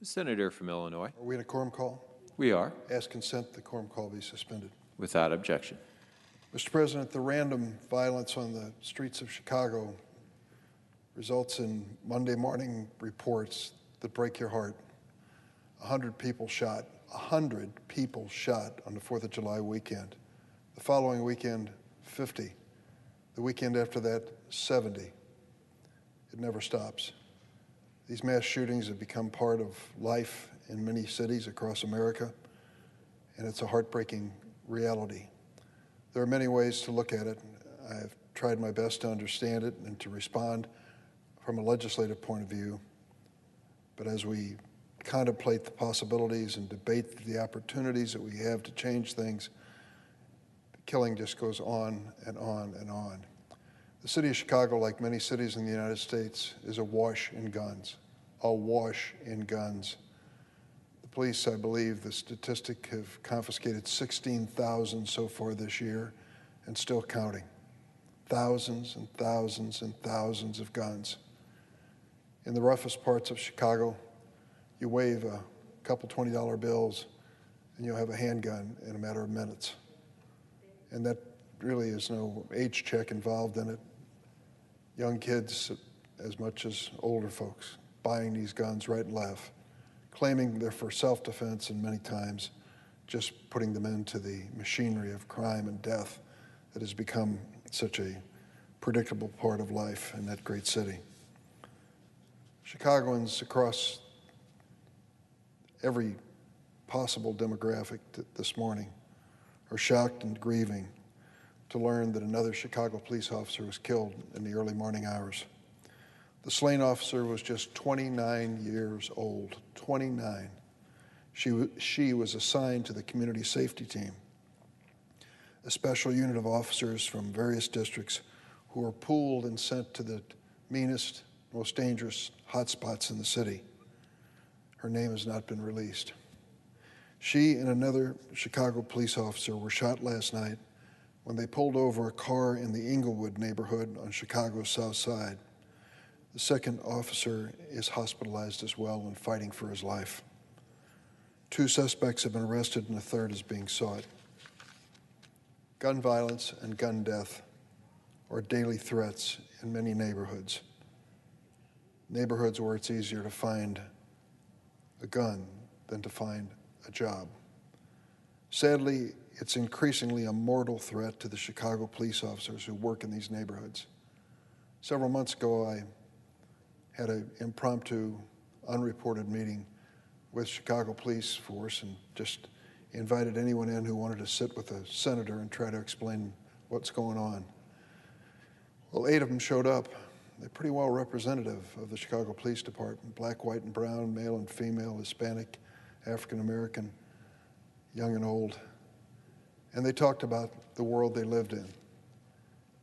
Senator from Illinois. Are we in a quorum call? We are. Ask consent the quorum call be suspended. Without objection. Mr. President, the random violence on the streets of Chicago results in Monday morning reports that break your heart. 100 people shot. 100 people shot on the 4th of July weekend. The following weekend, 50. The weekend after that, 70. It never stops. These mass shootings have become part of life in many cities across America, and it's a heartbreaking reality. There are many ways to look at it. I've tried my best to understand it and to respond from a legislative point of view. But as we contemplate the possibilities and debate the opportunities that we have to change things, the killing just goes on and on and on. The city of Chicago, like many cities in the United States, is awash in guns. Awash in guns. The police, I believe, the statistic, have confiscated 16,000 so far this year and still counting. Thousands and thousands and thousands of guns. In the roughest parts of Chicago, you wave a couple $20 bills and you'll have a handgun in a matter of minutes. And that really is no age check involved in it. Young kids, as much as older folks, buying these guns right and left, claiming they're for self-defense, and many times just putting them into the machinery of crime and death that has become such a predictable part of life in that great city. Chicagoans across every possible demographic this morning are shocked and grieving to learn that another Chicago police officer was killed in the early morning hours. The slain officer was just 29 years old, 29. She was assigned to the community safety team, a special unit of officers from various districts who were pooled and sent to the meanest, most dangerous hotspots in the city. Her name has not been released. She and another Chicago police officer were shot last night when they pulled over a car in the Inglewood neighborhood on Chicago's south side. The second officer is hospitalized as well and fighting for his life. 2 suspects have been arrested and a third is being sought. Gun violence and gun death are daily threats in many neighborhoods. Neighborhoods where it's easier to find a gun than to find a job. Sadly, it's increasingly a mortal threat to the Chicago police officers who work in these neighborhoods. Several months ago, I had an impromptu, unreported meeting with Chicago police force and just invited anyone in who wanted to sit with a senator and try to explain what's going on. Well, 8 of them showed up. They're pretty well representative of the Chicago Police Department, black, white, and brown, male and female, Hispanic, African American, young and old. And they talked about the world they lived in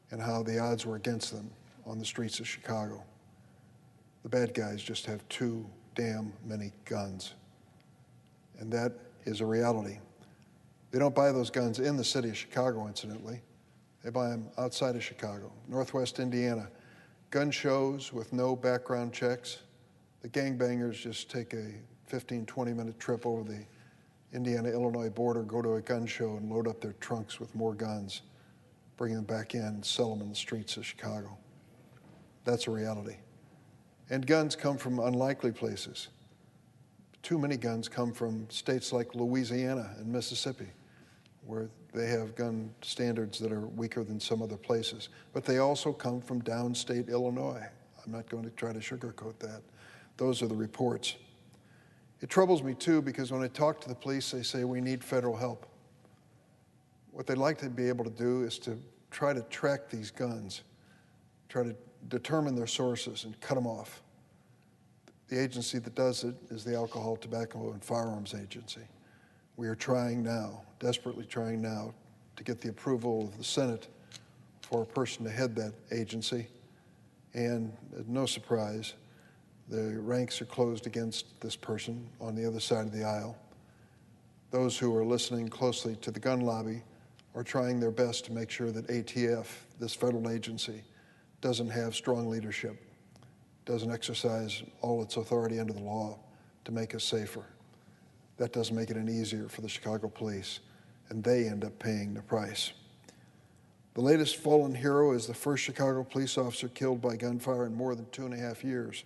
and how the odds were against them on the streets of Chicago. The bad guys just have too damn many guns. And that is a reality. They don't buy those guns in the city of Chicago, incidentally. They buy them outside of Chicago, Northwest Indiana. Gun shows with no background checks. The gangbangers just take a 15, 20-minute trip over the Indiana-Illinois border, go to a gun show and load up their trunks with more guns, bring them back in and sell them in the streets of Chicago. That's a reality. And guns come from unlikely places. Too many guns come from states like Louisiana and Mississippi, where they have gun standards that are weaker than some other places. But they also come from downstate Illinois. I'm not going to try to sugarcoat that. Those are the reports. It troubles me too, because when I talk to the police, they say we need federal help. What they'd like to be able to do is to try to track these guns, try to determine their sources and cut them off. The agency that does it is the Alcohol, Tobacco, and Firearms Agency. We are trying now, desperately trying now, to get the approval of the Senate for a person to head that agency. And no surprise, the ranks are closed against this person on the other side of the aisle. Those who are listening closely to the gun lobby are trying their best to make sure that ATF, this federal agency, doesn't have strong leadership, doesn't exercise all its authority under the law, to make us safer. That doesn't make it any easier for the Chicago police, and they end up paying the price. The latest fallen hero is the first Chicago police officer killed by gunfire in more than 2.5 years.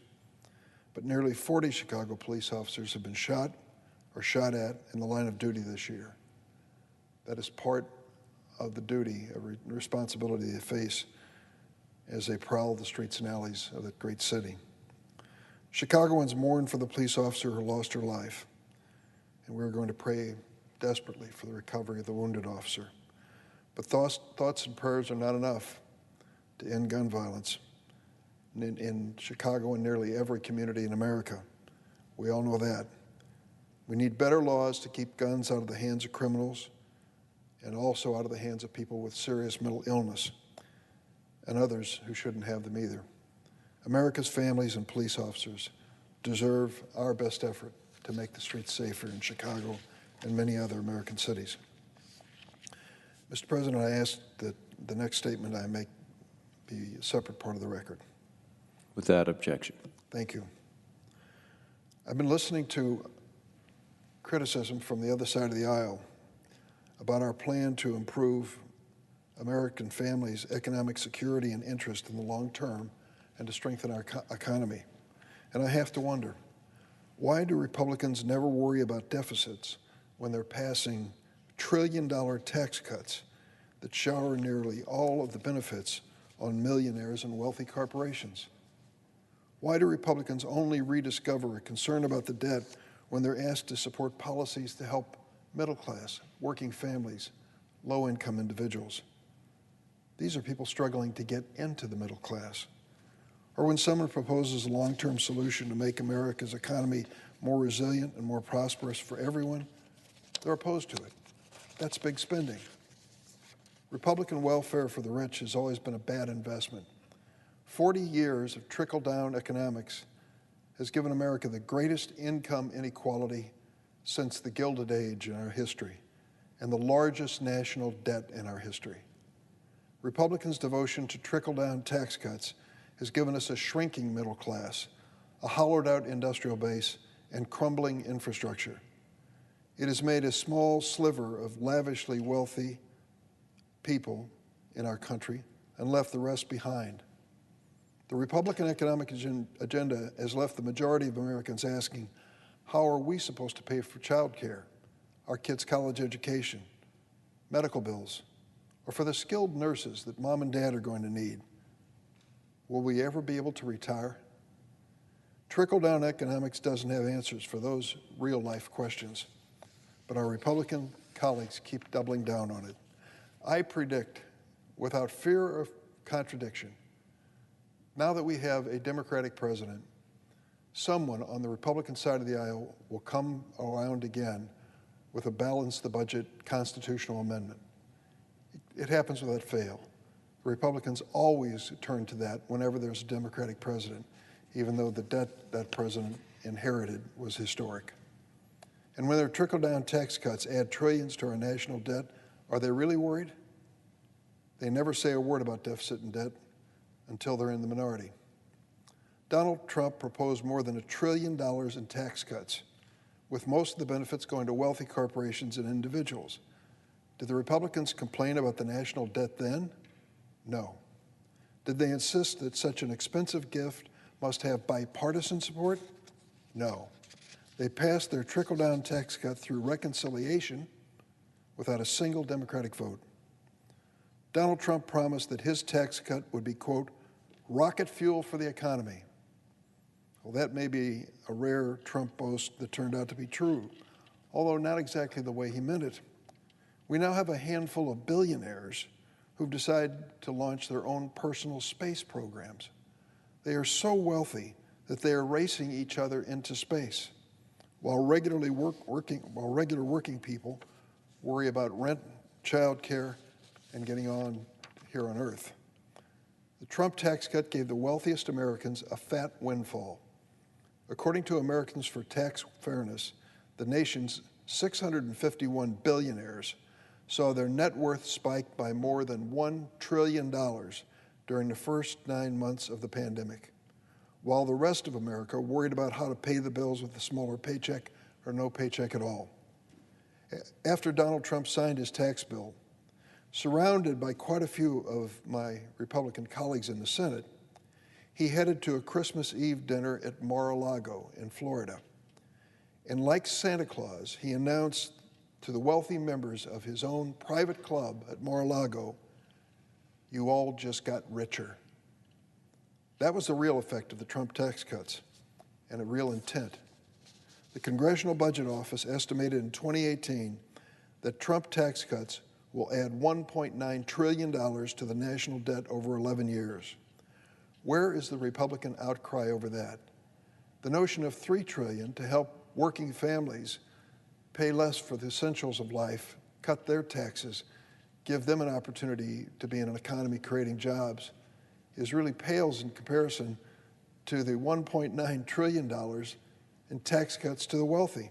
But nearly 40 Chicago police officers have been shot or shot at in the line of duty this year. That is part of the duty, a responsibility they face as they prowl the streets and alleys of that great city. Chicagoans mourn for the police officer who lost her life, and we're going to pray desperately for the recovery of the wounded officer. But thoughts and prayers are not enough to end gun violence. In Chicago and nearly every community in America, we all know that. We need better laws to keep guns out of the hands of criminals and also out of the hands of people with serious mental illness and others who shouldn't have them either. America's families and police officers deserve our best effort to make the streets safer in Chicago and many other American cities. Mr. President, I ask that the next statement I make be a separate part of the record. Without objection. Thank you. I've been listening to criticism from the other side of the aisle about our plan to improve American families' economic security and interest in the long term and to strengthen our economy. And I have to wonder, why do Republicans never worry about deficits when they're passing trillion-dollar tax cuts that shower nearly all of the benefits on millionaires and wealthy corporations? Why do Republicans only rediscover a concern about the debt when they're asked to support policies to help middle-class, working families, low-income individuals? These are people struggling to get into the middle class. Or when someone proposes a long-term solution to make America's economy more resilient and more prosperous for everyone, they're opposed to it. That's big spending. Republican welfare for the rich has always been a bad investment. 40 years of trickle-down economics has given America the greatest income inequality since the Gilded Age in our history and the largest national debt in our history. Republicans' devotion to trickle-down tax cuts has given us a shrinking middle class, a hollowed-out industrial base, and crumbling infrastructure. It has made a small sliver of lavishly wealthy people in our country and left the rest behind. The Republican economic agenda has left the majority of Americans asking, how are we supposed to pay for child care, our kids' college education, medical bills, or for the skilled nurses that mom and dad are going to need? Will we ever be able to retire? Trickle-down economics doesn't have answers for those real-life questions, but our Republican colleagues keep doubling down on it. I predict, without fear of contradiction, now that we have a Democratic president, someone on the Republican side of the aisle will come around again with a balance the budget constitutional amendment. It happens without fail. The Republicans always turn to that whenever there's a Democratic president, even though the debt that president inherited was historic. And when their trickle-down tax cuts add trillions to our national debt, are they really worried? They never say a word about deficit and debt until they're in the minority. Donald Trump proposed more than $1 trillion in tax cuts, with most of the benefits going to wealthy corporations and individuals. Did the Republicans complain about the national debt then? No. Did they insist that such an expensive gift must have bipartisan support? No. They passed their trickle-down tax cut through reconciliation without a single Democratic vote. Donald Trump promised that his tax cut would be, quote, rocket fuel for the economy. Well, that may be a rare Trump boast that turned out to be true, although not exactly the way he meant it. We now have a handful of billionaires who've decided to launch their own personal space programs. They are so wealthy that they are racing each other into space, while regular working people worry about rent, child care, and getting on here on Earth. The Trump tax cut gave the wealthiest Americans a fat windfall. According to Americans for Tax Fairness, the nation's 651 billionaires saw their net worth spike by more than $1 trillion during the first 9 months of the pandemic. while the rest of America worried about how to pay the bills with a smaller paycheck or no paycheck at all. After Donald Trump signed his tax bill, surrounded by quite a few of my Republican colleagues in the Senate, he headed to a Christmas Eve dinner at Mar-a-Lago in Florida. And like Santa Claus, he announced to the wealthy members of his own private club at Mar-a-Lago, "You all just got richer." That was the real effect of the Trump tax cuts and a real intent. The Congressional Budget Office estimated in 2018 that Trump tax cuts will add $1.9 trillion to the national debt over 11 years. Where is the Republican outcry over that? The notion of $3 trillion to help working families pay less for the essentials of life, cut their taxes, give them an opportunity to be in an economy creating jobs, is really pales in comparison to the $1.9 trillion in tax cuts to the wealthy.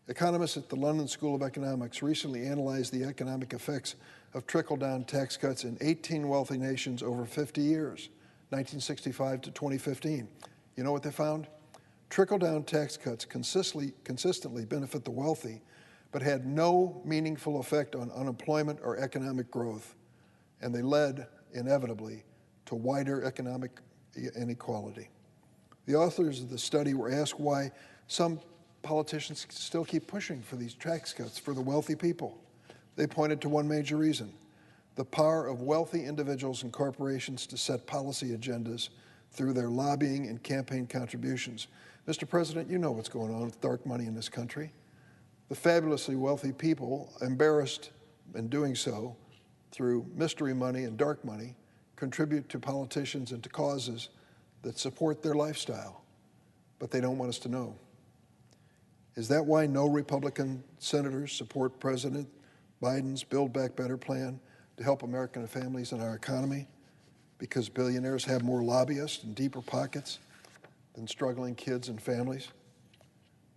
Economists at the London School of Economics recently analyzed the economic effects of trickle-down tax cuts in 18 wealthy nations over 50 years, 1965 to 2015. You know what they found? Trickle-down tax cuts consistently benefit the wealthy, but had no meaningful effect on unemployment or economic growth, and they led, inevitably, to wider economic inequality. The authors of the study were asked why some politicians still keep pushing for these tax cuts for the wealthy people. They pointed to one major reason: the power of wealthy individuals and corporations to set policy agendas through their lobbying and campaign contributions. Mr. President, you know what's going on with dark money in this country. The fabulously wealthy people, embarrassed in doing so through mystery money and dark money, contribute to politicians and to causes that support their lifestyle, but they don't want us to know. Is that why no Republican senators support President Biden's Build Back Better plan to help American families and our economy? Because billionaires have more lobbyists and deeper pockets than struggling kids and families?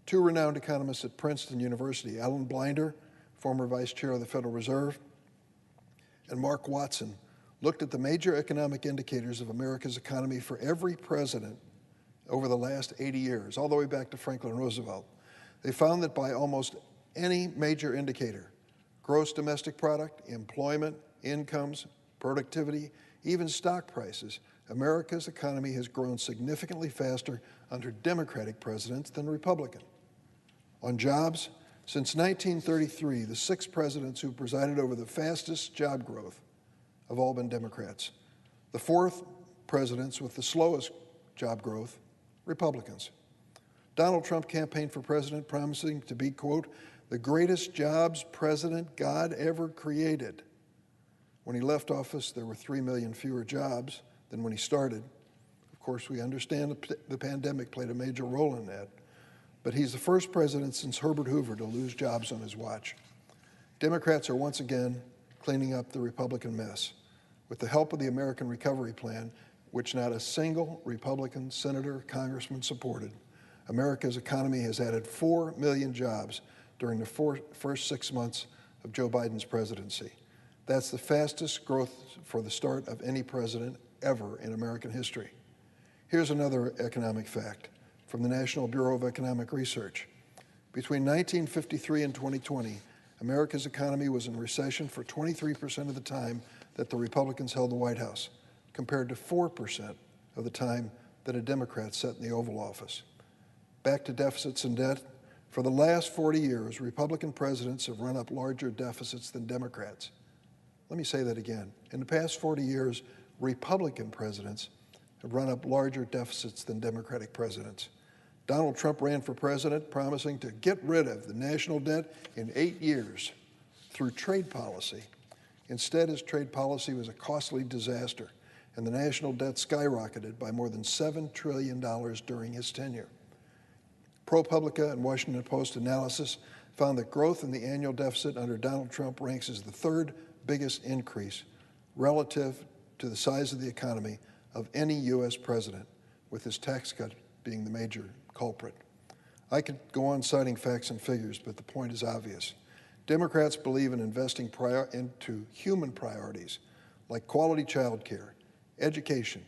Two renowned economists at Princeton University, Alan Blinder, former vice chair of the Federal Reserve, and Mark Watson, looked at the major economic indicators of America's economy for every president over the last 80 years, all the way back to Franklin Roosevelt. They found that by almost any major indicator, gross domestic product, employment, incomes, productivity, even stock prices, America's economy has grown significantly faster under Democratic presidents than Republican. On jobs, since 1933, the 6 presidents who presided over the fastest job growth have all been Democrats. The 4 presidents with the slowest job growth, Republicans. Donald Trump campaigned for president promising to be, quote, the greatest jobs president God ever created. When he left office, there were 3 million fewer jobs than when he started. Of course, we understand the pandemic played a major role in that. But he's the first president since Herbert Hoover to lose jobs on his watch. Democrats are once again cleaning up the Republican mess. With the help of the American Recovery Plan, which not a single Republican senator, congressman supported, America's economy has added 4 million jobs during the first 6 months of Joe Biden's presidency. That's the fastest growth for the start of any president ever in American history. Here's another economic fact from the National Bureau of Economic Research. Between 1953 and 2020, America's economy was in recession for 23% of the time that the Republicans held the White House, compared to 4% of the time that a Democrat sat in the Oval Office. Back to deficits and debt. For the last 40 years, Republican presidents have run up larger deficits than Democrats. Let me say that again. In the past 40 years, Republican presidents have run up larger deficits than Democratic presidents. Donald Trump ran for president promising to get rid of the national debt in 8 years through trade policy. Instead, his trade policy was a costly disaster, and the national debt skyrocketed by more than $7 trillion during his tenure. ProPublica and Washington Post analysis found that growth in the annual deficit under Donald Trump ranks as the 3rd biggest increase relative to the size of the economy of any U.S. president, with his tax cut being the major culprit. I could go on citing facts and figures, but the point is obvious. Democrats believe in investing into human priorities like quality child care, education,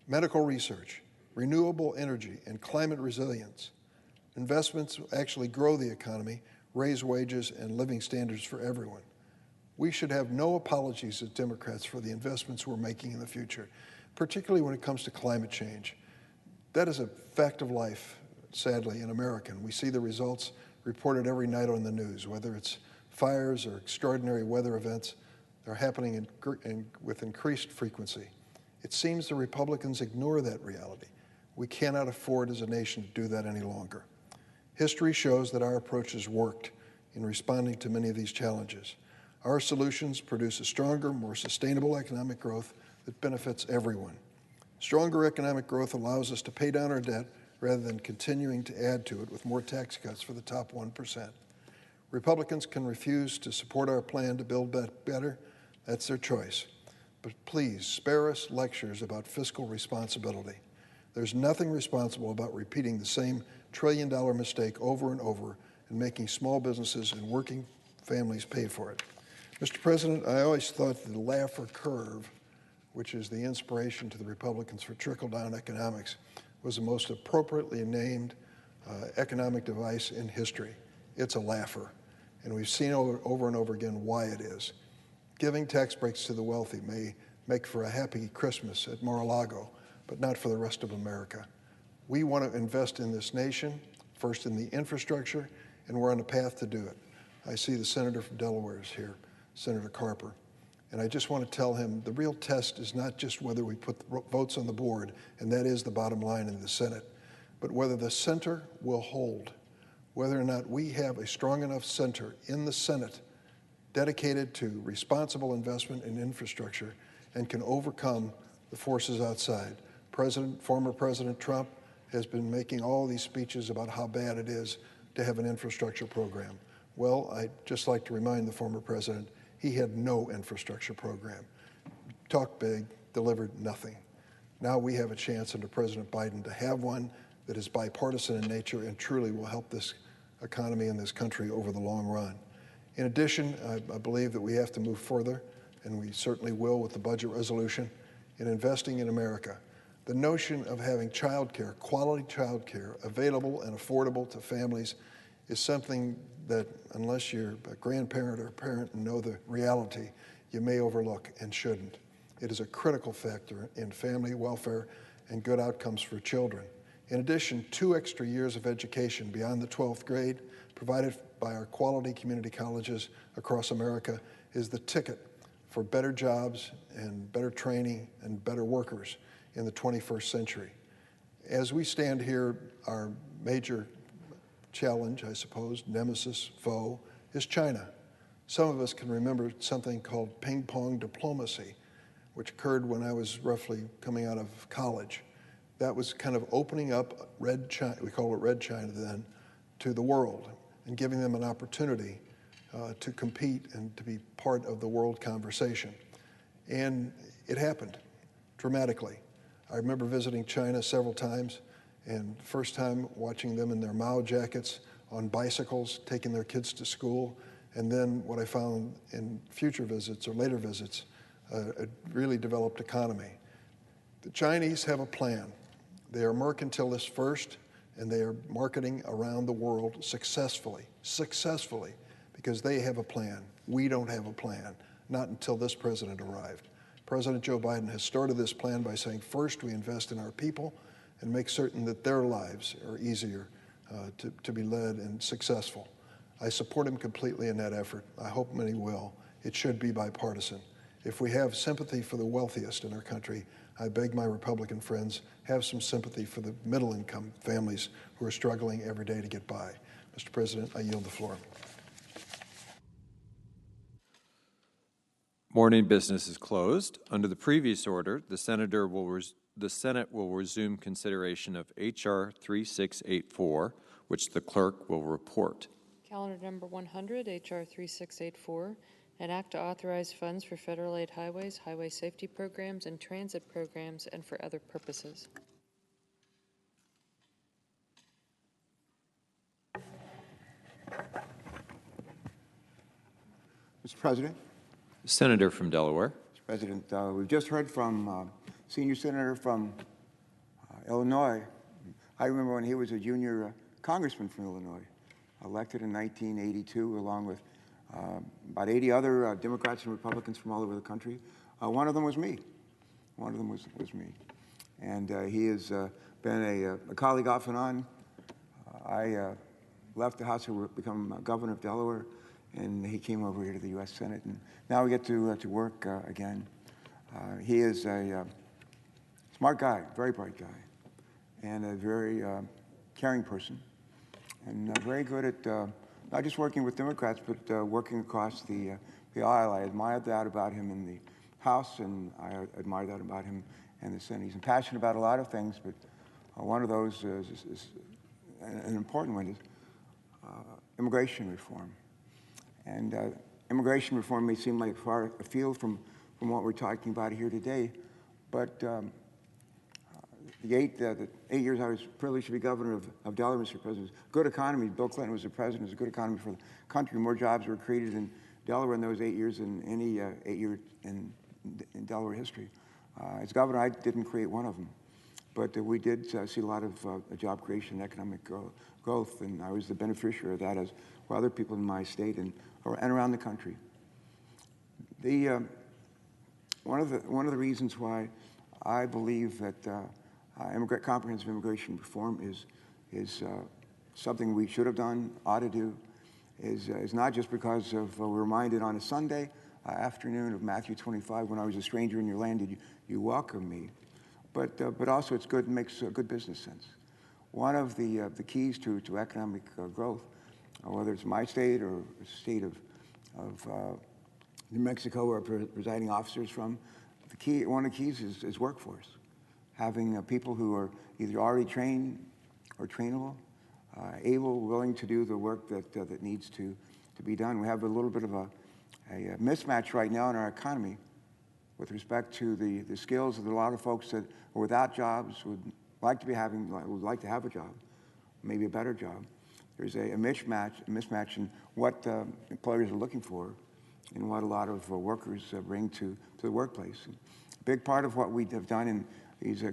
medical research, renewable energy, and climate resilience. Investments will actually grow the economy, raise wages, and living standards for everyone. We should have no apologies as Democrats for the investments we're making in the future, particularly when it comes to climate change. That is a fact of life, sadly, in America. And we see the results reported every night on the news, whether it's fires or extraordinary weather events. They're happening with increased frequency. It seems the Republicans ignore that reality. We cannot afford as a nation to do that any longer. History shows that our approach has worked in responding to many of these challenges. Our solutions produce a stronger, more sustainable economic growth that benefits everyone. Stronger economic growth allows us to pay down our debt rather than continuing to add to it with more tax cuts for the top 1%. Republicans can refuse to support our plan to build better. That's their choice. But please spare us lectures about fiscal responsibility. There's nothing responsible about repeating the same trillion-dollar mistake over and over and making small businesses and working families pay for it. Mr. President, I always thought the Laffer curve, which is the inspiration to the Republicans for trickle-down economics, was the most appropriately named economic device in history. It's a laugher, and we've seen over and over again why it is. Giving tax breaks to the wealthy may make for a happy Christmas at Mar-a-Lago, but not for the rest of America. We want to invest in this nation, first in the infrastructure, and we're on a path to do it. I see the senator from Delaware is here, Senator Carper. And I just want to tell him the real test is not just whether we put votes on the board, and that is the bottom line in the Senate, but whether the center will hold, whether or not we have a strong enough center in the Senate dedicated to responsible investment in infrastructure and can overcome the forces outside. Former President Trump has been making all these speeches about how bad it is to have an infrastructure program. Well, I'd just like to remind the former president he had no infrastructure program. Talked big, delivered nothing. Now we have a chance under President Biden to have one that is bipartisan in nature and truly will help this economy and this country over the long run. In addition, I believe that we have to move further, and we certainly will with the budget resolution, in investing in America. The notion of having childcare, quality childcare, available and affordable to families is something that, unless you're a grandparent or a parent and know the reality, you may overlook and shouldn't. It is a critical factor in family welfare and good outcomes for children. In addition, 2 extra years of education beyond the 12th grade provided by our quality community colleges across America is the ticket for better jobs and better training and better workers in the 21st century. As we stand here, our major challenge, I suppose, nemesis, foe, is China. Some of us can remember something called ping-pong diplomacy, which occurred when I was roughly coming out of college. That was kind of opening up Red China, we call it Red China then, to the world and giving them an opportunity to compete and to be part of the world conversation. And it happened dramatically. I remember visiting China several times, and first time watching them in their Mao jackets on bicycles, taking their kids to school, and then what I found in future visits or later visits, a really developed economy. The Chinese have a plan. They are mercantilist first, and they are marketing around the world successfully, because they have a plan. We don't have a plan, not until this president arrived. President Joe Biden has started this plan by saying, first, we invest in our people and make certain that their lives are easier to be led and successful. I support him completely in that effort. I hope many will. It should be bipartisan. If we have sympathy for the wealthiest in our country, I beg my Republican friends, have some sympathy for the middle-income families who are struggling every day to get by. Mr. President, I yield the floor. Morning business is closed. Under the previous order, the Senate will resume consideration of H.R. 3684, which the clerk will report. Calendar number 100, H.R. 3684, an act to authorize funds for federal aid highways, highway safety programs, and transit programs, and for other purposes. Mr. President. Senator from Delaware. Mr. President, we've just heard from Senior Senator from Illinois. I remember when he was a junior congressman from Illinois, elected in 1982, along with about 80 other Democrats and Republicans from all over the country. One of them was me. One of them was me. And he has been a colleague off and on. I left the House to become governor of Delaware, and he came over here to the U.S. Senate, and now we get to work again. He is a smart guy, very bright guy, and a very caring person, and very good at not just working with Democrats, but working across the aisle. I admire that about him in the House, and I admire that about him in the Senate. He's passionate about a lot of things, but one of those is an important one is immigration reform. And immigration reform may seem like far afield from what we're talking about here today, but the 8 years I was privileged to be governor of Delaware, Mr. President, good economy. Bill Clinton was the president. It was a good economy for the country. More jobs were created in Delaware in those 8 years than any 8 year in Delaware history. As governor, I didn't create one of them, but we did see a lot of job creation and economic growth, and I was the beneficiary of that, as were other people in my state and around the country. One of the reasons why I believe that comprehensive immigration reform is something we should have done, ought to do, is not just because of we're reminded on a Sunday afternoon of Matthew 25, when I was a stranger in your land, did you welcome me? But also it's good and makes good business sense. One of the keys to economic growth, whether it's my state or the state of New Mexico, where presiding officers from, one of the keys is workforce. Having people who are either already trained or trainable, able, willing to do the work that needs to be done. We have a little bit of a mismatch right now in our economy with respect to the skills of a lot of folks that are without jobs, would like to have a job, maybe a better job. There's a mismatch in what employers are looking for and what a lot of workers bring to the workplace. A big part of what we have done in these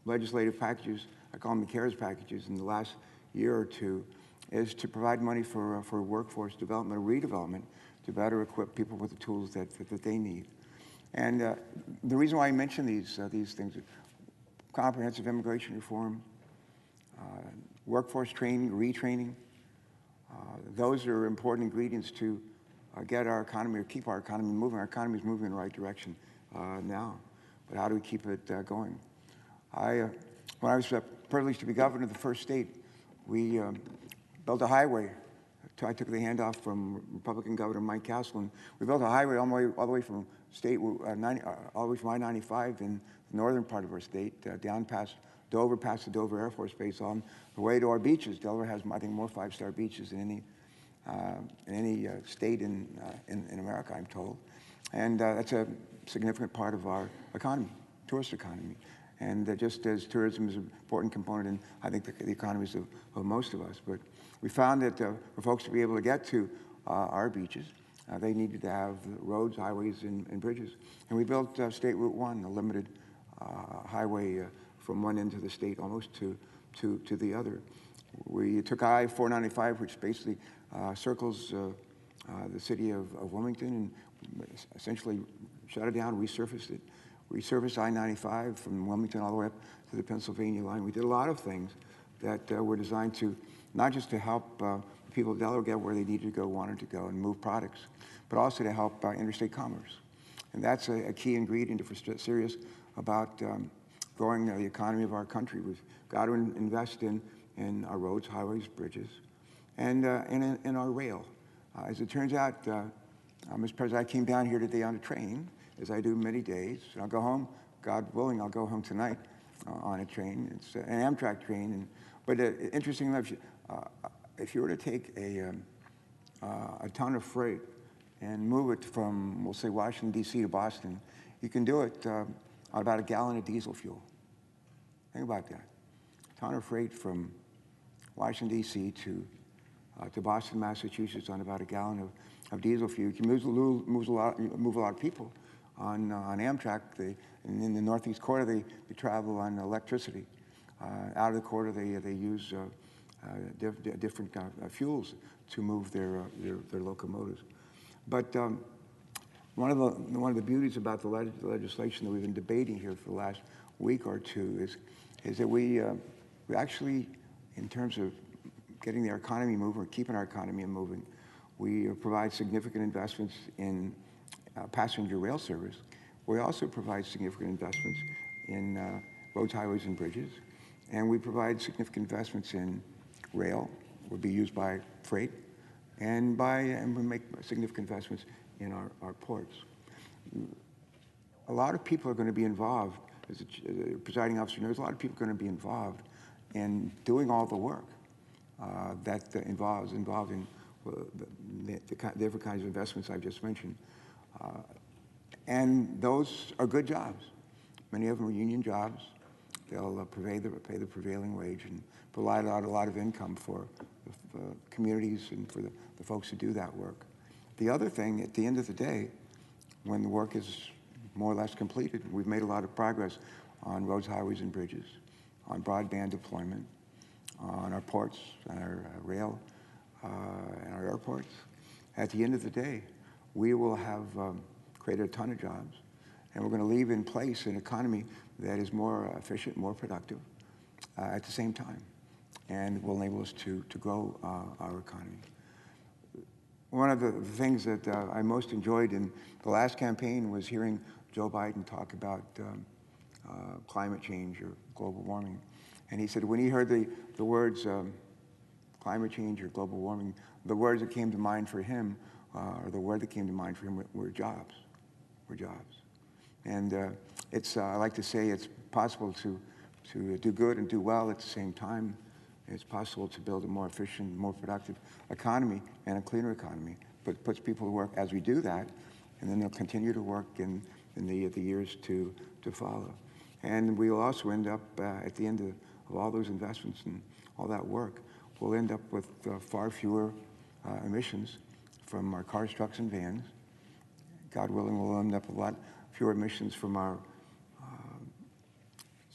legislative packages, I call them the CARES packages, in the last year or two, is to provide money for workforce development or redevelopment to better equip people with the tools that they need. And the reason why I mention these things, comprehensive immigration reform, workforce training, retraining, those are important ingredients to get our economy or keep our economy moving. Our economy is moving in the right direction now, but how do we keep it going? When I was privileged to be governor of the first state, we built a highway. I took the handoff from Republican Governor Mike Castle, and we built a highway all the way from all the way from I-95 in the northern part of our state, down past Dover, past the Dover Air Force Base, on the way to our beaches. Delaware has, I think, more 5-star beaches than any state in America, I'm told. And that's a significant part of our economy, tourist economy. And just as tourism is an important component in, I think, the economies of most of us. But we found that for folks to be able to get to our beaches, they needed to have roads, highways, and bridges. And we built State Route 1, a limited highway from one end of the state almost to the other. We took I-495, which basically circles the city of Wilmington, and essentially shut it down, resurfaced it. Resurfaced I-95 from Wilmington all the way up to the Pennsylvania line. We did a lot of things that were designed to, not just to help people of Delaware get where they needed to go, wanted to go, and move products, but also to help interstate commerce. And that's a key ingredient if we're serious about growing the economy of our country. We've got to invest in our roads, highways, bridges, and in our rail. As it turns out, Mr. President, I came down here today on a train, as I do many days. I'll go home, God willing, I'll go home tonight on a train. It's an Amtrak train. But interesting enough, if you were to take a ton of freight and move it from, we'll say, Washington, D.C. to Boston, you can do it on about a gallon of diesel fuel. Think about that. A ton of freight from Washington, D.C. to Boston, Massachusetts on about a gallon of diesel fuel. You can move a lot of people on Amtrak. In the Northeast Corridor, they travel on electricity. Out of the corridor, they use different fuels to move their locomotives. But one of the beauties about the legislation that we've been debating here for the last week or two is that we actually, in terms of getting the economy moving or keeping our economy moving, we provide significant investments in passenger rail service. We also provide significant investments in roads, highways, and bridges. And we provide significant investments in rail, would be used by freight, and we make significant investments in our ports. A lot of people are going to be involved, as the presiding officer knows, a lot of people are going to be involved in doing all the work that involved in the different kinds of investments I've just mentioned. And those are good jobs. Many of them are union jobs. They'll pay the prevailing wage and provide a lot of income for the communities and for the folks who do that work. The other thing, at the end of the day, when the work is more or less completed, we've made a lot of progress on roads, highways, and bridges, on broadband deployment, on our ports, on our rail, and our airports. At the end of the day, we will have created a ton of jobs, and we're going to leave in place an economy that is more efficient, more productive at the same time, and will enable us to grow our economy. One of the things that I most enjoyed in the last campaign was hearing Joe Biden talk about climate change or global warming. And he said when he heard the words climate change or global warming, the words that came to mind for him, or the word that came to mind for him were jobs, And I like to say it's possible to do good and do well at the same time. It's possible to build a more efficient, more productive economy and a cleaner economy, but puts people to work as we do that, and then they'll continue to work in the years to follow. And we'll also end up, at the end of all those investments and all that work, we'll end up with far fewer emissions from our cars, trucks, and vans. God willing, we'll end up with a lot fewer emissions from our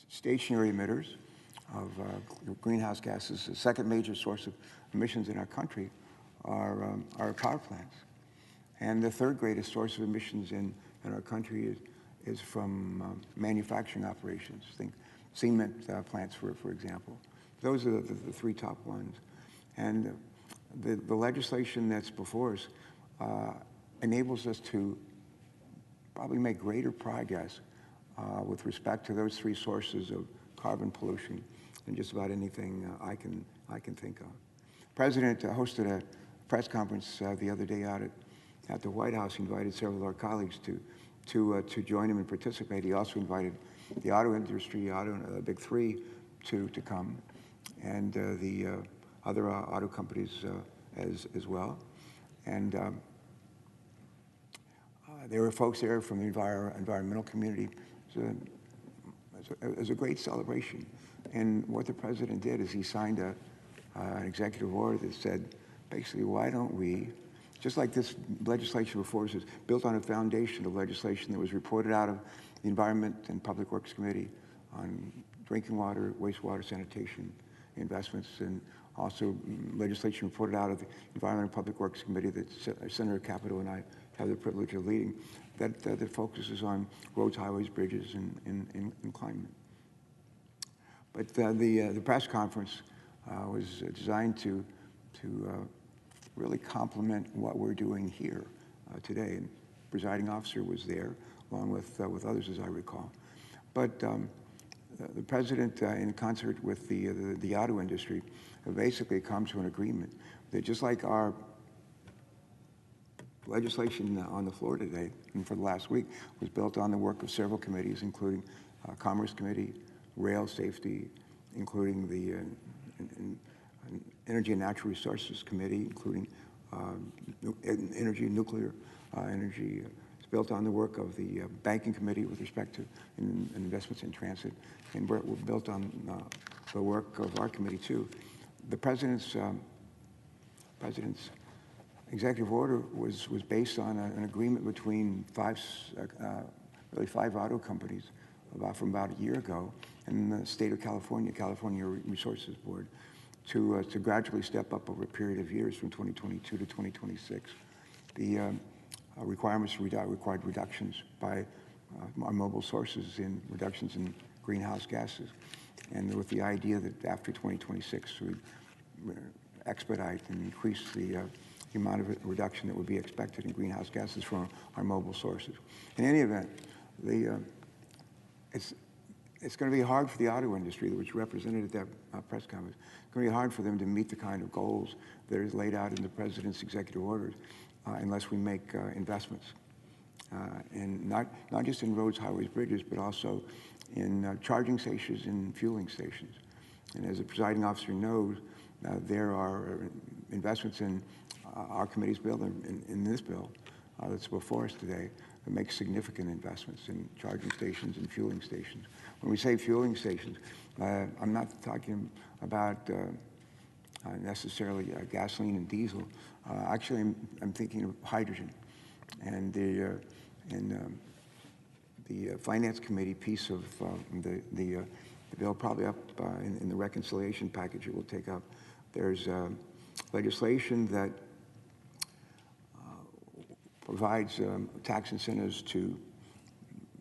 stationary emitters of greenhouse gases. The second major source of emissions in our country are power plants. And the third greatest source of emissions in our country is from manufacturing operations. Think cement plants, for example. Those are the three top ones. And the legislation that's before us enables us to probably make greater progress with respect to those three sources of carbon pollution than just about anything I can think of. The President hosted a press conference the other day out at the White House. He invited several of our colleagues to join him and participate. He also invited the auto industry, big three, to come, and the other auto companies as well. And there were folks there from the environmental community. It was a great celebration. And what the President did is he signed an executive order that said, basically, why don't we, just like this legislation before us is built on a foundation of legislation that was reported out of the Environment and Public Works Committee on drinking water, wastewater, sanitation investments, and also legislation reported out of the Environment and Public Works Committee that Senator Capito and I have the privilege of leading, that focuses on roads, highways, bridges, and climate. But the press conference was designed to really complement what we're doing here today. And the presiding officer was there, along with others, as I recall. But the President, in concert with the auto industry, basically come to an agreement that just like our legislation on the floor today and for the last week was built on the work of several committees, including Commerce Committee, Rail Safety, including the Energy and Natural Resources Committee, including energy, nuclear energy. It's built on the work of the Banking Committee with respect to investments in transit, and we're built on the work of our committee too. The President's executive order was based on an agreement between five auto companies from about a year ago, and the state of California, California Resources Board, to gradually step up over a period of years from 2022 to 2026. The requirements for required reductions by our mobile sources in reductions in greenhouse gases, and with the idea that after 2026 we expedite and increase the amount of reduction that would be expected in greenhouse gases from our mobile sources. In any event, it's going to be hard for the auto industry, which was represented at that press conference. It's going to be hard for them to meet the kind of goals that is laid out in the president's executive orders unless we make investments. And not just in roads, highways, bridges, but also in charging stations and fueling stations. And as the presiding officer knows, there are investments in our committee's bill, in this bill that's before us today, that makes significant investments in charging stations and fueling stations. When we say fueling stations, I'm not talking about necessarily gasoline and diesel. Actually, I'm thinking of hydrogen. And the Finance Committee piece of the bill, probably up in the reconciliation package it will take up, there's legislation that provides tax incentives to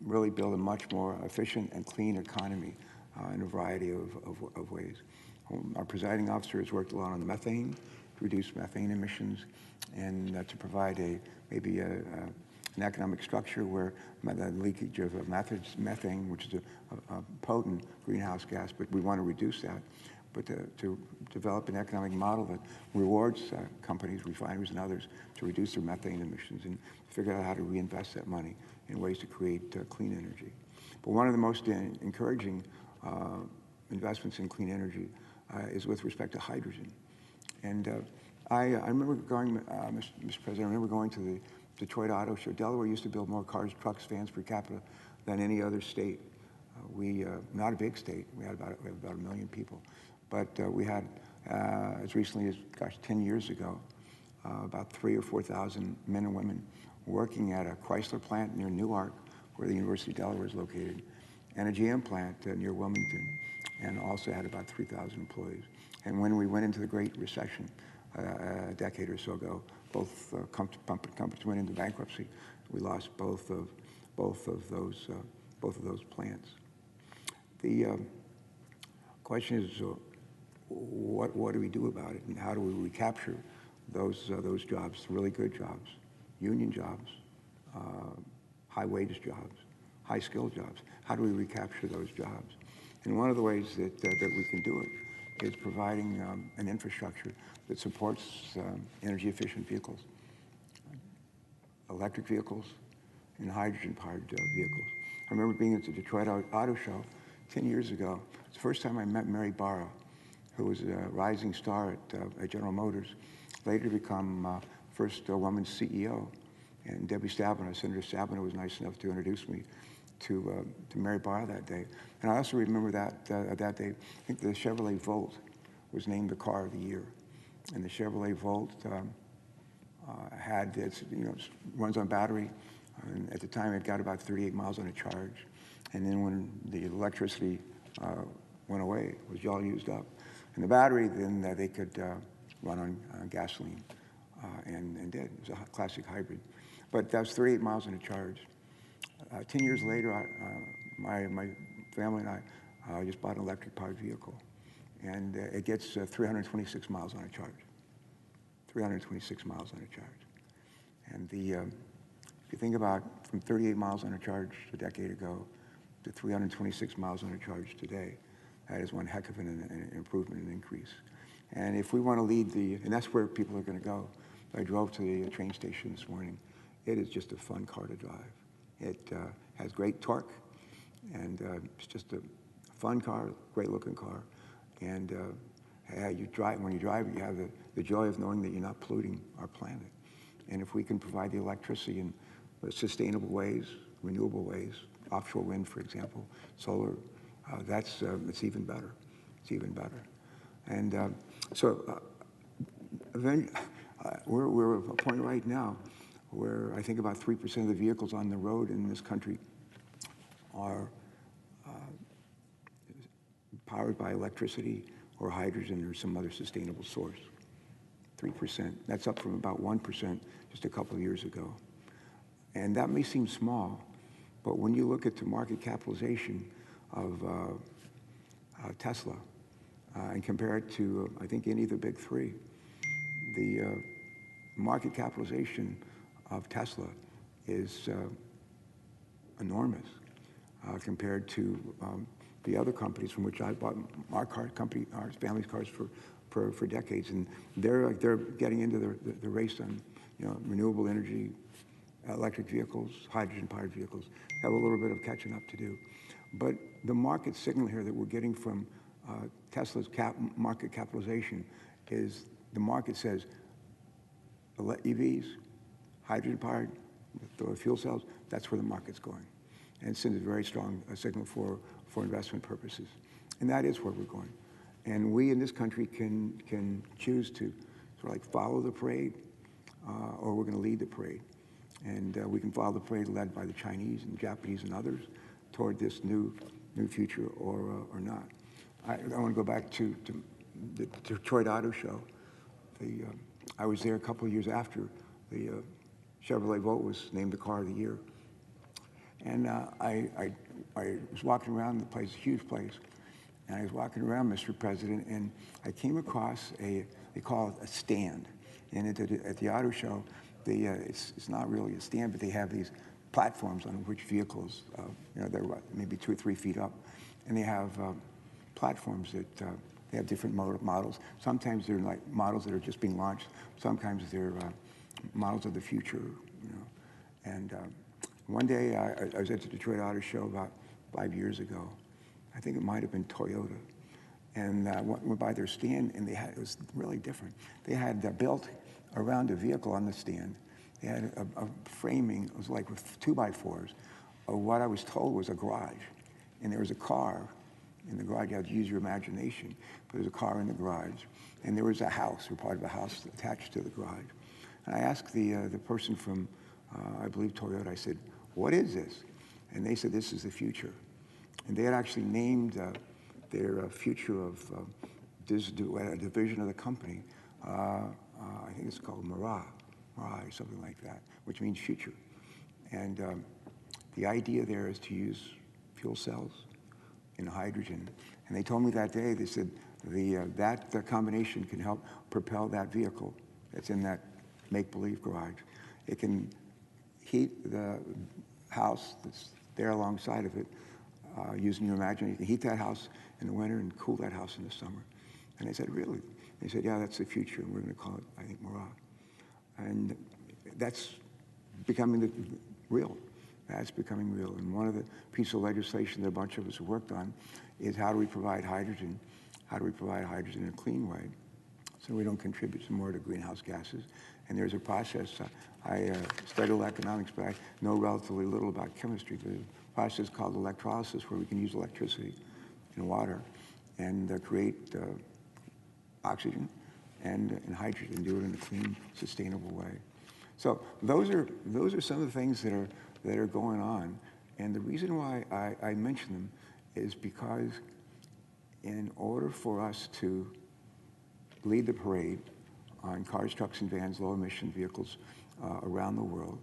really build a much more efficient and clean economy in a variety of ways. Our presiding officer has worked a lot on the methane, to reduce methane emissions, and to provide maybe an economic structure where the leakage of methane, which is a potent greenhouse gas, but we want to reduce that, but to develop an economic model that rewards companies, refineries, and others to reduce their methane emissions and figure out how to reinvest that money in ways to create clean energy. But one of the most encouraging investments in clean energy is with respect to hydrogen. And I remember going, Mr. President, I remember going to the Detroit Auto Show. Delaware used to build more cars, trucks, vans per capita than any other state. Not a big state. We have about 1 million people. But we had, as recently as, 10 years ago, about 3,000 or 4,000 men and women working at a Chrysler plant near Newark, where the University of Delaware is located, and a GM plant near Wilmington, and also had about 3,000 employees. And when we went into the Great Recession a decade or so ago, both companies went into bankruptcy. We lost both of those plants. The question is, what do we do about it, and how do we recapture those jobs, really good jobs, union jobs, high-wage jobs, high-skilled jobs? How do we recapture those jobs? And one of the ways that we can do it is providing an infrastructure that supports energy-efficient vehicles, electric vehicles, and hydrogen-powered vehicles. I remember being at the Detroit Auto Show 10 years ago. It's the first time I met Mary Barra, who was a rising star at General Motors, later to become first woman CEO. And Debbie Stabenow, Senator Stabenow, was nice enough to introduce me to Mary Barra that day. And I also remember that that day, I think the Chevrolet Volt was named the car of the year. And the Chevrolet Volt runs on battery. And at the time, it got about 38 miles on a charge. And then when the electricity went away, it was all used up. And the battery, then they could run on gasoline, and did. It was a classic hybrid. But that was 38 miles on a charge. 10 years later, my family and I just bought an electric-powered vehicle. And it gets 326 miles on a charge. 326 miles on a charge. And if you think about from 38 miles on a charge a decade ago to 326 miles on a charge today, that is one heck of an improvement and increase. And if we want to lead and that's where people are going to go. I drove to the train station this morning. It is just a fun car to drive. It has great torque, and it's just a fun car, great looking car. And when you drive, you have the joy of knowing that you're not polluting our planet. And if we can provide the electricity in sustainable ways, renewable ways, offshore wind, for example, solar, it's even better. It's even better. And we're at a point right now where I think about 3% of the vehicles on the road in this country are powered by electricity or hydrogen or some other sustainable source. 3%. That's up from about 1% just a couple of years ago. And that may seem small, but when you look at the market capitalization of Tesla and compare it to, I think, any of the big three, the market capitalization of Tesla is enormous compared to the other companies from which I bought our family's cars for decades, and they're getting into the race on renewable energy, electric vehicles, hydrogen-powered vehicles. Have a little bit of catching up to do, but the market signal here that we're getting from Tesla's market capitalization is the market says EVs, hydrogen-powered, with fuel cells. That's where the market's going, and it sends a very strong signal for investment purposes, and that is where we're going. And we in this country can choose to sort of like follow the parade, or we're going to lead the parade. And we can follow the parade led by the Chinese and Japanese and others toward this new future, or not. I want to go back to the Detroit Auto Show. I was there a couple of years after the Chevrolet Volt was named the car of the year. And I was walking around the place, a huge place, and I was walking around, Mr. President, and I came across they call it a stand. And at the auto show, it's not really a stand, but they have these platforms on which vehicles, they're maybe 2 or 3 feet up, and they have platforms that they have different models. Sometimes they're like models that are just being launched. Sometimes they're models of the future, And one day I was at the Detroit Auto Show about 5 years ago. I think it might have been Toyota. And I went by their stand, and it was really different. They had built around a vehicle on the stand. They had a framing, it was like with 2x4s, of what I was told was a garage. And there was a car in the garage. You had to use your imagination. But there was a car in the garage. And there was a house, or part of a house attached to the garage. And I asked the person from, I believe, Toyota, I said, what is this? And they said, this is the future. And they had actually named their future of this a division of the company. I think it's called Mirai, or something like that, which means future. And the idea there is to use fuel cells and hydrogen. And they told me that day, they said that combination can help propel that vehicle that's in that make-believe garage. It can heat the house that's there alongside of it using your imagination. You can heat that house in the winter and cool that house in the summer. And I said, really? They said, yeah, that's the future, and we're going to call it, I think, Mirai. And that's becoming real. That's becoming real. And one of the pieces of legislation that a bunch of us have worked on is how do we provide hydrogen? How do we provide hydrogen in a clean way so we don't contribute some more to greenhouse gases? And there's a process. I studied economics, but I know relatively little about chemistry. But there's a process called electrolysis where we can use electricity and water and create oxygen and hydrogen, do it in a clean, sustainable way. So those are some of the things that are going on. And the reason why I mention them is because in order for us to lead the parade on cars, trucks, and vans, low-emission vehicles around the world,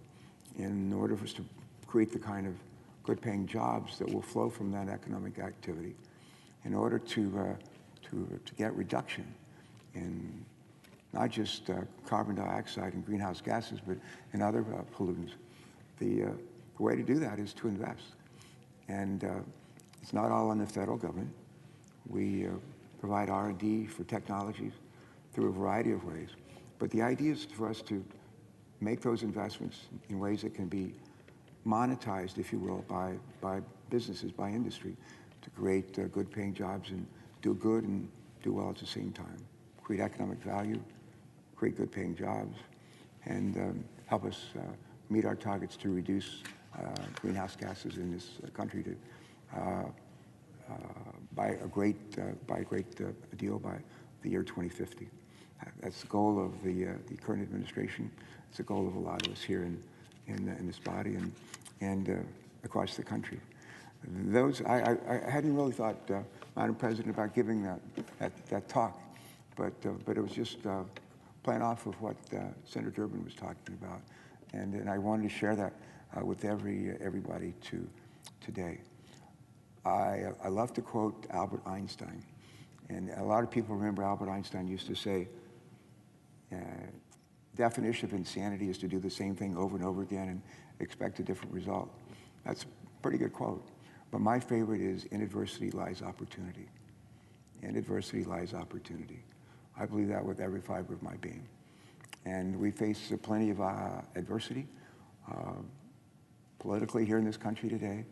in order for us to create the kind of good-paying jobs that will flow from that economic activity, in order to get reduction in not just carbon dioxide and greenhouse gases, but in other pollutants. The way to do that is to invest. And it's not all on the federal government. We provide R&D for technologies through a variety of ways. But the idea is for us to make those investments in ways that can be monetized, if you will, by businesses, by industry, to create good-paying jobs and do good and do well at the same time. Create economic value, create good-paying jobs, and help us meet our targets to reduce greenhouse gases in this country to by a great deal by the year 2050. That's the goal of the current administration. It's the goal of a lot of us here in this body and across the country. those, I hadn't really thought, Madam President, about giving that talk, but it was just playing off of what Senator Durbin was talking about, and I wanted to share that with everybody today. I love to quote Albert Einstein, and a lot of people remember Albert Einstein used to say, definition of insanity is to do the same thing over and over again and expect a different result. That's a pretty good quote. But my favorite is, in adversity lies opportunity. In adversity lies opportunity. I believe that with every fiber of my being. And we face plenty of adversity politically here in this country today,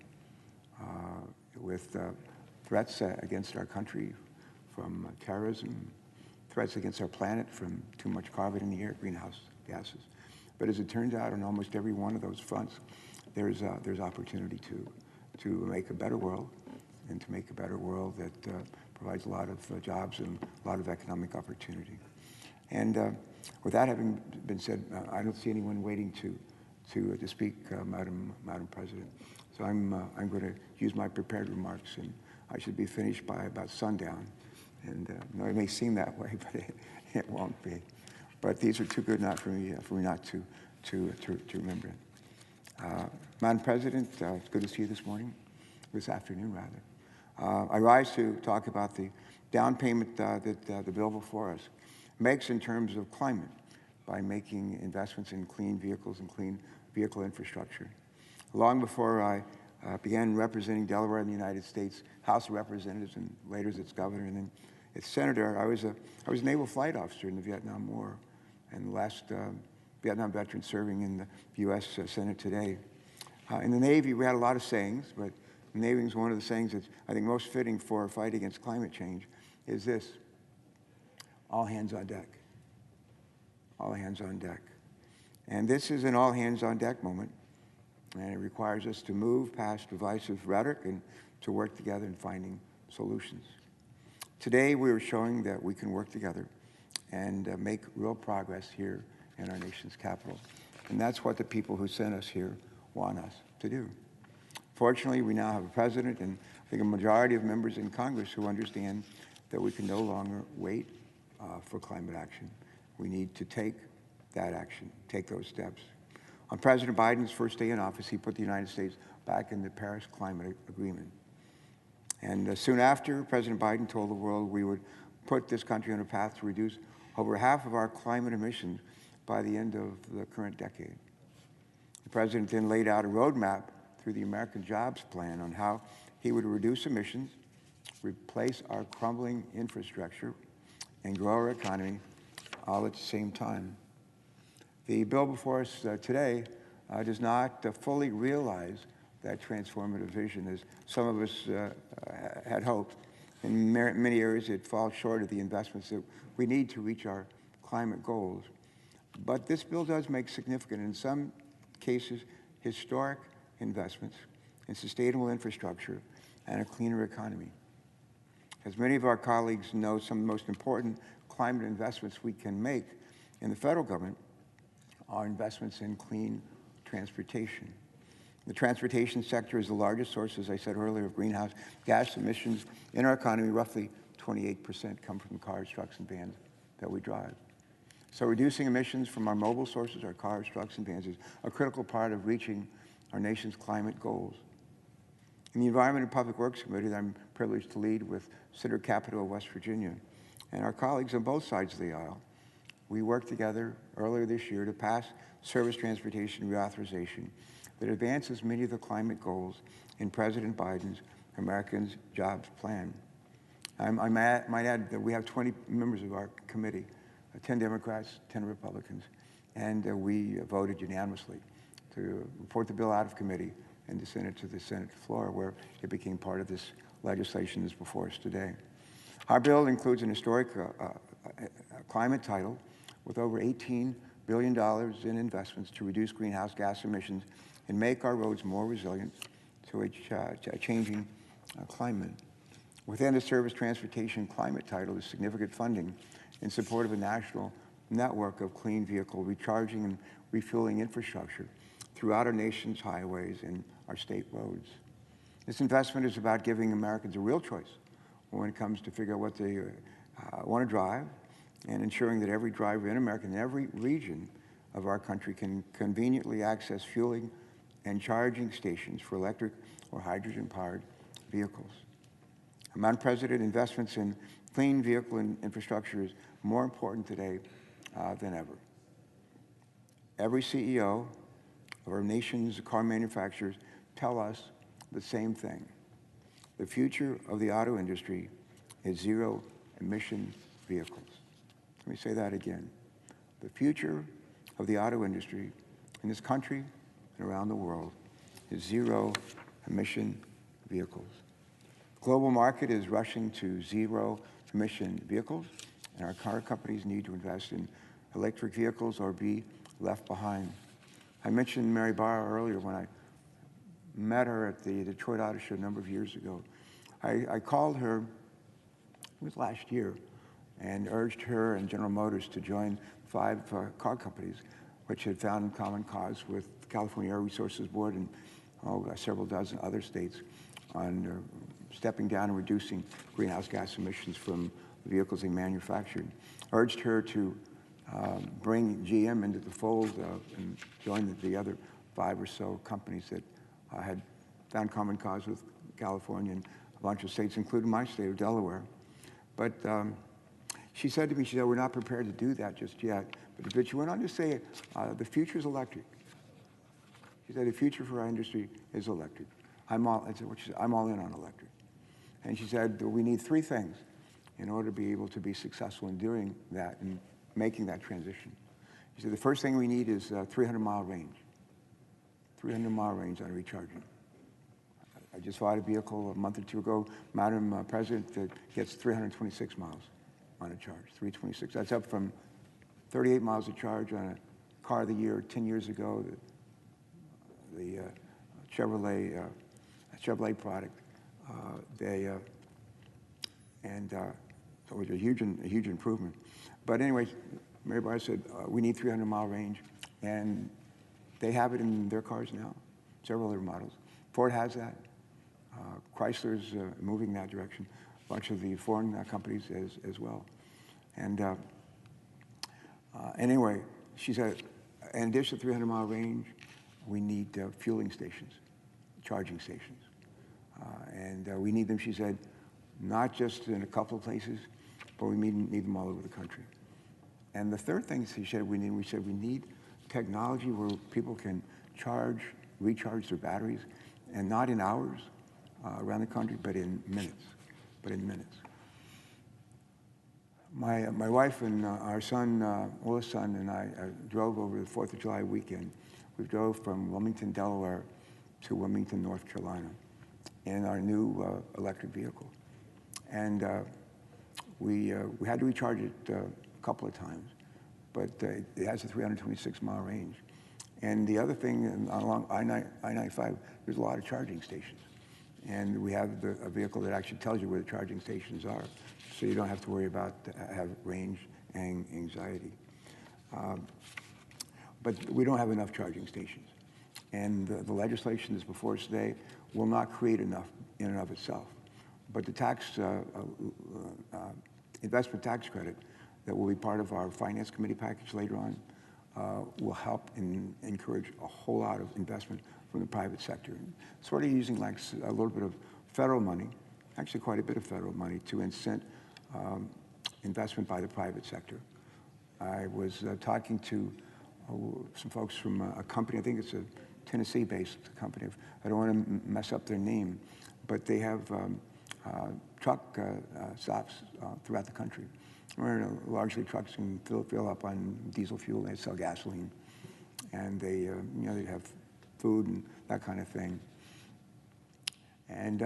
with threats against our country from terrorism, threats against our planet from too much carbon in the air, greenhouse gases. But as it turns out, on almost every one of those fronts, there's opportunity to make a better world, and to make a better world that provides a lot of jobs and a lot of economic opportunity. And with that having been said, I don't see anyone waiting to speak, Madam President. So I'm going to use my prepared remarks, and I should be finished by about sundown. And it may seem that way, but it won't be. But these are too good not for me not to remember it. Madam President, it's good to see you this afternoon rather. I rise to talk about the down payment that the bill before us makes in terms of climate by making investments in clean vehicles and clean vehicle infrastructure. Long before I began representing Delaware in the United States House of Representatives, and later as its governor and then its senator, I was a naval flight officer in the Vietnam War, and the last Vietnam veteran serving in the U.S. Senate today. In the Navy, we had a lot of sayings, but the Navy is one of the sayings that's, I think, most fitting for a fight against climate change, is this: all hands on deck. All hands on deck. And this is an all hands on deck moment, and it requires us to move past divisive rhetoric and to work together in finding solutions. Today, we are showing that we can work together and make real progress here in our nation's capital. And that's what the people who sent us here want us to do. Fortunately, we now have a president and I think a majority of members in Congress who understand that we can no longer wait for climate action. We need to take that action, take those steps. On President Biden's first day in office, he put the United States back in the Paris Climate Agreement. And soon after, President Biden told the world we would put this country on a path to reduce over half of our climate emissions by the end of the current decade. The president then laid out a roadmap through the American Jobs Plan on how he would reduce emissions, replace our crumbling infrastructure, and grow our economy all at the same time. The bill before us today does not fully realize that transformative vision as some of us had hoped. In many areas, it falls short of the investments that we need to reach our climate goals. But this bill does make significant, in some cases, historic investments in sustainable infrastructure and a cleaner economy. As many of our colleagues know, some of the most important climate investments we can make in the federal government are investments in clean transportation. The transportation sector is the largest source, as I said earlier, of greenhouse gas emissions in our economy. Roughly 28% come from cars, trucks, and vans that we drive. So reducing emissions from our mobile sources, our cars, trucks, and vans, is a critical part of reaching our nation's climate goals. In the Environment and Public Works Committee that I'm privileged to lead with Defi Capital of West Virginia and our colleagues on both sides of the aisle, we worked together earlier this year to pass service transportation reauthorization that advances many of the climate goals in President Biden's American Jobs Plan. I might add that we have 20 members of our committee, 10 Democrats, 10 Republicans, and we voted unanimously to report the bill out of committee and to send it to the Senate floor, where it became part of this legislation that's before us today. Our bill includes an historic climate title with over $18 billion in investments to reduce greenhouse gas emissions and make our roads more resilient to a changing climate. Within the service transportation climate title is significant funding in support of a national network of clean vehicle recharging and refueling infrastructure throughout our nation's highways and our state roads. This investment is about giving Americans a real choice when it comes to figure out what they want to drive, and ensuring that every driver in America, in every region of our country, can conveniently access fueling and charging stations for electric or hydrogen-powered vehicles. Madam President, investments in clean vehicle infrastructure is more important today than ever. Every CEO of our nation's car manufacturers tell us the same thing. The future of the auto industry is zero-emission vehicles. Let me say that again. The future of the auto industry in this country and around the world is zero-emission vehicles. The global market is rushing to zero-emission vehicles, and our car companies need to invest in electric vehicles or be left behind. I mentioned Mary Barra earlier when I met her at the Detroit Auto Show a number of years ago. I called her, it was last year, and urged her and General Motors to join 5 car companies which had found common cause with the California Air Resources Board and several dozen other states on stepping down and reducing greenhouse gas emissions from the vehicles they manufactured. Urged her to bring GM into the fold and join the other 5 or so companies that had found common cause with California and a bunch of states, including my state of Delaware. But she said to me, she said, we're not prepared to do that just yet. But she went on to say, the future is electric. She said, the future for our industry is electric. I'm all in on electric. And she said, we need 3 things in order to be able to be successful in doing that and making that transition. She said, the first thing we need is 300-mile range. 300-mile range on recharging. I just bought a vehicle a month or 2 ago, Madam President, that gets 326 miles on a charge, 326. That's up from 38 miles of charge on a car of the year 10 years ago, the Chevrolet product. So it was a huge improvement. But anyway, Mary Barr said, we need 300-mile range, and they have it in their cars now, several other models. Ford has that. Chrysler's moving in that direction. A bunch of the foreign companies as well. And anyway, she said, in addition to 300-mile range, we need fueling stations, charging stations. And we need them, she said, not just in a couple of places, but we need them all over the country. And the third thing she said we need technology where people can recharge their batteries, and not in hours around the country, but in minutes. My wife and our son, oldest son, and I drove over the 4th of July weekend. We drove from Wilmington, Delaware to Wilmington, North Carolina in our new electric vehicle. And we had to recharge it a couple of times, but it has a 326-mile range. And the other thing, along I-95, there's a lot of charging stations. And we have a vehicle that actually tells you where the charging stations are, so you don't have to worry about have range anxiety. But we don't have enough charging stations. And the legislation that's before us today will not create enough in and of itself. But the investment tax credit that will be part of our Finance Committee package later on will help and encourage a whole lot of investment from the private sector. Sort of using like a little bit of federal money, actually quite a bit of federal money, to incent investment by the private sector. I was talking to some folks from a company, I think it's a Tennessee-based company. I don't want to mess up their name, but they have truck stops throughout the country. Where largely trucks can fill up on diesel fuel. They sell gasoline, and they have food and that kind of thing. And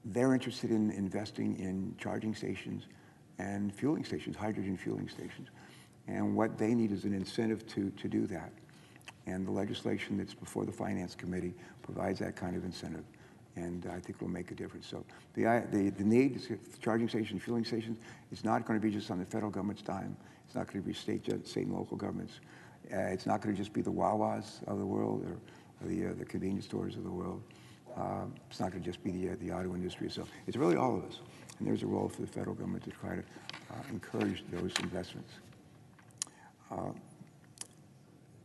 they're interested in investing in charging stations and fueling stations, hydrogen fueling stations. And what they need is an incentive to do that. And the legislation that's before the Finance Committee provides that kind of incentive. And I think it will make a difference. So the need for charging stations, fueling stations, is not going to be just on the federal government's dime. It's not going to be state and local governments. It's not going to just be the Wawas of the world or the convenience stores of the world. It's not going to just be the auto industry. So it's really all of us. And there's a role for the federal government to try to encourage those investments.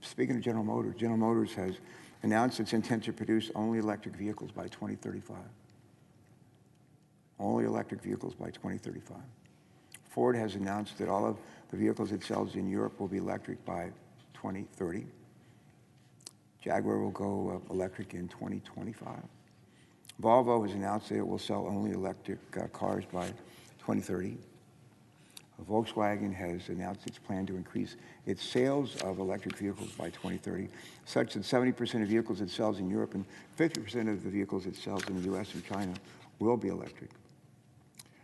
Speaking of General Motors has announced its intent to produce only electric vehicles by 2035. Only electric vehicles by 2035. Ford has announced that all of the vehicles it sells in Europe will be electric by 2030. Jaguar will go electric in 2025. Volvo has announced that it will sell only electric cars by 2030. Volkswagen has announced its plan to increase its sales of electric vehicles by 2030, such that 70% of vehicles it sells in Europe and 50% of the vehicles it sells in the US and China will be electric.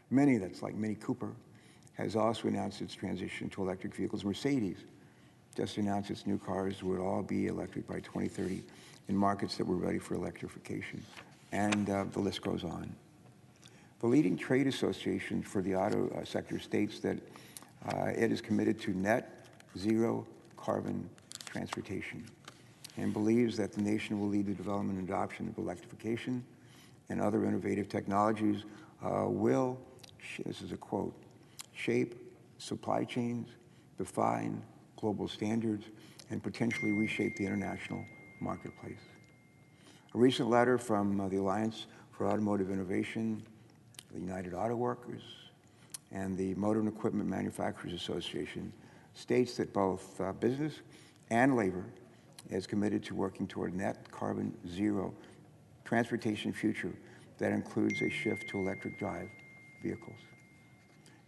Mini, that's like Mini Cooper, has also announced its transition to electric vehicles. Mercedes just announced its new cars would all be electric by 2030 in markets that were ready for electrification. And the list goes on. The leading trade association for the auto sector states that it is committed to net zero carbon transportation and believes that the nation will lead the development and adoption of electrification and other innovative technologies will, this is a quote, shape supply chains, define global standards, and potentially reshape the international marketplace. A recent letter from the Alliance for Automotive Innovation, the United Auto Workers, and the Motor and Equipment Manufacturers Association states that both business and labor is committed to working toward net carbon zero transportation future that includes a shift to electric drive vehicles.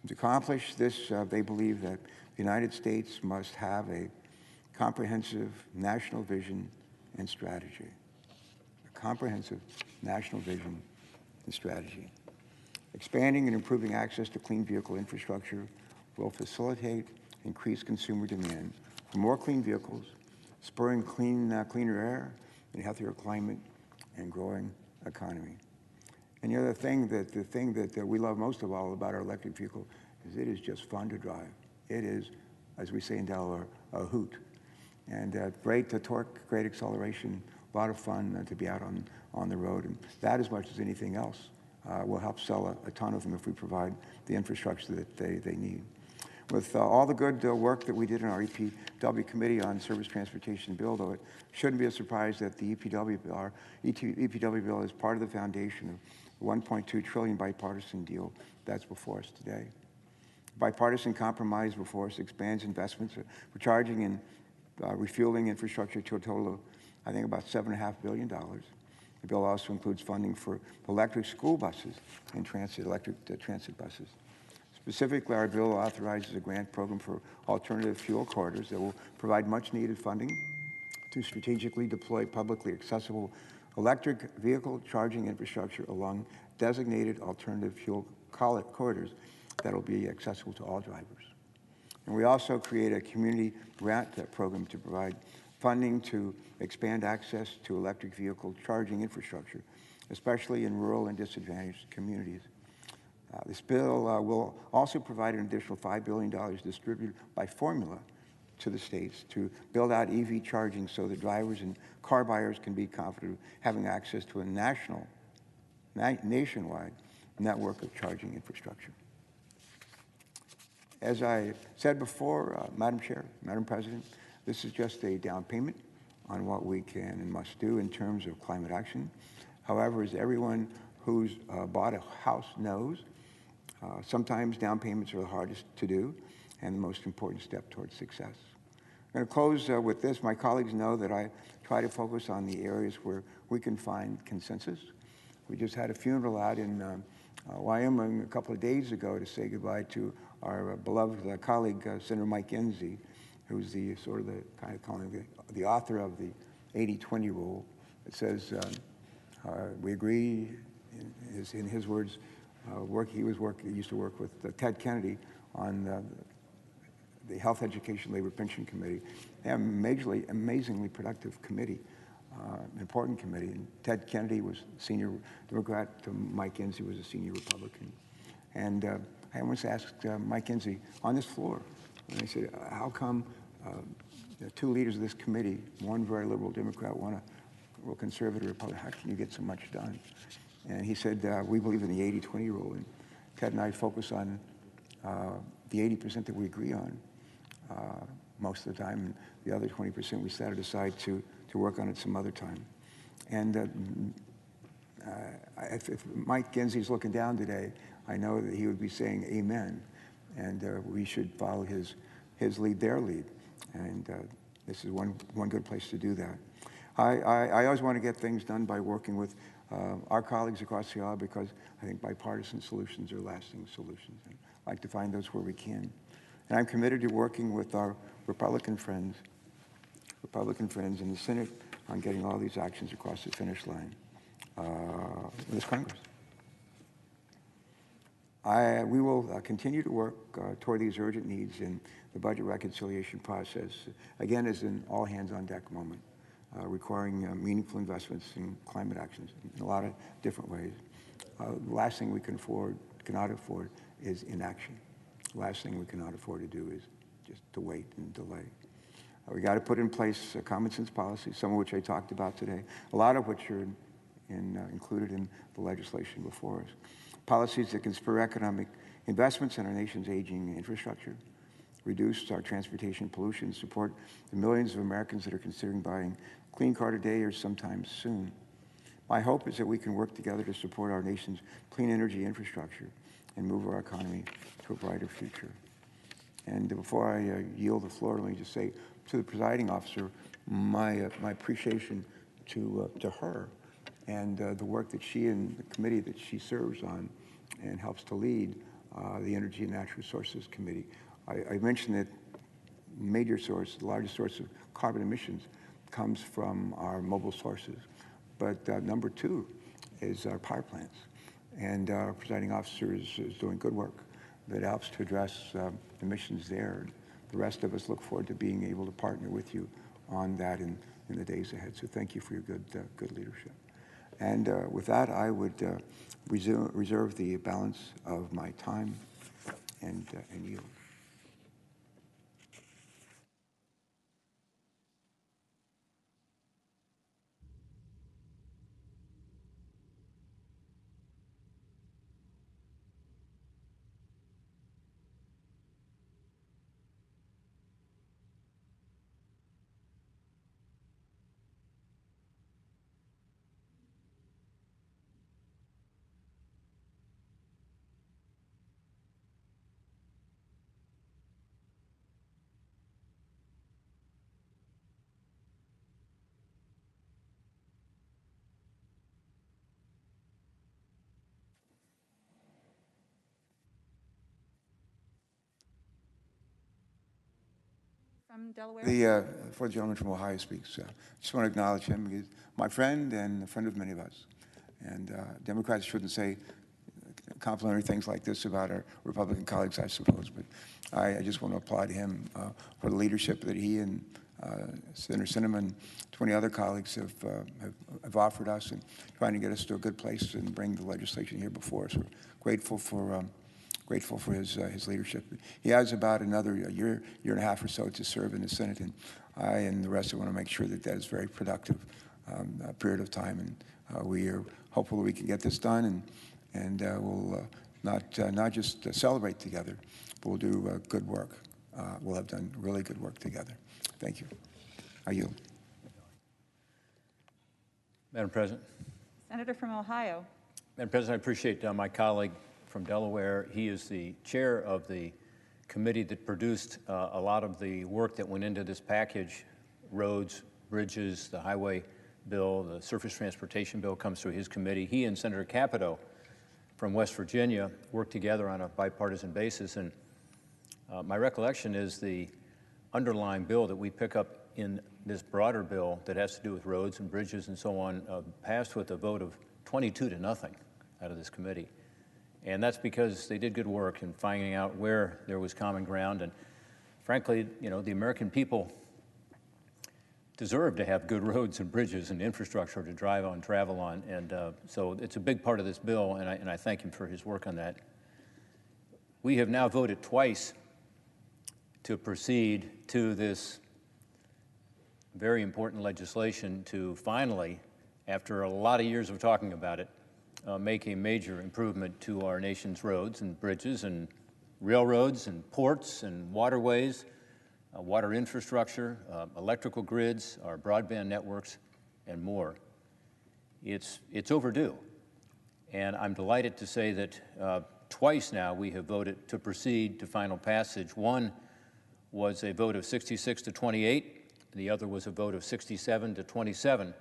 To accomplish this, they believe that the United States must have a comprehensive national vision and strategy. A comprehensive national vision and strategy. Expanding and improving access to clean vehicle infrastructure will facilitate increased consumer demand for more clean vehicles, spurring cleaner air and healthier climate and growing economy. And the other thing that we love most of all about our electric vehicle is it is just fun to drive. It is, as we say in Delaware, a hoot. And great torque, great acceleration, a lot of fun to be out on the road. And that, as much as anything else, will help sell a ton of them if we provide the infrastructure that they need. With all the good work that we did in our EPW Committee on Service Transportation Bill, though it shouldn't be a surprise that the EPW bill is part of the foundation of the $1.2 trillion bipartisan deal that's before us today. Bipartisan compromise before us expands investments for charging and refueling infrastructure to a total of, I think, about $7.5 billion. The bill also includes funding for electric school buses and electric transit buses. Specifically, our bill authorizes a grant program for alternative fuel corridors that will provide much-needed funding to strategically deploy publicly accessible electric vehicle charging infrastructure along designated alternative fuel corridors that will be accessible to all drivers. And we also create a community grant program to provide funding to expand access to electric vehicle charging infrastructure, especially in rural and disadvantaged communities. This bill will also provide an additional $5 billion distributed by formula to the states to build out EV charging so that drivers and car buyers can be confident of having access to a nationwide network of charging infrastructure. As I said before, Madam Chair, Madam President, this is just a down payment on what we can and must do in terms of climate action. However, as everyone who's bought a house knows, sometimes down payments are the hardest to do and the most important step towards success. I'm going to close with this. My colleagues know that I try to focus on the areas where we can find consensus. We just had a funeral out in Wyoming a couple of days ago to say goodbye to our beloved colleague, Senator Mike Enzi, who's the the author of the 80-20 rule. It says, we agree, in his words, he used to work with Ted Kennedy on the Health, Education, Labor, Pension Committee. They have an amazingly productive committee, important committee. And Ted Kennedy was senior Democrat, Mike Enzi was a senior Republican. And I once asked Mike Enzi on this floor, and I said, how come the two leaders of this committee, one very liberal Democrat, one a real conservative Republican, how can you get so much done? And he said, we believe in the 80-20 rule. And Ted and I focus on the 80% that we agree on most of the time, and the other 20% we set it aside to work on it some other time. And if Mike Genzi's looking down today, I know that he would be saying amen, and we should follow his lead, their lead, and this is one good place to do that. I always want to get things done by working with our colleagues across the aisle, because I think bipartisan solutions are lasting solutions. And I like to find those where we can. And I'm committed to working with our Republican friends in the Senate on getting all these actions across the finish line in this Congress. We will continue to work toward these urgent needs in the budget reconciliation process, again, as an all-hands-on-deck moment, requiring meaningful investments in climate actions in a lot of different ways. The last thing we cannot afford is inaction. The last thing we cannot afford to do is just to wait and delay. We got to put in place common sense policies, some of which I talked about today, a lot of which are included in the legislation before us. Policies that can spur economic investments in our nation's aging infrastructure, reduce our transportation pollution, support the millions of Americans that are considering buying a clean car today or sometime soon. My hope is that we can work together to support our nation's clean energy infrastructure and move our economy to a brighter future. And before I yield the floor, let me just say to the presiding officer my appreciation to her and the work that she and the committee that she serves on and helps to lead, the Energy and Natural Resources Committee. I mentioned that major source, the largest source of carbon emissions comes from our mobile sources. But number two is our power plants. And our presiding officer is doing good work that helps to address emissions there. The rest of us look forward to being able to partner with you on that in the days ahead. So thank you for your good leadership. And with that, I would reserve the balance of my time and yield. From Delaware? Before the gentleman from Ohio speaks, just want to acknowledge him. He's my friend and a friend of many of us. And Democrats shouldn't say complimentary things like this about our Republican colleagues, I suppose. But I just want to applaud him for the leadership that he and Senator Sinema and 20 other colleagues have offered us in trying to get us to a good place and bring the legislation here before us. We're grateful for his leadership. He has about another year and a half or so to serve in the Senate, and I and the rest want to make sure that is a very productive period of time. And we are hopeful that we can get this done, and we'll not just celebrate together, but we'll do good work. We'll have done really good work together. Thank you. I yield. Madam President. Senator from Ohio. Madam President, I appreciate my colleague from Delaware. He is the chair of the committee that produced a lot of the work that went into this package. Roads, bridges, the highway bill, the surface transportation bill comes through his committee. He and Senator Capito from West Virginia worked together on a bipartisan basis. And my recollection is the underlying bill that we pick up in this broader bill that has to do with roads and bridges and so on passed with a vote of 22-0 out of this committee. And that's because they did good work in finding out where there was common ground. And frankly, you know, the American people deserve to have good roads and bridges and infrastructure to drive on, travel on. And so it's a big part of this bill, and I thank him for his work on that. We have now voted twice to proceed to this very important legislation to finally after a lot of years of talking about it, make a major improvement to our nation's roads and bridges and railroads and ports and waterways, water infrastructure, electrical grids, our broadband networks, and more. It's overdue. And I'm delighted to say that twice now we have voted to proceed to final passage. One was a vote of 66 to 28. The other was a vote of 67 to 27.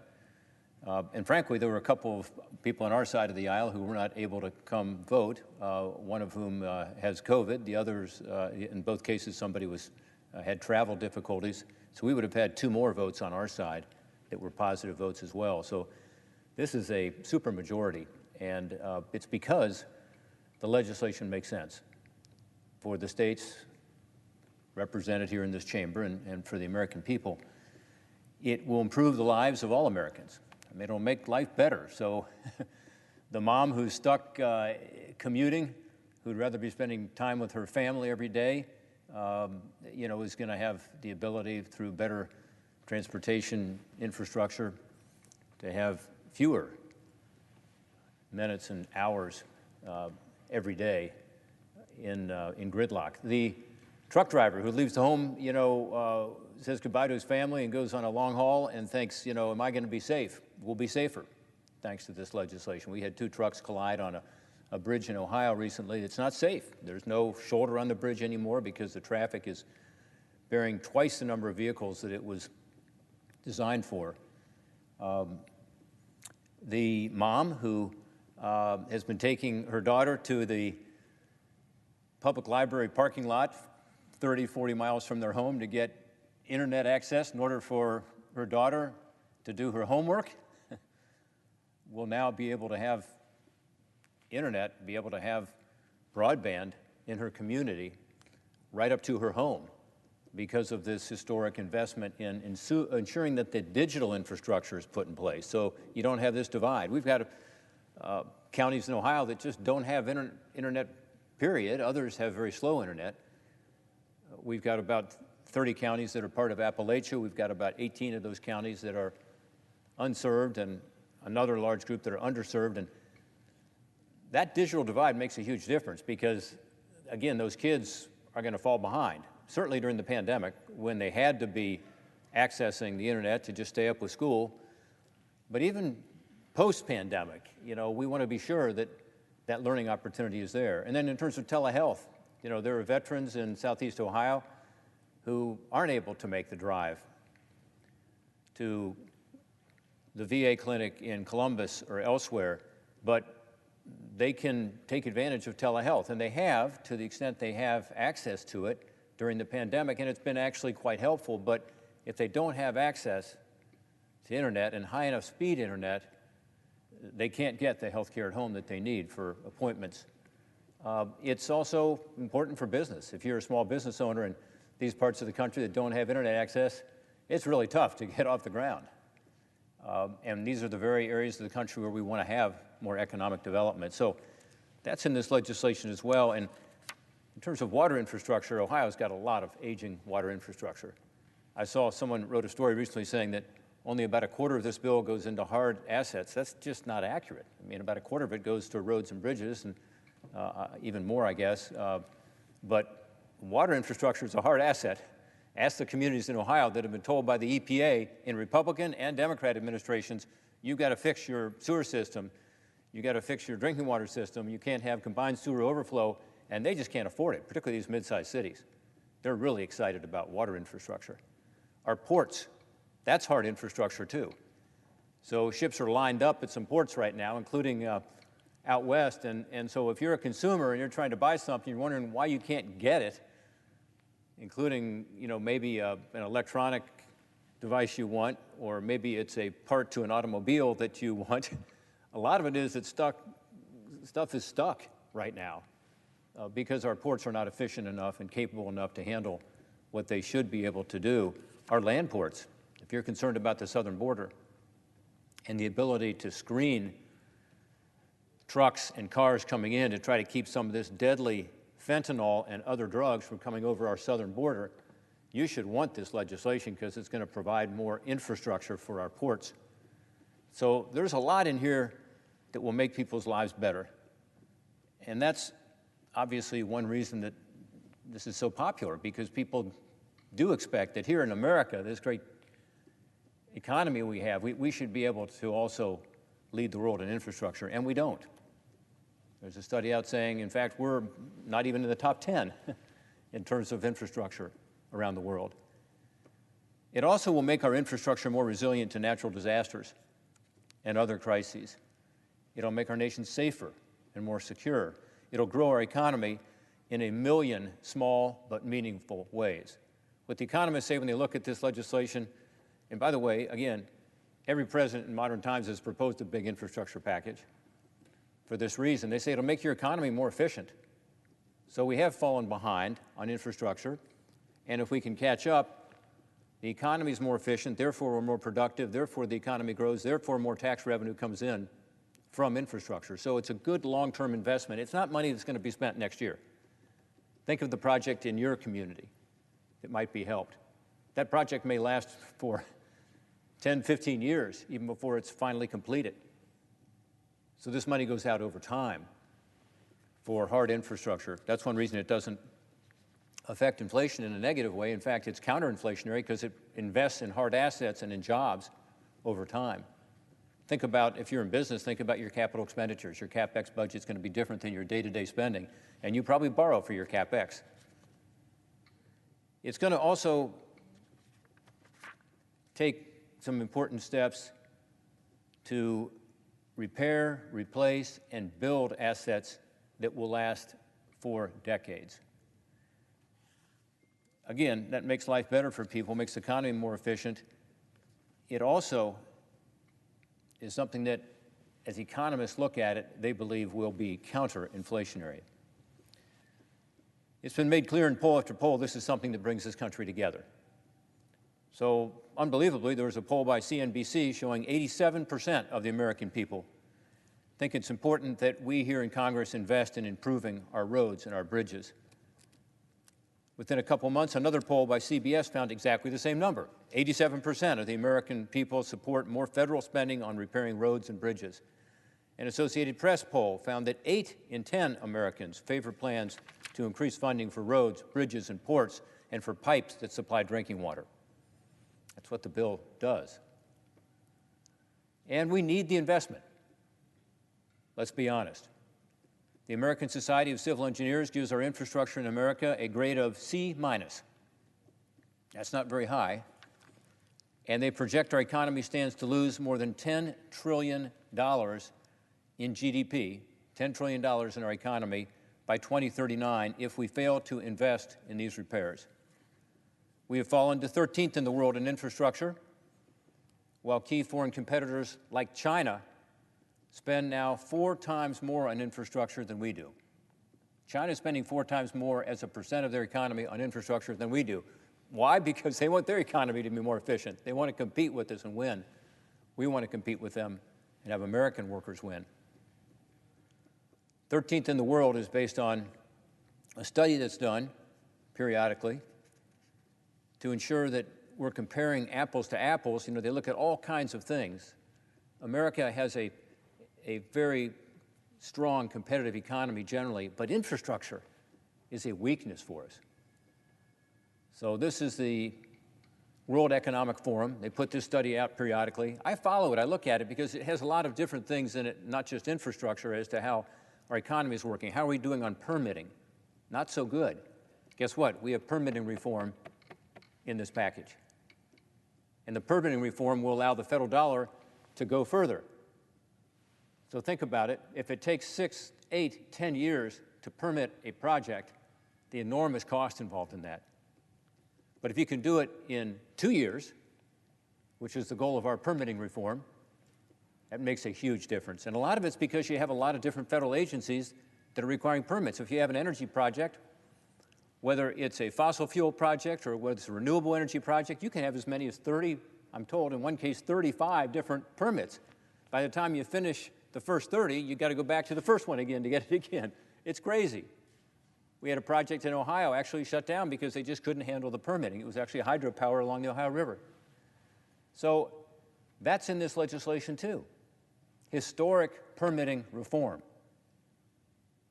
And frankly, there were a couple of people on our side of the aisle who were not able to come vote, one of whom has COVID. The others, in both cases, somebody had travel difficulties. So we would have had 2 more votes on our side that were positive votes as well. So this is a supermajority, and it's because the legislation makes sense for the states represented here in this chamber and for the American people. It will improve the lives of all Americans. I mean, it'll make life better. So the mom who's stuck commuting, who'd rather be spending time with her family every day, is going to have the ability through better transportation infrastructure to have fewer minutes and hours every day in gridlock. The truck driver who leaves the home, says goodbye to his family and goes on a long haul and thinks, am I going to be safe? We'll be safer thanks to this legislation. We had 2 trucks collide on a bridge in Ohio recently. It's not safe. There's no shoulder on the bridge anymore because the traffic is bearing twice the number of vehicles that it was designed for. The mom who has been taking her daughter to the public library parking lot 30, 40 miles from their home to get internet access in order for her daughter to do her homework will now be able to have internet, be able to have broadband in her community right up to her home because of this historic investment in ensuring that the digital infrastructure is put in place so you don't have this divide. We've got counties in Ohio that just don't have internet, period. Others have very slow internet. We've got about 30 counties that are part of Appalachia. We've got about 18 of those counties that are unserved and another large group that are underserved. And that digital divide makes a huge difference because, again, those kids are going to fall behind. Certainly during the pandemic when they had to be accessing the internet to just stay up with school. But even post-pandemic, we want to be sure that that learning opportunity is there. And then in terms of telehealth, there are veterans in Southeast Ohio who aren't able to make the drive to the VA clinic in Columbus or elsewhere, but they can take advantage of telehealth, and they have to the extent they have access to it during the pandemic, and it's been actually quite helpful. But if they don't have access to internet and high enough speed internet, they can't get the health care at home that they need for appointments. It's also important for business. If you're a small business owner in these parts of the country that don't have internet access, it's really tough to get off the ground. And these are the very areas of the country where we want to have more economic development. So that's in this legislation as well. And in terms of water infrastructure, Ohio's got a lot of aging water infrastructure. I saw someone wrote a story recently saying that only about a quarter of this bill goes into hard assets. That's just not accurate. I mean, about a quarter of it goes to roads and bridges, and even more, I guess. But water infrastructure is a hard asset. Ask the communities in Ohio that have been told by the EPA in Republican and Democrat administrations, you've got to fix your sewer system, you've got to fix your drinking water system, you can't have combined sewer overflow, and they just can't afford it, particularly these mid-sized cities. They're really excited about water infrastructure. Our ports, that's hard infrastructure too. So ships are lined up at some ports right now, including out west, and so if you're a consumer and you're trying to buy something, you're wondering why you can't get it, including, maybe an electronic device you want, or maybe it's a part to an automobile that you want. A lot of it is that stuff is stuck right now because our ports are not efficient enough and capable enough to handle what they should be able to do. Our land ports, if you're concerned about the southern border and the ability to screen trucks and cars coming in to try to keep some of this deadly fentanyl and other drugs from coming over our southern border, you should want this legislation because it's going to provide more infrastructure for our ports So there's a lot in here that will make people's lives better. And that's obviously one reason that this is so popular, because people do expect that here in America, this great economy we have, we should be able to also lead the world in infrastructure, and we don't. There's a study out saying, in fact, we're not even in the top 10 in terms of infrastructure around the world. It also will make our infrastructure more resilient to natural disasters and other crises. It'll make our nation safer and more secure. It'll grow our economy in a million small but meaningful ways. What the economists say when they look at this legislation, and by the way, again, every president in modern times has proposed a big infrastructure package for this reason. They say it'll make your economy more efficient. So we have fallen behind on infrastructure, and if we can catch up, the economy is more efficient, therefore we're more productive, therefore the economy grows, therefore more tax revenue comes in from infrastructure. So it's a good long-term investment. It's not money that's going to be spent next year. Think of the project in your community that might be helped. That project may last for 10, 15 years, even before it's finally completed. So this money goes out over time for hard infrastructure. That's one reason it doesn't affect inflation in a negative way. In fact, it's counter-inflationary because it invests in hard assets and in jobs over time. Think about, if you're in business, think about your capital expenditures. Your CapEx budget's going to be different than your day-to-day spending, and you probably borrow for your CapEx. It's going to also take some important steps to repair, replace, and build assets that will last for decades. Again, that makes life better for people, makes the economy more efficient. It also is something that, as economists look at it, they believe will be counter-inflationary. It's been made clear in poll after poll this is something that brings this country together. So, unbelievably, there was a poll by CNBC showing 87% of the American people think it's important that we here in Congress invest in improving our roads and our bridges. Within a couple months, another poll by CBS found exactly the same number. 87% of the American people support more federal spending on repairing roads and bridges. An Associated Press poll found that 8 in 10 Americans favor plans to increase funding for roads, bridges, and ports, and for pipes that supply drinking water. That's what the bill does. And we need the investment. Let's be honest. The American Society of Civil Engineers gives our infrastructure in America a grade of C-. That's not very high. And they project our economy stands to lose more than $10 trillion in GDP, $10 trillion in our economy by 2039 if we fail to invest in these repairs. We have fallen to 13th in the world in infrastructure, while key foreign competitors like China spend now 4 times more on infrastructure than we do. China is spending 4 times more as a percent of their economy on infrastructure than we do. Why? Because they want their economy to be more efficient. They want to compete with us and win. We want to compete with them and have American workers win. 13th in the world is based on a study that's done periodically to ensure that we're comparing apples to apples. You know, they look at all kinds of things. America has a very strong competitive economy generally, but infrastructure is a weakness for us. So this is the World Economic Forum. They put this study out periodically. I follow it, I look at it because it has a lot of different things in it, not just infrastructure, as to how our economy is working. How are we doing on permitting? Not so good. Guess what? We have permitting reform in this package. And the permitting reform will allow the federal dollar to go further. So think about it. If it takes 6, 8, 10 years to permit a project, the enormous cost involved in that. But if you can do it in 2 years, which is the goal of our permitting reform, that makes a huge difference. And a lot of it's because you have a lot of different federal agencies that are requiring permits. If you have an energy project, whether it's a fossil fuel project or whether it's a renewable energy project, you can have as many as 30, I'm told in one case 35 different permits. By the time you finish the first 30, you got to go back to the first one again to get it again. It's crazy. We had a project in Ohio actually shut down because they just couldn't handle the permitting. It was actually hydropower along the Ohio River. So That's in this legislation too. Historic permitting reform.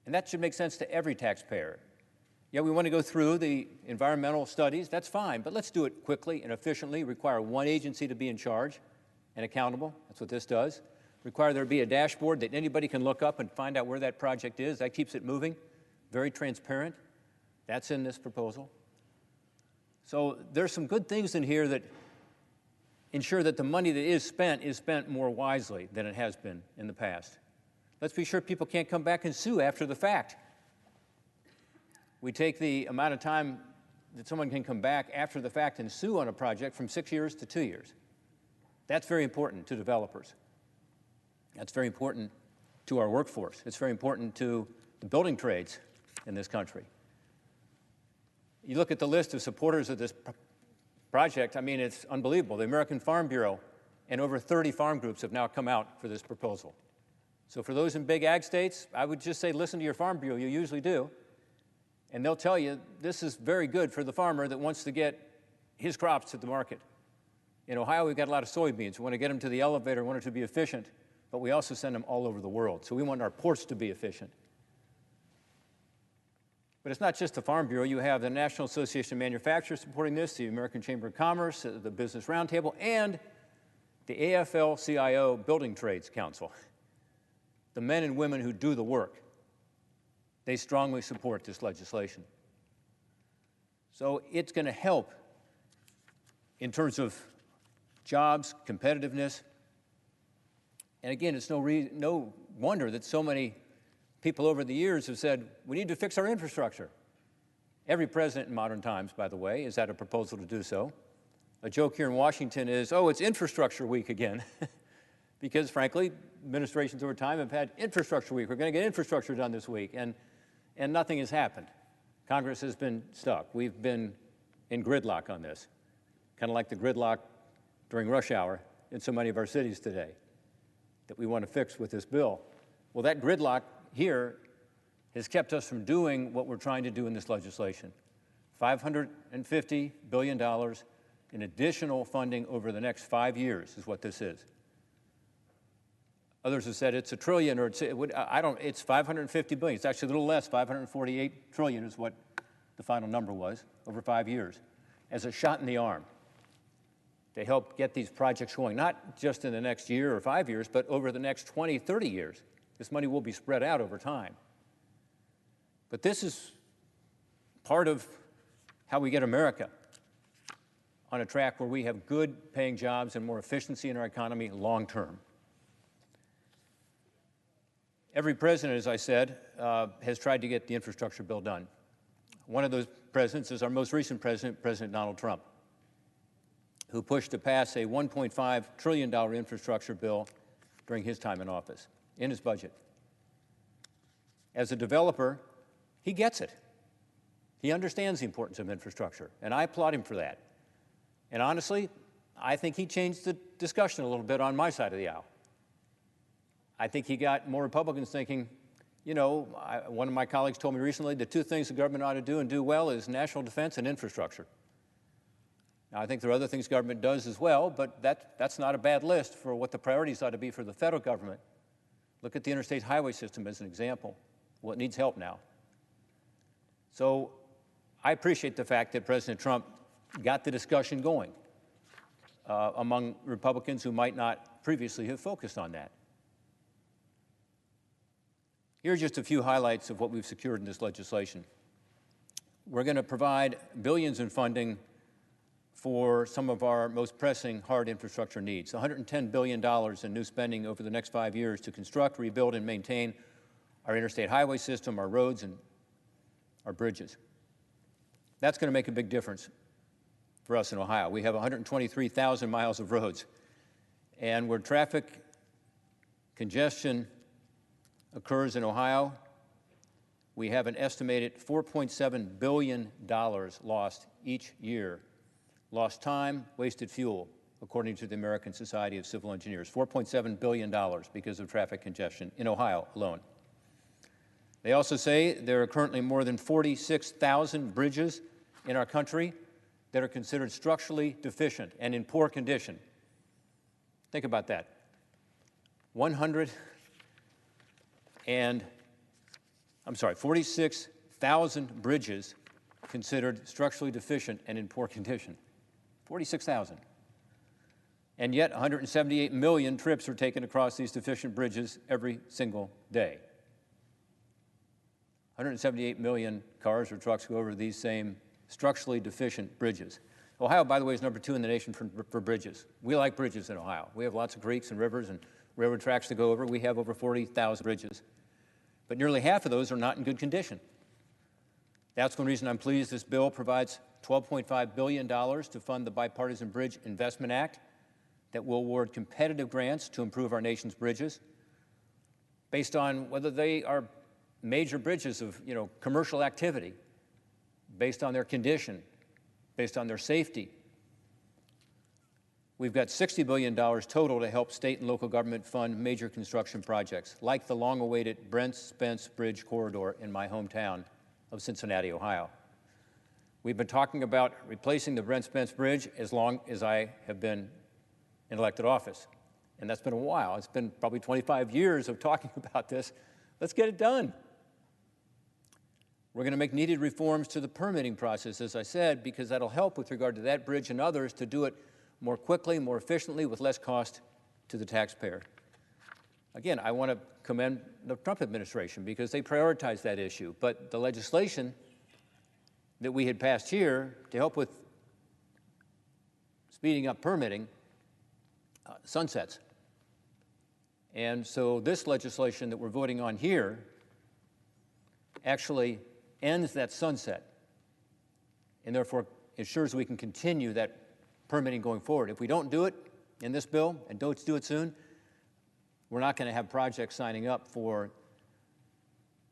And that should make sense to every taxpayer. Yeah, we want to go through the environmental studies, that's fine, but let's do it quickly and efficiently, require one agency to be in charge and accountable, that's what this does. Require there be a dashboard that anybody can look up and find out where that project is, that keeps it moving, very transparent. That's in this proposal. So there's some good things in here that ensure that the money that is spent more wisely than it has been in the past. Let's be sure people can't come back and sue after the fact. We take the amount of time that someone can come back after the fact and sue on a project from 6 years to 2 years. That's very important to developers. That's very important to our workforce. It's very important to the building trades in this country. You look at the list of supporters of this project, I mean, it's unbelievable. The American Farm Bureau and over 30 farm groups have now come out for this proposal. So for those in big ag states, I would just say listen to your Farm Bureau, you usually do, and they'll tell you this is very good for the farmer that wants to get his crops to the market. In Ohio, we've got a lot of soybeans. We want to get them to the elevator, we want it to be efficient, but we also send them all over the world. So we want our ports to be efficient. But it's not just the Farm Bureau. You have the National Association of Manufacturers supporting this, the American Chamber of Commerce, the Business Roundtable, and the AFL-CIO Building Trades Council. The men and women who do the work. They strongly support this legislation. So it's going to help in terms of jobs, competitiveness. And again, it's no wonder that so many people over the years have said, we need to fix our infrastructure. Every president in modern times, by the way, has had a proposal to do so. A joke here in Washington is, oh, it's infrastructure week again. Because frankly, administrations over time have had infrastructure week. We're going to get infrastructure done this week. And nothing has happened. Congress has been stuck. We've been in gridlock on this, kind of like the gridlock during rush hour in so many of our cities today that we want to fix with this bill. Well, that gridlock here has kept us from doing what we're trying to do in this legislation. $550 billion in additional funding over the next 5 years is what this is. Others have said it's $1 trillion, or it's 550 billion. It's actually a little less. 548 trillion is what the final number was over 5 years, as a shot in the arm to help get these projects going, not just in the next year or 5 years, but over the next 20, 30 years. This money will be spread out over time. But this is part of how we get America on a track where we have good paying jobs and more efficiency in our economy long term. Every president, as I said, has tried to get the infrastructure bill done. One of those presidents is our most recent president, President Donald Trump, who pushed to pass a $1.5 trillion infrastructure bill during his time in office, in his budget. As a developer, he gets it. He understands the importance of infrastructure, and I applaud him for that. And honestly, I think he changed the discussion a little bit on my side of the aisle. I think he got more Republicans thinking, you know, one of my colleagues told me recently, the two things the government ought to do and do well is national defense and infrastructure. Now, I think there are other things government does as well, but that's not a bad list for what the priorities ought to be for the federal government. Look at the interstate highway system as an example. Well, it needs help now. So I appreciate the fact that President Trump got the discussion going among Republicans who might not previously have focused on that. Here are just a few highlights of what we've secured in this legislation. We're going to provide billions in funding for some of our most pressing hard infrastructure needs, $110 billion in new spending over the next 5 years to construct, rebuild, and maintain our interstate highway system, our roads, and our bridges. That's going to make a big difference for us in Ohio. We have 123,000 miles of roads, and where traffic congestion occurs in Ohio, we have an estimated $4.7 billion lost each year. Lost time, wasted fuel, according to the American Society of Civil Engineers. $4.7 billion because of traffic congestion in Ohio alone. They also say there are currently more than 46,000 bridges in our country that are considered structurally deficient and in poor condition. Think about that. 46,000 bridges considered structurally deficient and in poor condition. 46,000. And yet 178 million trips are taken across these deficient bridges every single day. 178 million cars or trucks go over these same structurally deficient bridges. Ohio, by the way, is number 2 in the nation for bridges. We like bridges in Ohio. We have lots of creeks and rivers and railroad tracks to go over. We have over 40,000 bridges. But nearly half of those are not in good condition. That's one reason I'm pleased this bill provides $12.5 billion to fund the Bipartisan Bridge Investment Act that will award competitive grants to improve our nation's bridges based on whether they are major bridges of commercial activity, based on their condition, based on their safety. We've got $60 billion total to help state and local government fund major construction projects, like the long-awaited Brent-Spence Bridge corridor in my hometown of Cincinnati, Ohio. We've been talking about replacing the Brent-Spence Bridge as long as I have been in elected office, and that's been a while. It's been probably 25 years of talking about this. Let's get it done. We're going to make needed reforms to the permitting process, as I said, because that'll help with regard to that bridge and others to do it more quickly, more efficiently, with less cost to the taxpayer. Again, I want to commend the Trump administration because they prioritized that issue. But the legislation that we had passed here to help with speeding up permitting sunsets. And so this legislation that we're voting on here actually ends that sunset and therefore ensures we can continue that permitting going forward. If we don't do it in this bill and don't do it soon, we're not going to have projects signing up for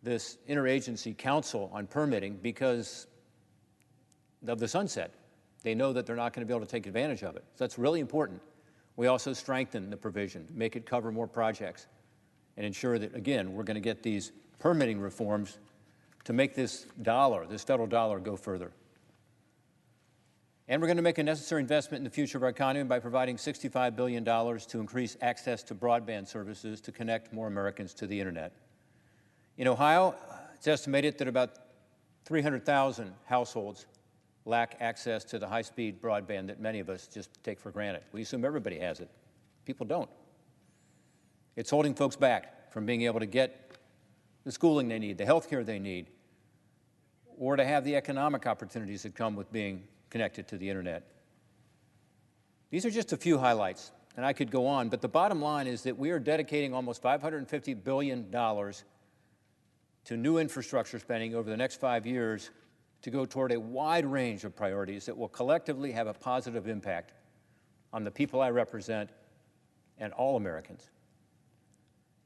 this interagency council on permitting because of the sunset. They know that they're not going to be able to take advantage of it. So that's really important. We also strengthen the provision, make it cover more projects, and ensure that, again, we're going to get these permitting reforms to make this federal dollar, go further. And we're going to make a necessary investment in the future of our economy by providing $65 billion to increase access to broadband services to connect more Americans to the internet. In Ohio, it's estimated that about 300,000 households lack access to the high-speed broadband that many of us just take for granted. We assume everybody has it. People don't. It's holding folks back from being able to get the schooling they need, the health care they need, or to have the economic opportunities that come with being connected to the internet. These are just a few highlights, and I could go on, but the bottom line is that we are dedicating almost $550 billion to new infrastructure spending over the next 5 years to go toward a wide range of priorities that will collectively have a positive impact on the people I represent and all Americans.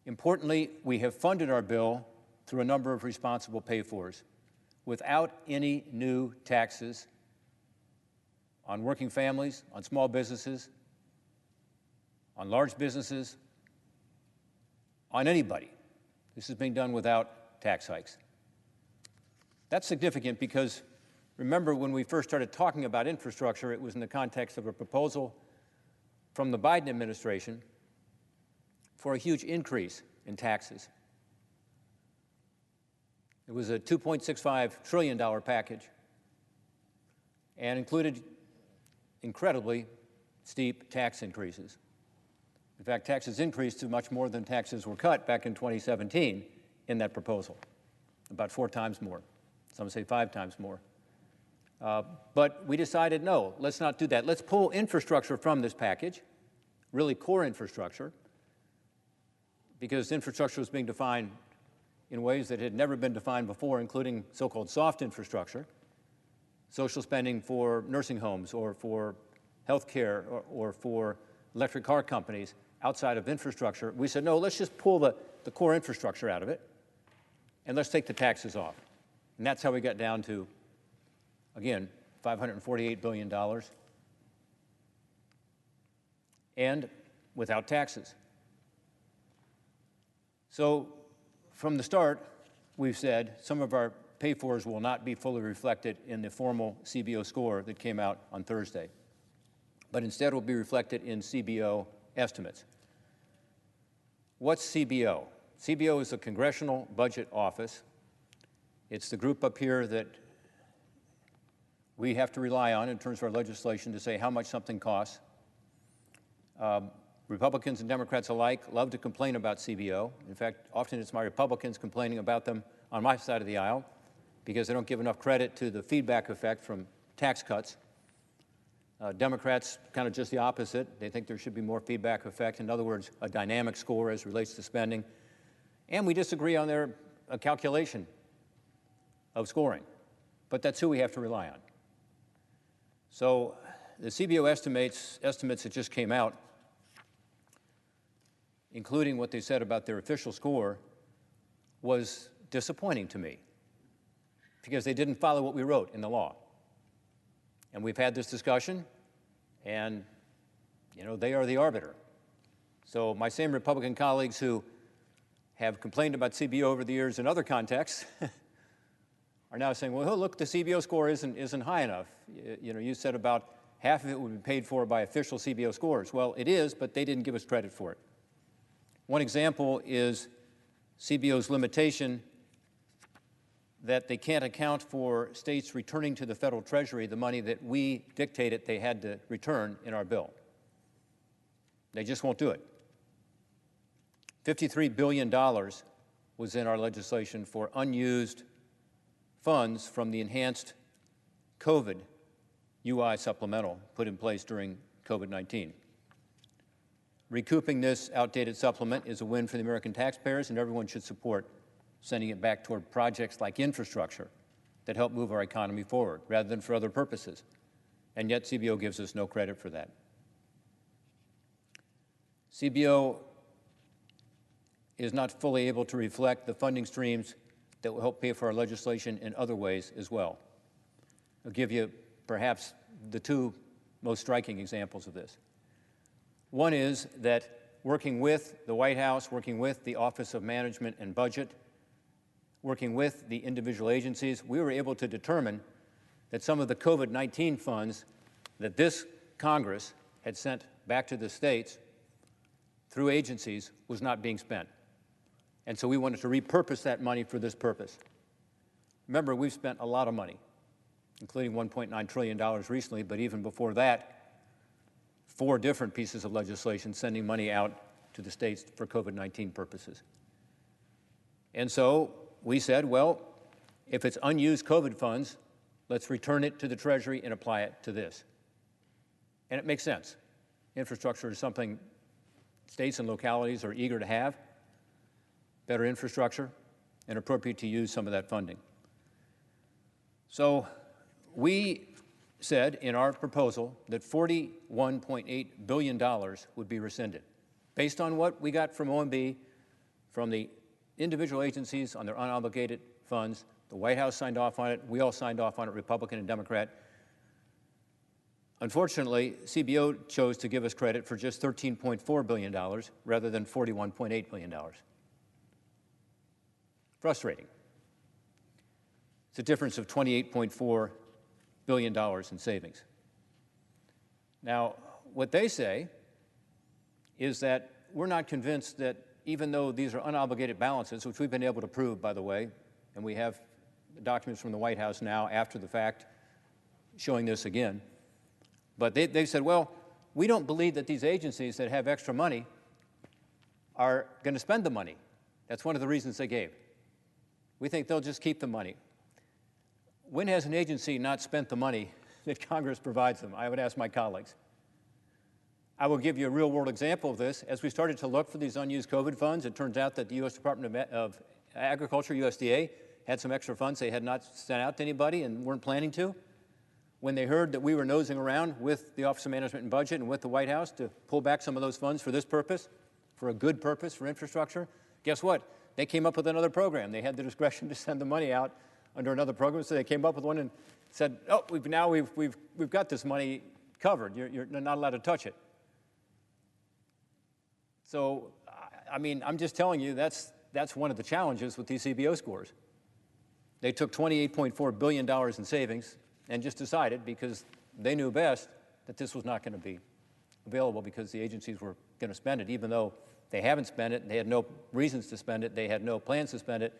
Importantly, we have funded our bill through a number of responsible pay-fors without any new taxes on working families, on small businesses, on large businesses, on anybody. This is being done without tax hikes. That's significant because, remember, when we first started talking about infrastructure, it was in the context of a proposal from the Biden administration for a huge increase in taxes. It was a $2.65 trillion package and included incredibly steep tax increases. In fact, taxes increased to much more than taxes were cut back in 2017 in that proposal, about 4 times more. Some say 5 times more. But we decided, no, let's not do that. Let's pull infrastructure from this package, really core infrastructure, because infrastructure was being defined in ways that had never been defined before, including so-called soft infrastructure, social spending for nursing homes or for health care or for electric car companies outside of infrastructure. We said, no, let's just pull the core infrastructure out of it, and let's take the taxes off. And that's how we got down to, again, $548 billion, and without taxes. So from the start, we've said some of our pay-fors will not be fully reflected in the formal CBO score that came out on Thursday, but instead will be reflected in CBO estimates. What's CBO? CBO is the Congressional Budget Office. It's the group up here that we have to rely on in terms of our legislation to say how much something costs. Republicans and Democrats alike love to complain about CBO. In fact, often it's my Republicans complaining about them on my side of the aisle because they don't give enough credit to the feedback effect from tax cuts. Democrats, kind of just the opposite. They think there should be more feedback effect. In other words, a dynamic score as relates to spending. And we disagree on their calculation of scoring. But that's who we have to rely on. So the CBO estimates that just came out, including what they said about their official score, was disappointing to me because they didn't follow what we wrote in the law. And we've had this discussion, and, you know, they are the arbiter. So my same Republican colleagues who have complained about CBO over the years in other contexts are now saying, well, look, the CBO score isn't high enough. You know, you said about half of it would be paid for by official CBO scores. Well, it is, but they didn't give us credit for it. One example is CBO's limitation that they can't account for states returning to the federal treasury the money that we dictated they had to return in our bill. They just won't do it. $53 billion was in our legislation for unused funds from the enhanced COVID UI supplemental put in place during COVID-19. Recouping this outdated supplement is a win for the American taxpayers, and everyone should support sending it back toward projects like infrastructure that help move our economy forward, rather than for other purposes. And yet CBO gives us no credit for that. CBO is not fully able to reflect the funding streams that will help pay for our legislation in other ways as well. I'll give you perhaps the two most striking examples of this. One is that working with the White House, working with the Office of Management and Budget, working with the individual agencies, we were able to determine that some of the COVID-19 funds that this Congress had sent back to the states through agencies was not being spent. And so we wanted to repurpose that money for this purpose. Remember, we've spent a lot of money, including $1.9 trillion recently, but even before that, 4 different pieces of legislation sending money out to the states for COVID-19 purposes. And so we said, well, if it's unused COVID funds, let's return it to the Treasury and apply it to this. And it makes sense. Infrastructure is something states and localities are eager to have, better infrastructure, and appropriate to use some of that funding. So we said in our proposal that $41.8 billion would be rescinded, based on what we got from OMB, from the individual agencies on their unobligated funds. The White House signed off on it. We all signed off on it, Republican and Democrat. Unfortunately, CBO chose to give us credit for just $13.4 billion rather than $41.8 billion. Frustrating. It's a difference of $28.4 billion in savings. Now, what they say is that we're not convinced that even though these are unobligated balances, which we've been able to prove, by the way, and we have documents from the White House now after the fact showing this again, but they said, well, we don't believe that these agencies that have extra money are going to spend the money. That's one of the reasons they gave. We think they'll just keep the money. When has an agency not spent the money that Congress provides them? I would ask my colleagues. I will give you a real-world example of this. As we started to look for these unused COVID funds, it turns out that the U.S. Department of Agriculture, USDA, had some extra funds they had not sent out to anybody and weren't planning to. When they heard that we were nosing around with the Office of Management and Budget and with the White House to pull back some of those funds for this purpose, for a good purpose, for infrastructure, guess what? They came up with another program. They had the discretion to send the money out under another program, so they came up with one and said, oh, we've got this money covered. You're not allowed to touch it. So, I mean, I'm just telling you, that's one of the challenges with these CBO scores. They took $28.4 billion in savings and just decided, because they knew best, that this was not going to be available because the agencies were going to spend it, even though they haven't spent it, they had no reasons to spend it, they had no plans to spend it.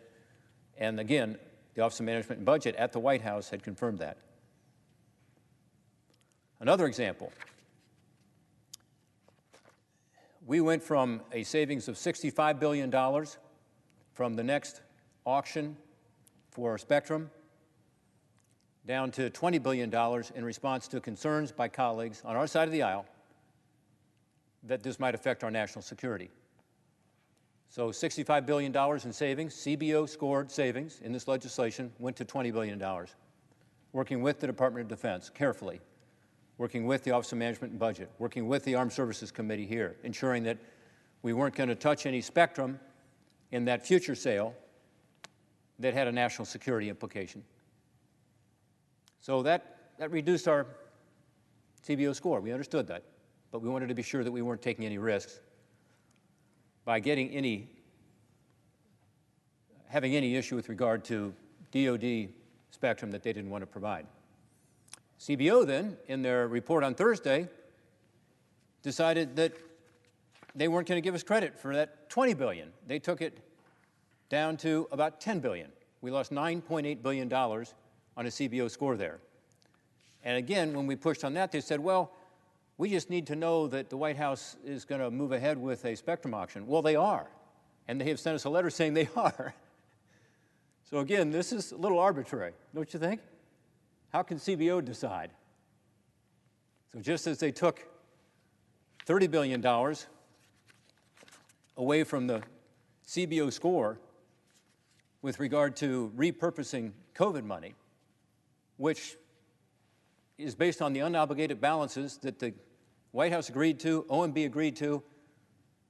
And again, the Office of Management and Budget at the White House had confirmed that. Another example, we went from a savings of $65 billion from the next auction for spectrum down to $20 billion in response to concerns by colleagues on our side of the aisle that this might affect our national security. So $65 billion in savings, CBO scored savings in this legislation, went to $20 billion. Working with the Department of Defense carefully, working with the Office of Management and Budget, working with the Armed Services Committee here, ensuring that we weren't going to touch any spectrum in that future sale that had a national security implication. So that reduced our CBO score. We understood that, but we wanted to be sure that we weren't taking any risks by having any issue with regard to DoD spectrum that they didn't want to provide. CBO then, in their report on Thursday, decided that they weren't going to give us credit for that $20 billion. They took it down to about $10 billion. We lost $9.8 billion on a CBO score there. And again, when we pushed on that, they said, well, we just need to know that the White House is going to move ahead with a spectrum auction. Well, they are. And they have sent us a letter saying they are. So again, this is a little arbitrary, don't you think? How can CBO decide? So just as they took $30 billion away from the CBO score with regard to repurposing COVID money, which is based on the unobligated balances that the White House agreed to, OMB agreed to,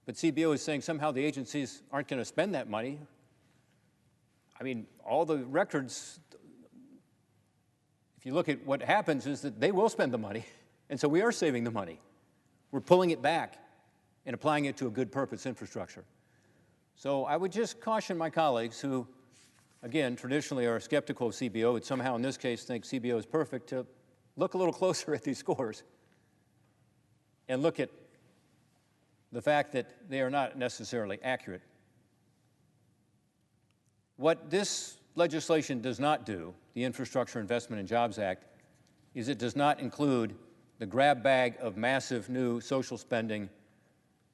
but CBO is saying somehow the agencies aren't going to spend that money. I mean, all the records, if you look at what happens, is that they will spend the money, and so we are saving the money. We're pulling it back and applying it to a good purpose infrastructure. So I would just caution my colleagues who, again, traditionally are skeptical of CBO, but somehow in this case think CBO is perfect, to look a little closer at these scores and look at the fact that they are not necessarily accurate. What this legislation does not do, the Infrastructure Investment and Jobs Act, is it does not include the grab bag of massive new social spending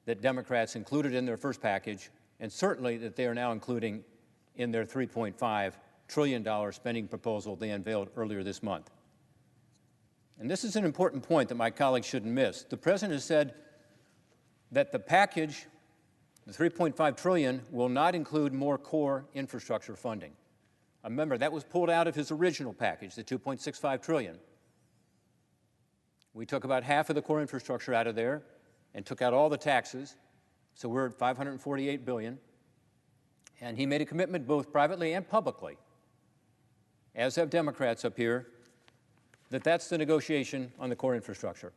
that Democrats included in their first package, and certainly that they are now including in their $3.5 trillion spending proposal they unveiled earlier this month. And this is an important point that my colleagues shouldn't miss. The President has said that the package, the $3.5 trillion, will not include more core infrastructure funding. Remember, that was pulled out of his original package, the $2.65 trillion. We took about half of the core infrastructure out of there and took out all the taxes, so we're at $548 billion. And he made a commitment both privately and publicly, as have Democrats up here, that that's the negotiation on the core infrastructure.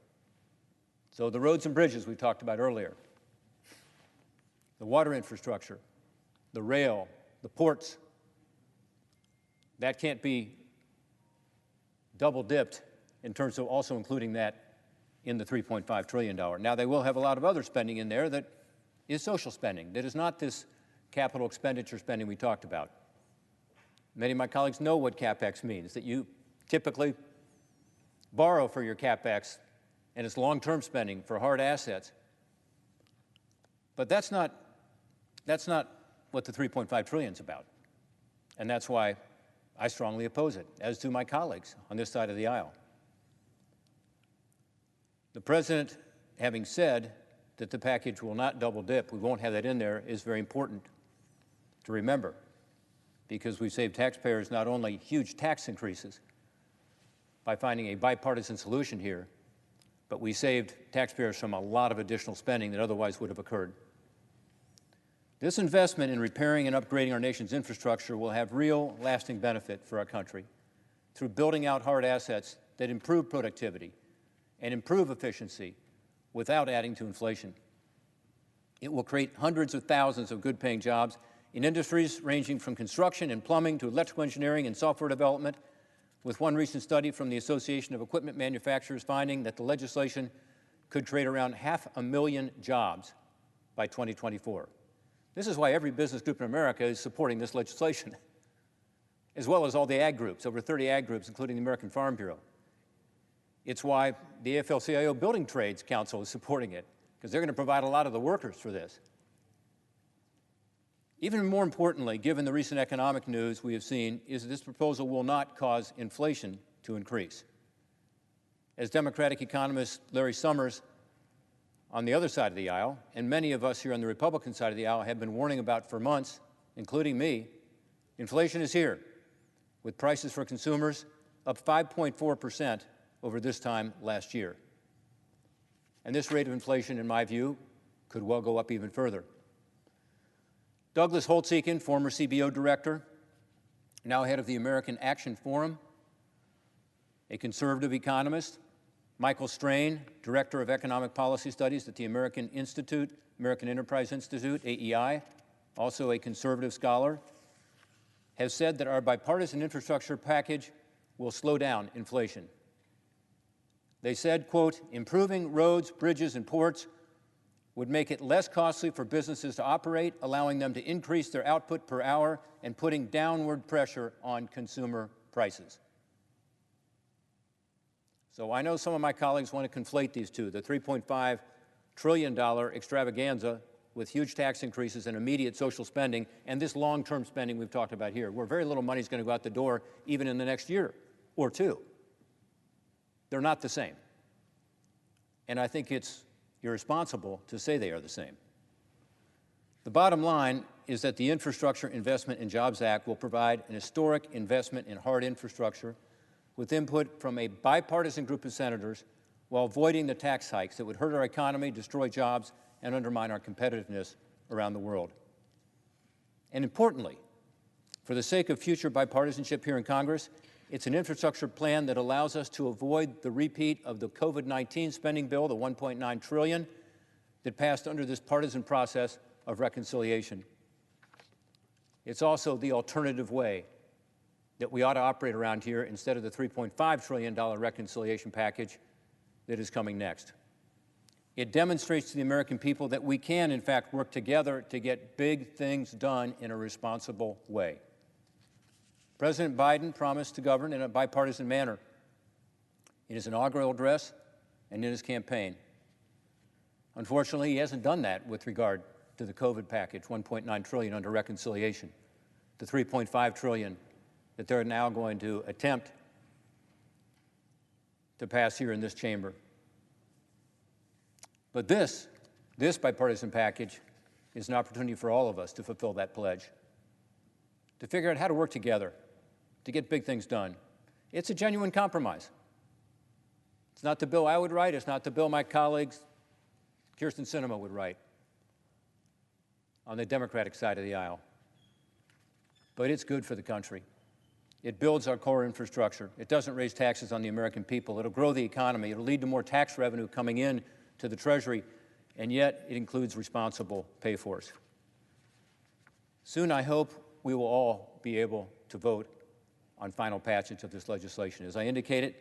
So the roads and bridges we talked about earlier, the water infrastructure, the rail, the ports, that can't be double dipped in terms of also including that in the $3.5 trillion. Now, they will have a lot of other spending in there that is social spending, that is not this capital expenditure spending we talked about. Many of my colleagues know what CapEx means, that you typically borrow for your CapEx, and it's long-term spending for hard assets. But that's not what the $3.5 trillion is about. And that's why I strongly oppose it, as do my colleagues on this side of the aisle. The President, having said that the package will not double dip, we won't have that in there, is very important to remember, because we've saved taxpayers not only huge tax increases by finding a bipartisan solution here, but we saved taxpayers from a lot of additional spending that otherwise would have occurred. This investment in repairing and upgrading our nation's infrastructure will have real, lasting benefit for our country through building out hard assets that improve productivity and improve efficiency without adding to inflation. It will create hundreds of thousands of good-paying jobs in industries ranging from construction and plumbing to electrical engineering and software development, with one recent study from the Association of Equipment Manufacturers finding that the legislation could create around 500,000 jobs by 2024. This is why every business group in America is supporting this legislation, as well as all the ag groups, over 30 ag groups, including the American Farm Bureau. It's why the AFL-CIO Building Trades Council is supporting it, because they're going to provide a lot of the workers for this. Even more importantly, given the recent economic news we have seen, is that this proposal will not cause inflation to increase. As Democratic economist Larry Summers on the other side of the aisle, and many of us here on the Republican side of the aisle have been warning about for months, including me, inflation is here, with prices for consumers up 5.4% over this time last year. And this rate of inflation, in my view, could well go up even further. Douglas Holtz-Eakin, former CBO director, now head of the American Action Forum, a conservative economist, Michael Strain, director of economic policy studies at the American Enterprise Institute, AEI, also a conservative scholar, has said that our bipartisan infrastructure package will slow down inflation. They said, quote, improving roads, bridges, and ports would make it less costly for businesses to operate, allowing them to increase their output per hour and putting downward pressure on consumer prices. So I know some of my colleagues want to conflate these two, the $3.5 trillion extravaganza with huge tax increases and immediate social spending, and this long-term spending we've talked about here, where very little money is going to go out the door even in the next year or two. They're not the same. And I think it's irresponsible to say they are the same. The bottom line is that the Infrastructure Investment and Jobs Act will provide an historic investment in hard infrastructure with input from a bipartisan group of senators while avoiding the tax hikes that would hurt our economy, destroy jobs, and undermine our competitiveness around the world. And importantly, for the sake of future bipartisanship here in Congress, it's an infrastructure plan that allows us to avoid the repeat of the COVID-19 spending bill, the $1.9 trillion, that passed under this partisan process of reconciliation. It's also the alternative way that we ought to operate around here instead of the $3.5 trillion reconciliation package that is coming next. It demonstrates to the American people that we can, in fact, work together to get big things done in a responsible way. President Biden promised to govern in a bipartisan manner in his inaugural address and in his campaign. Unfortunately, he hasn't done that with regard to the COVID package, $1.9 trillion under reconciliation, the $3.5 trillion that they're now going to attempt to pass here in this chamber. But this bipartisan package is an opportunity for all of us to fulfill that pledge, to figure out how to work together to get big things done. It's a genuine compromise. It's not the bill I would write. It's not the bill my colleagues, Kirsten Sinema, would write on the Democratic side of the aisle. But it's good for the country. It builds our core infrastructure. It doesn't raise taxes on the American people. It'll grow the economy. It'll lead to more tax revenue coming in to the Treasury, and yet it includes responsible pay-fors. Soon, I hope we will all be able to vote on final passage of this legislation. As I indicated,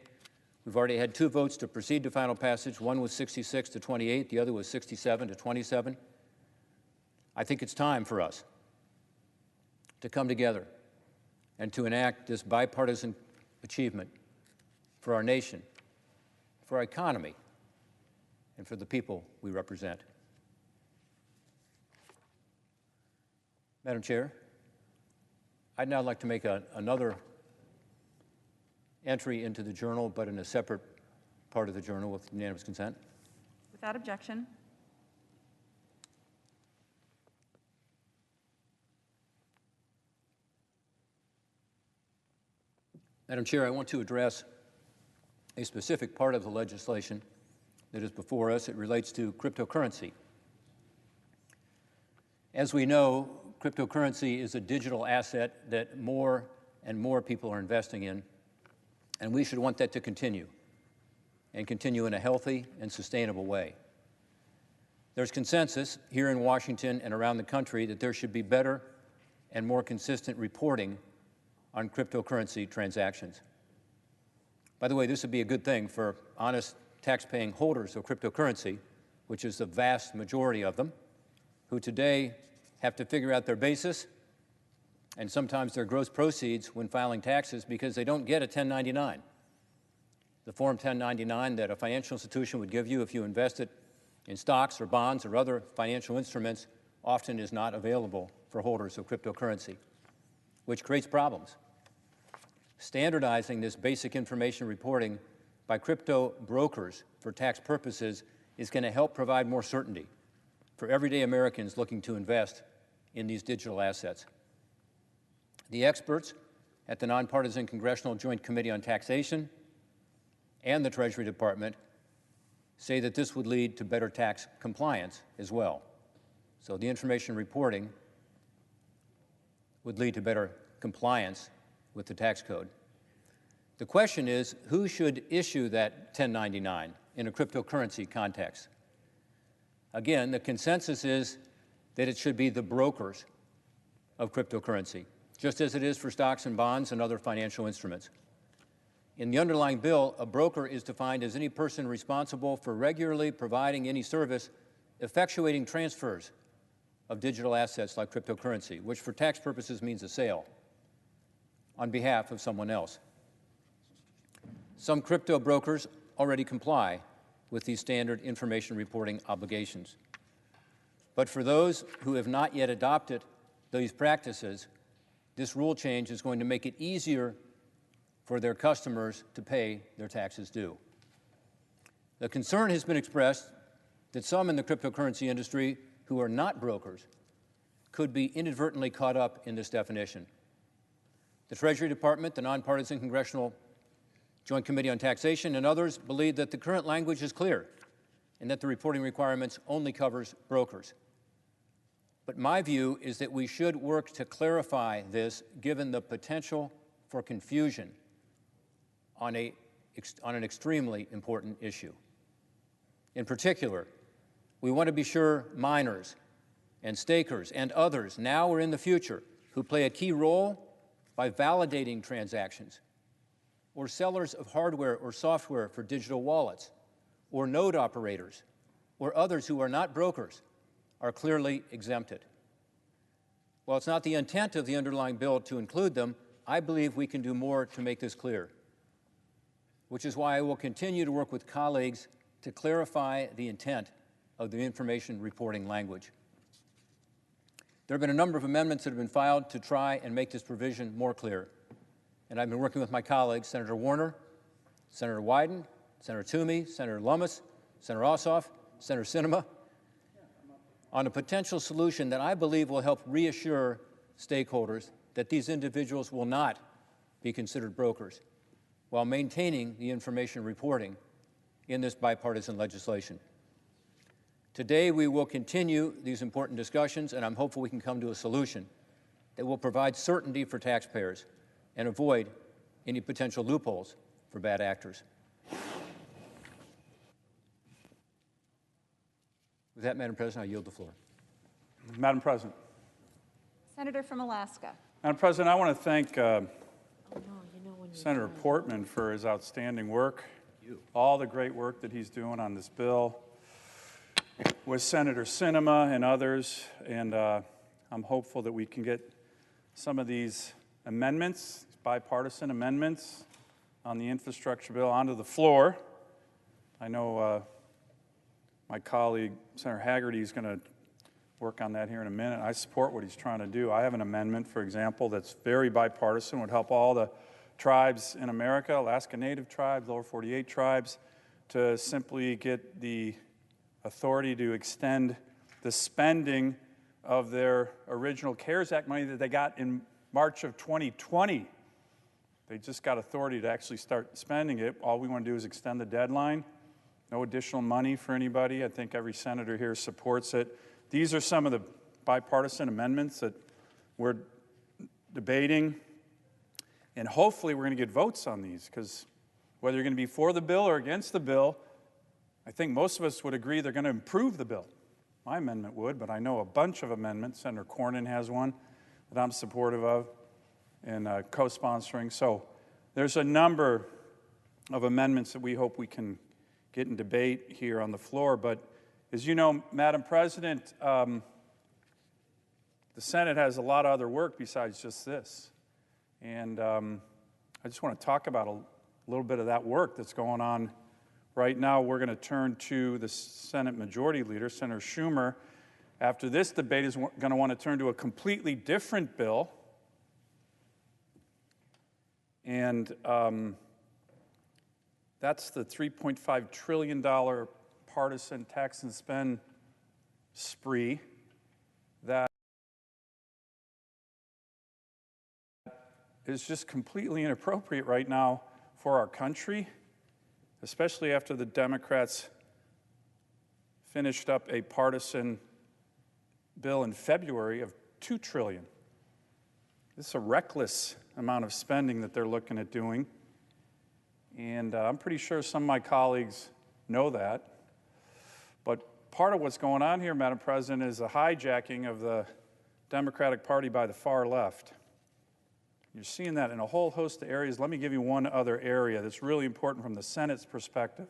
we've already had 2 votes to proceed to final passage. One was 66 to 28. The other was 67 to 27. I think it's time for us to come together and to enact this bipartisan achievement for our nation, for our economy, and for the people we represent. Madam Chair, I'd now like to make another entry into the journal, but in a separate part of the journal with unanimous consent. Without objection. Madam Chair, I want to address a specific part of the legislation that is before us. It relates to cryptocurrency. As we know, cryptocurrency is a digital asset that more and more people are investing in, and we should want that to continue, and continue in a healthy and sustainable way. There's consensus here in Washington and around the country that there should be better and more consistent reporting on cryptocurrency transactions. By the way, this would be a good thing for honest tax-paying holders of cryptocurrency, which is the vast majority of them, who today have to figure out their basis and sometimes their gross proceeds when filing taxes because they don't get a 1099. The Form 1099 that a financial institution would give you if you invested in stocks or bonds or other financial instruments often is not available for holders of cryptocurrency, which creates problems. Standardizing this basic information reporting by crypto brokers for tax purposes is going to help provide more certainty for everyday Americans looking to invest in these digital assets. The experts at the Nonpartisan Congressional Joint Committee on Taxation and the Treasury Department say that this would lead to better tax compliance as well. So the information reporting would lead to better compliance with the tax code. The question is, who should issue that 1099 in a cryptocurrency context? Again, the consensus is that it should be the brokers of cryptocurrency, just as it is for stocks and bonds and other financial instruments. In the underlying bill, a broker is defined as any person responsible for regularly providing any service effectuating transfers of digital assets like cryptocurrency, which for tax purposes means a sale on behalf of someone else. Some crypto brokers already comply with these standard information reporting obligations. But for those who have not yet adopted these practices, this rule change is going to make it easier for their customers to pay their taxes due. The concern has been expressed that some in the cryptocurrency industry who are not brokers could be inadvertently caught up in this definition. The Treasury Department, the Nonpartisan Congressional Joint Committee on Taxation, and others believe that the current language is clear and that the reporting requirements only covers brokers. But my view is that we should work to clarify this given the potential for confusion on an extremely important issue. In particular, we want to be sure miners and stakers and others now or in the future who play a key role by validating transactions, or sellers of hardware or software for digital wallets, or node operators, or others who are not brokers, are clearly exempted. While it's not the intent of the underlying bill to include them, I believe we can do more to make this clear, which is why I will continue to work with colleagues to clarify the intent of the information reporting language. There have been a number of amendments that have been filed to try and make this provision more clear. And I've been working with my colleagues, Senator Warner, Senator Wyden, Senator Toomey, Senator Lummis, Senator Ossoff, Senator Sinema, on a potential solution that I believe will help reassure stakeholders that these individuals will not be considered brokers while maintaining the information reporting in this bipartisan legislation. Today, we will continue these important discussions, and I'm hopeful we can come to a solution that will provide certainty for taxpayers and avoid any potential loopholes for bad actors. With that, Madam President, I yield the floor. Madam President. Senator from Alaska. Madam President, I want to thank Senator Portman for his outstanding work, all the great work that he's doing on this bill with Senator Sinema and others, and I'm hopeful that we can get some of these amendments, bipartisan amendments on the infrastructure bill onto the floor. I know my colleague, Senator Haggerty, is going to work on that here in a minute. I support what he's trying to do. I have an amendment, for example, that's very bipartisan, would help all the tribes in America, Alaska Native tribes, Lower 48 tribes, to simply get the authority to extend the spending of their original CARES Act money that they got in March of 2020. They just got authority to actually start spending it. All we want to do is extend the deadline. No additional money for anybody. I think every senator here supports it. These are some of the bipartisan amendments that we're debating. And hopefully we're going to get votes on these, because whether you're going to be for the bill or against the bill, I think most of us would agree they're going to improve the bill. My amendment would, but I know a bunch of amendments. Senator Cornyn has one that I'm supportive of and co-sponsoring. So there's a number of amendments that we hope we can getting debate here on the floor. But as you know, Madam President, the Senate has a lot of other work besides just this. And I just want to talk about a little bit of that work that's going on right now. We're going to turn to the Senate Majority Leader, Senator Schumer. After this debate is going to want to turn to a completely different bill. And that's the $3.5 trillion partisan tax and spend spree that is just completely inappropriate right now for our country, especially after the Democrats finished up a partisan bill in February of $2 trillion. This is a reckless amount of spending that they're looking at doing. And I'm pretty sure some of my colleagues know that. But part of what's going on here, Madam President, is a hijacking of the Democratic Party by the far left. You're seeing that in a whole host of areas. Let me give you one other area that's really important from the Senate's perspective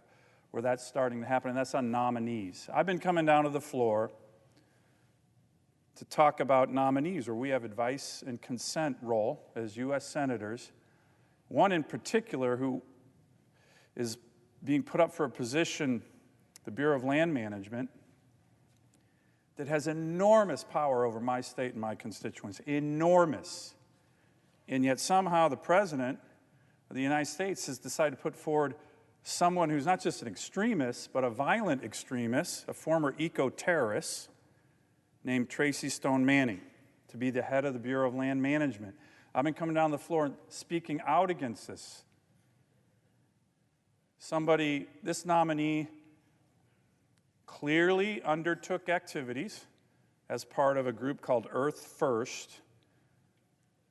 where that's starting to happen, and that's on nominees. I've been coming down to the floor to talk about nominees, where we have advice and consent role as U.S. senators. One in particular who is being put up for a position, the Bureau of Land Management, that has enormous power over my state and my constituents, enormous. And yet somehow the President of the United States has decided to put forward someone who's not just an extremist, but a violent extremist, a former eco-terrorist, named Tracy Stone Manning, to be the head of the Bureau of Land Management. I've been coming down the floor and speaking out against this. This nominee clearly undertook activities as part of a group called Earth First,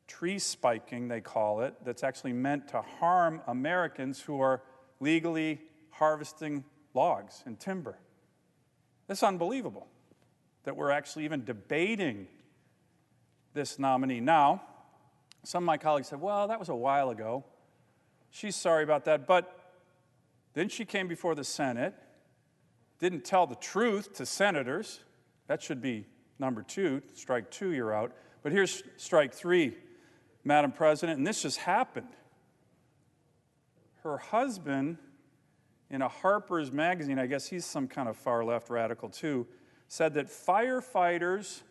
tree spiking, they call it, that's actually meant to harm Americans who are legally harvesting logs and timber. It's unbelievable that we're actually even debating this nominee. Now, some of my colleagues said, well, that was a while ago. She's sorry about that, but then she came before the Senate, didn't tell the truth to senators. That should be number 2. Strike 2, you're out. But here's strike 3, Madam President, and this just happened. Her husband, in a Harper's Magazine, I guess he's some kind of far-left radical too, said that firefighters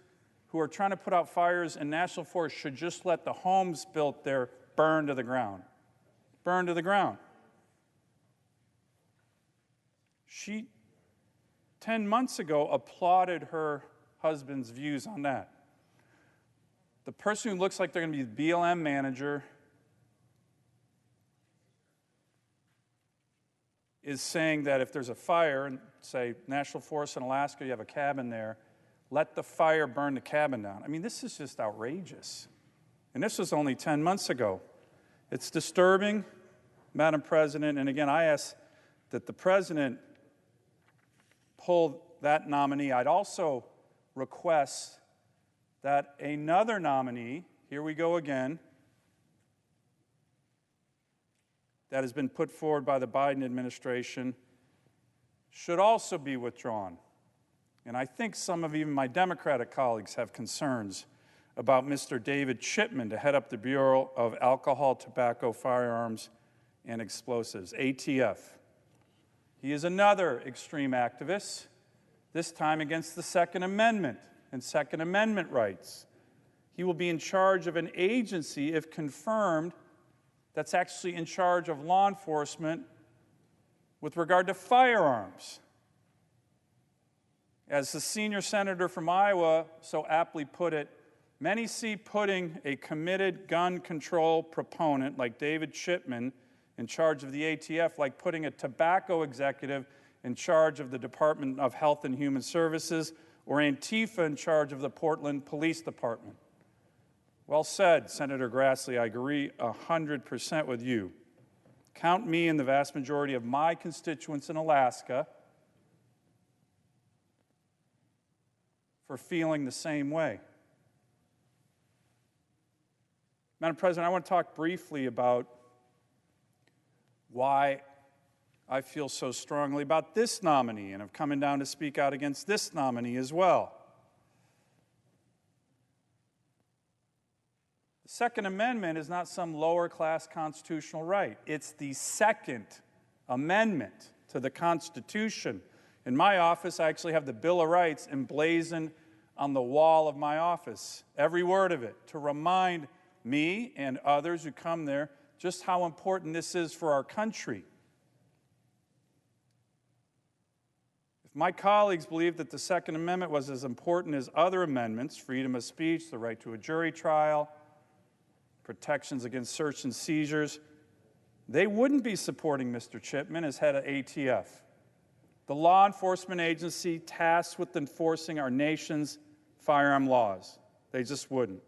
who are trying to put out fires in national forests should just let the homes built there burn to the ground. Burn to the ground. She, 10 months ago, applauded her husband's views on that. The person who looks like they're going to be the BLM manager is saying that if there's a fire, in, say, National Forest in Alaska, you have a cabin there, let the fire burn the cabin down. I mean, this is just outrageous. And this was only 10 months ago. It's disturbing, Madam President, and again, I ask that the President pull that nominee. I'd also request that another nominee, here we go again, that has been put forward by the Biden administration should also be withdrawn. And I think some of even my Democratic colleagues have concerns about Mr. David Chipman to head up the Bureau of Alcohol, Tobacco, Firearms, and Explosives, ATF. He is another extreme activist, this time against the Second Amendment and Second Amendment rights. He will be in charge of an agency, if confirmed, that's actually in charge of law enforcement with regard to firearms. As the senior senator from Iowa so aptly put it, many see putting a committed gun control proponent like David Chipman in charge of the ATF like putting a tobacco executive in charge of the Department of Health and Human Services or Antifa in charge of the Portland Police Department. Well said, Senator Grassley. I agree 100% with you. Count me and the vast majority of my constituents in Alaska for feeling the same way. Madam President, I want to talk briefly about why I feel so strongly about this nominee and have come down to speak out against this nominee as well. The Second Amendment is not some lower-class constitutional right. It's the Second Amendment to the Constitution. In my office, I actually have the Bill of Rights emblazoned on the wall of my office, every word of it, to remind me and others who come there just how important this is for our country. If my colleagues believe that the Second Amendment was as important as other amendments, freedom of speech, the right to a jury trial, protections against search and seizures, they wouldn't be supporting Mr. Chipman as head of ATF, the law enforcement agency tasked with enforcing our nation's firearm laws. They just wouldn't.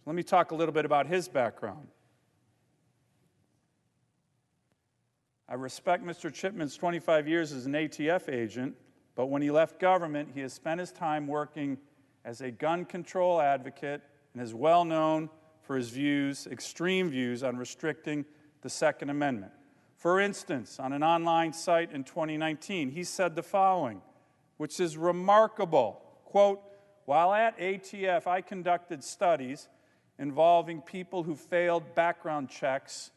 Let me talk a little bit about his background. I respect Mr. Chipman's 25 years as an ATF agent, but when he left government, he has spent his time working as a gun control advocate and is well known for his views, extreme views, on restricting the Second Amendment. For instance, on an online site in 2019, he said the following, which is remarkable, quote, "While at ATF, I conducted studies involving people who failed background checks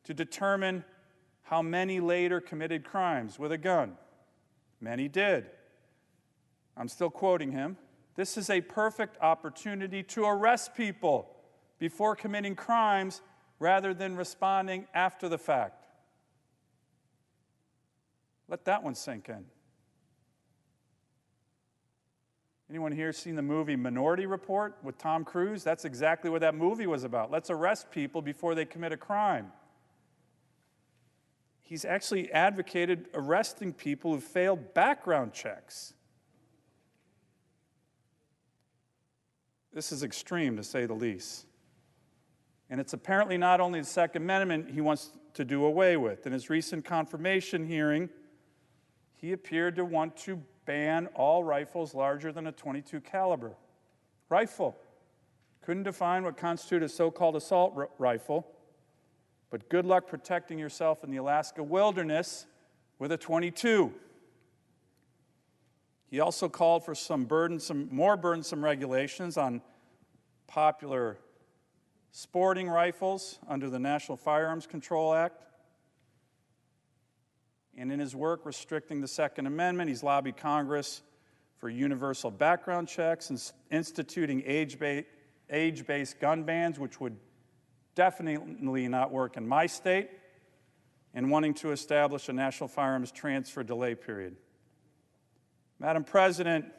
to determine how many later committed crimes with a gun. Many did." I'm still quoting him. "This is a perfect opportunity to arrest people before committing crimes rather than responding after the fact." Let that one sink in. Anyone here seen the movie Minority Report with Tom Cruise? That's exactly what that movie was about. Let's arrest people before they commit a crime. He's actually advocated arresting people who failed background checks. This is extreme, to say the least. And it's apparently not only the Second Amendment he wants to do away with. In his recent confirmation hearing, he appeared to want to ban all rifles larger than a .22 caliber rifle. Couldn't define what constituted a so-called assault rifle, but good luck protecting yourself in the Alaska wilderness with a .22. He also called for more burdensome regulations on popular sporting rifles under the National Firearms Control Act. And in his work restricting the Second Amendment, he's lobbied Congress for universal background checks and instituting age-based gun bans, which would definitely not work in my state, and wanting to establish a national firearms transfer delay period. Madam President,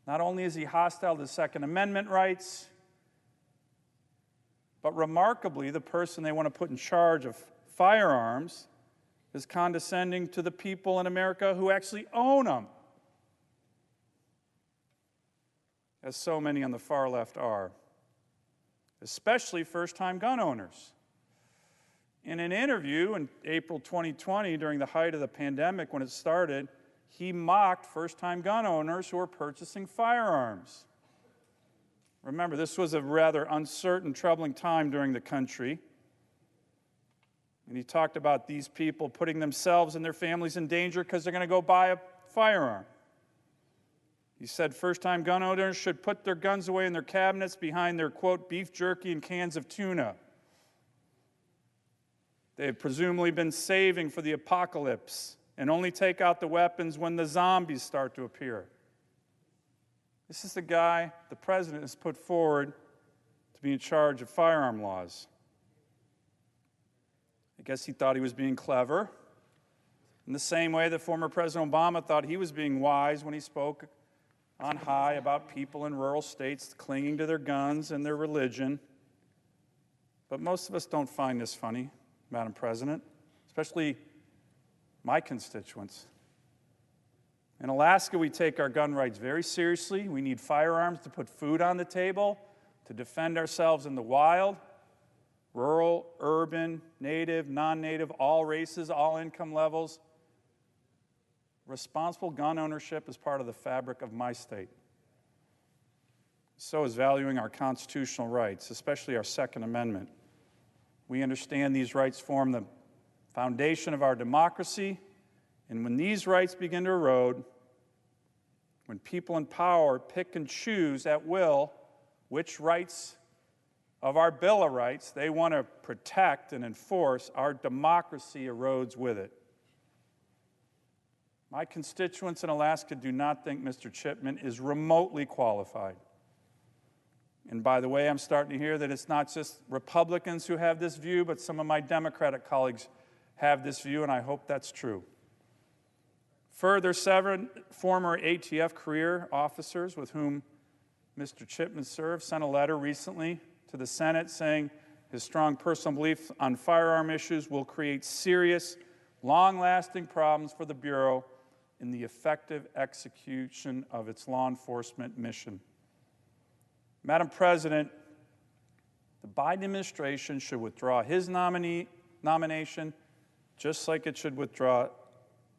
not only is he hostile to Second Amendment rights, but remarkably, the person they want to put in charge of firearms is condescending to the people in America who actually own them, as so many on the far left are, especially first-time gun owners. In an interview in April 2020, during the height of the pandemic when it started, he mocked first-time gun owners who were purchasing firearms. Remember, this was a rather uncertain, troubling time during the country. And he talked about these people putting themselves and their families in danger because they're going to go buy a firearm. He said first-time gun owners should put their guns away in their cabinets behind their, quote, beef jerky and cans of tuna. They have presumably been saving for the apocalypse and only take out the weapons when the zombies start to appear. This is the guy the president has put forward to be in charge of firearm laws. I guess he thought he was being clever, in the same way that former President Obama thought he was being wise when he spoke on high about people in rural states clinging to their guns and their religion. But most of us don't find this funny, Madam President, especially my constituents. In Alaska, we take our gun rights very seriously. We need firearms to put food on the table, to defend ourselves in the wild. Rural, urban, native, non-native, all races, all income levels. Responsible gun ownership is part of the fabric of my state. So is valuing our constitutional rights, especially our Second Amendment. We understand these rights form the foundation of our democracy. And when these rights begin to erode, when people in power pick and choose at will which rights of our Bill of Rights they want to protect and enforce, our democracy erodes with it. My constituents in Alaska do not think Mr. Chipman is remotely qualified. And by the way, I'm starting to hear that it's not just Republicans who have this view, but some of my Democratic colleagues have this view, and I hope that's true. Further, 7 former ATF career officers with whom Mr. Chipman served sent a letter recently to the Senate saying his strong personal belief on firearm issues will create serious, long-lasting problems for the Bureau in the effective execution of its law enforcement mission. Madam President, the Biden administration should withdraw his nomination just like it should withdraw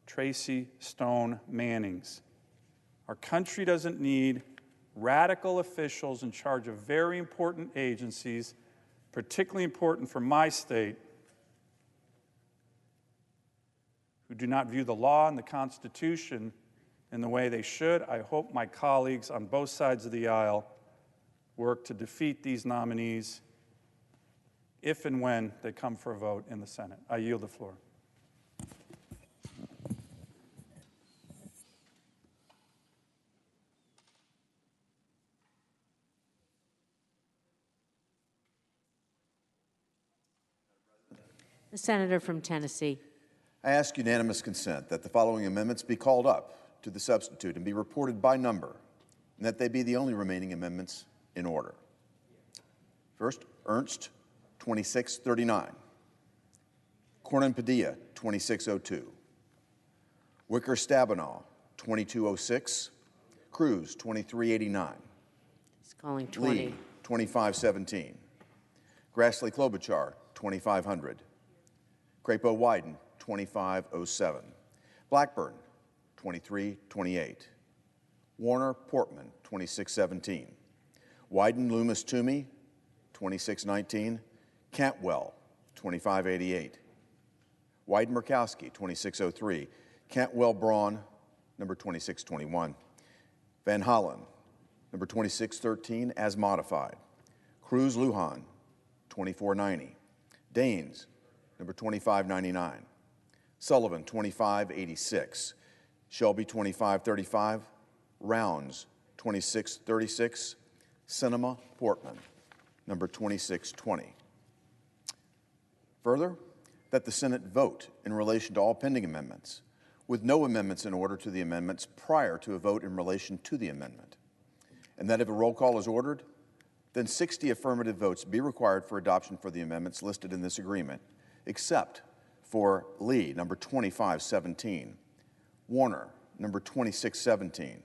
Tracy Stone Manning's. Our country doesn't need radical officials in charge of very important agencies, particularly important for my state, who do not view the law and the Constitution in the way they should. I hope my colleagues on both sides of the aisle work to defeat these nominees if and when they come for a vote in the Senate. I yield the floor. The senator from Tennessee. I ask unanimous consent that the following amendments be called up to the substitute and be reported by number, and that they be the only remaining amendments in order. First, Ernst, 2639. Cornyn Padilla, 2602. Wicker-Stabenow, 2206. Cruz, 2389. He's calling 20. Lee, 2517. Grassley-Klobuchar, 2500. Crapo-Wyden, 2507. Blackburn, 2328. Warner Portman, 2617. Wyden Loomis Toomey, 2619. Cantwell, 2588. Wyden Murkowski, 2603. Cantwell Braun, number 2621. Van Hollen, number 2613, as modified. Cruz Lujan, 2490. Daines, number 2599. Sullivan, 2586. Shelby, 2535. Rounds, 2636. Sinema Portman, number 2620. Further, that the Senate vote in relation to all pending amendments, with no amendments in order to the amendments prior to a vote in relation to the amendment. And that if a roll call is ordered, then 60 affirmative votes be required for adoption for the amendments listed in this agreement, except for Lee, number 2517, Warner, number 2617,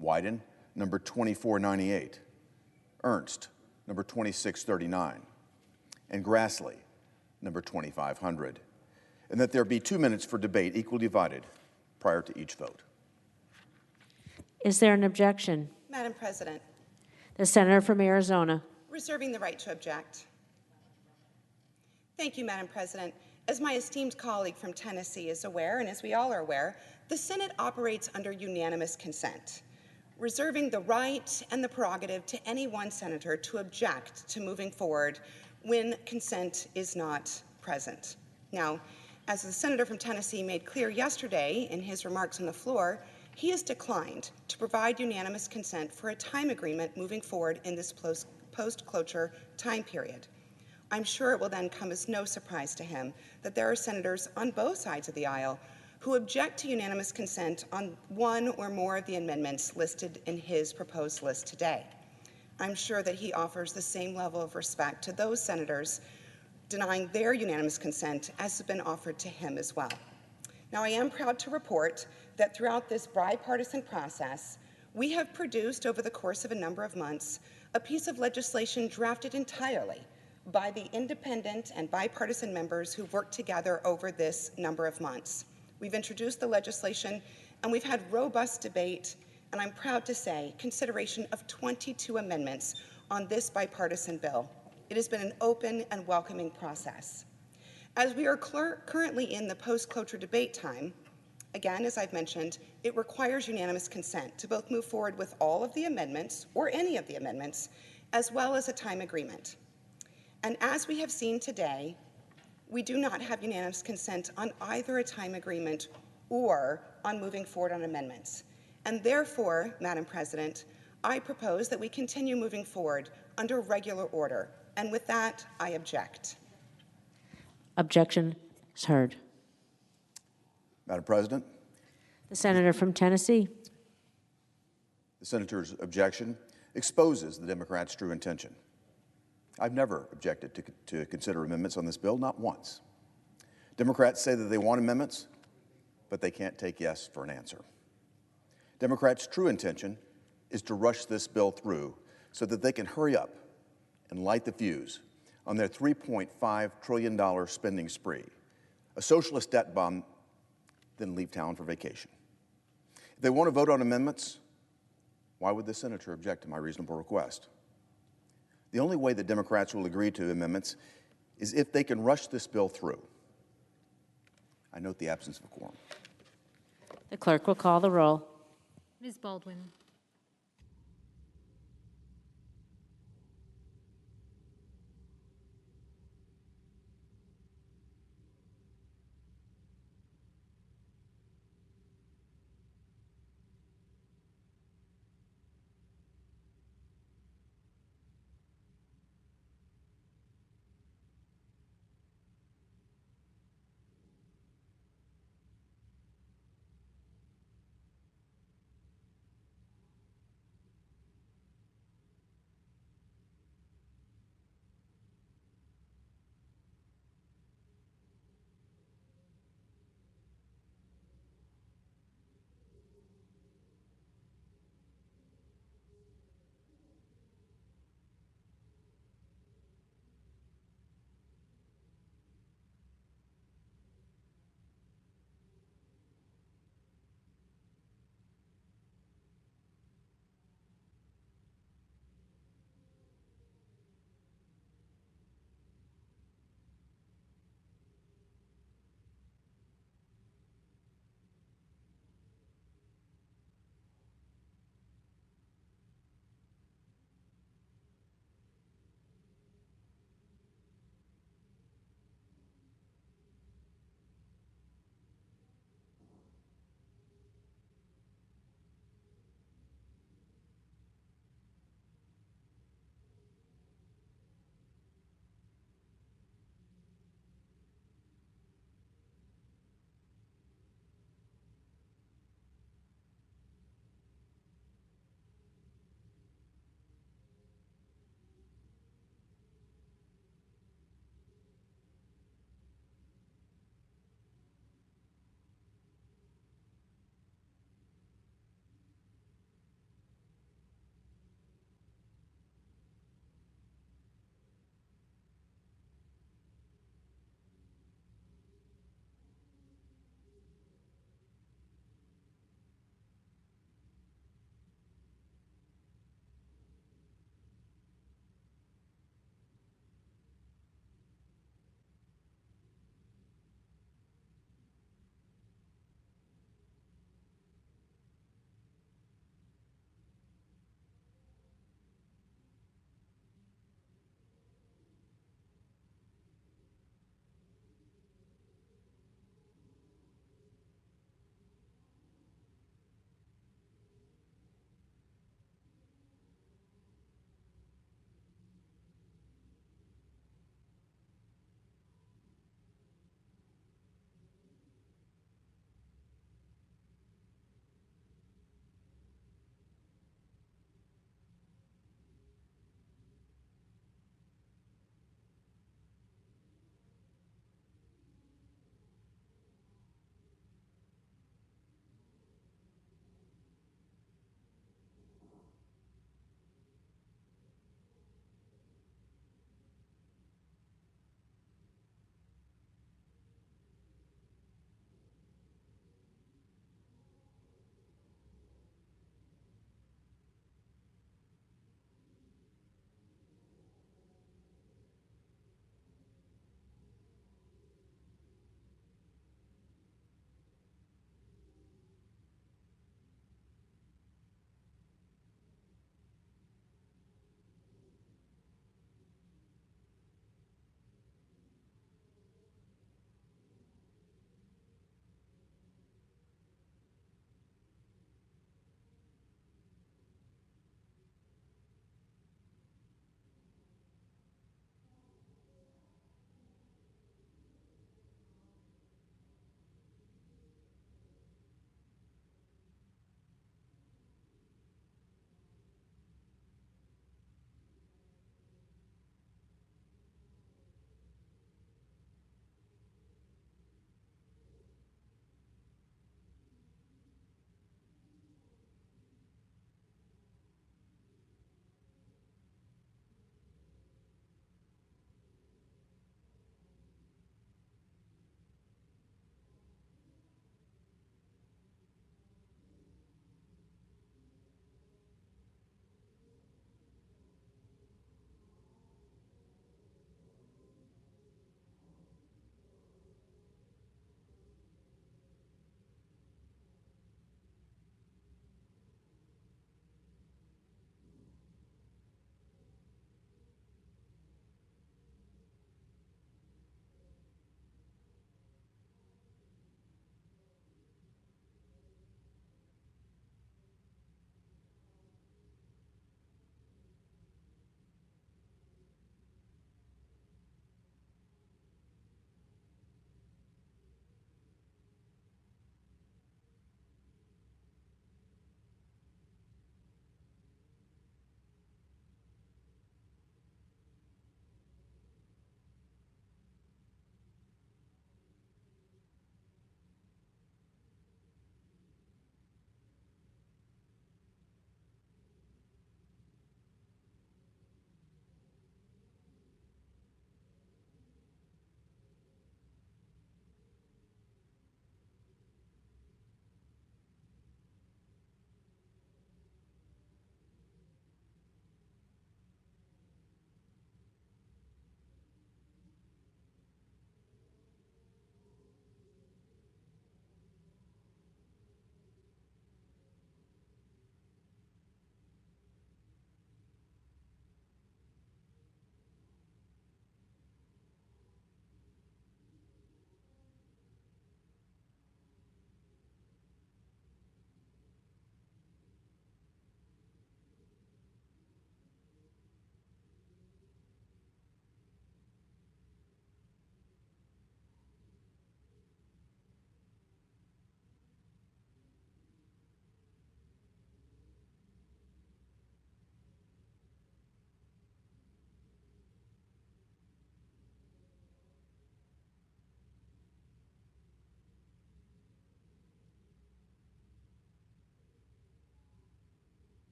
Wyden, number 2498, Ernst, number 2639, and Grassley, number 2500, and that there be 2 minutes for debate equally divided prior to each vote. Is there an objection? Madam President, The senator from Arizona. reserving the right to object. Thank you, Madam President. As my esteemed colleague from Tennessee is aware, and as we all are aware, the Senate operates under unanimous consent, reserving the right and the prerogative to any one senator to object to moving forward when consent is not present. Now, as the senator from Tennessee made clear yesterday in his remarks on the floor, he has declined to provide unanimous consent for a time agreement moving forward in this post-cloture time period. I'm sure it will then come as no surprise to him that there are senators on both sides of the aisle who object to unanimous consent on one or more of the amendments listed in his proposed list today. I'm sure that he offers the same level of respect to those senators denying their unanimous consent as has been offered to him as well. Now, I am proud to report that throughout this bipartisan process, we have produced over the course of a number of months a piece of legislation drafted entirely by the independent and bipartisan members who've worked together over this number of months. We've introduced the legislation and we've had robust debate, and I'm proud to say consideration of 22 amendments on this bipartisan bill. It has been an open and welcoming process. As we are currently in the post-cloture debate time, again, as I've mentioned, it requires unanimous consent to both move forward with all of the amendments, or any of the amendments, as well as a time agreement. And as we have seen today, we do not have unanimous consent on either a time agreement or on moving forward on amendments. And therefore, Madam President, I propose that we continue moving forward under regular order. And with that, I object. Objection is heard. Madam President, The senator from Tennessee. the senator's objection exposes the Democrats' true intention. I've never objected to consider amendments on this bill, not once. Democrats say that they want amendments, but they can't take yes for an answer. Democrats' true intention is to rush this bill through so that they can hurry up and light the fuse on their $3.5 trillion spending spree, a socialist debt bomb, then leave town for vacation. If they want to vote on amendments, why would the senator object to my reasonable request? The only way that Democrats will agree to amendments is if they can rush this bill through. I note the absence of a quorum. The clerk will call the roll. Ms. Baldwin.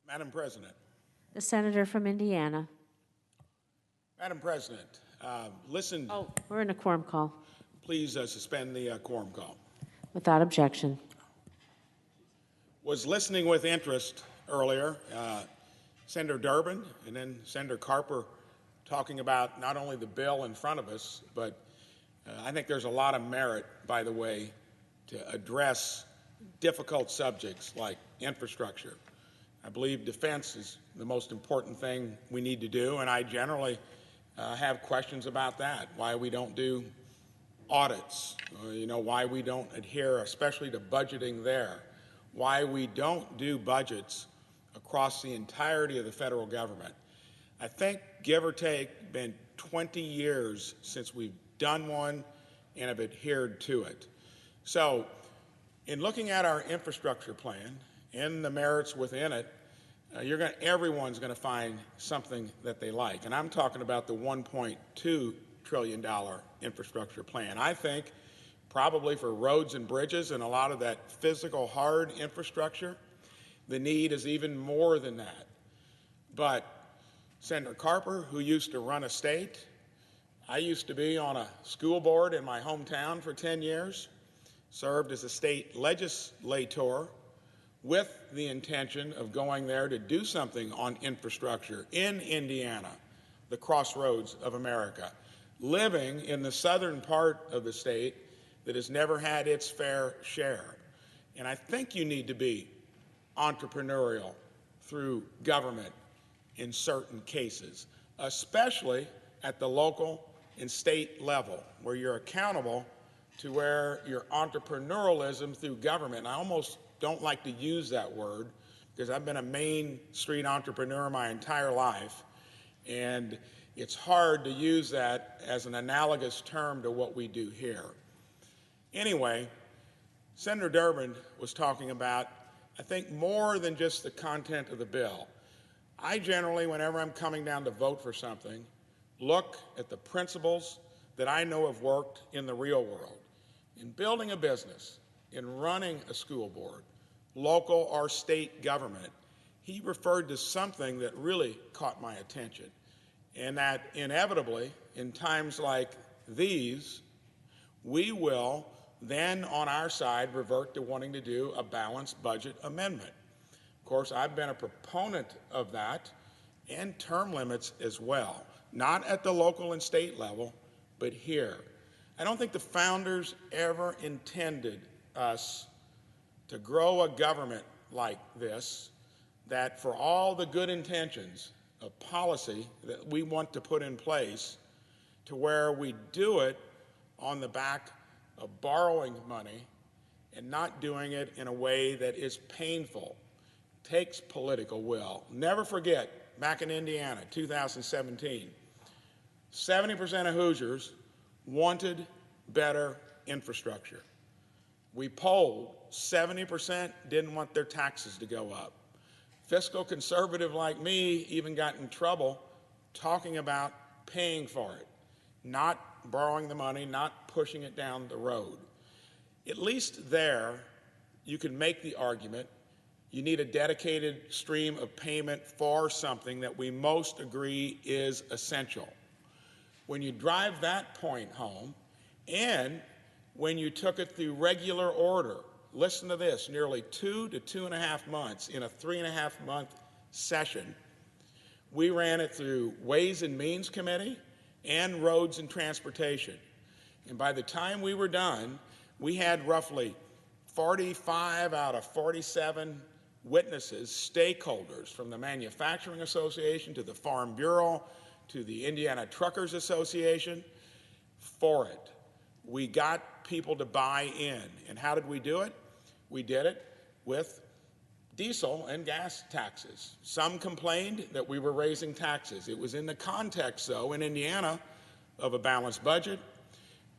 Madam President. The senator from Indiana. Madam President, listen. Oh, we're in a quorum call. Please suspend the quorum call. Without objection. Was listening with interest earlier, Senator Durbin and then Senator Carper talking about not only the bill in front of us, but I think there's a lot of merit, by the way, to address difficult subjects like infrastructure. I believe defense is the most important thing we need to do, and I generally have questions about that, why we don't do audits, why we don't adhere, especially to budgeting there, why we don't do budgets across the entirety of the federal government. I think, give or take, been 20 years since we've done one and have adhered to it. So, in looking at our infrastructure plan and the merits within it, everyone's going to find something that they like. And I'm talking about the $1.2 trillion infrastructure plan. I think probably for roads and bridges and a lot of that physical hard infrastructure, the need is even more than that. But Senator Carper, who used to run a state, I used to be on a school board in my hometown for 10 years, served as a state legislator with the intention of going there to do something on infrastructure in Indiana, the crossroads of America, living in the southern part of the state that has never had its fair share. And I think you need to be entrepreneurial through government in certain cases, especially at the local and state level, where you're accountable to where your entrepreneurialism through government, and I almost don't like to use that word because I've been a Main Street entrepreneur my entire life, and it's hard to use that as an analogous term to what we do here. Anyway, Senator Durbin was talking about, I think, more than just the content of the bill. I generally, whenever I'm coming down to vote for something, look at the principles that I know have worked in the real world. In building a business, in running a school board, local or state government, he referred to something that really caught my attention, and that inevitably, in times like these, we will then, on our side, revert to wanting to do a balanced budget amendment. Of course, I've been a proponent of that, and term limits as well, not at the local and state level, but here. I don't think the founders ever intended us to grow a government like this, that for all the good intentions of policy that we want to put in place, to where we do it on the back of borrowing money and not doing it in a way that is painful, takes political will. Never forget, back in Indiana, 2017, 70% of Hoosiers wanted better infrastructure. We polled, 70% didn't want their taxes to go up. Fiscal conservative like me even got in trouble talking about paying for it, not borrowing the money, not pushing it down the road. At least there, you can make the argument you need a dedicated stream of payment for something that we most agree is essential. When you drive that point home, and when you took it through regular order, listen to this, nearly 2 to 2.5 months in a 3.5-month session, we ran it through Ways and Means Committee and Roads and Transportation. And by the time we were done, we had roughly 45 out of 47 witnesses, stakeholders, from the Manufacturing Association to the Farm Bureau to the Indiana Truckers Association, for it. We got people to buy in. And how did we do it? We did it with diesel and gas taxes. Some complained that we were raising taxes. It was in the context, though, in Indiana, of a balanced budget,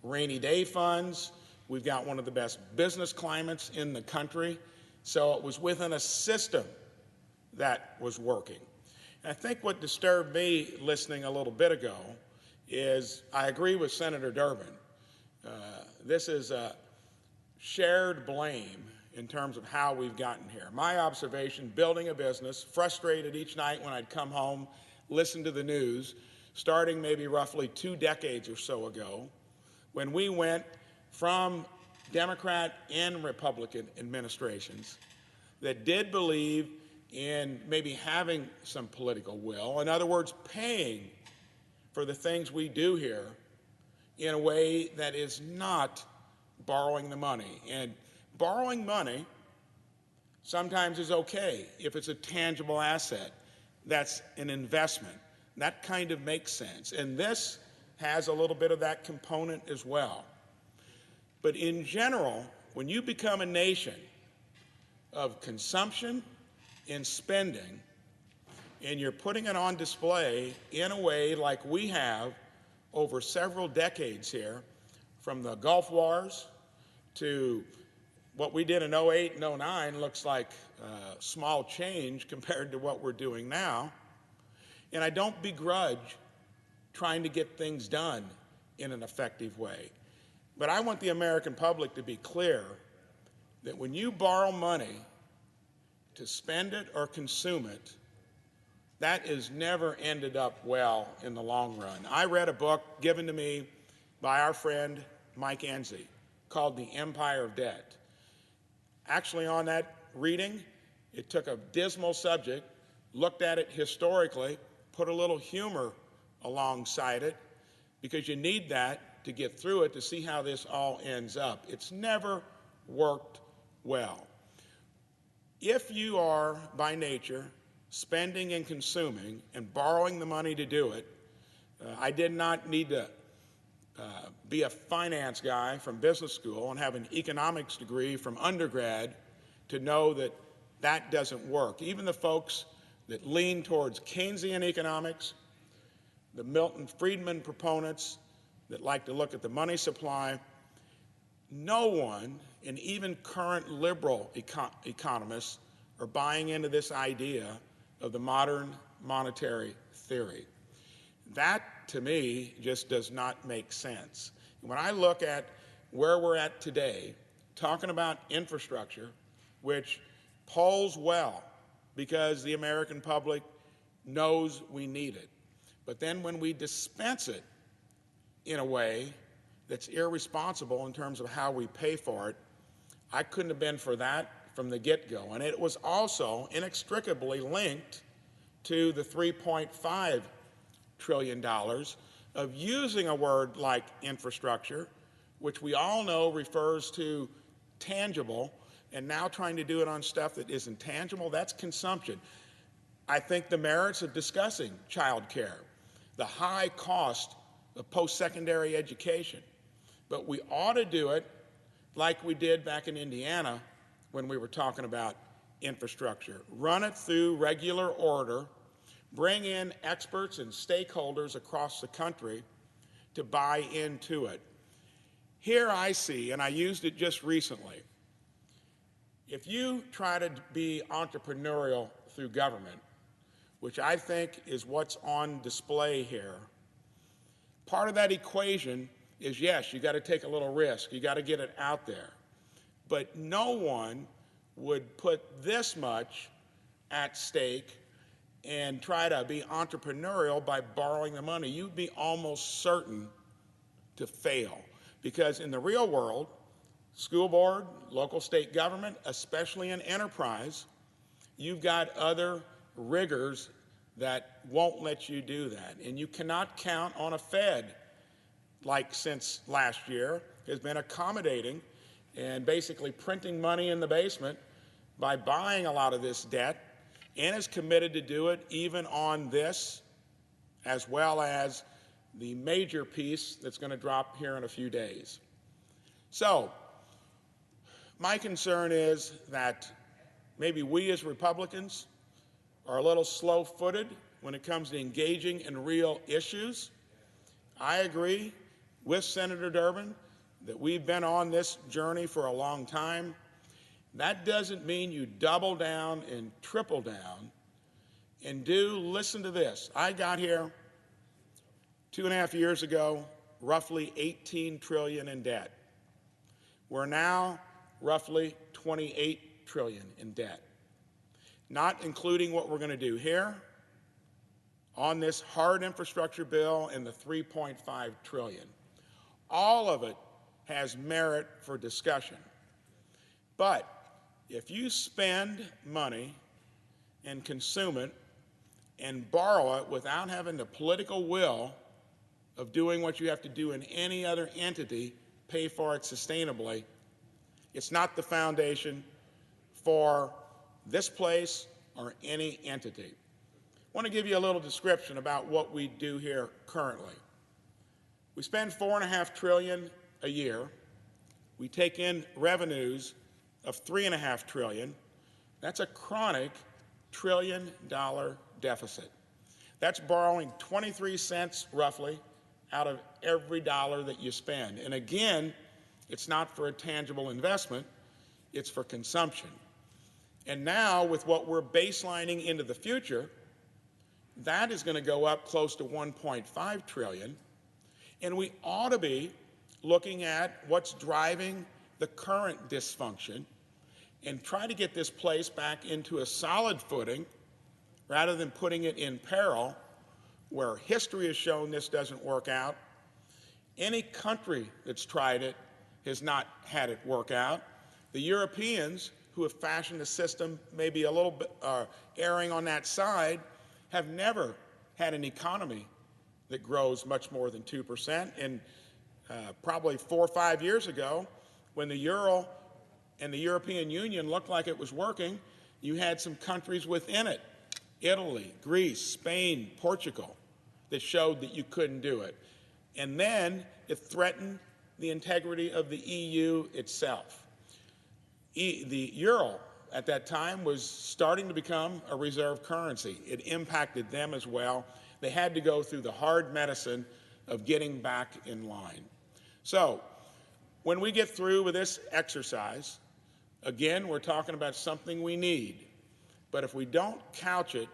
rainy day funds. We've got one of the best business climates in the country. So it was within a system that was working. And I think what disturbed me listening a little bit ago is I agree with Senator Durbin. This is a shared blame in terms of how we've gotten here. My observation, building a business, frustrated each night when I'd come home, listen to the news, starting maybe roughly 2 decades or so ago, when we went from Democrat and Republican administrations that did believe in maybe having some political will, in other words, paying for the things we do here in a way that is not borrowing the money. And borrowing money sometimes is okay if it's a tangible asset. That's an investment. That kind of makes sense. And this has a little bit of that component as well. But in general, when you become a nation of consumption and spending, and you're putting it on display in a way like we have over several decades here, from the Gulf Wars to what we did in 08 and 09 looks like small change compared to what we're doing now. And I don't begrudge trying to get things done in an effective way. But I want the American public to be clear that when you borrow money to spend it or consume it, that has never ended up well in the long run. I read a book given to me by our friend Mike Enzi called The Empire of Debt. Actually, on that reading, it took a dismal subject, looked at it historically, put a little humor alongside it, because you need that to get through it to see how this all ends up. It's never worked well. If you are, by nature, spending and consuming and borrowing the money to do it, I did not need to be a finance guy from business school and have an economics degree from undergrad to know that that doesn't work. Even the folks that lean towards Keynesian economics, the Milton Friedman proponents that like to look at the money supply, no one, and even current liberal economists, are buying into this idea of the modern monetary theory. That, to me, just does not make sense. When I look at where we're at today, talking about infrastructure, which polls well because the American public knows we need it, but then when we dispense it in a way that's irresponsible in terms of how we pay for it, I couldn't have been for that from the get-go. And it was also inextricably linked to the $3.5 trillion of using a word like infrastructure, which we all know refers to tangible, and now trying to do it on stuff that isn't tangible. That's consumption. I think the merits of discussing child care, the high cost of post-secondary education, but we ought to do it like we did back in Indiana when we were talking about infrastructure. Run it through regular order, bring in experts and stakeholders across the country to buy into it. Here I see, and I used it just recently, if you try to be entrepreneurial through government, which I think is what's on display here, part of that equation is, yes, you got to take a little risk, you got to get it out there. But no one would put this much at stake and try to be entrepreneurial by borrowing the money. You'd be almost certain to fail, because in the real world, school board, local state government, especially in enterprise, you've got other rigors that won't let you do that. And you cannot count on a Fed, like since last year, has been accommodating and basically printing money in the basement by buying a lot of this debt, and is committed to do it even on this, as well as the major piece that's going to drop here in a few days. So, my concern is that maybe we as Republicans are a little slow-footed when it comes to engaging in real issues. I agree with Senator Durbin that we've been on this journey for a long time. That doesn't mean you double down and triple down and listen to this. I got here 2.5 years ago, roughly $18 trillion in debt. We're now roughly $28 trillion in debt, not including what we're going to do here on this hard infrastructure bill and the $3.5 trillion. All of it has merit for discussion. But if you spend money and consume it and borrow it without having the political will of doing what you have to do in any other entity, pay for it sustainably, it's not the foundation for this place or any entity. I want to give you a little description about what we do here currently. We spend $4.5 trillion a year. We take in revenues of $3.5 trillion. That's a chronic trillion-dollar deficit. That's borrowing 23 cents roughly out of every dollar that you spend. And again, it's not for a tangible investment, it's for consumption. And now with what we're baselining into the future, that is going to go up close to $1.5 trillion. And we ought to be looking at what's driving the current dysfunction and try to get this place back into a solid footing rather than putting it in peril where history has shown this doesn't work out. Any country that's tried it has not had it work out. The Europeans, who have fashioned a system maybe a little bit erring on that side, have never had an economy that grows much more than 2%. And probably 4 or 5 years ago, when the euro and the European Union looked like it was working, you had some countries within it, Italy, Greece, Spain, Portugal, that showed that you couldn't do it. And then it threatened the integrity of the EU itself. The euro at that time was starting to become a reserve currency. It impacted them as well. They had to go through the hard medicine of getting back in line. So when we get through with this exercise, again, we're talking about something we need. But if we don't couch it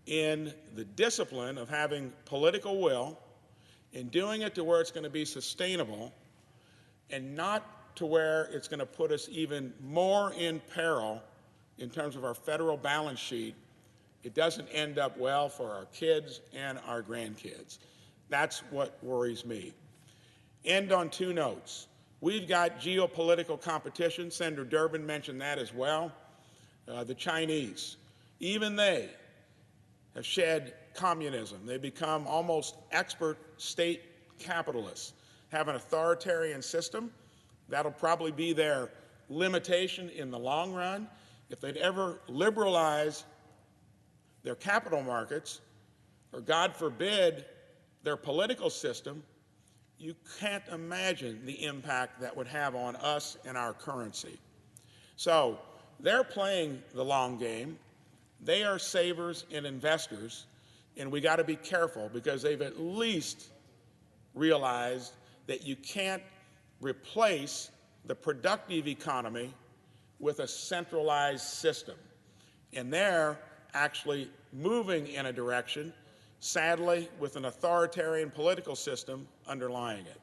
in the discipline of having political will and doing it to where it's going to be sustainable and not to where it's going to put us even more in peril in terms of our federal balance sheet, it doesn't end up well for our kids and our grandkids. That's what worries me. End on 2 notes. We've got geopolitical competition. Senator Durbin mentioned that as well. The Chinese, even they have shed communism. They become almost expert state capitalists, have an authoritarian system. That'll probably be their limitation in the long run. If they'd ever liberalize their capital markets, or God forbid, their political system, you can't imagine the impact that would have on us and our currency. So they're playing the long game. They are savers and investors, and we got to be careful because they've at least realized that you can't replace the productive economy with a centralized system. And they're actually moving in a direction, sadly, with an authoritarian political system underlying it.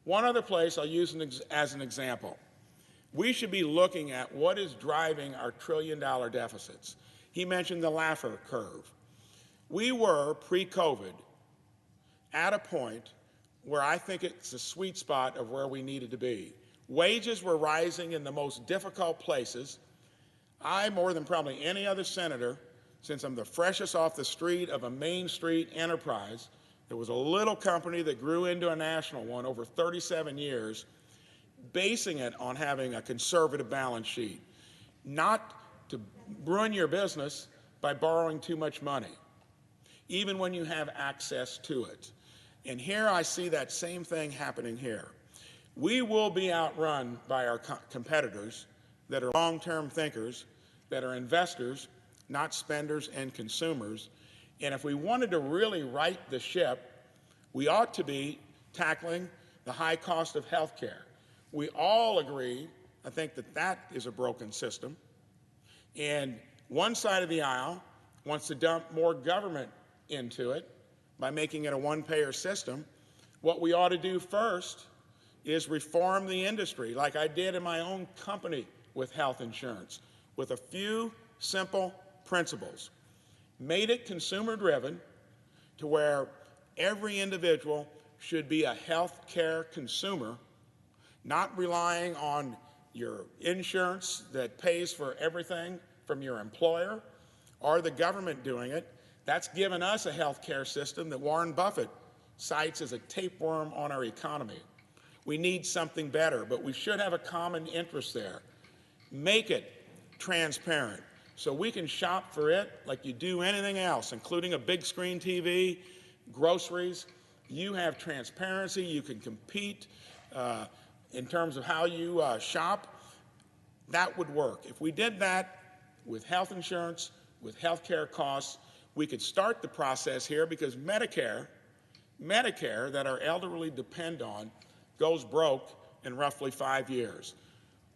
One other place I'll use as an example. We should be looking at what is driving our trillion-dollar deficits. He mentioned the Laffer curve. We were, pre-COVID, at a point where I think it's a sweet spot of where we needed to be. Wages were rising in the most difficult places. I, more than probably any other senator, since I'm the freshest off the street of a Main Street enterprise, there was a little company that grew into a national one over 37 years, basing it on having a conservative balance sheet, not to ruin your business by borrowing too much money, even when you have access to it. And here I see that same thing happening here. We will be outrun by our competitors that are long-term thinkers, that are investors, not spenders and consumers. And if we wanted to really right the ship, we ought to be tackling the high cost of health care. We all agree, I think, that that is a broken system. And one side of the aisle wants to dump more government into it by making it a one-payer system. What we ought to do first is reform the industry like I did in my own company with health insurance, with a few simple principles. Made it consumer-driven to where every individual should be a health care consumer, not relying on your insurance that pays for everything from your employer or the government doing it. That's given us a health care system that Warren Buffett cites as a tapeworm on our economy. We need something better, but we should have a common interest there. Make it transparent so we can shop for it like you do anything else, including a big screen TV, groceries. You have transparency. You can compete in terms of how you shop. That would work. If we did that with health insurance, with health care costs, we could start the process here because Medicare that our elderly depend on goes broke in roughly 5 years.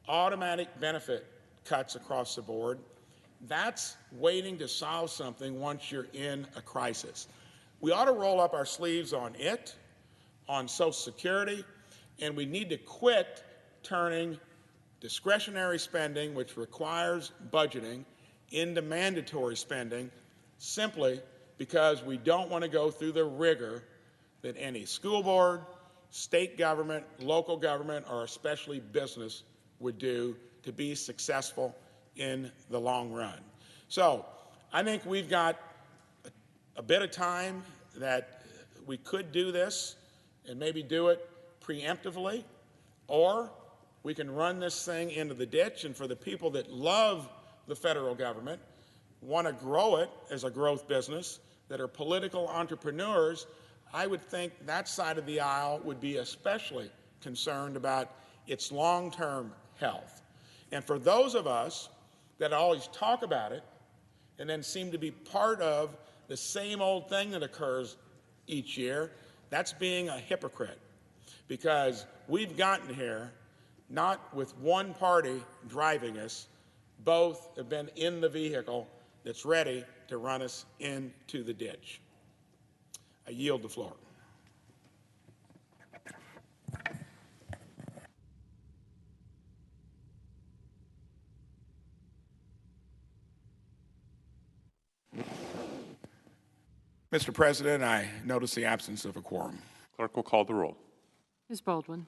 Automatic benefit cuts across the board. That's waiting to solve something once you're in a crisis. We ought to roll up our sleeves on it, on Social Security, and we need to quit turning discretionary spending, which requires budgeting, into mandatory spending simply because we don't want to go through the rigor that any school board, state government, local government, or especially business would do to be successful in the long run. So I think we've got a bit of time that we could do this and maybe do it preemptively, or we can run this thing into the ditch. And for the people that love the federal government, want to grow it as a growth business, that are political entrepreneurs, I would think that side of the aisle would be especially concerned about its long-term health. And for those of us that always talk about it and then seem to be part of the same old thing that occurs each year, that's being a hypocrite, because we've gotten here not with one party driving us. Both have been in the vehicle that's ready to run us into the ditch. I yield the floor. Mr. President, I notice the absence of a quorum. Clerk will call the roll. Ms. Baldwin.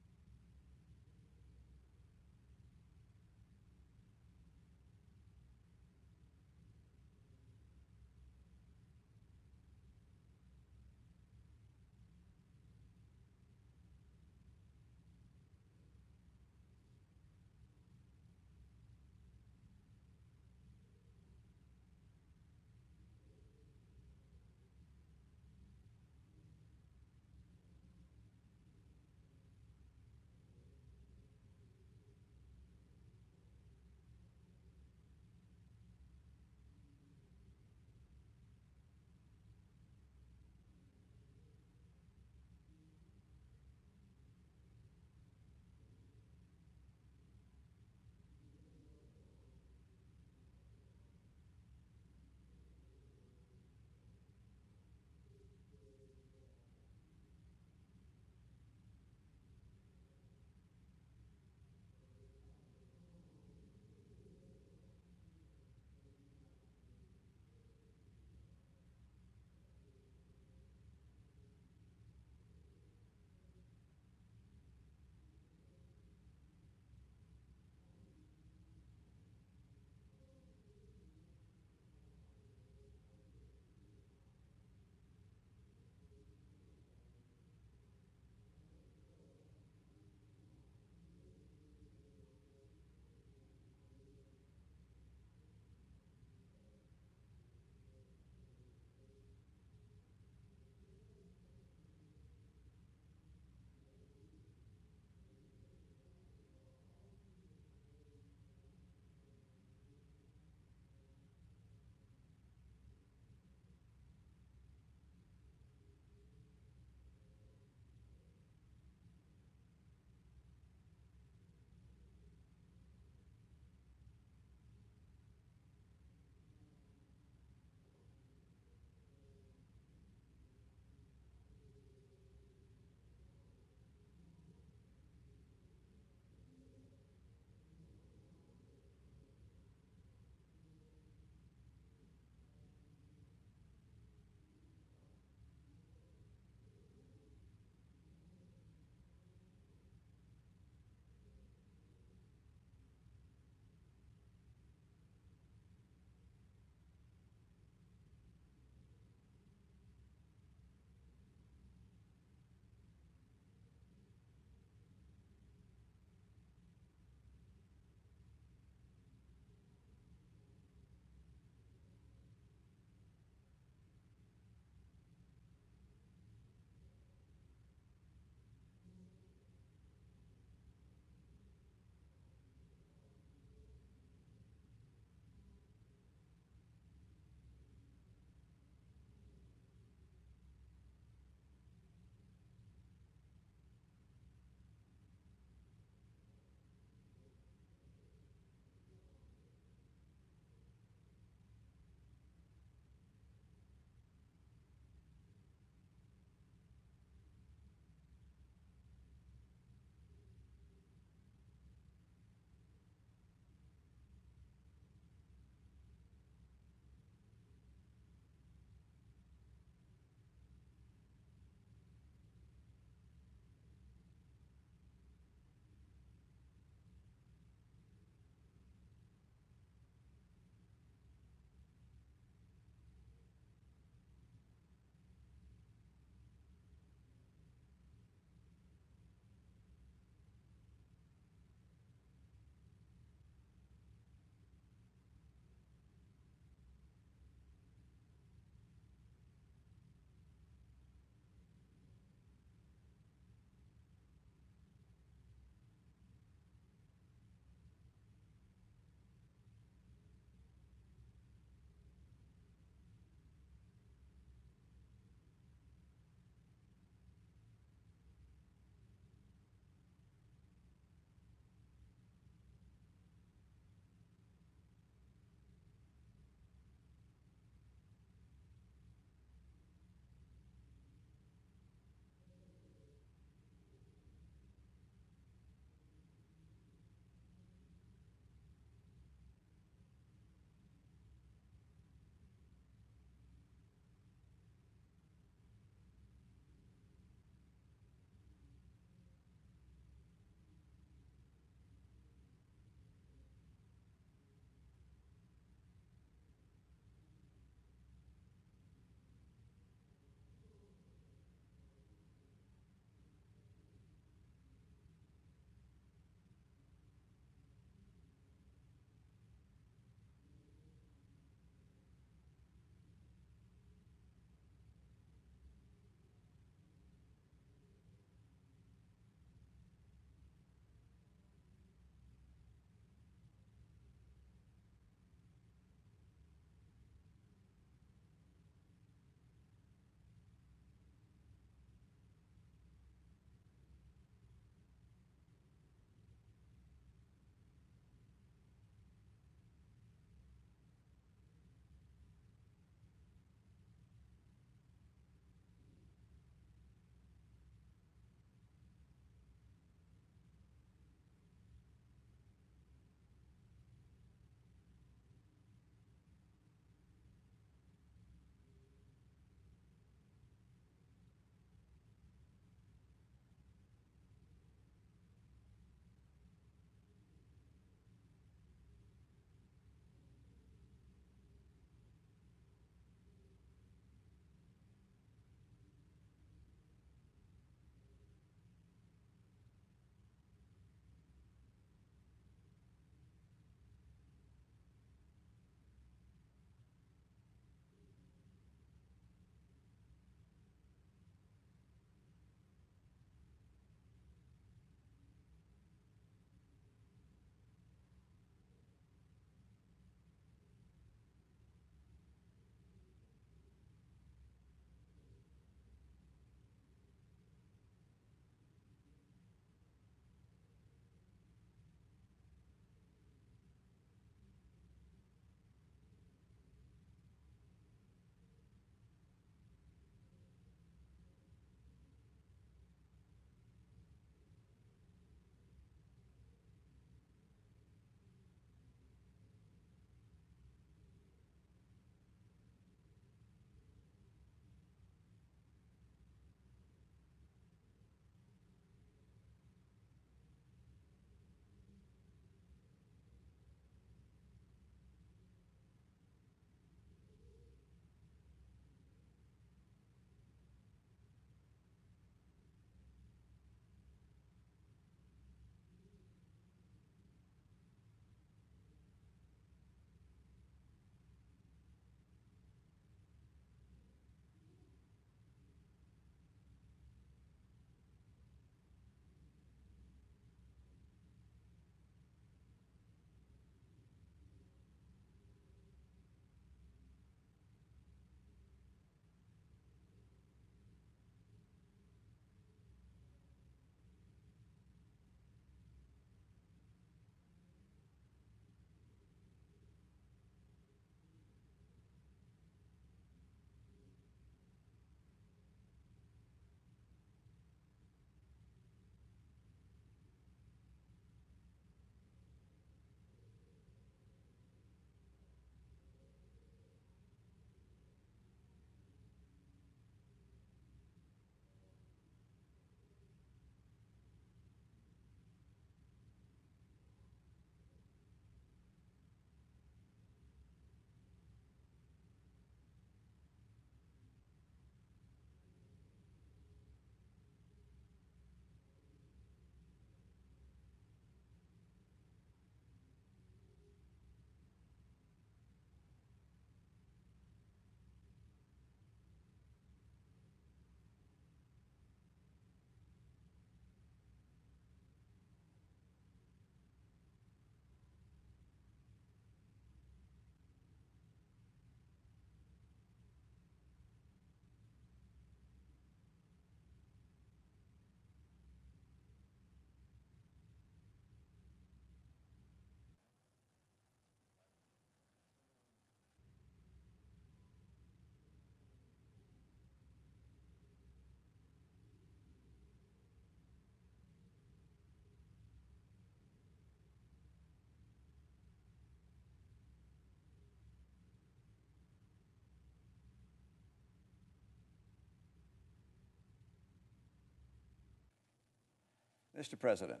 Mr. President,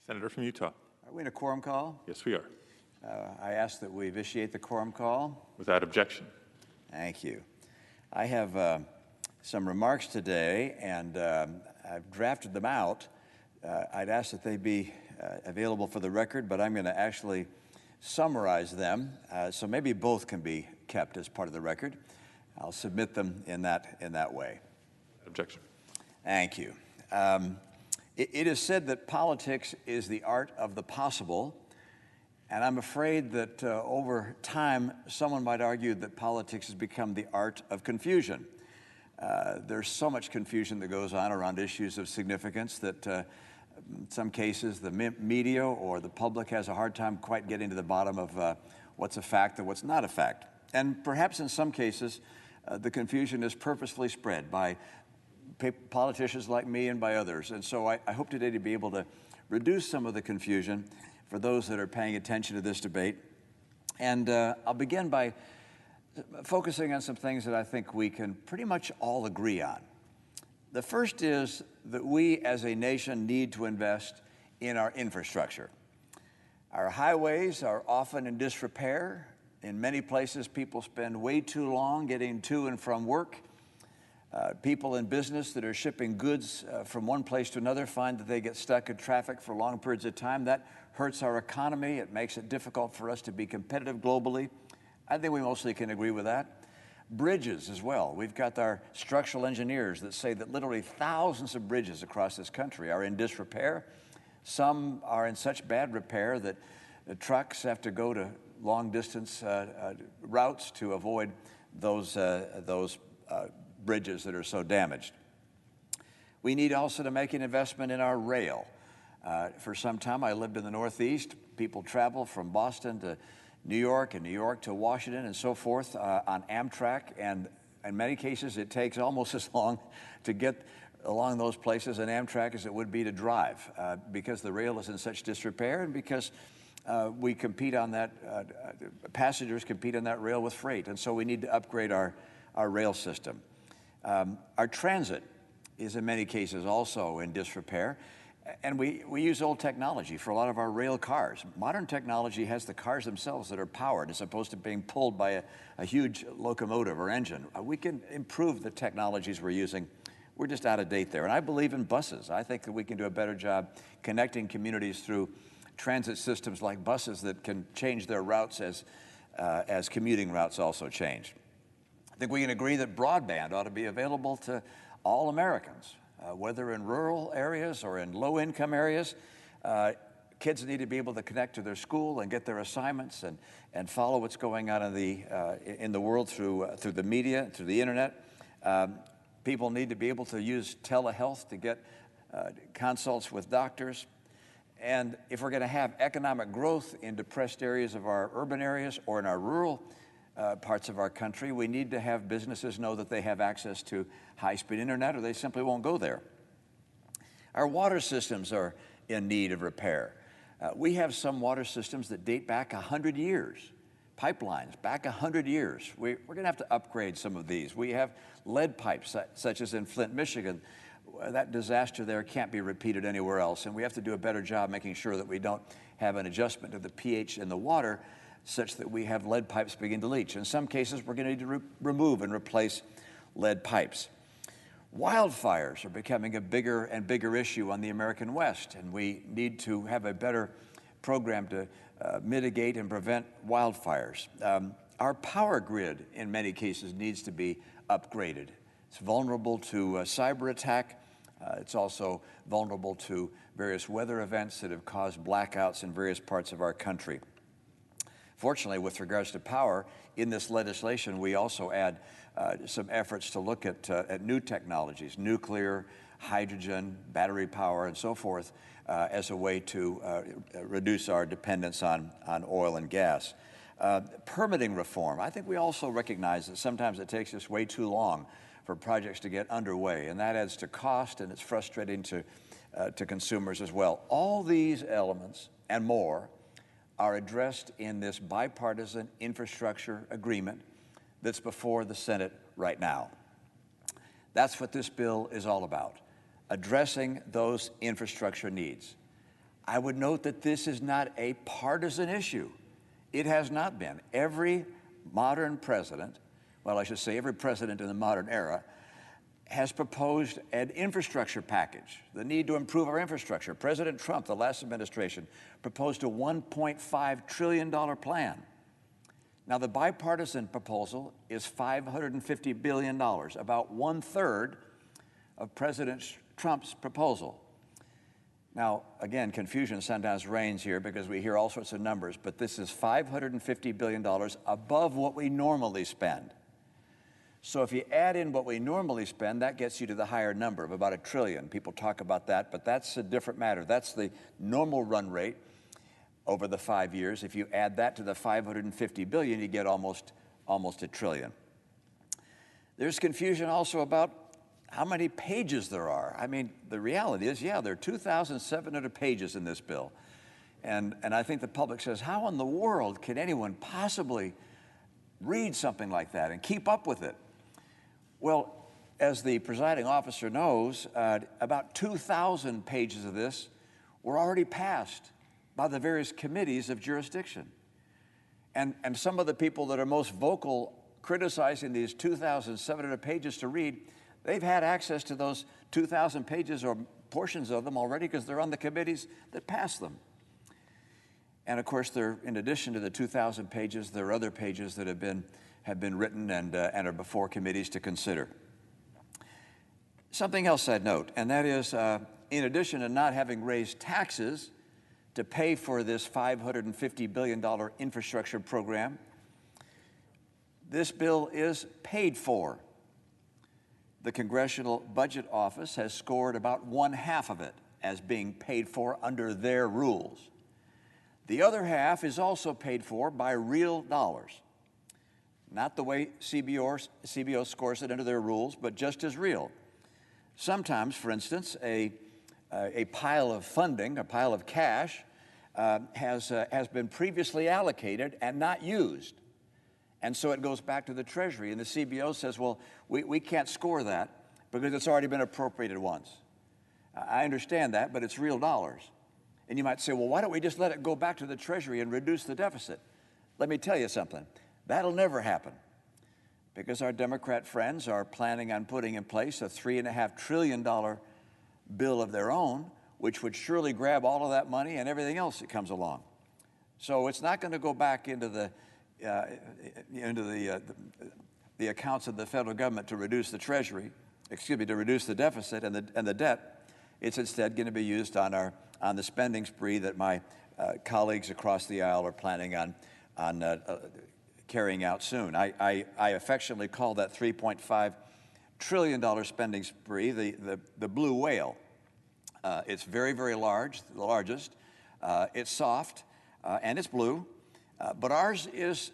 Senator from Utah. are we in a quorum call? Yes, we are. I ask that we vitiate the quorum call. Without objection. Thank you. I have some remarks today, and I've drafted them out. I'd ask that they be available for the record, but I'm going to actually summarize them, so maybe both can be kept as part of the record. I'll submit them in that way. Objection. Thank you. It is said that politics is the art of the possible, and I'm afraid that over time, someone might argue that politics has become the art of confusion. There's so much confusion that goes on around issues of significance that in some cases the media or the public has a hard time quite getting to the bottom of what's a fact and what's not a fact. And perhaps in some cases, the confusion is purposefully spread by politicians like me and by others. And so I hope today to be able to reduce some of the confusion for those that are paying attention to this debate. And I'll begin by focusing on some things that I think we can pretty much all agree on. The first is that we as a nation need to invest in our infrastructure. Our highways are often in disrepair. In many places, people spend way too long getting to and from work. People in business that are shipping goods from one place to another find that they get stuck in traffic for long periods of time. That hurts our economy. It makes it difficult for us to be competitive globally. I think we mostly can agree with that. Bridges as well. We've got our structural engineers that say that literally thousands of bridges across this country are in disrepair. Some are in such bad repair that the trucks have to go to long distance routes to avoid those bridges that are so damaged. We need also to make an investment in our rail. For some time, I lived in the Northeast. People travel from Boston to New York and New York to Washington and so forth on Amtrak. And in many cases, it takes almost as long to get along those places on Amtrak as it would be to drive because the rail is in such disrepair and because we compete on that, passengers compete on that rail with freight. And so we need to upgrade our rail system. Our transit is in many cases also in disrepair, and we use old technology for a lot of our rail cars. Modern technology has the cars themselves that are powered as opposed to being pulled by a huge locomotive or engine. We can improve the technologies we're using. We're just out of date there. And I believe in buses. I think that we can do a better job connecting communities through transit systems like buses that can change their routes as commuting routes also change. I think we can agree that broadband ought to be available to all Americans, whether in rural areas or in low-income areas. Kids need to be able to connect to their school and get their assignments and follow what's going on in the world through the media, through the internet. People need to be able to use telehealth to get consults with doctors. And if we're going to have economic growth in depressed areas of our urban areas or in our rural parts of our country, we need to have businesses know that they have access to high-speed internet or they simply won't go there. Our water systems are in need of repair. We have some water systems that date back 100 years, pipelines back 100 years. We're going to have to upgrade some of these. We have lead pipes, such as in Flint, Michigan. That disaster there can't be repeated anywhere else, and we have to do a better job making sure that we don't have an adjustment to the pH in the water such that we have lead pipes begin to leach. In some cases, we're going to need to remove and replace lead pipes. Wildfires are becoming a bigger and bigger issue on the American West, and we need to have a better program to mitigate and prevent wildfires. Our power grid, in many cases, needs to be upgraded. It's vulnerable to cyber attack. It's also vulnerable to various weather events that have caused blackouts in various parts of our country. Fortunately, with regards to power, in this legislation, we also add some efforts to look at new technologies, nuclear, hydrogen, battery power, and so forth, as a way to reduce our dependence on oil and gas. Permitting reform. I think we also recognize that sometimes it takes us way too long for projects to get underway, and that adds to cost, and it's frustrating to consumers as well. All these elements and more are addressed in this bipartisan infrastructure agreement that's before the Senate right now. That's what this bill is all about, addressing those infrastructure needs. I would note that this is not a partisan issue. It has not been. Every modern president, well, I should say every president in the modern era, has proposed an infrastructure package, the need to improve our infrastructure. President Trump, the last administration, proposed a $1.5 trillion plan. Now, the bipartisan proposal is $550 billion, about 1/3 of President Trump's proposal. Now, again, confusion sometimes reigns here because we hear all sorts of numbers, but this is $550 billion above what we normally spend. So if you add in what we normally spend, that gets you to the higher number of about $1 trillion. People talk about that, but that's a different matter. That's the normal run rate over the 5 years. If you add that to the $550 billion, you get almost $1 trillion. There's confusion also about how many pages there are. I mean, the reality is, yeah, there are 2,700 pages in this bill. And I think the public says, how in the world can anyone possibly read something like that and keep up with it? Well, as the presiding officer knows, about 2,000 pages of this were already passed by the various committees of jurisdiction. And some of the people that are most vocal criticizing these 2,700 pages to read, they've had access to those 2,000 pages or portions of them already because they're on the committees that pass them. And of course, in addition to the 2,000 pages, there are other pages that have been written and are before committees to consider. Something else I'd note, and that is, in addition to not having raised taxes to pay for this $550 billion infrastructure program, this bill is paid for. The Congressional Budget Office has scored about 1/2 of it as being paid for under their rules. The other half is also paid for by real dollars. Not the way CBO scores it under their rules, but just as real. Sometimes, for instance, a pile of funding, a pile of cash, has been previously allocated and not used. And so it goes back to the Treasury, and the CBO says, well, we can't score that because it's already been appropriated once. I understand that, but it's real dollars. And you might say, well, why don't we just let it go back to the Treasury and reduce the deficit? Let me tell you something. That'll never happen because our Democrat friends are planning on putting in place a $3.5 trillion bill of their own, which would surely grab all of that money and everything else that comes along. So it's not going to go back into the accounts of the federal government to reduce the Treasury, to reduce the deficit and the debt. It's instead going to be used on the spending spree that my colleagues across the aisle are planning on carrying out soon. I affectionately call that $3.5 trillion spending spree the blue whale. It's very, very large, the largest. It's soft, and it's blue. But ours is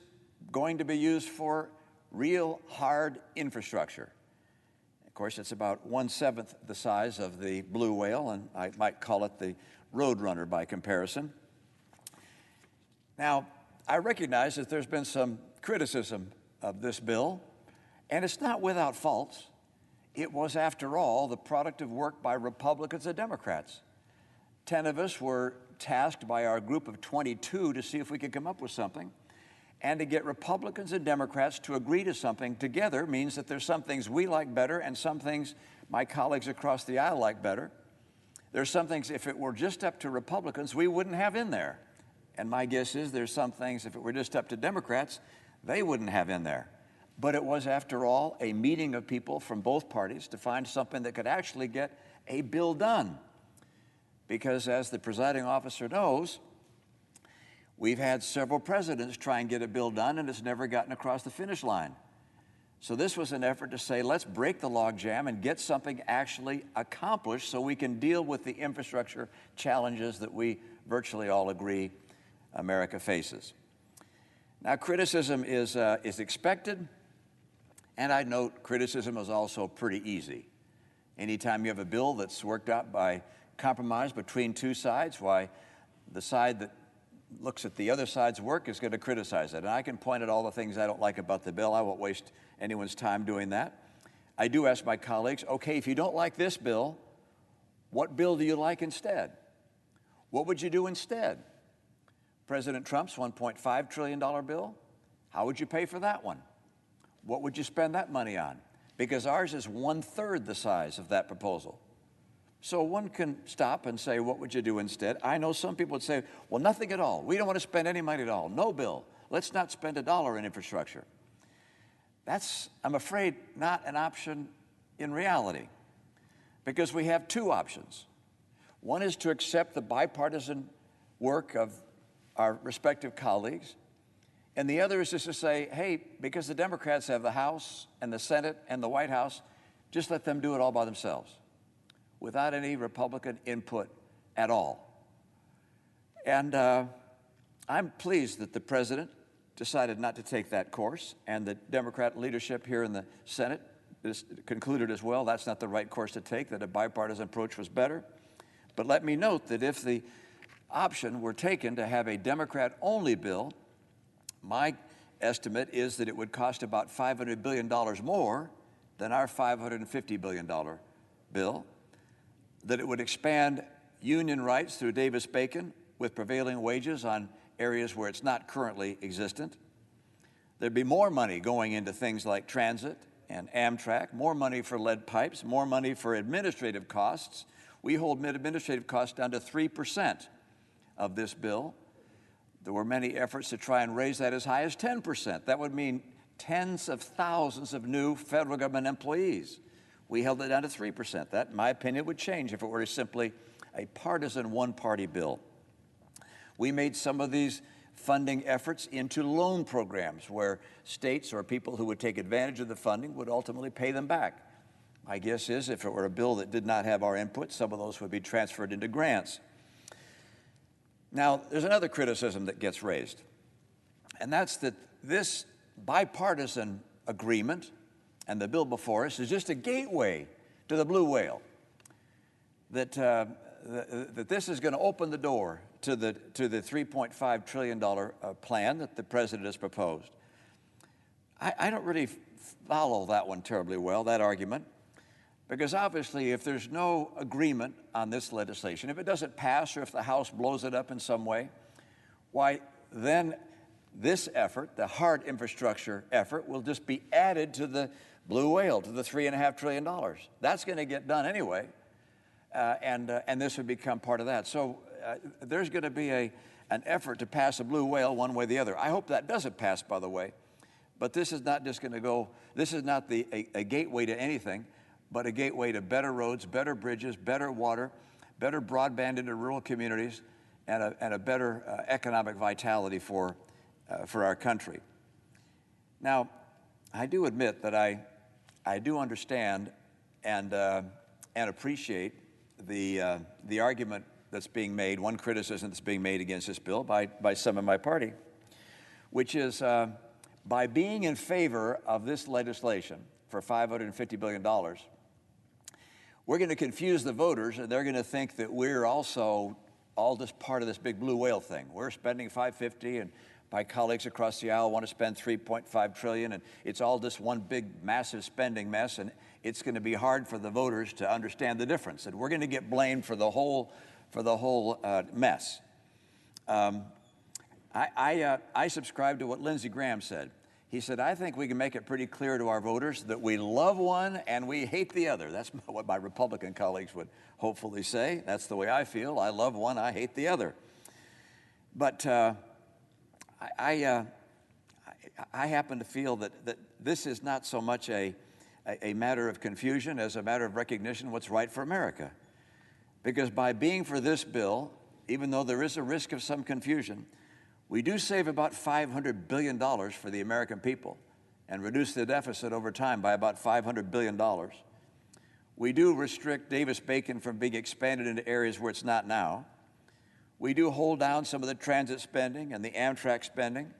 going to be used for real hard infrastructure. Of course, it's about 1/7 the size of the blue whale, and I might call it the roadrunner by comparison. Now, I recognize that there's been some criticism of this bill, and it's not without faults. It was, after all, the product of work by Republicans and Democrats. 10 of us were tasked by our group of 22 to see if we could come up with something. And to get Republicans and Democrats to agree to something together means that there's some things we like better and some things my colleagues across the aisle like better. There's some things, if it were just up to Republicans, we wouldn't have in there. And my guess is there's some things, if it were just up to Democrats, they wouldn't have in there. But it was, after all, a meeting of people from both parties to find something that could actually get a bill done. Because as the presiding officer knows, we've had several presidents try and get a bill done, and it's never gotten across the finish line. So this was an effort to say, let's break the logjam and get something actually accomplished so we can deal with the infrastructure challenges that we virtually all agree America faces. Now, criticism is expected, and I note criticism is also pretty easy. Anytime you have a bill that's worked out by compromise between two sides, why, the side that looks at the other side's work is going to criticize it. And I can point at all the things I don't like about the bill. I won't waste anyone's time doing that. I do ask my colleagues, okay, if you don't like this bill, What bill do you like instead? What would you do instead? President Trump's $1.5 trillion bill? How would you pay for that one? What would you spend that money on? Because ours is 1/3 the size of that proposal. So one can stop and say, what would you do instead? I know some people would say, well, nothing at all. We don't want to spend any money at all. No bill. Let's not spend $1 in infrastructure. That's, I'm afraid, not an option in reality, because we have two options. One is to accept the bipartisan work of our respective colleagues, and the other is just to say, hey, because the Democrats have the House and the Senate and the White House, just let them do it all by themselves, without any Republican input at all. And I'm pleased that the president decided not to take that course, and the Democrat leadership here in the Senate concluded as well that's not the right course to take, that a bipartisan approach was better. But let me note that if the option were taken to have a Democrat-only bill, my estimate is that it would cost about $500 billion more than our $550 billion bill, that it would expand union rights through Davis-Bacon with prevailing wages on areas where it's not currently existent. There'd be more money going into things like transit and Amtrak, more money for lead pipes, more money for administrative costs. We hold administrative costs down to 3% of this bill. There were many efforts to try and raise that as high as 10%. That would mean tens of thousands of new federal government employees. We held it down to 3%. That, in my opinion, would change if it were simply a partisan one-party bill. We made some of these funding efforts into loan programs where states or people who would take advantage of the funding would ultimately pay them back. My guess is if it were a bill that did not have our input, some of those would be transferred into grants. Now, there's another criticism that gets raised, and that's that this bipartisan agreement and the bill before us is just a gateway to the blue whale, that this is going to open the door to the $3.5 trillion plan that the president has proposed. I don't really follow that one terribly well, that argument, because obviously if there's no agreement on this legislation, if it doesn't pass or if the House blows it up in some way, why then this effort, the hard infrastructure effort, will just be added to the blue whale, to the $3.5 trillion. That's going to get done anyway, and this would become part of that. So there's going to be an effort to pass a blue whale one way or the other. I hope that doesn't pass, by the way, but this is not just going to go, this is not a gateway to anything, but a gateway to better roads, better bridges, better water, better broadband into rural communities, and a better economic vitality for our country. Now, I do admit that I do understand and appreciate the argument that's being made, one criticism that's being made against this bill by some in my party, which is by being in favor of this legislation for $550 billion, we're going to confuse the voters, and they're going to think that we're also all just part of this big blue whale thing. We're spending $550, and my colleagues across the aisle want to spend $3.5 trillion, and it's all just one big, massive spending mess, and it's going to be hard for the voters to understand the difference, and we're going to get blamed for the whole mess. I subscribe to what Lindsey Graham said. He said, I think we can make it pretty clear to our voters that we love one and we hate the other. That's what my Republican colleagues would hopefully say. That's the way I feel. I love one, I hate the other. But I happen to feel that this is not so much a matter of confusion as a matter of recognition of what's right for America. Because by being for this bill, even though there is a risk of some confusion, we do save about $500 billion for the American people and reduce the deficit over time by about $500 billion. We do restrict Davis-Bacon from being expanded into areas where it's not now. We do hold down some of the transit spending and the Amtrak spending.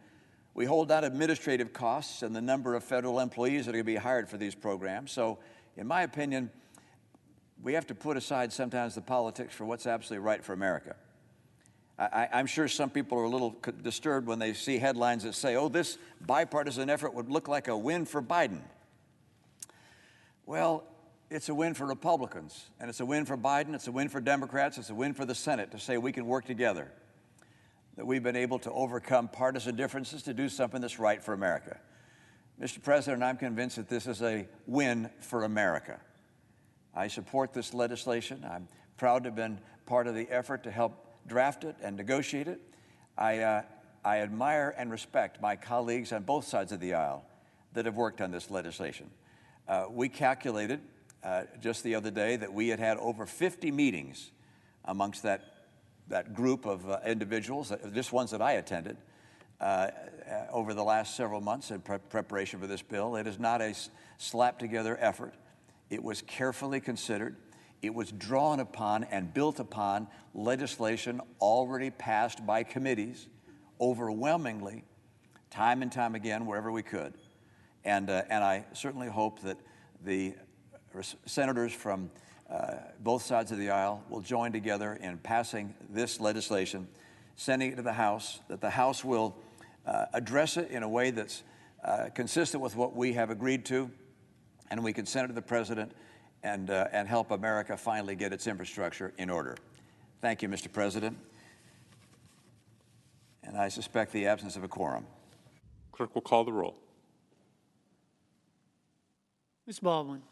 We hold down administrative costs and the number of federal employees that are going to be hired for these programs. So, in my opinion, we have to put aside sometimes the politics for what's absolutely right for America. I'm sure some people are a little disturbed when they see headlines that say, oh, this bipartisan effort would look like a win for Biden. Well, it's a win for Republicans, and it's a win for Biden, it's a win for Democrats, it's a win for the Senate to say we can work together, that we've been able to overcome partisan differences to do something that's right for America. Mr. President, I'm convinced that this is a win for America. I support this legislation. I'm proud to have been part of the effort to help draft it and negotiate it. I admire and respect my colleagues on both sides of the aisle that have worked on this legislation. We calculated just the other day that we had over 50 meetings amongst that group of individuals, just ones that I attended, over the last several months in preparation for this bill. It is not a slap-together effort. It was carefully considered. It was drawn upon and built upon legislation already passed by committees, overwhelmingly, time and time again, wherever we could. And I certainly hope that the senators from both sides of the aisle will join together in passing this legislation, sending it to the House, that the House will address it in a way that's consistent with what we have agreed to, and we can send it to the President and help America finally get its infrastructure in order. Thank you, Mr. President. And I suspect the absence of a quorum. Clerk will call the roll. Ms. Baldwin.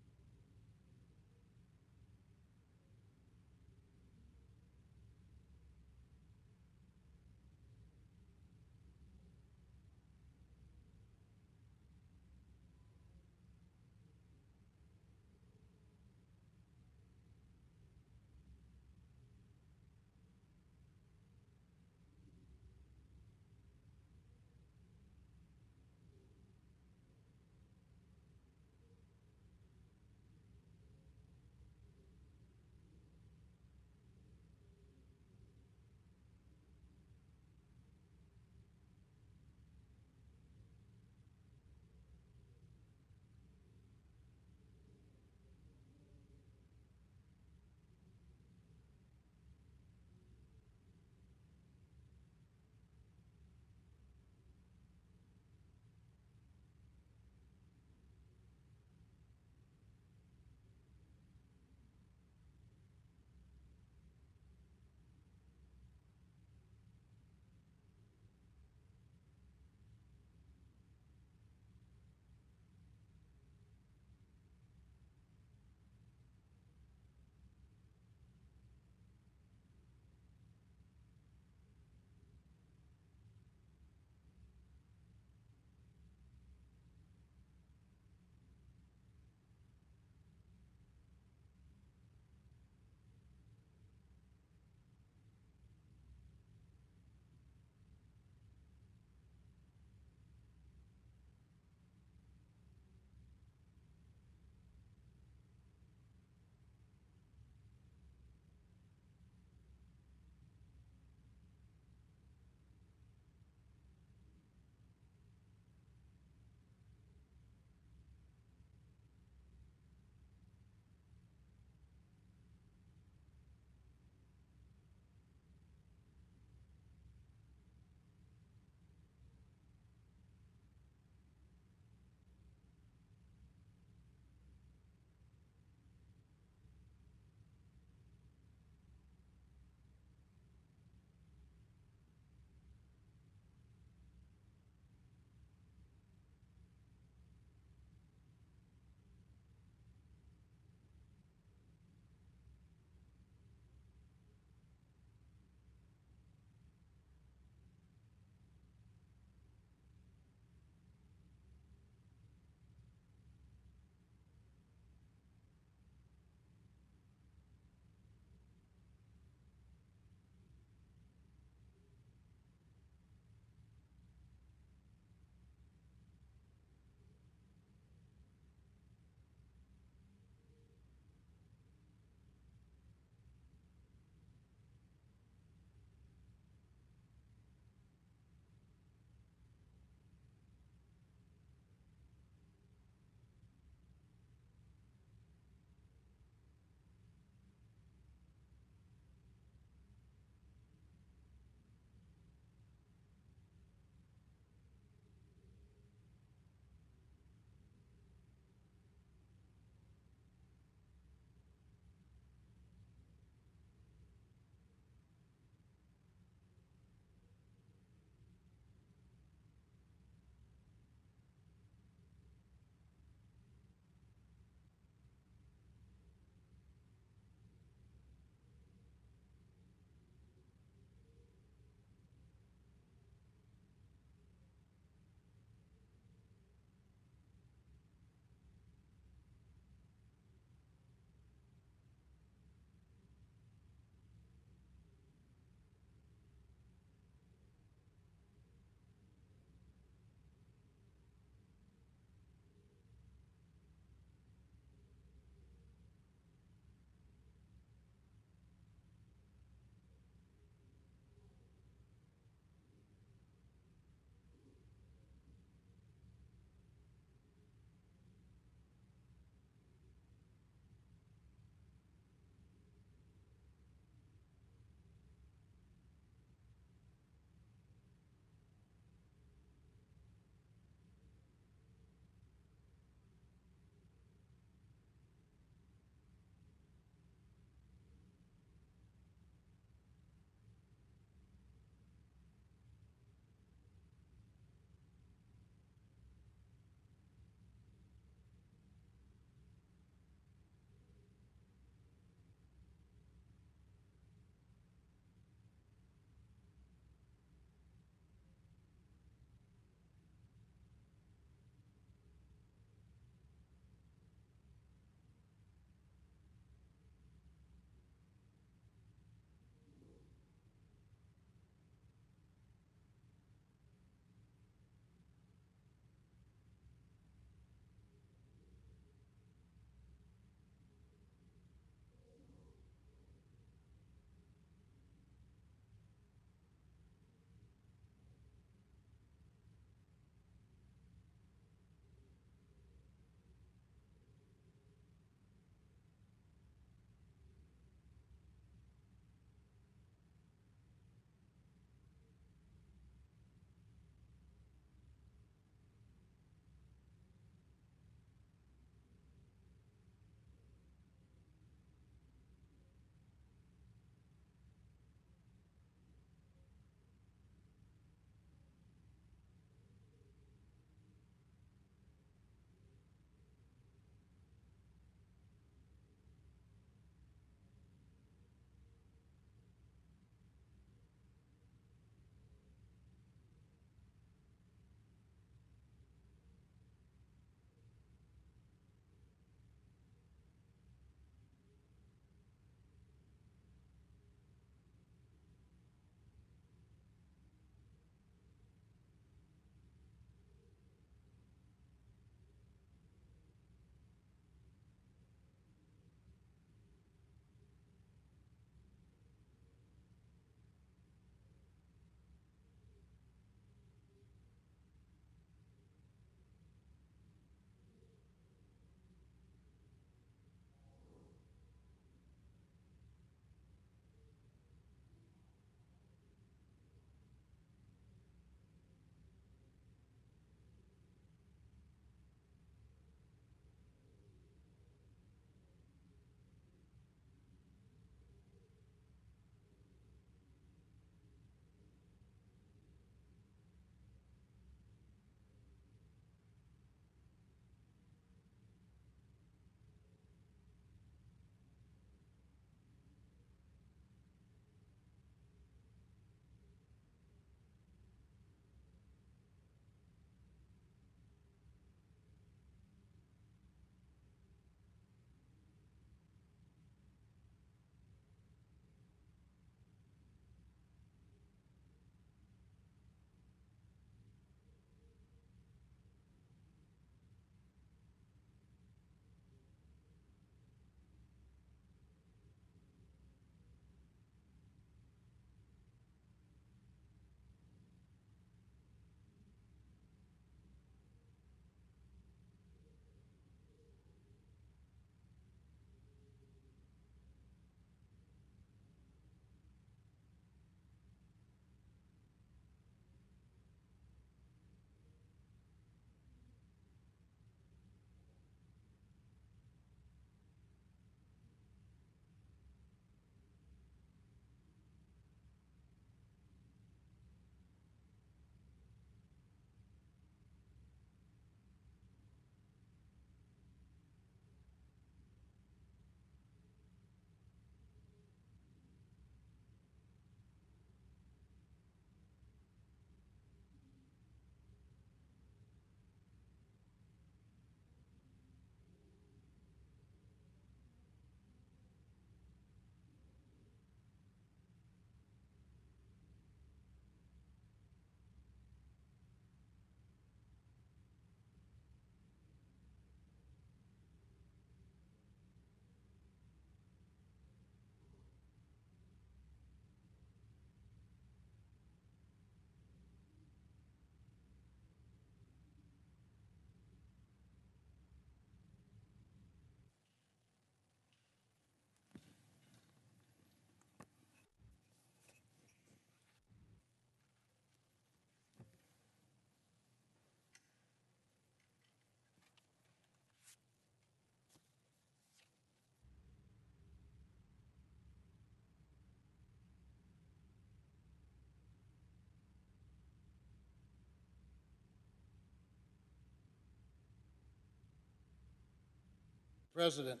President.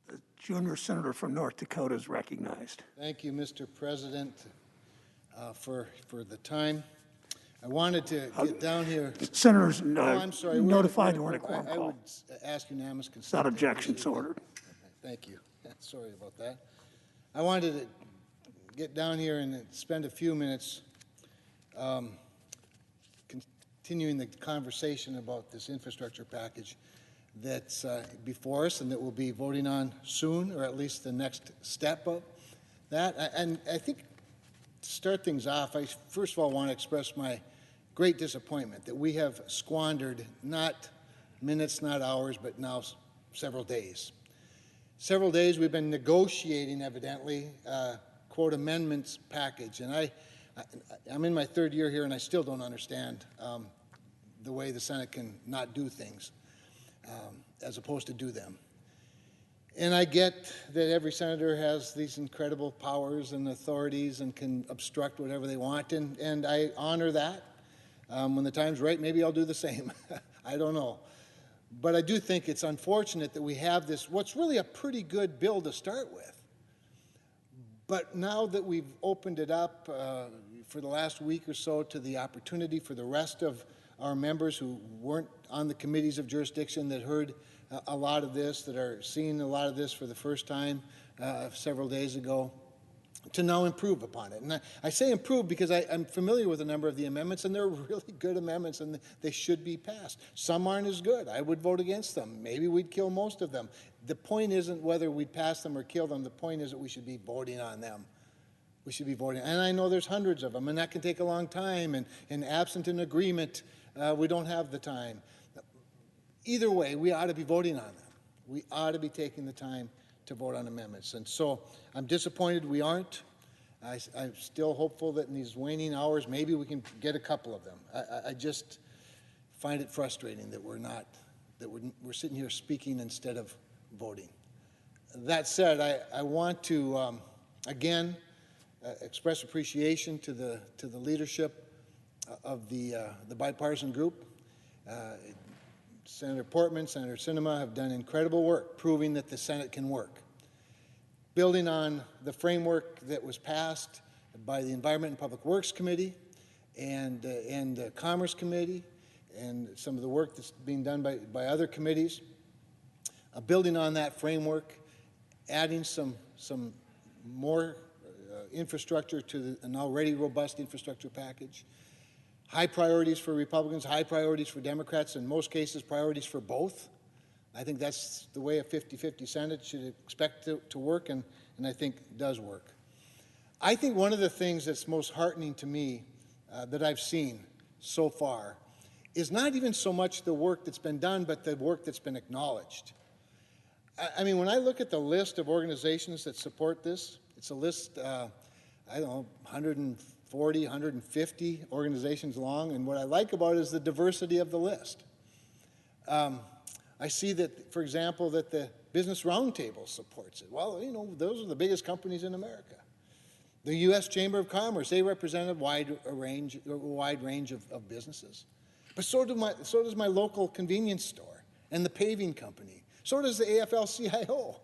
The junior senator from North Dakota is recognized. Thank you, Mr. President, for the time. I wanted to get down here. Senators I'm sorry. notified we're in a quorum I call. would ask unanimous consent. Without objections ordered. Thank you. Sorry about that. I wanted to get down here and spend a few minutes continuing the conversation about this infrastructure package that's before us and that we'll be voting on soon, or at least the next step of that. And I think to start things off, I first of all want to express my great disappointment that we have squandered not minutes, not hours, but now several days. Several days we've been negotiating, evidently, quote, amendments package. And I'm in my third year here, and I still don't understand the way the Senate can not do things as opposed to do them. And I get that every senator has these incredible powers and authorities and can obstruct whatever they want, and I honor that. When the time's right, maybe I'll do the same. I don't know. But I do think it's unfortunate that we have this, what's really a pretty good bill to start with. But now that we've opened it up for the last week or so to the opportunity for the rest of our members who weren't on the committees of jurisdiction that heard a lot of this, that are seeing a lot of this for the first time several days ago, to now improve upon it. And I say improve because I'm familiar with a number of the amendments, and they're really good amendments, and they should be passed. Some aren't as good. I would vote against them. Maybe we'd kill most of them. The point isn't whether we'd pass them or kill them. The point is that we should be voting on them. We should be voting. And I know there's hundreds of them, and that can take a long time, and absent an agreement, we don't have the time. Either way, we ought to be voting on them. We ought to be taking the time to vote on amendments. And so I'm disappointed we aren't. I'm still hopeful that in these waning hours, maybe we can get a couple of them. I just find it frustrating that we're not, that we're sitting here speaking instead of voting. That said, I want to, again, express appreciation to the leadership of the bipartisan group. Senator Portman, Senator Sinema have done incredible work proving that the Senate can work. Building on the framework that was passed by the Environment and Public Works Committee and the Commerce Committee and some of the work that's being done by other committees, building on that framework, adding some more infrastructure to an already robust infrastructure package. High priorities for Republicans, high priorities for Democrats, in most cases priorities for both. I think that's the way a 50-50 Senate should expect to work, and I think does work. I think one of the things that's most heartening to me that I've seen so far is not even so much the work that's been done, but the work that's been acknowledged. I mean, when I look at the list of organizations that support this, it's a list, I don't know, 140, 150 organizations long, and what I like about it is the diversity of the list. I see that, for example, that the Business Roundtable supports it. Well, you know, those are the biggest companies in America. The U.S. Chamber of Commerce, they represent a wide range of businesses. But so does my local convenience store and the paving company. So does the AFL-CIO.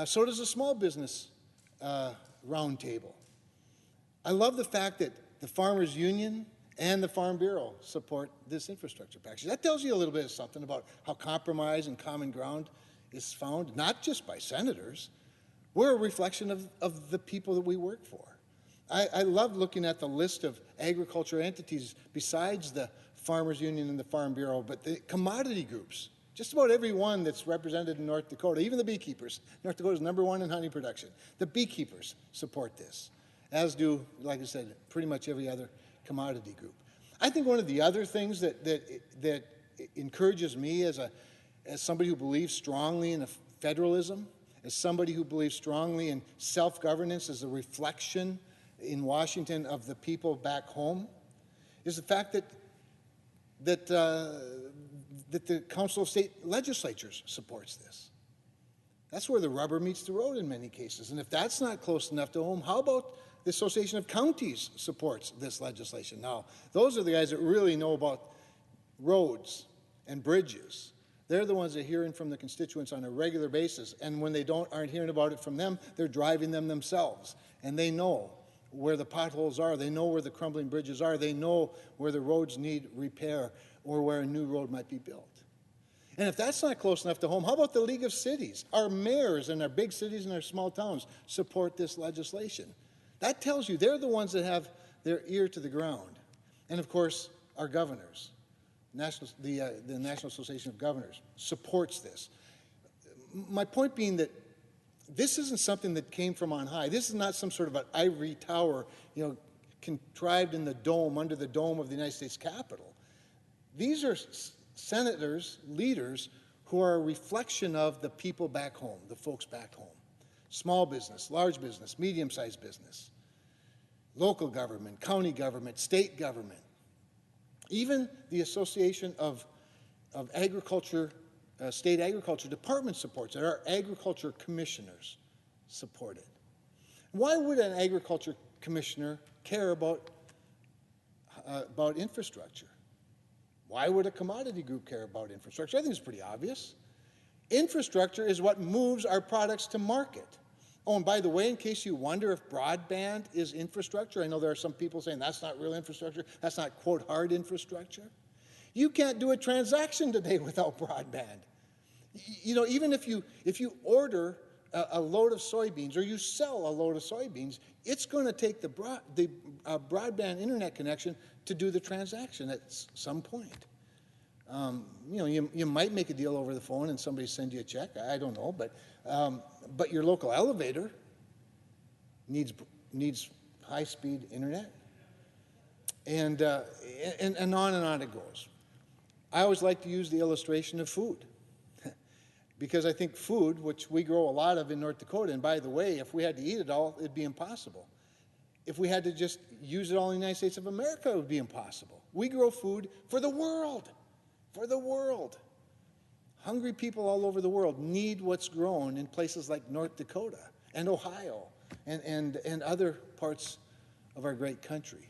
So does the Small Business Roundtable. I love the fact that the Farmers Union and the Farm Bureau support this infrastructure package. That tells you a little bit of something about how compromise and common ground is found, not just by senators. We're a reflection of the people that we work for. I love looking at the list of agriculture entities besides the Farmers Union and the Farm Bureau, but the commodity groups, just about every one that's represented in North Dakota, even the beekeepers. North Dakota is #1 in honey production. The beekeepers support this, as do, like I said, pretty much every other commodity group. I think one of the other things that encourages me as somebody who believes strongly in federalism, as somebody who believes strongly in self-governance as a reflection in Washington of the people back home, is the fact that the Council of State Legislatures supports this. That's where the rubber meets the road in many cases. And if that's not close enough to home, how about the Association of Counties supports this legislation? Now, those are the guys that really know about roads and bridges. They're the ones that are hearing from the constituents on a regular basis. And when they aren't hearing about it from them, they're driving them themselves. And they know where the potholes are. They know where the crumbling bridges are. They know where the roads need repair or where a new road might be built. And if that's not close enough to home, how about the League of Cities? Our mayors in our big cities and our small towns support this legislation. That tells you they're the ones that have their ear to the ground. And of course, our governors. The National Association of Governors supports this. My point being that this isn't something that came from on high. This is not some sort of an ivory tower, contrived in the dome, under the dome of the United States Capitol. These are senators, leaders, who are a reflection of the people back home, the folks back home. Small business, large business, medium-sized business, local government, county government, state government. Even the Association of Agriculture, State Agriculture Department supports it. Our agriculture commissioners support it. Why would an agriculture commissioner care about infrastructure? Why would a commodity group care about infrastructure? I think it's pretty obvious. Infrastructure is what moves our products to market. Oh, and by the way, in case you wonder if broadband is infrastructure, I know there are some people saying that's not real infrastructure, that's not, quote, hard infrastructure. You can't do a transaction today without broadband. Even if you order a load of soybeans or you sell a load of soybeans, it's going to take the broadband internet connection to do the transaction at some point. You might make a deal over the phone and somebody send you a check. I don't know, but your local elevator needs high-speed internet, and on it goes. I always like to use the illustration of food, because I think food, which we grow a lot of in North Dakota, and by the way, if we had to eat it all, it'd be impossible. If we had to just use it all in the United States of America, it would be impossible. We grow food for the world. For the world. Hungry people all over the world need what's grown in places like North Dakota and Ohio and other parts of our great country.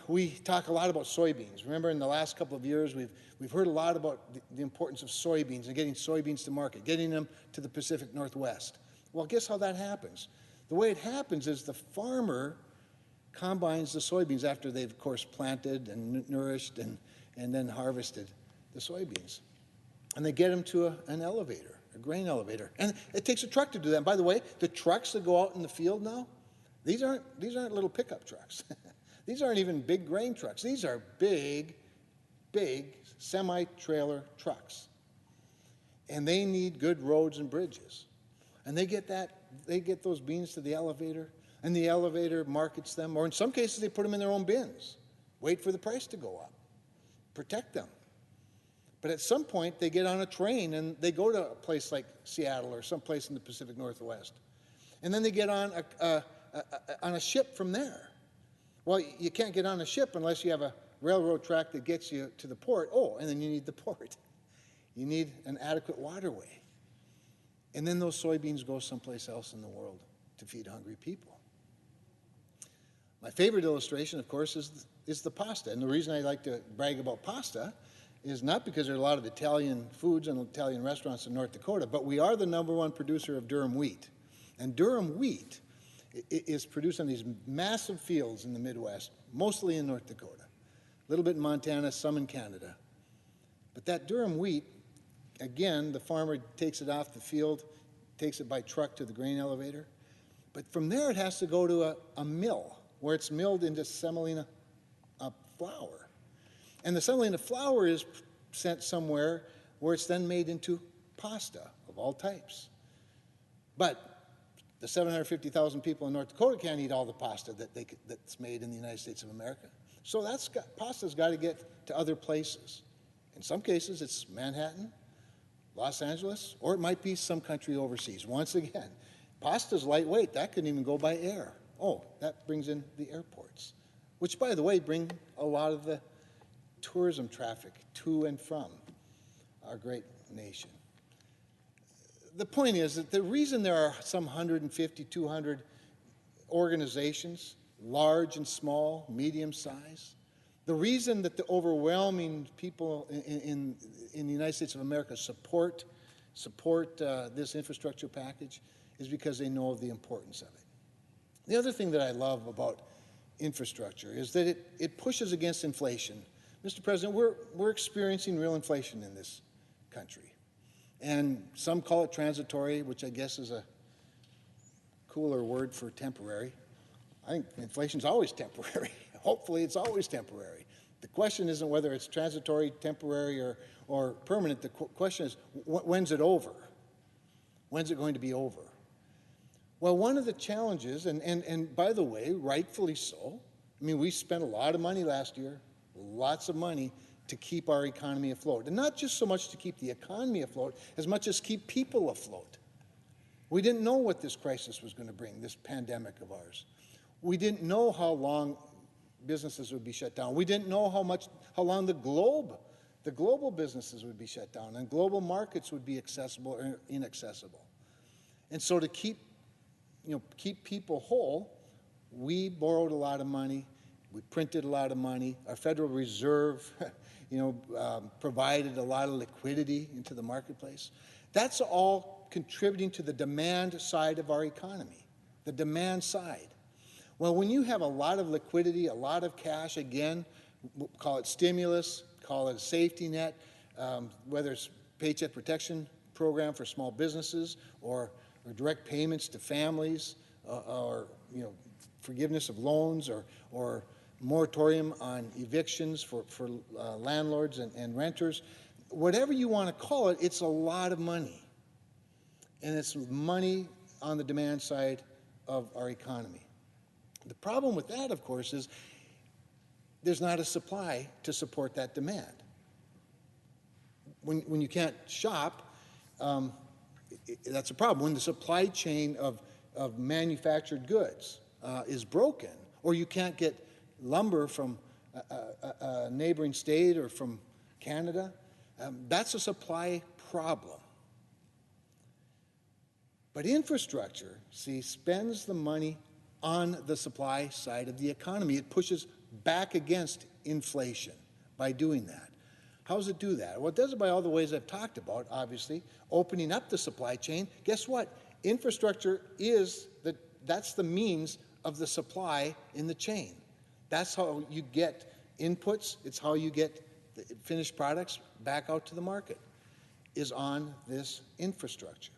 We talk a lot about soybeans. Remember, in the last couple of years, we've heard a lot about the importance of soybeans and getting soybeans to market, getting them to the Pacific Northwest. Well, guess how that happens? The way it happens is the farmer combines the soybeans after they've, of course, planted and nourished and then harvested the soybeans. And they get them to an elevator, a grain elevator. And it takes a truck to do that. And by the way, the trucks that go out in the field now, these aren't little pickup trucks. These aren't even big grain trucks. These are big semi-trailer trucks. And they need good roads and bridges. And they get those beans to the elevator, and the elevator markets them, or in some cases they put them in their own bins, wait for the price to go up, protect them. But at some point they get on a train and they go to a place like Seattle or someplace in the Pacific Northwest. And then they get on a ship from there. Well, you can't get on a ship unless you have a railroad track that gets you to the port. Oh, and then you need the port. You need an adequate waterway. And then those soybeans go someplace else in the world to feed hungry people. My favorite illustration, of course, is the pasta. And the reason I like to brag about pasta is not because there are a lot of Italian foods and Italian restaurants in North Dakota, but we are the #1 producer of durum wheat. And durum wheat is produced on these massive fields in the Midwest, mostly in North Dakota, a little bit in Montana, some in Canada. But that durum wheat, again, the farmer takes it off the field, takes it by truck to the grain elevator. But from there, it has to go to a mill, where it's milled into semolina flour. And the semolina flour is sent somewhere where it's then made into pasta of all types. But the 750,000 people in North Dakota can't eat all the pasta that's made in the United States of America. So pasta's got to get to other places. In some cases, it's Manhattan, Los Angeles, or it might be some country overseas. Once again, pasta's lightweight. That couldn't even go by air. Oh, that brings in the airports, which, by the way, bring a lot of the tourism traffic to and from our great nation. The point is that the reason there are some 150, 200 organizations, large and small, medium size, The reason that the overwhelming people in the United States of America support this infrastructure package is because they know of the importance of it. The other thing that I love about infrastructure is that it pushes against inflation. Mr. President, we're experiencing real inflation in this country. And some call it transitory, which I guess is a cooler word for temporary. I think inflation's always temporary. Hopefully it's always temporary. The question isn't whether it's transitory, temporary, or permanent. The question is, when's it over? When's it going to be over? Well, one of the challenges, and by the way, rightfully so, I mean, we spent a lot of money last year, lots of money to keep our economy afloat. And not just so much to keep the economy afloat, as much as keep people afloat. We didn't know what this crisis was going to bring, this pandemic of ours. We didn't know how long businesses would be shut down. We didn't know how long the global businesses would be shut down, and global markets would be accessible or inaccessible. And so to keep people whole, we borrowed a lot of money, we printed a lot of money, our Federal Reserve provided a lot of liquidity into the marketplace. That's all contributing to the demand side of our economy, the demand side. Well, when you have a lot of liquidity, a lot of cash, again, call it stimulus, call it a safety net, whether it's paycheck protection program for small businesses or direct payments to families, or forgiveness of loans, or moratorium on evictions for landlords and renters, whatever you want to call it, it's a lot of money. And it's money on the demand side of our economy. The problem with that, of course, is there's not a supply to support that demand. When you can't shop, that's a problem. When the supply chain of manufactured goods is broken, or you can't get lumber from a neighboring state or from Canada, that's a supply problem. But infrastructure, see, spends the money on the supply side of the economy. It pushes back against inflation by doing that. How does it do that? Well, it does it by all the ways I've talked about, obviously, opening up the supply chain. Guess what? Infrastructure that's the means of the supply in the chain. That's how you get inputs. It's how you get the finished products back out to the market, is on this infrastructure.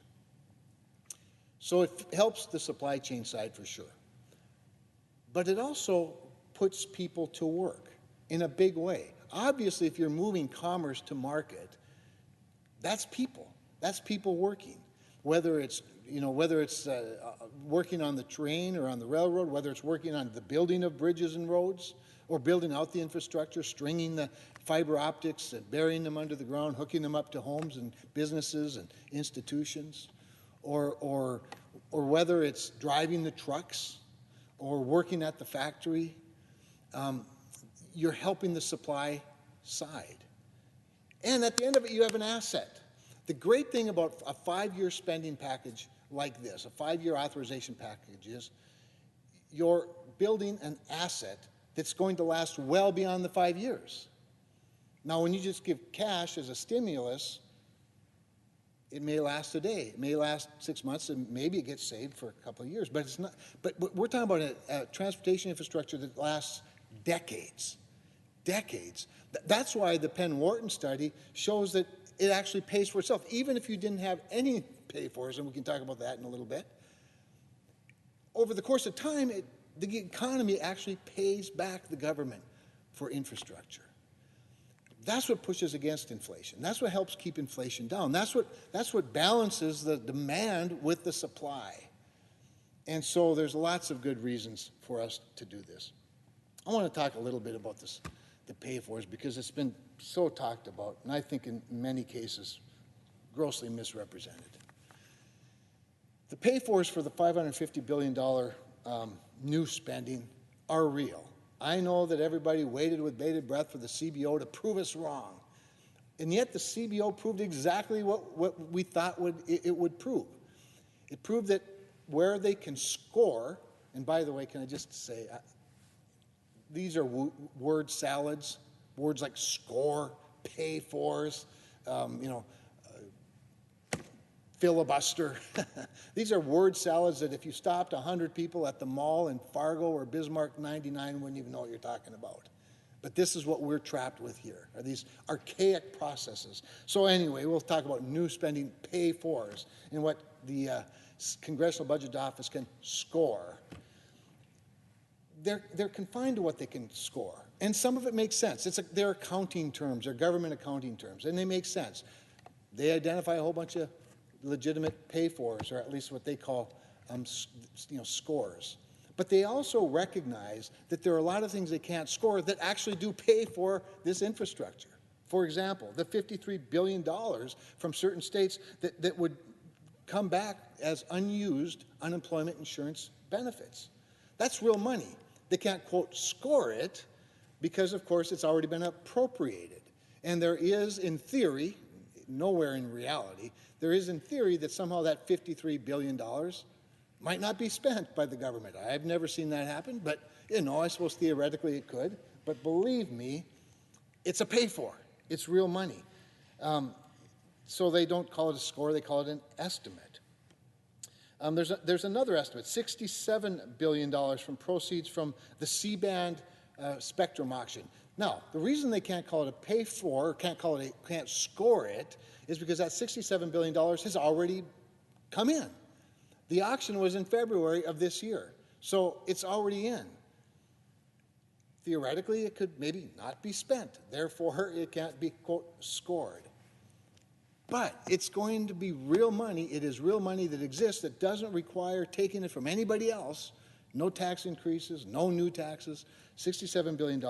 So it helps the supply chain side for sure. But it also puts people to work in a big way. Obviously, if you're moving commerce to market, that's people. That's people working. Whether it's working on the train or on the railroad, whether it's working on the building of bridges and roads, or building out the infrastructure, stringing the fiber optics and burying them under the ground, hooking them up to homes and businesses and institutions, or whether it's driving the trucks or working at the factory, you're helping the supply side. And at the end of it, you have an asset. The great thing about a 5-year spending package like this, a 5-year authorization package, is you're building an asset that's going to last well beyond the 5 years. Now, when you just give cash as a stimulus, it may last a day, it may last 6 months, and maybe it gets saved for a couple of years. But it's not. But we're talking about a transportation infrastructure that lasts decades, decades. That's why the Penn-Wharton study shows that it actually pays for itself, even if you didn't have any pay-fors, and we can talk about that in a little bit. Over the course of time, the economy actually pays back the government for infrastructure. That's what pushes against inflation. That's what helps keep inflation down. That's what balances the demand with the supply. And so there's lots of good reasons for us to do this. I want to talk a little bit about the pay-fors, because it's been so talked about, and I think in many cases grossly misrepresented. The pay-fors for the $550 billion new spending are real. I know that everybody waited with bated breath for the CBO to prove us wrong. And yet the CBO proved exactly what we thought it would prove. It proved that where they can score, and by the way, can I just say, these are word salads, words like score, pay fors, filibuster. These are word salads that if you stopped 100 people at the mall in Fargo or Bismarck 99 wouldn't even know what you're talking about. But this is what we're trapped with here, are these archaic processes. So anyway, we'll talk about new spending pay fors and what the Congressional Budget Office can score. They're confined to what they can score. And some of it makes sense. They're accounting terms, they're government accounting terms, and they make sense. They identify a whole bunch of legitimate pay fors, or at least what they call scores. But they also recognize that there are a lot of things they can't score that actually do pay for this infrastructure. For example, the $53 billion from certain states that would come back as unused unemployment insurance benefits. That's real money. They can't, quote, score it because, of course, it's already been appropriated. And there is, in theory, nowhere in reality, there is in theory that somehow that $53 billion might not be spent by the government. I've never seen that happen, but, I suppose theoretically it could. But believe me, it's a pay-for. It's real money. So they don't call it a score, they call it an estimate. There's another estimate, $67 billion from proceeds from the C-band spectrum auction. Now, the reason they can't call it a pay-for, can't score it, is because that $67 billion has already come in. The auction was in February of this year, so it's already in. Theoretically, it could maybe not be spent. Therefore, it can't be, quote, scored. But it's going to be real money. It is real money that exists that doesn't require taking it from anybody else. No tax increases, no new taxes, $67 billion.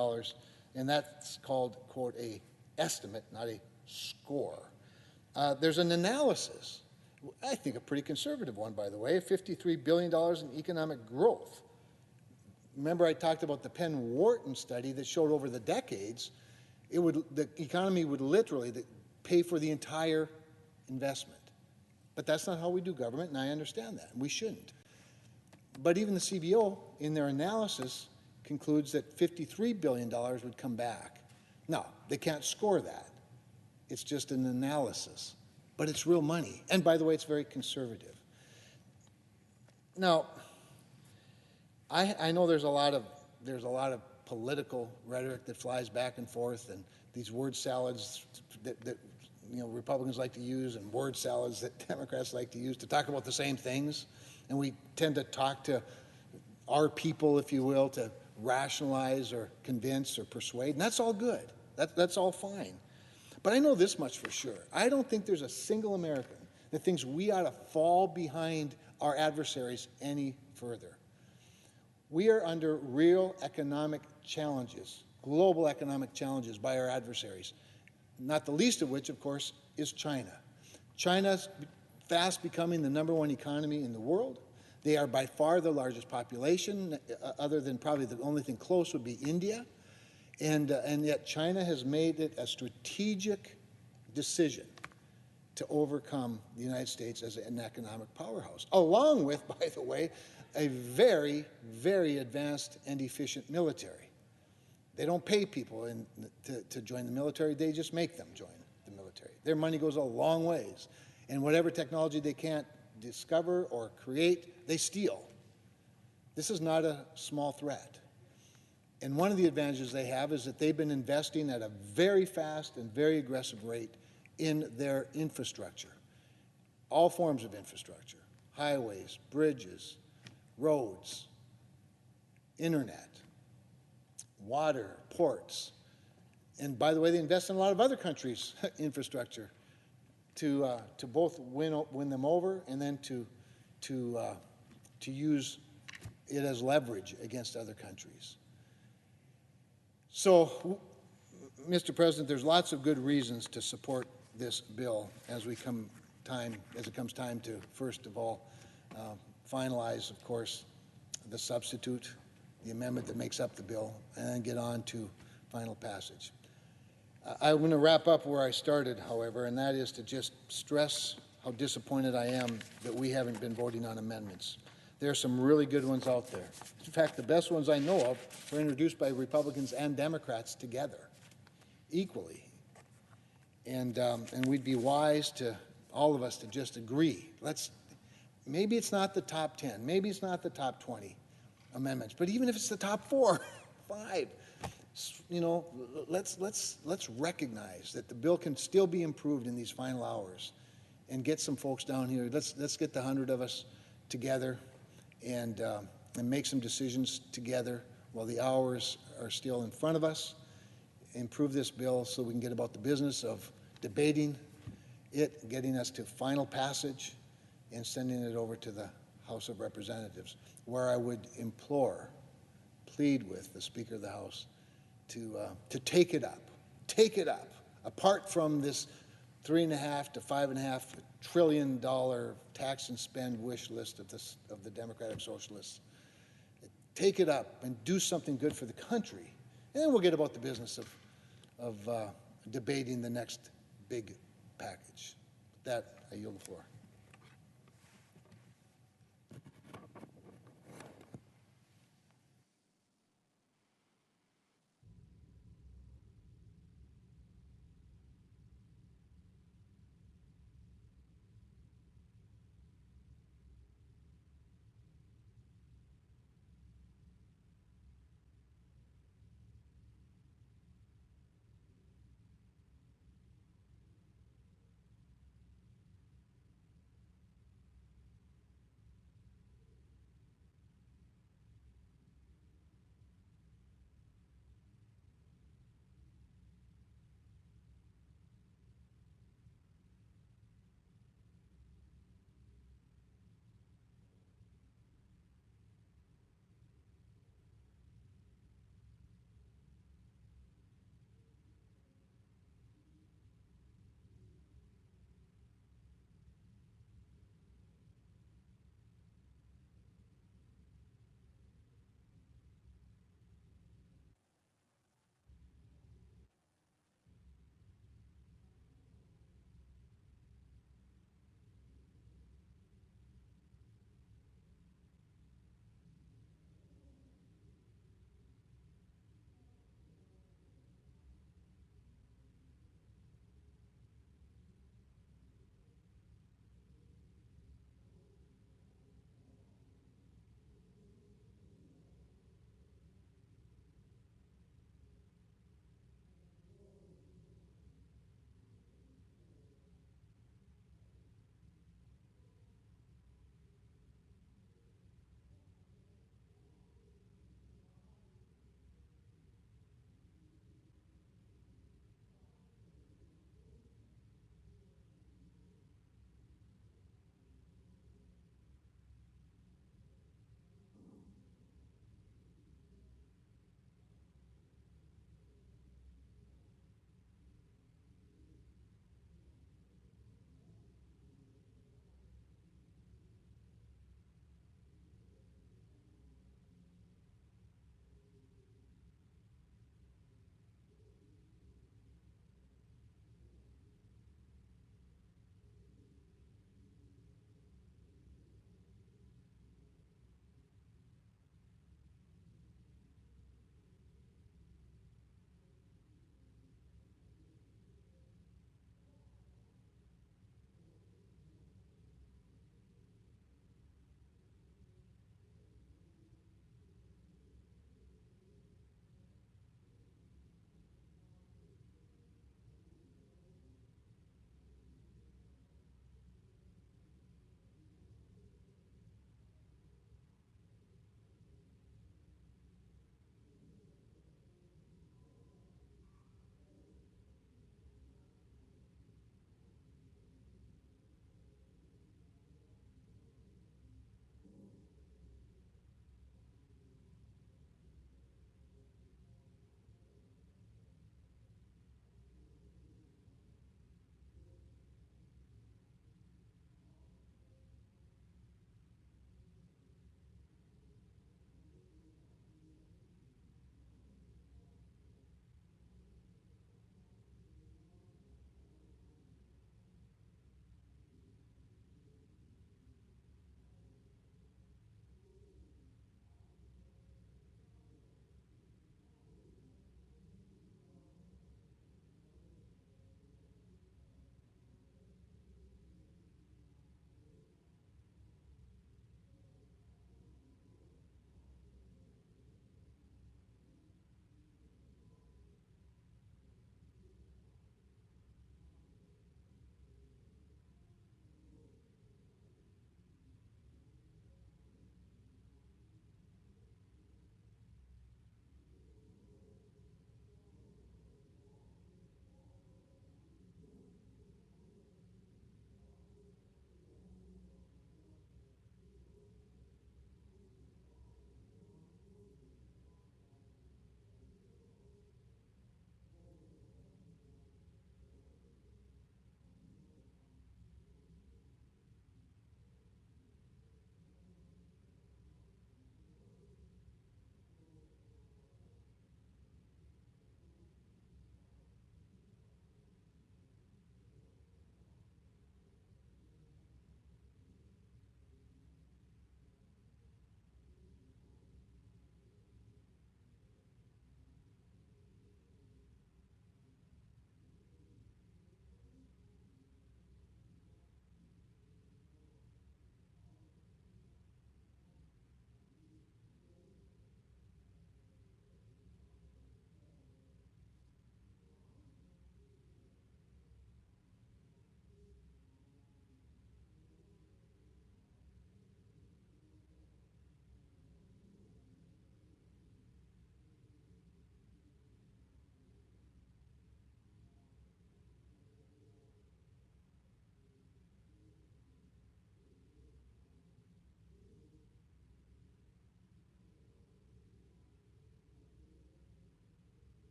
And that's called, quote, a estimate, not a score. There's an analysis, I think a pretty conservative one, by the way, $53 billion in economic growth. Remember I talked about the Penn-Wharton study that showed over the decades, the economy would literally pay for the entire investment. But that's not how we do government, and I understand that, and we shouldn't. But even the CBO, in their analysis, concludes that $53 billion would come back. Now, they can't score that. It's just an analysis. But it's real money. And by the way, it's very conservative. Now, I know there's a lot of political rhetoric that flies back and forth, and these word salads that Republicans like to use, and word salads that Democrats like to use to talk about the same things. And we tend to talk to our people, if you will, to rationalize or convince or persuade, and that's all good. That's all fine. But I know this much for sure. I don't think there's a single American that thinks we ought to fall behind our adversaries any further. We are under real economic challenges, global economic challenges by our adversaries, not the least of which, of course, is China. China's fast becoming the #1 economy in the world. They are by far the largest population, other than probably the only thing close would be India. And yet China has made it a strategic decision to overcome the United States as an economic powerhouse, along with, by the way, a very, very advanced and efficient military. They don't pay people to join the military, they just make them join the military. Their money goes a long ways, and whatever technology they can't discover or create, they steal. This is not a small threat. And one of the advantages they have is that they've been investing at a very fast and very aggressive rate in their infrastructure, all forms of infrastructure, highways, bridges, roads, internet, water, ports. And by the way, they invest in a lot of other countries' infrastructure to both win them over and then to use it as leverage against other countries. So, Mr. President, there's lots of good reasons to support this bill as it comes time to, first of all, finalize, of course, the substitute, the amendment that makes up the bill, and then get on to final passage. I'm going to wrap up where I started, however, and that is to just stress how disappointed I am that we haven't been voting on amendments. There are some really good ones out there. In fact, the best ones I know of were introduced by Republicans and Democrats together, equally. And we'd be wise to, all of us, to just agree. Maybe it's not the top 10, maybe it's not the top 20 amendments, but even if it's the top 4, 5, let's recognize that the bill can still be improved in these final hours, and get some folks down here. Let's get the 100 of us together and make some decisions together while the hours are still in front of us. Improve this bill so we can get about the business of debating it, getting us to final passage, and sending it over to the House of Representatives, where I would plead with the Speaker of the House to take it up, apart from this $3.5 to $5.5 trillion tax and spend wish list of the Democratic Socialists. Take it up and do something good for the country, and then we'll get about the business of debating the next big package. With that, I yield the floor.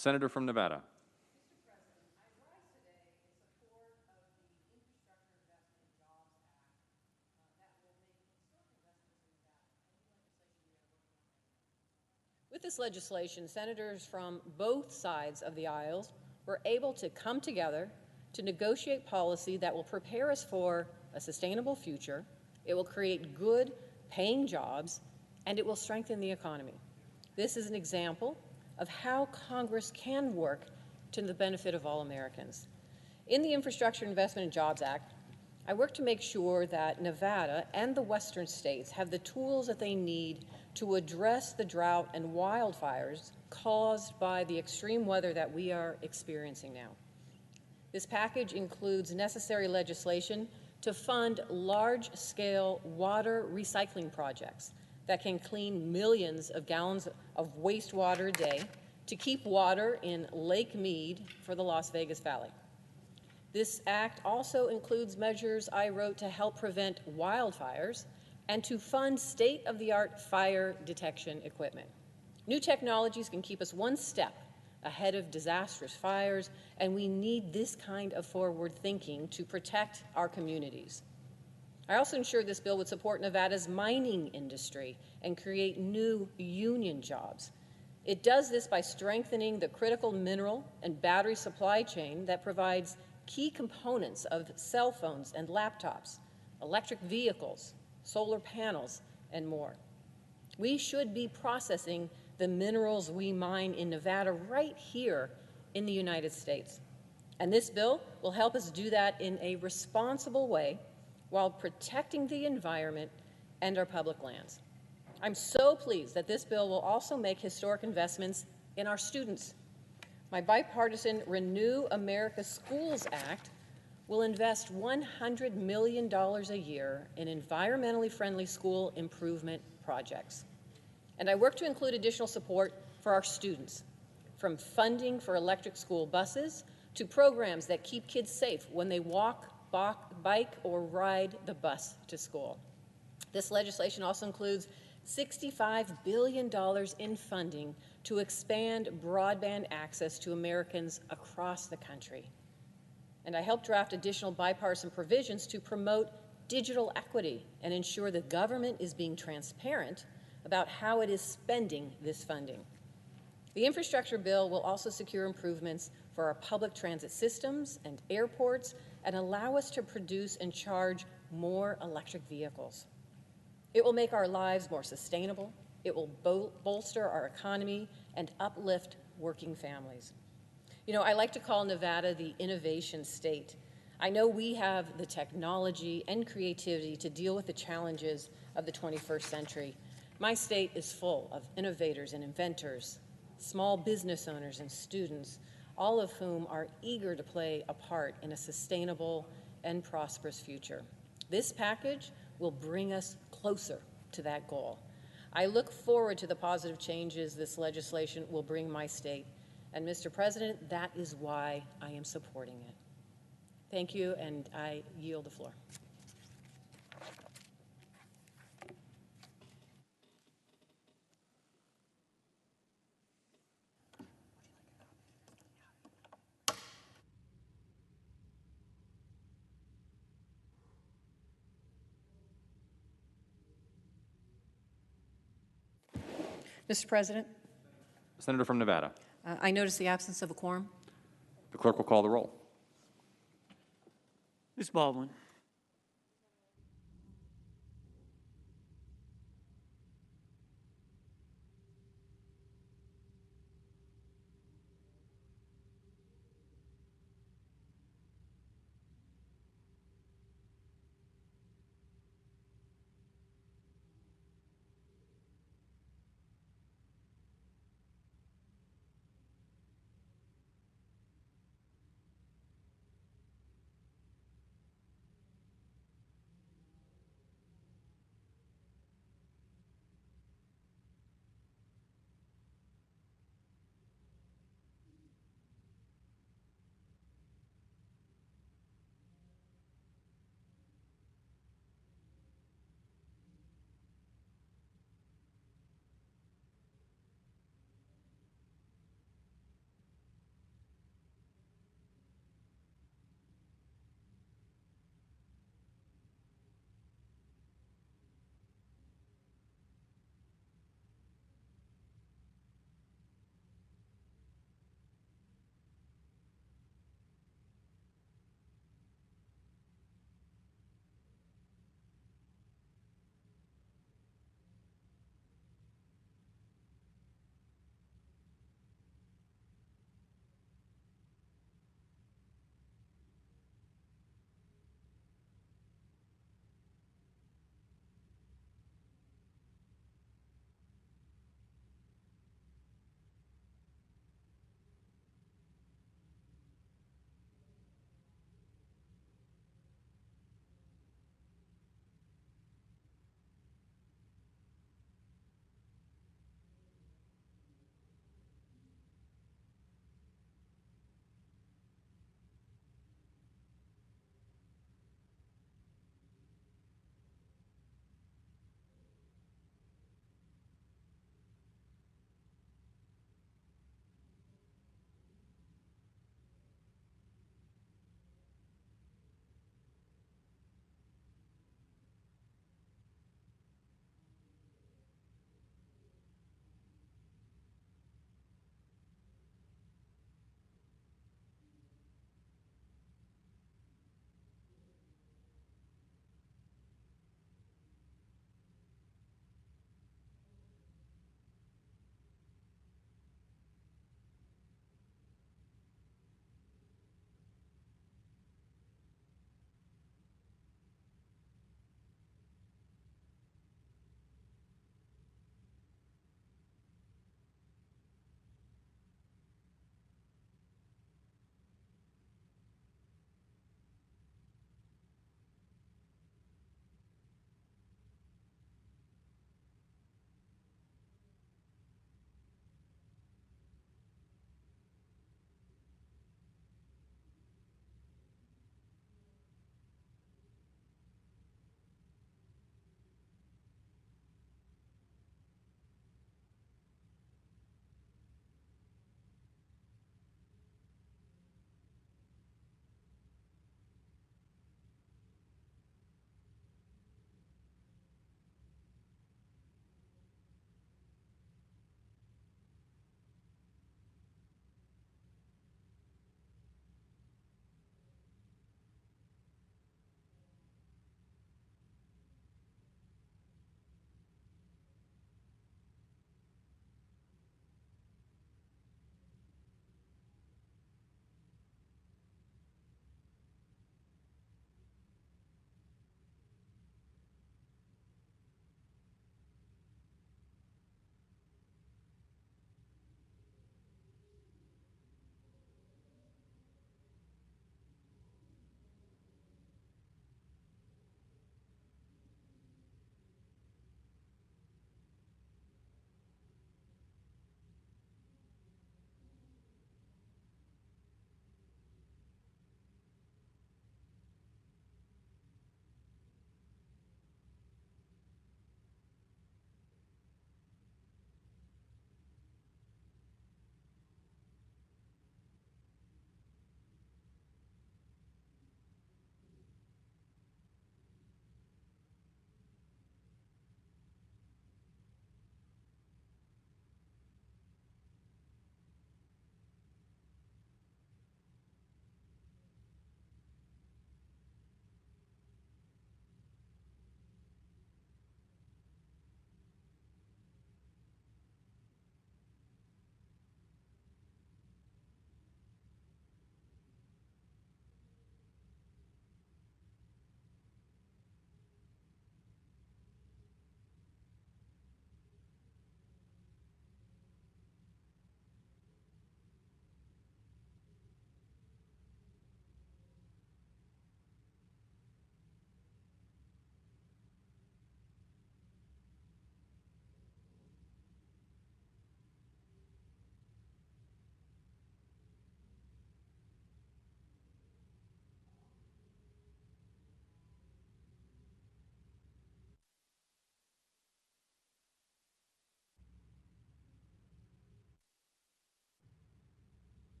Senator from Nevada. With this legislation, senators from both sides of the aisles were able to come together to negotiate policy that will prepare us for a sustainable future, it will create good, paying jobs, and it will strengthen the economy. This is an example of how Congress can work to the benefit of all Americans. In the Infrastructure Investment and Jobs Act, I work to make sure that Nevada and the western states have the tools that they need to address the drought and wildfires caused by the extreme weather that we are experiencing now. This package includes necessary legislation to fund large-scale water recycling projects that can clean millions of gallons of wastewater a day to keep water in Lake Mead for the Las Vegas Valley. This act also includes measures I wrote to help prevent wildfires and to fund state-of-the-art fire detection equipment. New technologies can keep us one step ahead of disastrous fires, and we need this kind of forward thinking to protect our communities. I also ensured this bill would support Nevada's mining industry and create new union jobs. It does this by strengthening the critical mineral and battery supply chain that provides key components of cell phones and laptops, electric vehicles, solar panels, and more. We should be processing the minerals we mine in Nevada right here in the United States. And this bill will help us do that in a responsible way while protecting the environment and our public lands. I'm so pleased that this bill will also make historic investments in our students. My bipartisan Renew America Schools Act will invest $100 million a year in environmentally friendly school improvement projects. And I work to include additional support for our students, from funding for electric school buses to programs that keep kids safe when they walk, bike, or ride the bus to school. This legislation also includes $65 billion in funding to expand broadband access to Americans across the country. And I helped draft additional bipartisan provisions to promote digital equity and ensure the government is being transparent about how it is spending this funding. The infrastructure bill will also secure improvements for our public transit systems and airports and allow us to produce and charge more electric vehicles. It will make our lives more sustainable, it will bolster our economy, and uplift working families. You know, I like to call Nevada the innovation state. I know we have the technology and creativity to deal with the challenges of the 21st century. My state is full of innovators and inventors, small business owners and students, all of whom are eager to play a part in a sustainable and prosperous future. This package will bring us closer to that goal. I look forward to the positive changes this legislation will bring my state. And Mr. President, that is why I am supporting it. Thank you, and I yield the floor. Mr. President, Senator from Nevada. I notice the absence of a quorum. The clerk will call the roll. Ms. Baldwin.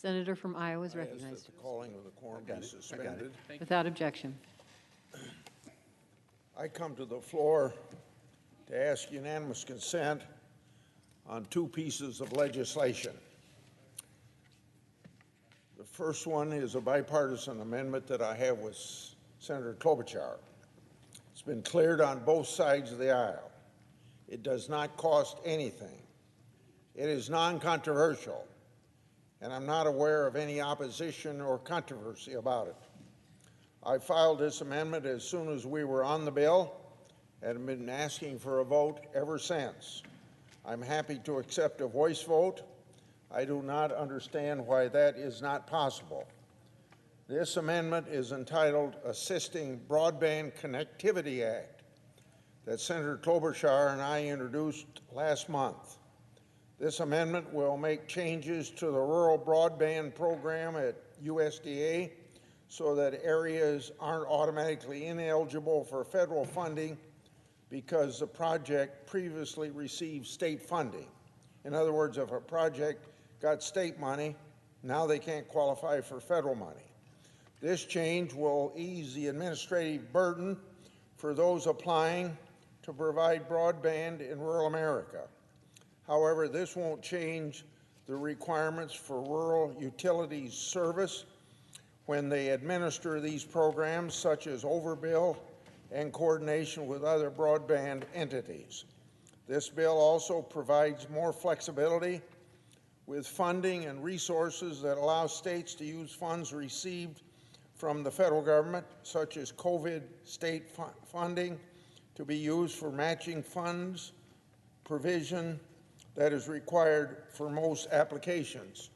Senator from Iowa is I ask that recognized. the calling of the quorum be suspended. Without objection. I come to the floor to ask unanimous consent on two pieces of legislation. The first one is a bipartisan amendment that I have with Senator Klobuchar. It's been cleared on both sides of the aisle. It does not cost anything. It is non-controversial, and I'm not aware of any opposition or controversy about it. I filed this amendment as soon as we were on the bill and have been asking for a vote ever since. I'm happy to accept a voice vote. I do not understand why that is not possible. This amendment is entitled Assisting Broadband Connectivity Act that Senator Klobuchar and I introduced last month. This amendment will make changes to the rural broadband program at USDA so that areas aren't automatically ineligible for federal funding because the project previously received state funding. In other words, if a project got state money, now they can't qualify for federal money. This change will ease the administrative burden for those applying to provide broadband in rural America. However, this won't change the requirements for rural utilities service when they administer these programs, such as overbill and coordination with other broadband entities. This bill also provides more flexibility with funding and resources that allow states to use funds received from the federal government, such as COVID state funding, to be used for matching funds provision that is required for most applications.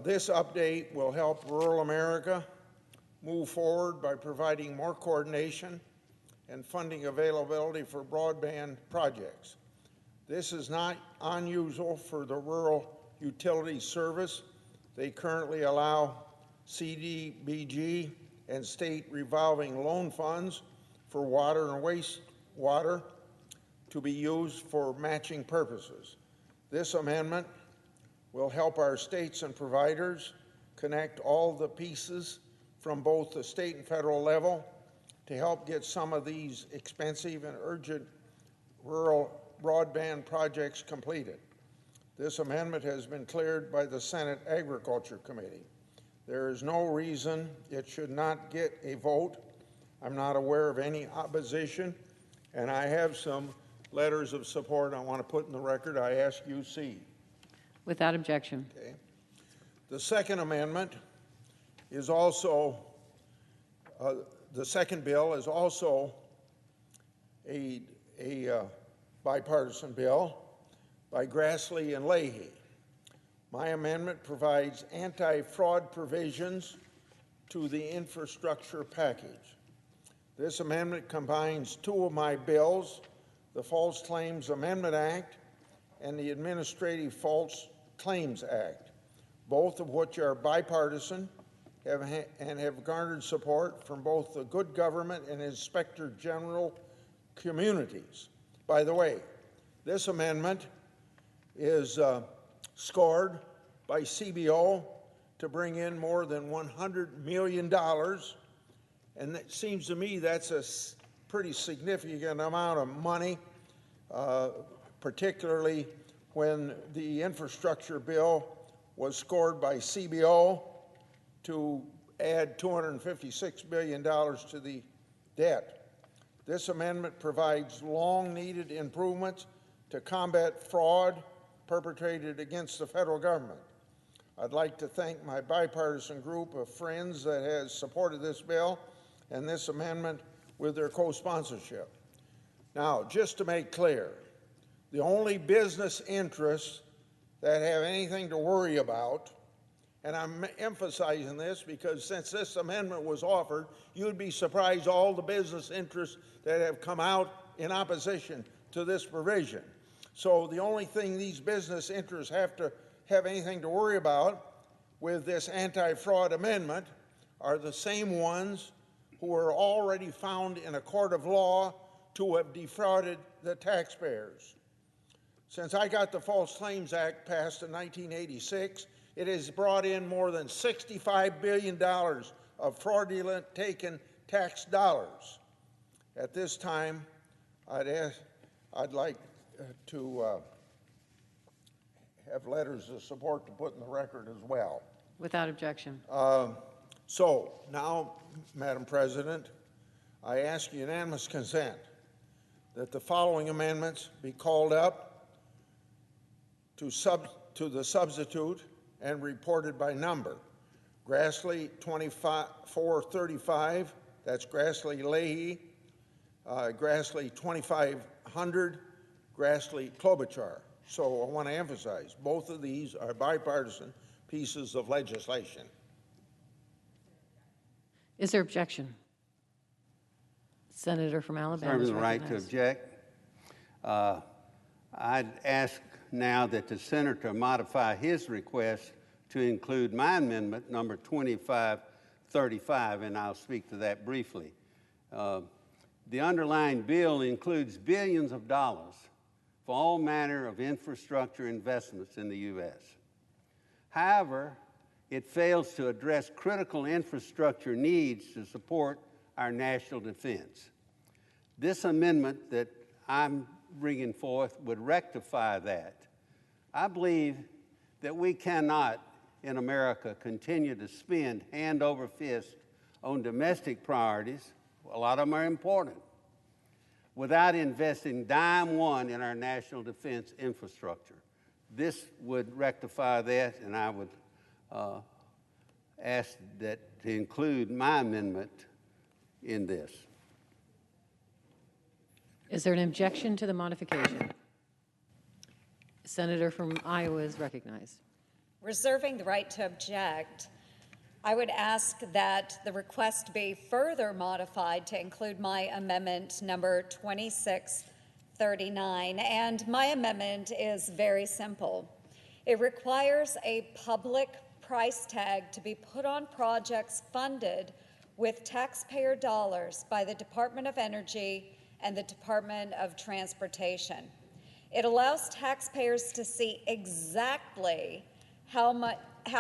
This update will help rural America move forward by providing more coordination and funding availability for broadband projects. This is not unusual for the rural utility service. They currently allow CDBG and state revolving loan funds for water and wastewater to be used for matching purposes. This amendment will help our states and providers connect all the pieces from both the state and federal level to help get some of these expensive and urgent rural broadband projects completed. This amendment has been cleared by the Senate Agriculture Committee. There is no reason it should not get a vote. I'm not aware of any opposition, and I have some letters of support I want to put in the record. I ask you see. Without objection. Okay. The second amendment is also, the second bill is also a bipartisan bill by Grassley and Leahy. My amendment provides anti-fraud provisions to the infrastructure package. This amendment combines two of my bills, the False Claims Amendment Act and the Administrative False Claims Act, both of which are bipartisan and have garnered support from both the good government and Inspector General communities. By the way, this amendment is scored by CBO to bring in more than $100 million, and it seems to me that's a pretty significant amount of money, particularly when the infrastructure bill was scored by CBO to add $256 billion to the debt. This amendment provides long-needed improvements to combat fraud perpetrated against the federal government. I'd like to thank my bipartisan group of friends that has supported this bill and this amendment with their co-sponsorship. Now, just to make clear, the only business interests that have anything to worry about, and I'm emphasizing this because since this amendment was offered, you'd be surprised all the business interests that have come out in opposition to this provision. So the only thing these business interests have to have anything to worry about with this anti-fraud amendment are the same ones who are already found in a court of law to have defrauded the taxpayers. Since I got the False Claims Act passed in 1986, it has brought in more than $65 billion of fraudulent taken tax dollars. At this time, I'd like to have letters of support to put in the record as well. Without objection. So now, Madam President, I ask unanimous consent that the following amendments be called up to the substitute and reported by number. Grassley 2435, that's Grassley-Leahy, Grassley 2500, Grassley-Klobuchar. So I want to emphasize, both of these are bipartisan pieces of legislation. Is there objection? Senator from Alabama. Reserving the right to object. I'd ask now that the senator modify his request to include my amendment, number 2535, and I'll speak to that briefly. The underlying bill includes billions of dollars for all manner of infrastructure investments in the U.S. However, it fails to address critical infrastructure needs to support our national defense. This amendment that I'm bringing forth would rectify that. I believe that we cannot, in America, continue to spend hand over fist on domestic priorities, a lot of them are important, without investing dime one in our national defense infrastructure. This would rectify that, and I would ask that to include my amendment in this. Is there an objection to the modification? Senator from Iowa is recognized. Reserving the right to object, I would ask that the request be further modified to include my amendment number 2639. And my amendment is very simple. It requires a public price tag to be put on projects funded with taxpayer dollars by the Department of Energy and the Department of Transportation. It allows taxpayers to see exactly how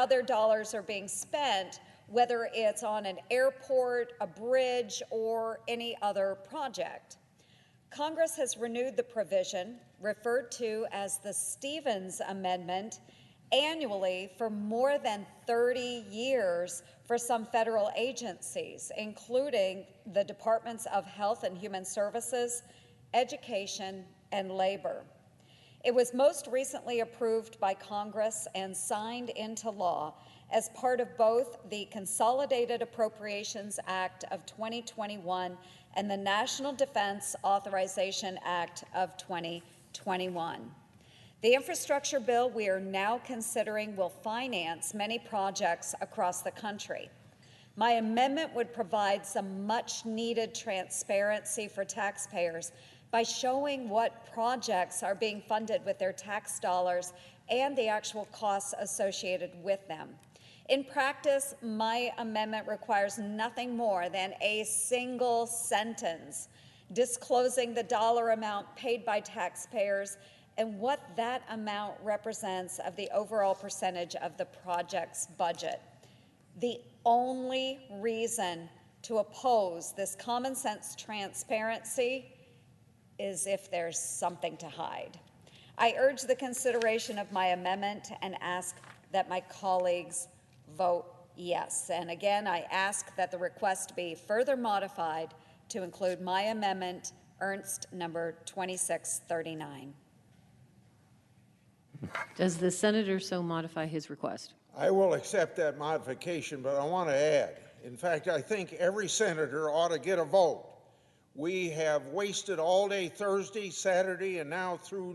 their dollars are being spent, whether it's on an airport, a bridge, or any other project. Congress has renewed the provision, referred to as the Stevens Amendment, annually for more than 30 years for some federal agencies, including the Departments of Health and Human Services, Education, and Labor. It was most recently approved by Congress and signed into law as part of both the Consolidated Appropriations Act of 2021 and the National Defense Authorization Act of 2021. The infrastructure bill we are now considering will finance many projects across the country. My amendment would provide some much-needed transparency for taxpayers by showing what projects are being funded with their tax dollars and the actual costs associated with them. In practice, my amendment requires nothing more than a single sentence disclosing the dollar amount paid by taxpayers and what that amount represents of the overall percentage of the project's budget. The only reason to oppose this common sense transparency is if there's something to hide. I urge the consideration of my amendment and ask that my colleagues vote yes. And again, I ask that the request be further modified to include my amendment, Ernst number 2639. Does the senator so modify his request? I will accept that modification, but I want to add, in fact, I think every senator ought to get a vote. We have wasted all day Thursday, Saturday, and now through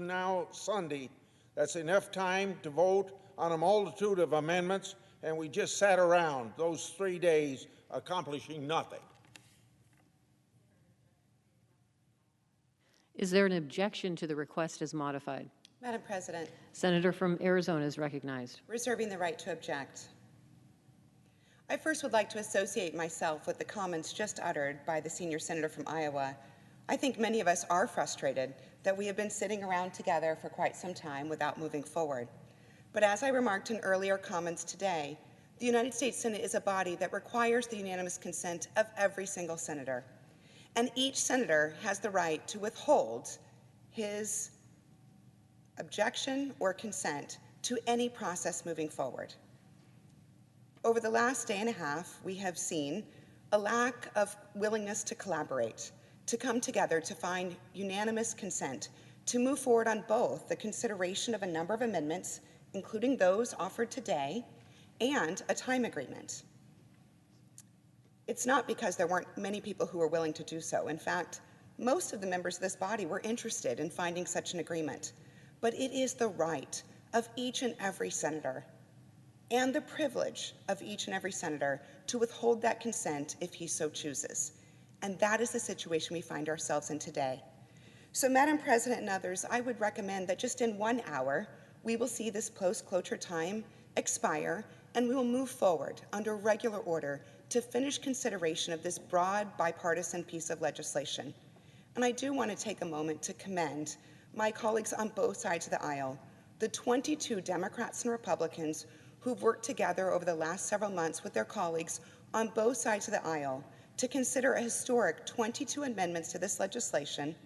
Sunday. That's enough time to vote on a multitude of amendments, and we just sat around those 3 days accomplishing nothing. Is there an objection to the request as modified? Madam President. Senator from Arizona is recognized. Reserving the right to object. I first would like to associate myself with the comments just uttered by the senior senator from Iowa. I think many of us are frustrated that we have been sitting around together for quite some time without moving forward. But as I remarked in earlier comments today, the United States Senate is a body that requires the unanimous consent of every single senator. And each senator has the right to withhold his objection or consent to any process moving forward. Over the last day and a half, we have seen a lack of willingness to collaborate, to come together to find unanimous consent, to move forward on both the consideration of a number of amendments, including those offered today, and a time agreement. It's not because there weren't many people who were willing to do so. In fact, most of the members of this body were interested in finding such an agreement. But it is the right of each and every senator and the privilege of each and every senator to withhold that consent if he so chooses. And that is the situation we find ourselves in today. So, Madam President and others, I would recommend that just in 1 hour, we will see this post-cloture time expire, and we will move forward under regular order to finish consideration of this broad bipartisan piece of legislation. And I do want to take a moment to commend my colleagues on both sides of the aisle, the 22 Democrats and Republicans who've worked together over the last several months with their colleagues on both sides of the aisle to consider a historic 22 amendments to this legislation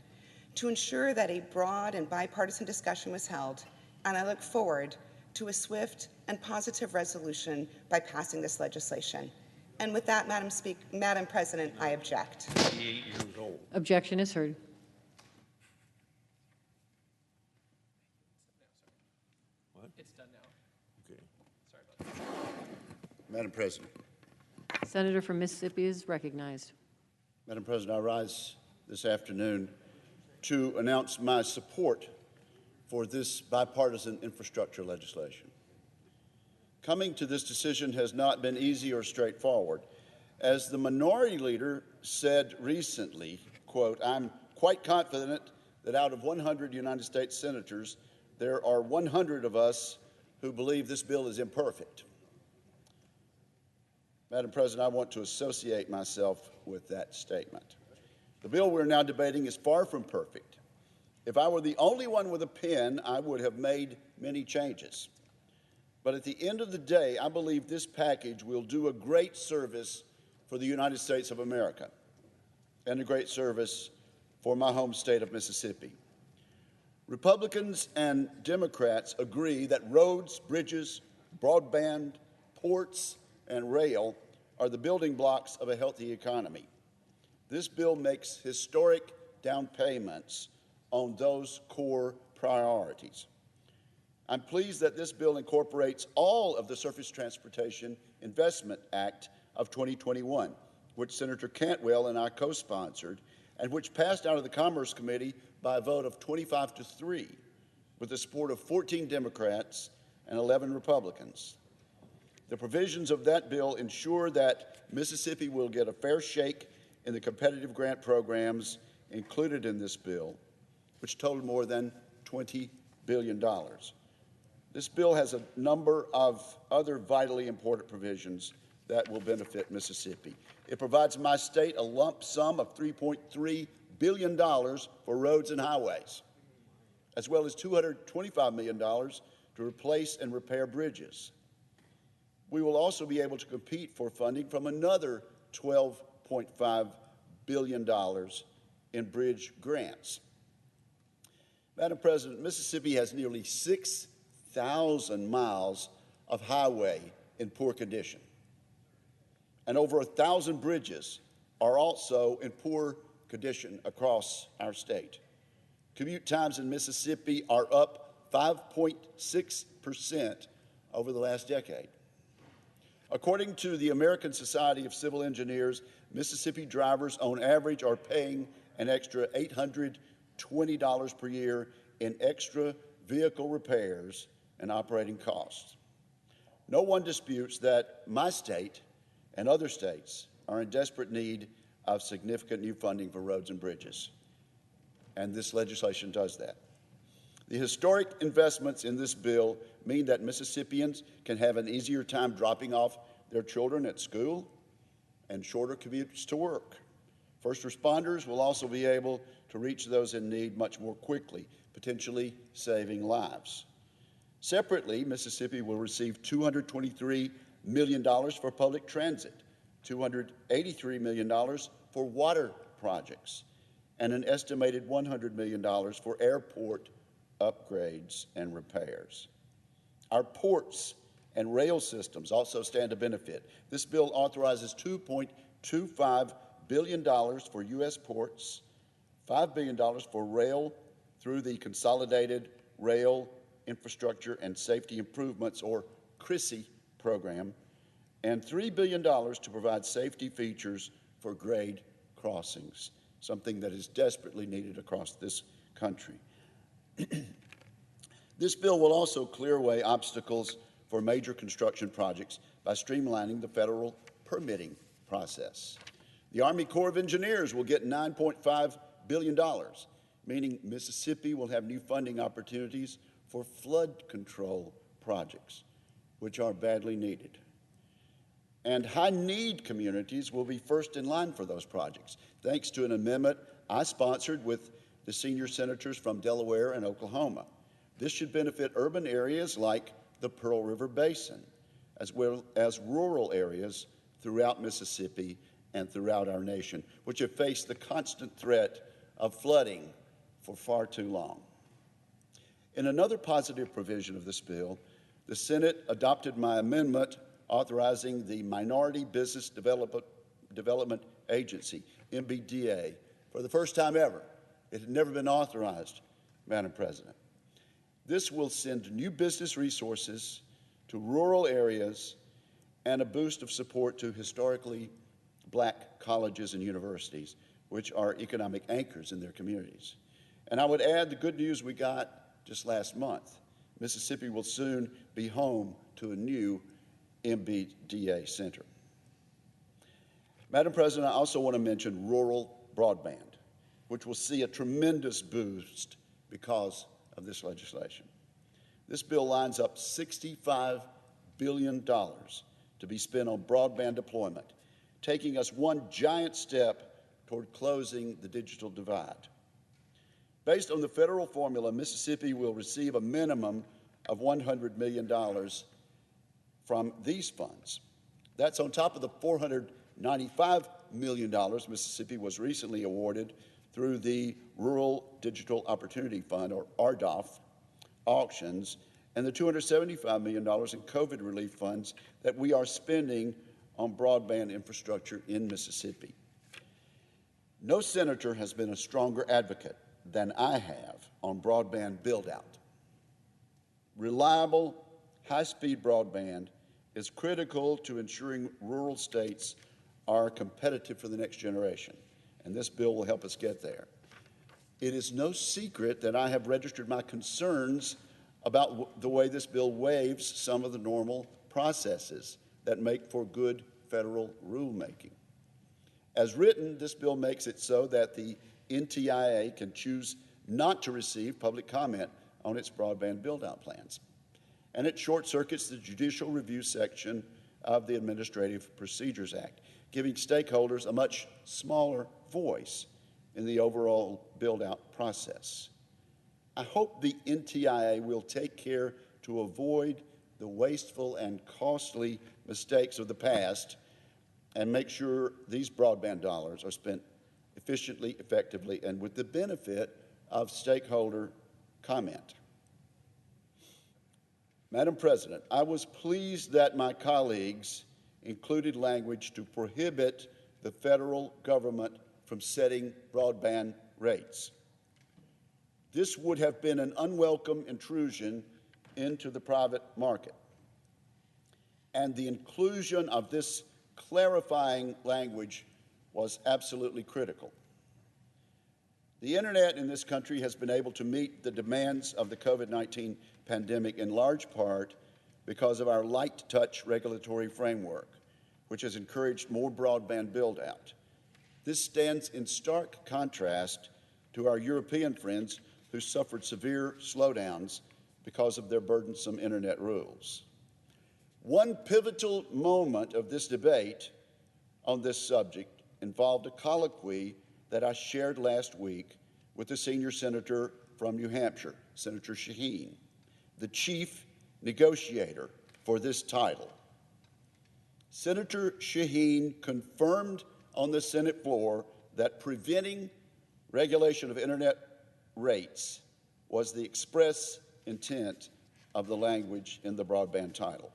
to ensure that a broad and bipartisan discussion was held, and I look forward to a swift and positive resolution by passing this legislation. And with that, Madam President, I object. Objection is heard. Madam President. Senator from Mississippi is recognized. Madam President, I rise this afternoon to announce my support for this bipartisan infrastructure legislation. Coming to this decision has not been easy or straightforward. As the minority leader said recently, quote, "I'm quite confident that out of 100 United States senators, there are 100 of us who believe this bill is imperfect." Madam President, I want to associate myself with that statement. The bill we're now debating is far from perfect. If I were the only one with a pen, I would have made many changes. But at the end of the day, I believe this package will do a great service for the United States of America and a great service for my home state of Mississippi. Republicans and Democrats agree that roads, bridges, broadband, ports, and rail are the building blocks of a healthy economy. This bill makes historic down payments on those core priorities. I'm pleased that this bill incorporates all of the Surface Transportation Investment Act of 2021, which Senator Cantwell and I co-sponsored, and which passed out of the Commerce Committee by a vote of 25-3, with the support of 14 Democrats and 11 Republicans. The provisions of that bill ensure that Mississippi will get a fair shake in the competitive grant programs included in this bill, which totaled more than $20 billion. This bill has a number of other vitally important provisions that will benefit Mississippi. It provides my state a lump sum of $3.3 billion for roads and highways, as well as $225 million to replace and repair bridges. We will also be able to compete for funding from another $12.5 billion in bridge grants. Madam President, Mississippi has nearly 6,000 miles of highway in poor condition, and over 1,000 bridges are also in poor condition across our state. Commute times in Mississippi are up 5.6% over the last decade. According to the American Society of Civil Engineers, Mississippi drivers on average are paying an extra $820 per year in extra vehicle repairs and operating costs. No one disputes that my state and other states are in desperate need of significant new funding for roads and bridges, and this legislation does that. The historic investments in this bill mean that Mississippians can have an easier time dropping off their children at school and shorter commutes to work. First responders will also be able to reach those in need much more quickly, potentially saving lives. Separately, Mississippi will receive $223 million for public transit, $283 million for water projects, and an estimated $100 million for airport upgrades and repairs. Our ports and rail systems also stand to benefit. This bill authorizes $2.25 billion for U.S. ports, $5 billion for rail through the Consolidated Rail Infrastructure and Safety Improvements, or CRISI program, and $3 billion to provide safety features for grade crossings, something that is desperately needed across this country. This bill will also clear away obstacles for major construction projects by streamlining the federal permitting process. The Army Corps of Engineers will get $9.5 billion, meaning Mississippi will have new funding opportunities for flood control projects, which are badly needed. And high-need communities will be first in line for those projects, thanks to an amendment I sponsored with the senior senators from Delaware and Oklahoma. This should benefit urban areas like the Pearl River Basin, as well as rural areas throughout Mississippi and throughout our nation, which have faced the constant threat of flooding for far too long. In another positive provision of this bill, the Senate adopted my amendment authorizing the Minority Business Development Agency, MBDA, for the first time ever. It had never been authorized, Madam President. This will send new business resources to rural areas and a boost of support to historically black colleges and universities, which are economic anchors in their communities. And I would add the good news we got just last month. Mississippi will soon be home to a new MBDA center. Madam President, I also want to mention rural broadband, which will see a tremendous boost because of this legislation. This bill lines up $65 billion to be spent on broadband deployment, taking us one giant step toward closing the digital divide. Based on the federal formula, Mississippi will receive a minimum of $100 million from these funds. That's on top of the $495 million Mississippi was recently awarded through the Rural Digital Opportunity Fund, or RDOF, auctions, and the $275 million in COVID relief funds that we are spending on broadband infrastructure in Mississippi. No senator has been a stronger advocate than I have on broadband build-out. Reliable, high-speed broadband is critical to ensuring rural states are competitive for the next generation, and this bill will help us get there. It is no secret that I have registered my concerns about the way this bill waives some of the normal processes that make for good federal rulemaking. As written, this bill makes it so that the NTIA can choose not to receive public comment on its broadband build-out plans. And it short-circuits the judicial review section of the Administrative Procedures Act, giving stakeholders a much smaller voice in the overall build-out process. I hope the NTIA will take care to avoid the wasteful and costly mistakes of the past and make sure these broadband dollars are spent efficiently, effectively, and with the benefit of stakeholder comment. Madam President, I was pleased that my colleagues included language to prohibit the federal government from setting broadband rates. This would have been an unwelcome intrusion into the private market. And the inclusion of this clarifying language was absolutely critical. The internet in this country has been able to meet the demands of the COVID-19 pandemic in large part because of our light touch regulatory framework, which has encouraged more broadband build-out. This stands in stark contrast to our European friends who suffered severe slowdowns because of their burdensome internet rules. One pivotal moment of this debate on this subject involved a colloquy that I shared last week with the senior senator from New Hampshire, Senator Shaheen, the chief negotiator for this title. Senator Shaheen confirmed on the Senate floor that preventing regulation of internet rates was the express intent of the language in the broadband title.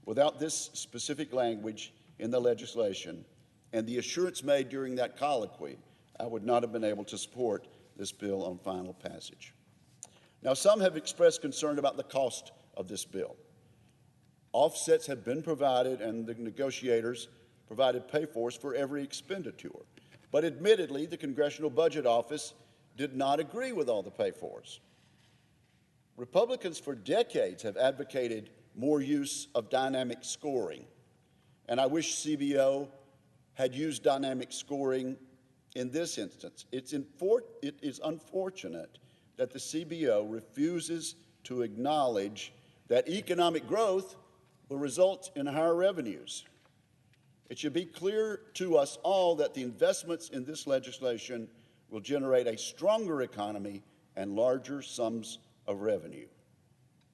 Without this specific language in the legislation and the assurance made during that colloquy, I would not have been able to support this bill on final passage. Now, some have expressed concern about the cost of this bill. Offsets have been provided, and the negotiators provided pay-fors for every expenditure. But admittedly, the Congressional Budget Office did not agree with all the pay-fors. Republicans for decades have advocated more use of dynamic scoring, and I wish CBO had used dynamic scoring in this instance. It is unfortunate that the CBO refuses to acknowledge that economic growth will result in higher revenues. It should be clear to us all that the investments in this legislation will generate a stronger economy and larger sums of revenue.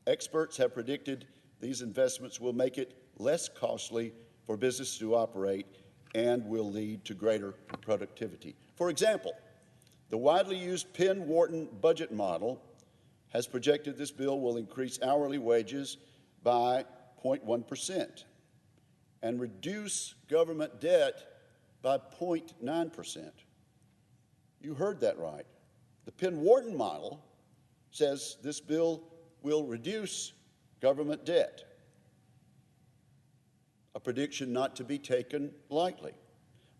Experts have predicted these investments will make it less costly for business to operate and will lead to greater productivity. For example, the widely used Penn-Wharton budget model has projected this bill will increase hourly wages by 0.1% and reduce government debt by 0.9%. You heard that right. The Penn-Wharton model says this bill will reduce government debt, a prediction not to be taken lightly.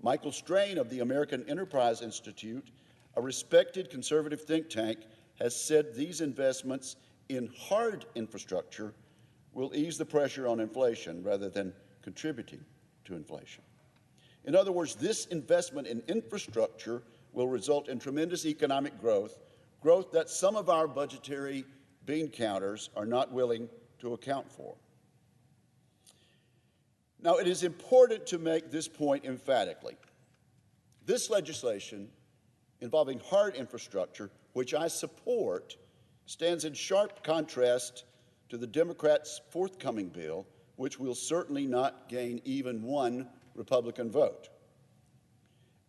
Michael Strain of the American Enterprise Institute, a respected conservative think tank, has said these investments in hard infrastructure will ease the pressure on inflation rather than contributing to inflation. In other words, this investment in infrastructure will result in tremendous economic growth that some of our budgetary bean counters are not willing to account for. Now, it is important to make this point emphatically. This legislation involving hard infrastructure, which I support, stands in sharp contrast to the Democrats' forthcoming bill, which will certainly not gain even one Republican vote,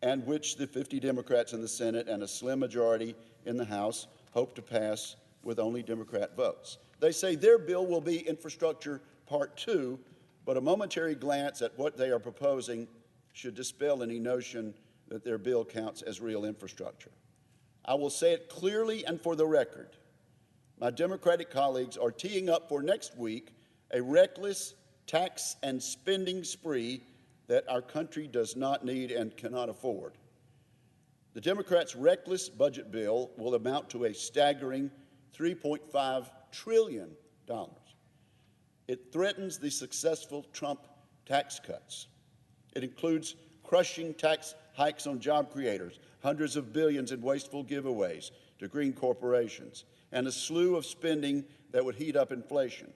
and which the 50 Democrats in the Senate and a slim majority in the House hope to pass with only Democrat votes. They say their bill will be Infrastructure Part 2, but a momentary glance at what they are proposing should dispel any notion that their bill counts as real infrastructure. I will say it clearly and for the record. My Democratic colleagues are teeing up for next week a reckless tax and spending spree that our country does not need and cannot afford. The Democrats' reckless budget bill will amount to a staggering $3.5 trillion. It threatens the successful Trump tax cuts. It includes crushing tax hikes on job creators, hundreds of billions in wasteful giveaways to green corporations, and a slew of spending that would heat up inflation,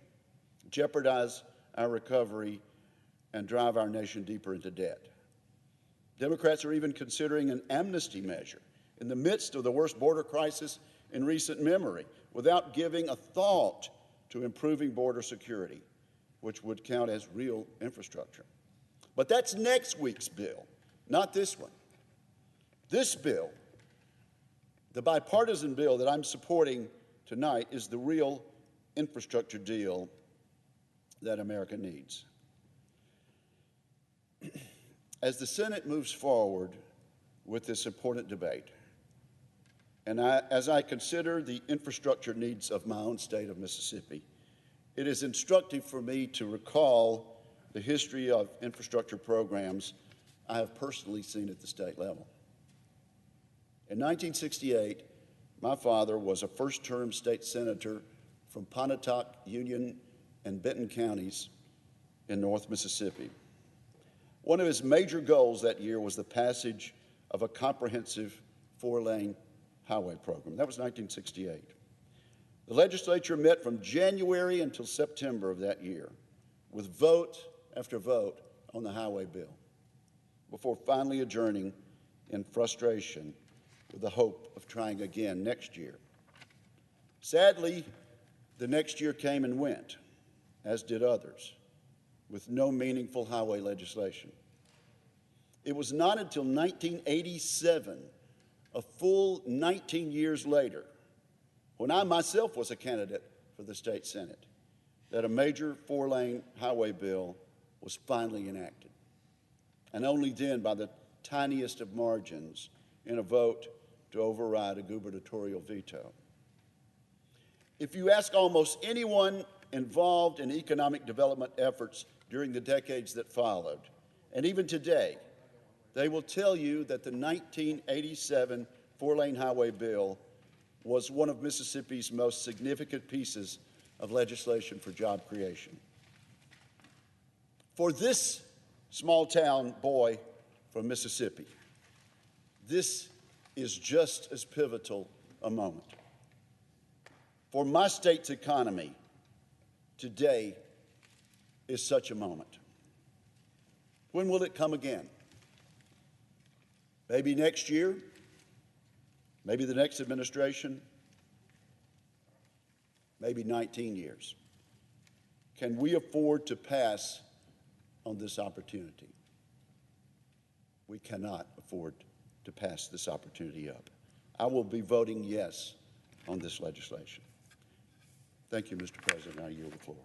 jeopardize our recovery, and drive our nation deeper into debt. Democrats are even considering an amnesty measure in the midst of the worst border crisis in recent memory, without giving a thought to improving border security, which would count as real infrastructure. But that's next week's bill, not this one. This bill, the bipartisan bill that I'm supporting tonight, is the real infrastructure deal that America needs. As the Senate moves forward with this important debate, and as I consider the infrastructure needs of my own state of Mississippi, it is instructive for me to recall the history of infrastructure programs I have personally seen at the state level. In 1968, my father was a first-term state senator from Pontotoc, Union, and Benton counties in North Mississippi. One of his major goals that year was the passage of a comprehensive four-lane highway program. That was 1968. The legislature met from January until September of that year with vote after vote on the highway bill before finally adjourning in frustration with the hope of trying again next year. Sadly, the next year came and went. as did others, with no meaningful highway legislation. It was not until 1987, a full 19 years later, when I myself was a candidate for the state Senate, that a major four-lane highway bill was finally enacted, and only then by the tiniest of margins in a vote to override a gubernatorial veto. If you ask almost anyone involved in economic development efforts during the decades that followed, and even today, they will tell you that the 1987 four-lane highway bill was one of Mississippi's most significant pieces of legislation for job creation. For this small-town boy from Mississippi, this is just as pivotal a moment. For my state's economy, today is such a moment. When will it come again? Maybe next year? Maybe the next administration? Maybe 19 years. Can we afford to pass on this opportunity? We cannot afford to pass this opportunity up. I will be voting yes on this legislation. Thank you, Mr. President. I yield the floor.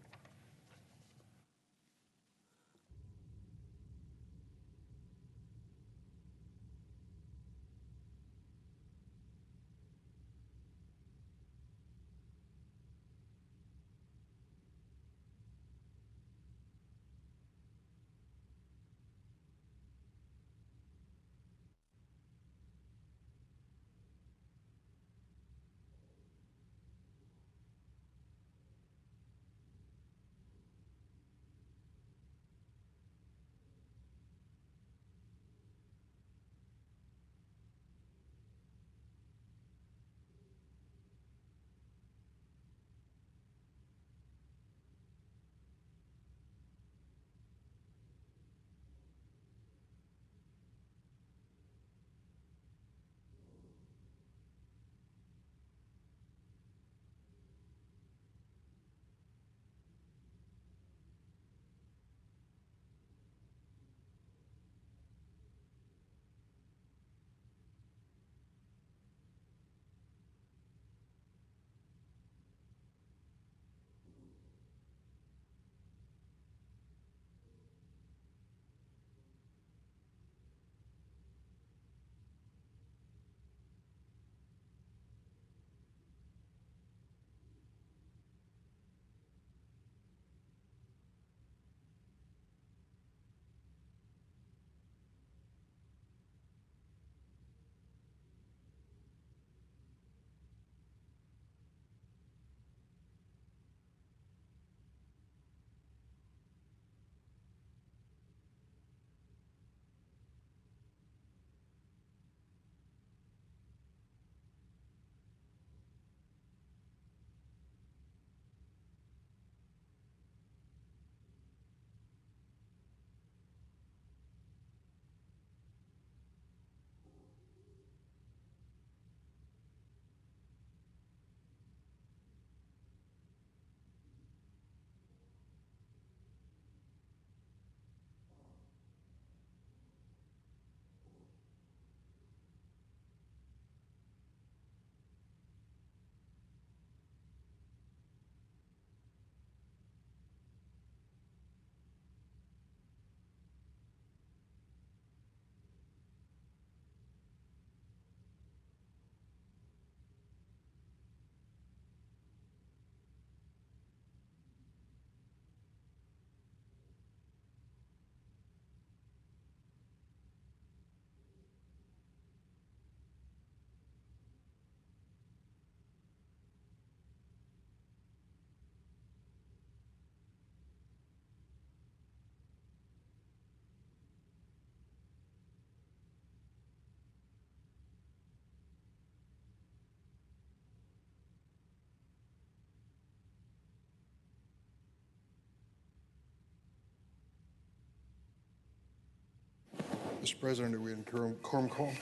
Mr. President, are we in quorum call?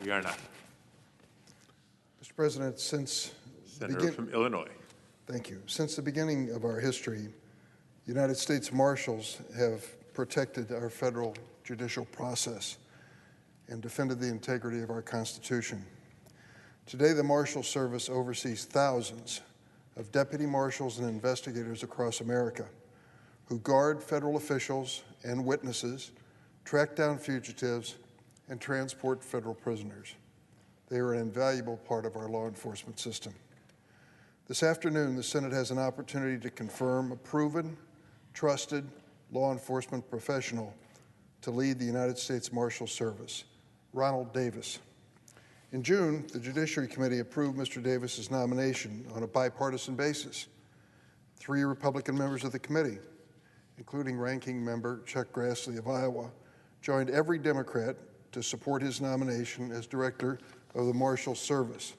We are not. Mr. President, since Senator from Illinois. Thank you. Since the beginning of our history, United States Marshals have protected our federal judicial process and defended the integrity of our Constitution. Today, the Marshal Service oversees thousands of deputy marshals and investigators across America who guard federal officials and witnesses, track down fugitives, and transport federal prisoners. They are an invaluable part of our law enforcement system. This afternoon, the Senate has an opportunity to confirm a proven, trusted law enforcement professional to lead the United States Marshal Service, Ronald Davis. In June, the Judiciary Committee approved Mr. Davis's nomination on a bipartisan basis. 3 Republican members of the committee, including Ranking Member Chuck Grassley of Iowa, joined every Democrat to support his nomination as Director of the Marshal Service.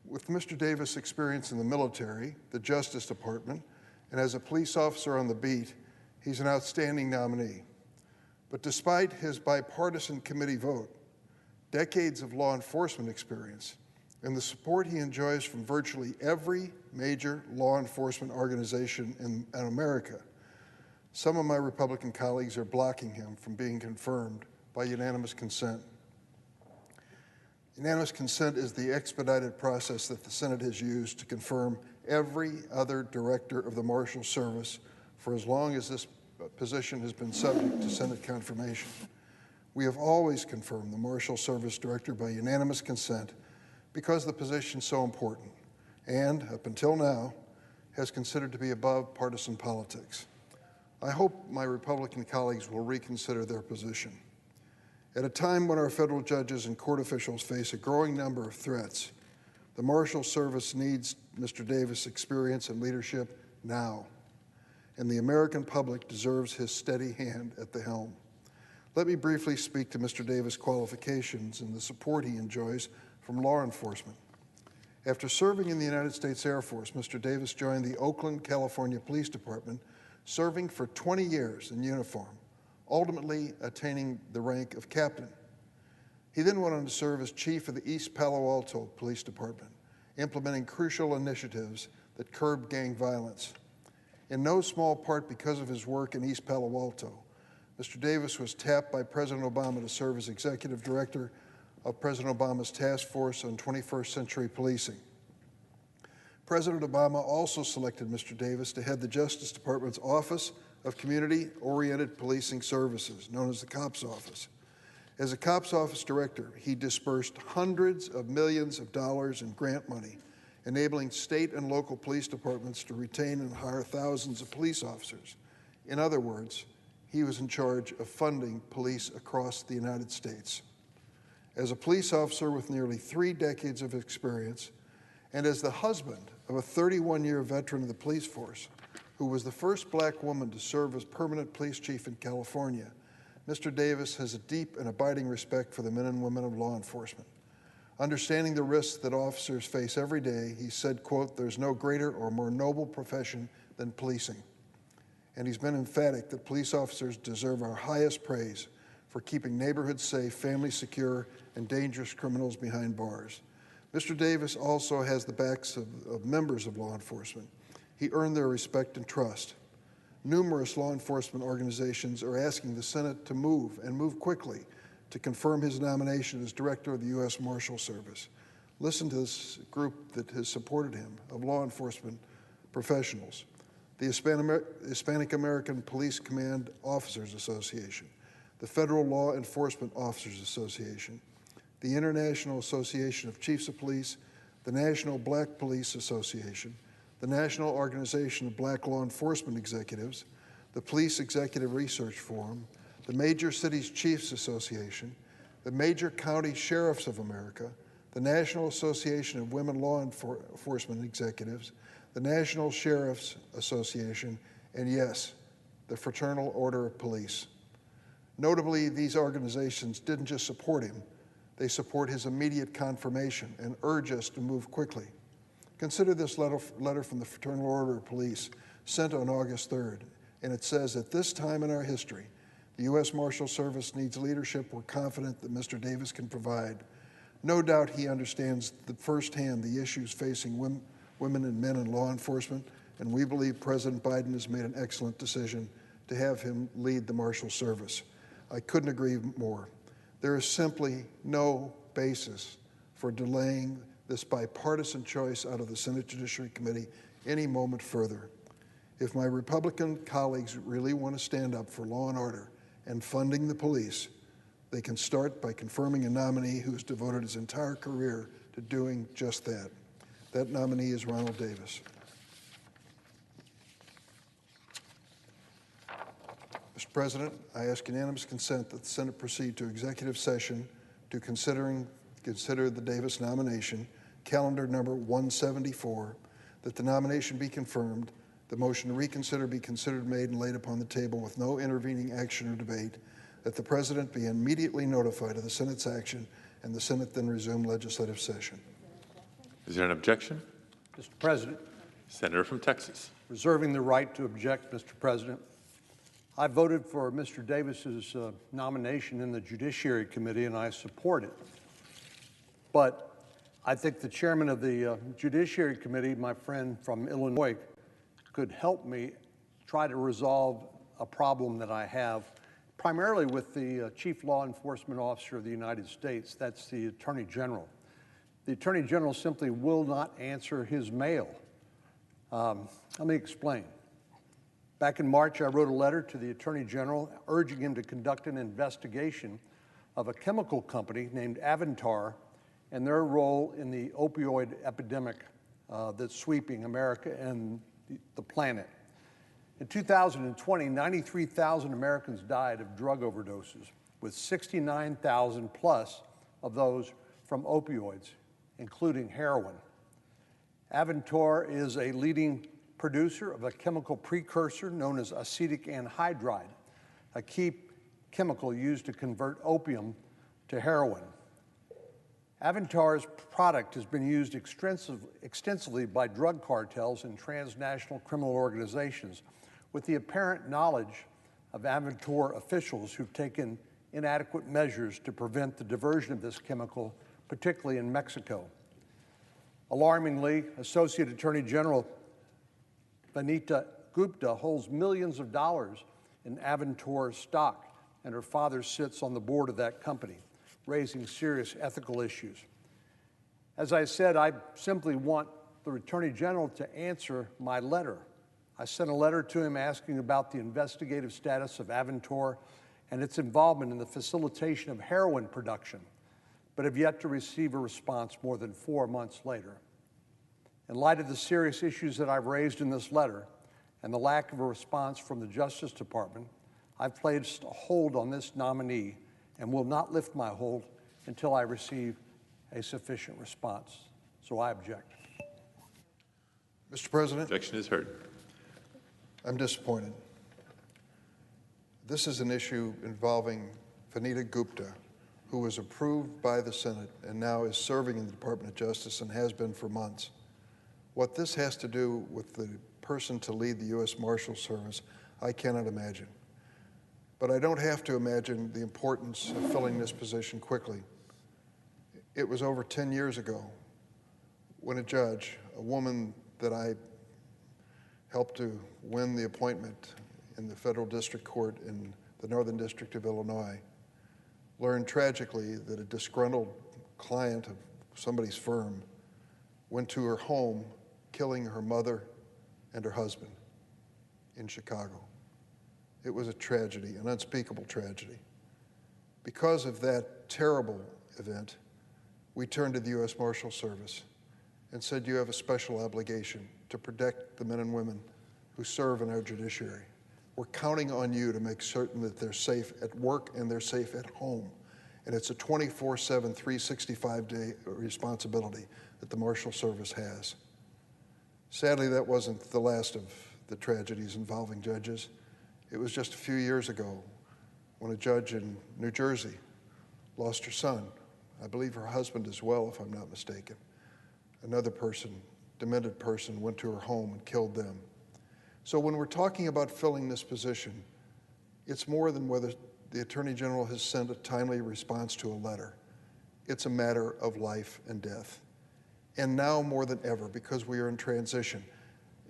With Mr. Davis' experience in the military, the Justice Department, and as a police officer on the beat, he's an outstanding nominee. But despite his bipartisan committee vote, decades of law enforcement experience, and the support he enjoys from virtually every major law enforcement organization in America, some of my Republican colleagues are blocking him from being confirmed by unanimous consent. Unanimous consent is the expedited process that the Senate has used to confirm every other director of the Marshal Service for as long as this position has been subject to Senate confirmation. We have always confirmed the Marshal Service Director by unanimous consent because the position is so important and, up until now, has considered to be above partisan politics. I hope my Republican colleagues will reconsider their position. At a time when our federal judges and court officials face a growing number of threats, the Marshal Service needs Mr. Davis' experience and leadership now, and the American public deserves his steady hand at the helm. Let me briefly speak to Mr. Davis' qualifications and the support he enjoys from law enforcement. After serving in the United States Air Force, Mr. Davis joined the Oakland, California Police Department, serving for 20 years in uniform, ultimately attaining the rank of captain. He then went on to serve as chief of the East Palo Alto Police Department, implementing crucial initiatives that curbed gang violence. In no small part because of his work in East Palo Alto, Mr. Davis was tapped by President Obama to serve as executive director of President Obama's Task Force on 21st Century Policing. President Obama also selected Mr. Davis to head the Justice Department's Office of Community-Oriented Policing Services, known as the COPS Office. As a COPS Office Director, he dispersed hundreds of millions of dollars in grant money, enabling state and local police departments to retain and hire thousands of police officers. In other words, he was in charge of funding police across the United States. As a police officer with nearly 3 decades of experience, and as the husband of a 31-year veteran of the police force, who was the first black woman to serve as permanent police chief in California, Mr. Davis has a deep and abiding respect for the men and women of law enforcement. Understanding the risks that officers face every day, he said, quote, "There's no greater or more noble profession than policing." And he's been emphatic that police officers deserve our highest praise for keeping neighborhoods safe, families secure, and dangerous criminals behind bars. Mr. Davis also has the backs of members of law enforcement. He earned their respect and trust. Numerous law enforcement organizations are asking the Senate to move, and move quickly, to confirm his nomination as Director of the U.S. Marshal Service. Listen to this group that has supported him, of law enforcement professionals: the Hispanic American Police Command Officers Association, the Federal Law Enforcement Officers Association, the International Association of Chiefs of Police, the National Black Police Association, the National Organization of Black Law Enforcement Executives, the Police Executive Research Forum, the Major Cities Chiefs Association, the Major County Sheriffs of America, the National Association of Women Law Enforcement Executives, the National Sheriffs Association, and yes, the Fraternal Order of Police. Notably, these organizations didn't just support him, they support his immediate confirmation and urge us to move quickly. Consider this letter from the Fraternal Order of Police sent on August 3rd, and it says, "At this time in our history, the U.S. Marshal Service needs leadership we're confident that Mr. Davis can provide. No doubt he understands firsthand the issues facing women and men in law enforcement and we believe President Biden has made an excellent decision to have him lead the Marshal Service. I couldn't agree more. There is simply no basis for delaying this bipartisan choice out of the Senate Judiciary Committee any moment further. If my Republican colleagues really want to stand up for law and order and funding the police, they can start by confirming a nominee who has devoted his entire career to doing just that. That nominee is Ronald Davis. Mr. President, I ask unanimous consent that the Senate proceed to executive session to consider the Davis nomination, calendar number 174, that the nomination be confirmed, the motion to reconsider be considered made and laid upon the table with no intervening action or debate, that the President be immediately notified of the Senate's action, and the Senate then resume legislative session. Is there an objection? Mr. President. Senator from Texas. Reserving the right to object, Mr. President. I voted for Mr. Davis's nomination in the Judiciary Committee, and I support it. But I think the chairman of the Judiciary Committee, my friend from Illinois, could help me try to resolve a problem that I have, primarily with the Chief Law Enforcement Officer of the United States. That's the Attorney General. The Attorney General simply will not answer his mail. Let me explain. Back in March, I wrote a letter to the Attorney General urging him to conduct an investigation of a chemical company named Avantar and their role in the opioid epidemic that's sweeping America and the planet. In 2020, 93,000 Americans died of drug overdoses, with 69,000 plus of those from opioids, including heroin. Avantor is a leading producer of a chemical precursor known as acetic anhydride, a key chemical used to convert opium to heroin. Avantar's product has been used extensively by drug cartels and transnational criminal organizations, with the apparent knowledge of Avantor officials who've taken inadequate measures to prevent the diversion of this chemical, particularly in Mexico. Alarmingly, Associate Attorney General Vanita Gupta holds millions of dollars in Avantor stock, and her father sits on the board of that company, raising serious ethical issues. As I said, I simply want the Attorney General to answer my letter. I sent a letter to him asking about the investigative status of Avantor and its involvement in the facilitation of heroin production, but have yet to receive a response more than 4 months later. In light of the serious issues that I've raised in this letter and the lack of a response from the Justice Department, I've placed a hold on this nominee and will not lift my hold until I receive a sufficient response. So I object. Mr. President. Objection is heard. I'm disappointed. This is an issue involving Vanita Gupta, who was approved by the Senate and now is serving in the Department of Justice and has been for months. What this has to do with the person to lead the U.S. Marshal Service, I cannot imagine. But I don't have to imagine the importance of filling this position quickly. It was over 10 years ago when a judge, a woman that I helped to win the appointment in the federal district court in the Northern District of Illinois, learned tragically that a disgruntled client of somebody's firm went to her home, killing her mother and her husband in Chicago. It was a tragedy, an unspeakable tragedy. Because of that terrible event, we turned to the U.S. Marshal Service and said, you have a special obligation to protect the men and women who serve in our judiciary. We're counting on you to make certain that they're safe at work and they're safe at home. And it's a 24/7, 365-day responsibility that the Marshal Service has. Sadly, that wasn't the last of the tragedies involving judges. It was just a few years ago when a judge in New Jersey lost her son. I believe her husband as well, if I'm not mistaken. Another person, demented person, went to her home and killed them. So when we're talking about filling this position, it's more than whether the Attorney General has sent a timely response to a letter. It's a matter of life and death. And now more than ever, because we are in transition,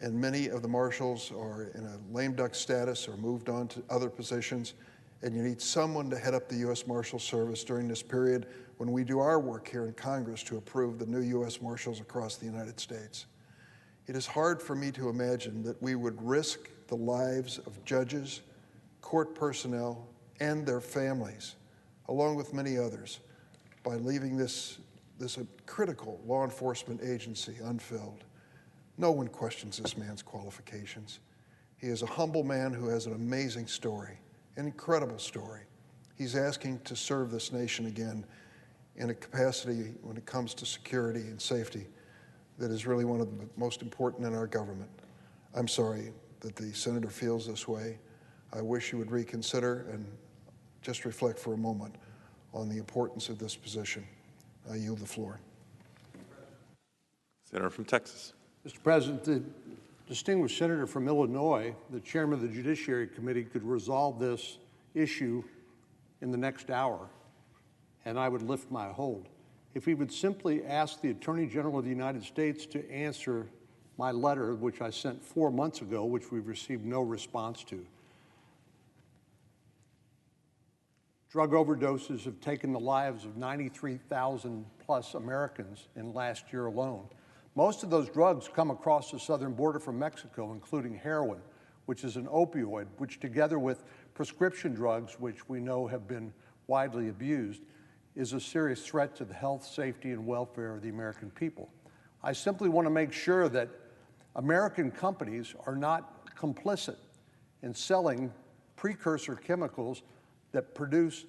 and many of the marshals are in a lame duck status or moved on to other positions, and you need someone to head up the U.S. Marshal Service during this period when we do our work here in Congress to approve the new U.S. Marshals across the United States. It is hard for me to imagine that we would risk the lives of judges, court personnel, and their families, along with many others, by leaving this critical law enforcement agency unfilled. No one questions this man's qualifications. He is a humble man who has an amazing story, an incredible story. He's asking to serve this nation again in a capacity when it comes to security and safety that is really one of the most important in our government. I'm sorry that the senator feels this way. I wish you would reconsider and just reflect for a moment on the importance of this position. I yield the floor. Senator from Texas. Mr. President, the distinguished senator from Illinois, the chairman of the Judiciary Committee, could resolve this issue in the next hour, and I would lift my hold. If he would simply ask the Attorney General of the United States to answer my letter, which I sent 4 months ago, which we've received no response to. Drug overdoses have taken the lives of 93,000 plus Americans in last year alone. Most of those drugs come across the southern border from Mexico, including heroin, which is an opioid, which together with prescription drugs, which we know have been widely abused, is a serious threat to the health, safety, and welfare of the American people. I simply want to make sure that American companies are not complicit in selling precursor chemicals that produce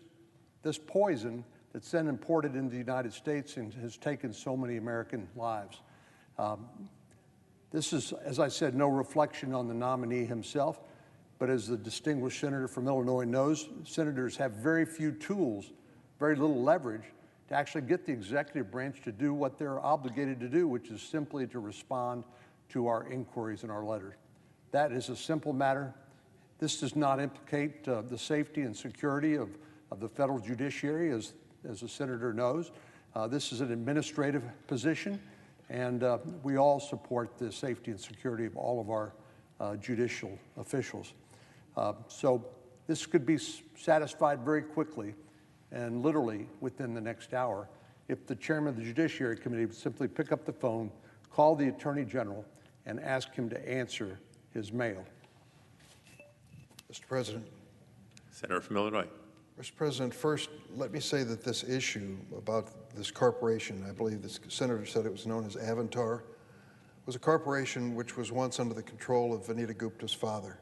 this poison that's then imported into the United States and has taken so many American lives. This is, as I said, no reflection on the nominee himself, but as the distinguished senator from Illinois knows, senators have very few tools, very little leverage to actually get the executive branch to do what they're obligated to do, which is simply to respond to our inquiries and our letters. That is a simple matter. This does not implicate the safety and security of the federal judiciary, as the senator knows. This is an administrative position, and we all support the safety and security of all of our judicial officials. So this could be satisfied very quickly and literally within the next hour if the chairman of the Judiciary Committee would simply pick up the phone, call the Attorney General, and ask him to answer his mail. Mr. President. Senator from Illinois. Mr. President, first, let me say that this issue about this corporation, I believe the senator said it was known as Avantar, was a corporation which was once under the control of Vanita Gupta's father.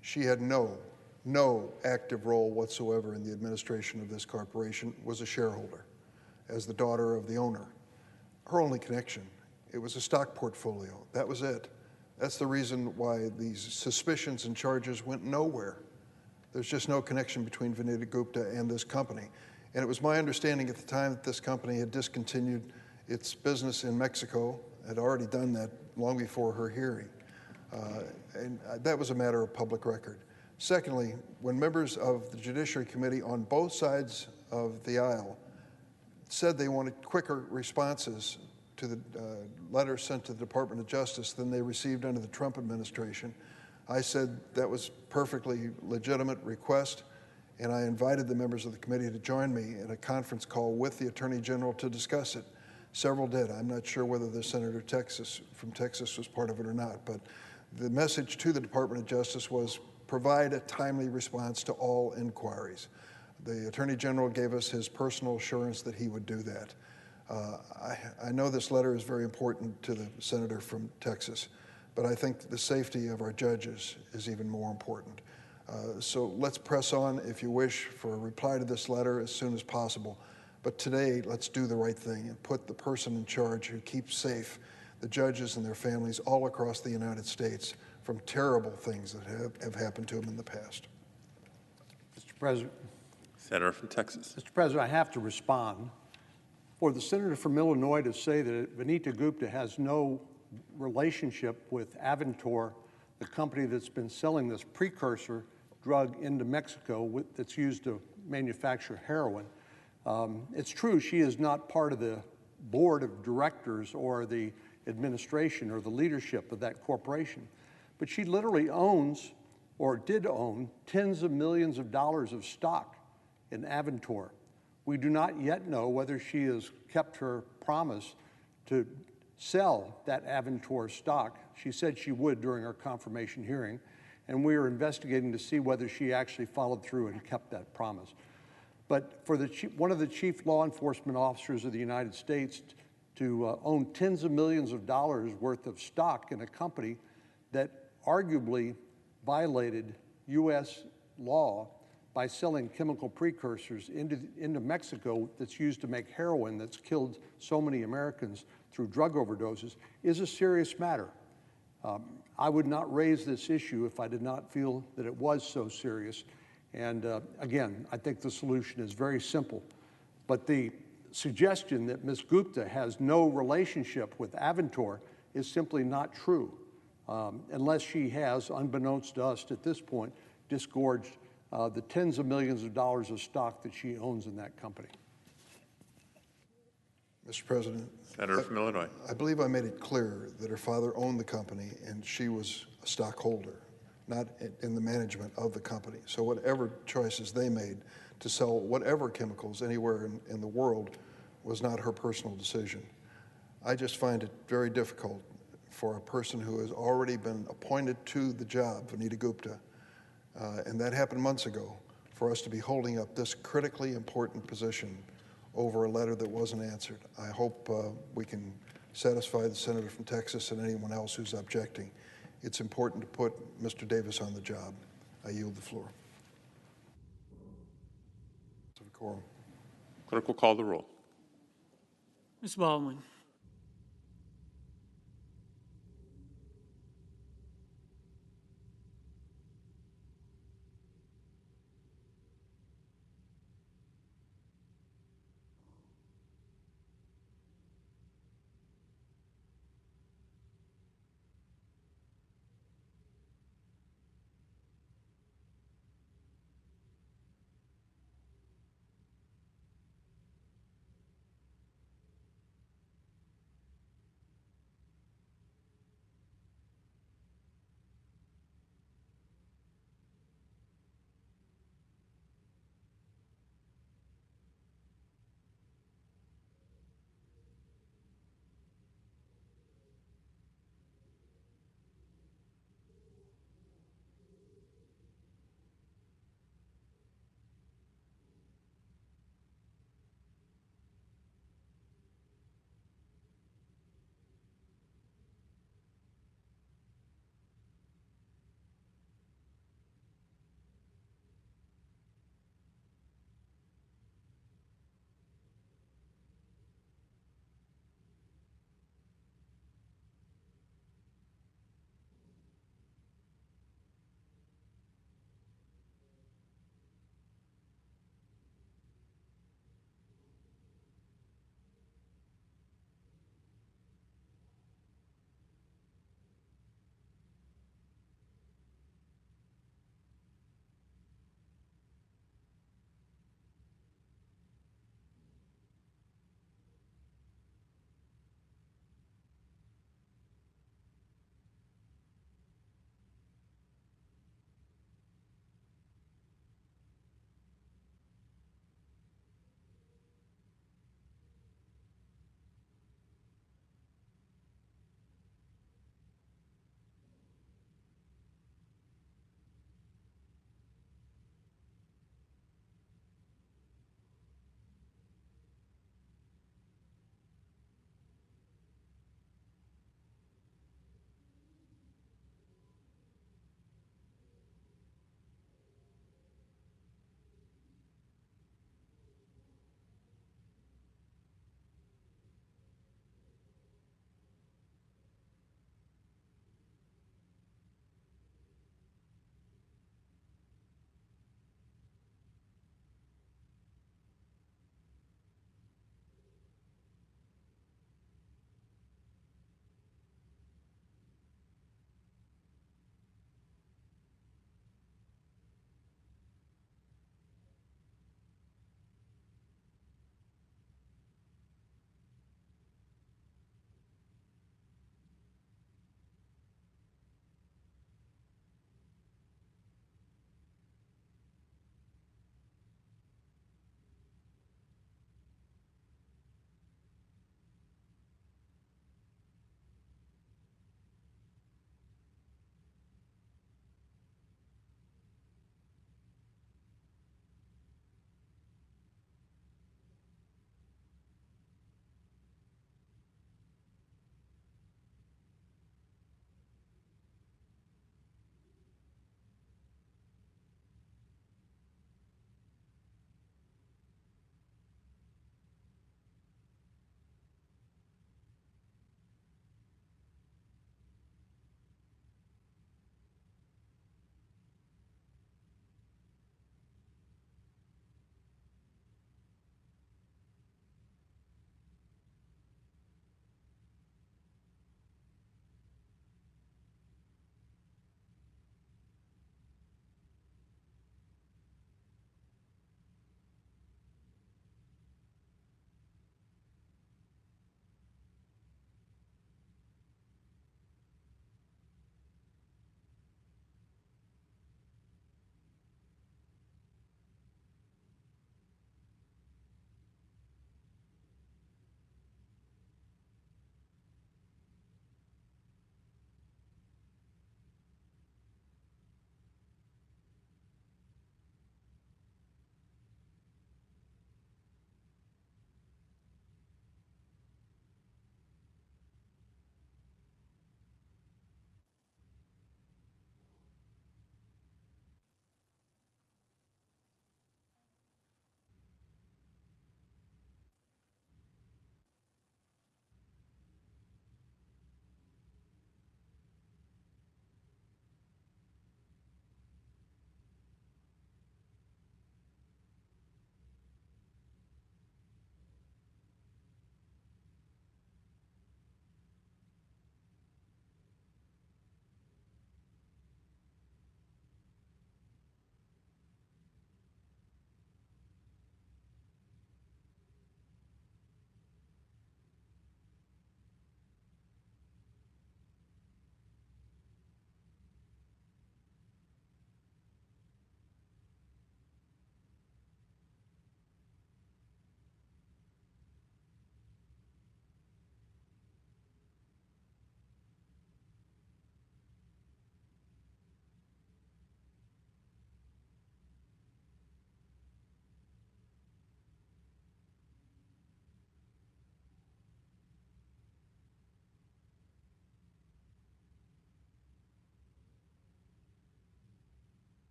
She had no active role whatsoever in the administration of this corporation, was a shareholder as the daughter of the owner. Her only connection, it was a stock portfolio. That was it. That's the reason why these suspicions and charges went nowhere. There's just no connection between Vanita Gupta and this company. And it was my understanding at the time that this company had discontinued its business in Mexico, had already done that long before her hearing. And that was a matter of public record. Secondly, when members of the Judiciary Committee on both sides of the aisle said they wanted quicker responses to the letters sent to the Department of Justice than they received under the Trump administration, I said that was perfectly legitimate request, and I invited the members of the committee to join me in a conference call with the Attorney General to discuss it. Several did. I'm not sure whether the senator from Texas was part of it or not, but the message to the Department of Justice was provide a timely response to all inquiries. The Attorney General gave us his personal assurance that he would do that. I know this letter is very important to the senator from Texas, but I think the safety of our judges is even more important. So let's press on, if you wish, for a reply to this letter as soon as possible. But today, let's do the right thing and put the person in charge who keeps safe the judges and their families all across the United States from terrible things that have happened to them in the past. Mr. President. Senator from Texas. Mr. President, I have to respond. For the senator from Illinois to say that Vanita Gupta has no relationship with Avantor, the company that's been selling this precursor drug into Mexico that's used to manufacture heroin. It's true she is not part of the board of directors or the administration or the leadership of that corporation. But she literally owns, or did own, tens of millions of dollars of stock in Avantor. We do not yet know whether she has kept her promise to sell that Avantor stock. She said she would during our confirmation hearing, and we are investigating to see whether she actually followed through and kept that promise. But for one of the chief law enforcement officers of the United States to own tens of millions of dollars worth of stock in a company that arguably violated U.S. law by selling chemical precursors into Mexico that's used to make heroin that's killed so many Americans through drug overdoses is a serious matter. I would not raise this issue if I did not feel that it was so serious. And again, I think the solution is very simple. But the suggestion that Ms. Gupta has no relationship with Avantor is simply not true, unless she has, unbeknownst to us at this point, disgorged the tens of millions of dollars of stock that she owns in that company. Mr. President. Senator from Illinois. I believe I made it clear that her father owned the company and she was a stockholder, not in the management of the company. So whatever choices they made to sell whatever chemicals anywhere in the world was not her personal decision. I just find it very difficult for a person who has already been appointed to the job, Vanita Gupta, and that happened months ago, for us to be holding up this critically important position over a letter that wasn't answered. I hope we can satisfy the senator from Texas and anyone else who's objecting. It's important to put Mr. Davis on the job. I yield the floor. Quorum. Clerk will call the roll. Ms. Baldwin.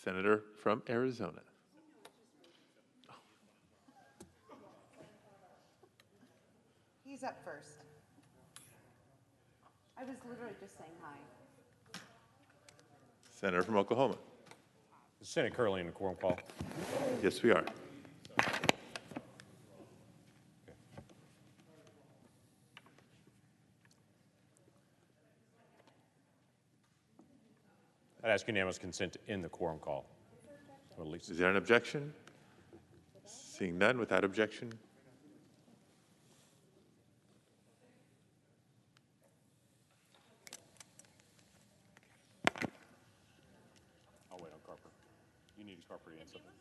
Senator from Arizona. He's up first. I was literally just saying hi. Senator from Oklahoma. Is Senate currently in the quorum call? Yes, we are. I'd ask unanimous consent to end the quorum call. Or at least Is there an objection? Seeing none, without objection. I'll wait on Carper. You need Carper to answer something.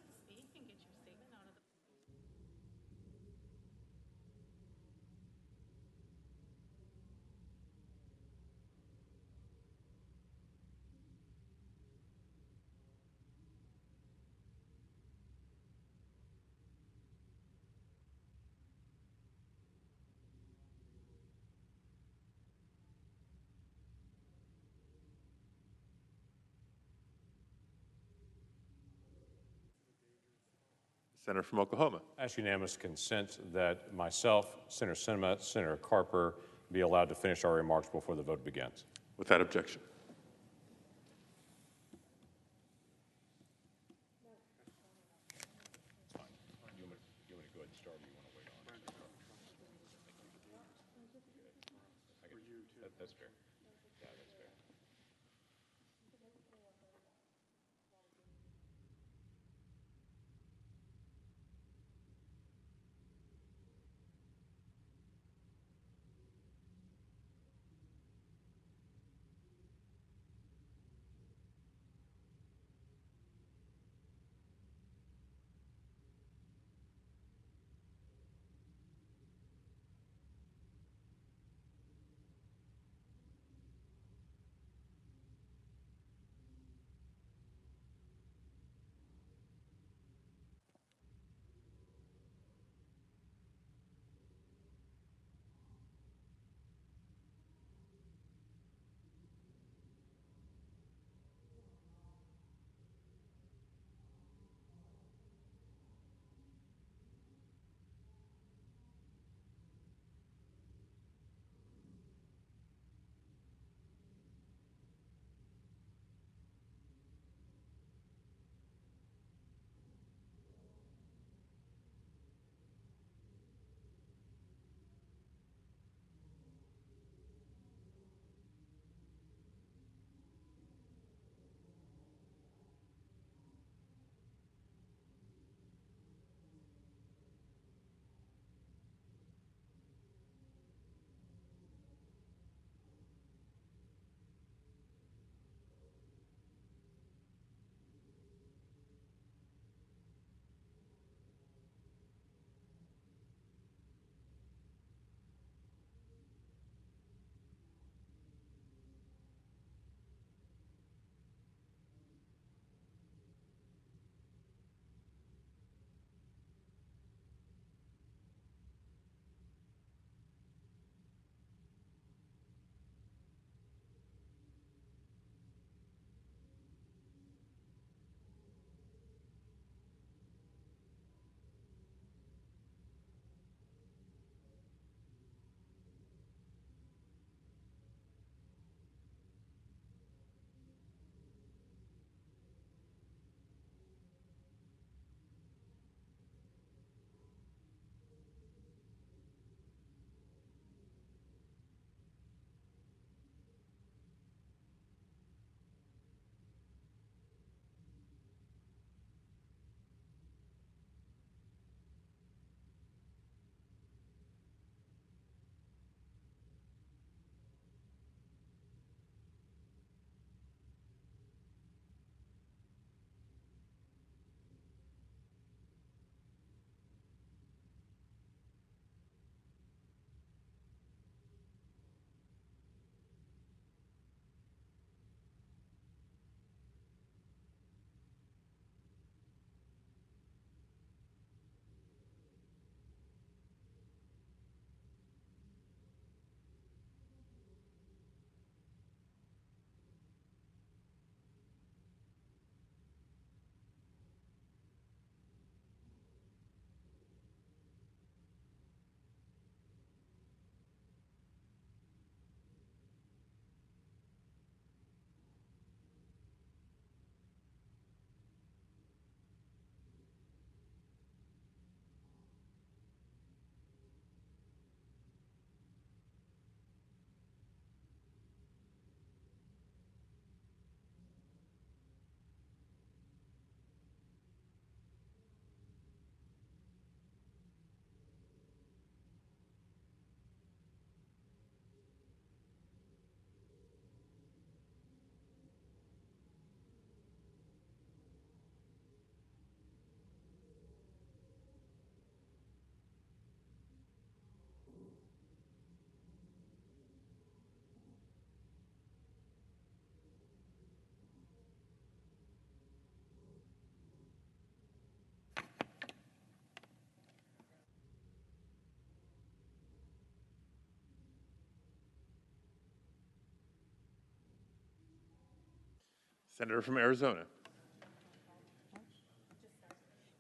Senator from Oklahoma. I ask unanimous consent that myself, Senator Sinema, Senator Carper be allowed to finish our remarks before the vote begins. Without objection. You want me to go ahead and start, or you want to wait on it? That's fair. Yeah, that's fair. Senator from Arizona.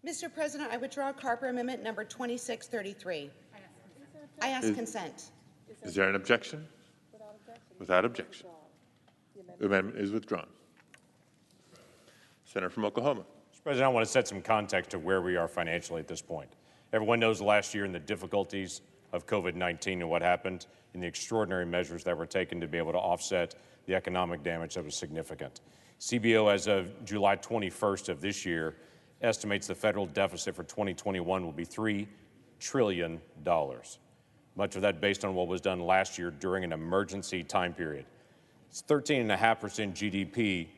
Mr. President, I withdraw Carper Amendment number 2633. I ask consent. Is there an objection? Without objection. The amendment is withdrawn. Senator from Oklahoma. Mr. President, I want to set some context to where we are financially at this point. Everyone knows last year and the difficulties of COVID-19 and what happened and the extraordinary measures that were taken to be able to offset the economic damage that was significant. CBO, as of July 21st of this year, estimates the federal deficit for 2021 will be $3 trillion. Much of that based on what was done last year during an emergency time period. It's 13.5% GDP.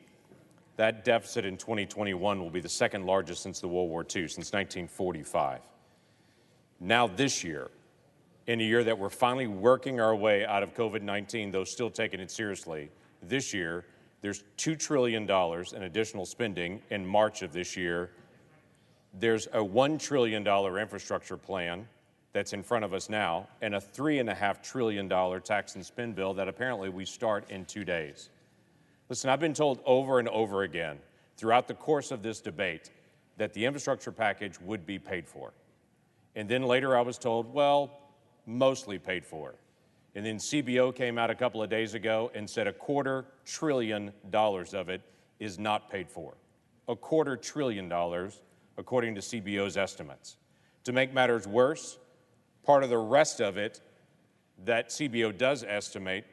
That deficit in 2021 will be the second largest since the World War II, since 1945. Now this year, in a year that we're finally working our way out of COVID-19, though still taking it seriously, this year, there's $2 trillion in additional spending in March of this year. There's a $1 trillion infrastructure plan that's in front of us now, and a $3.5 trillion tax and spend bill that apparently we start in 2 days. Listen, I've been told over and over again throughout the course of this debate that the infrastructure package would be paid for. And then later I was told, well, mostly paid for. And then CBO came out a couple of days ago and said $250 billion of it is not paid for. $250 billion, according to CBO's estimates. To make matters worse, part of the rest of it that CBO does estimate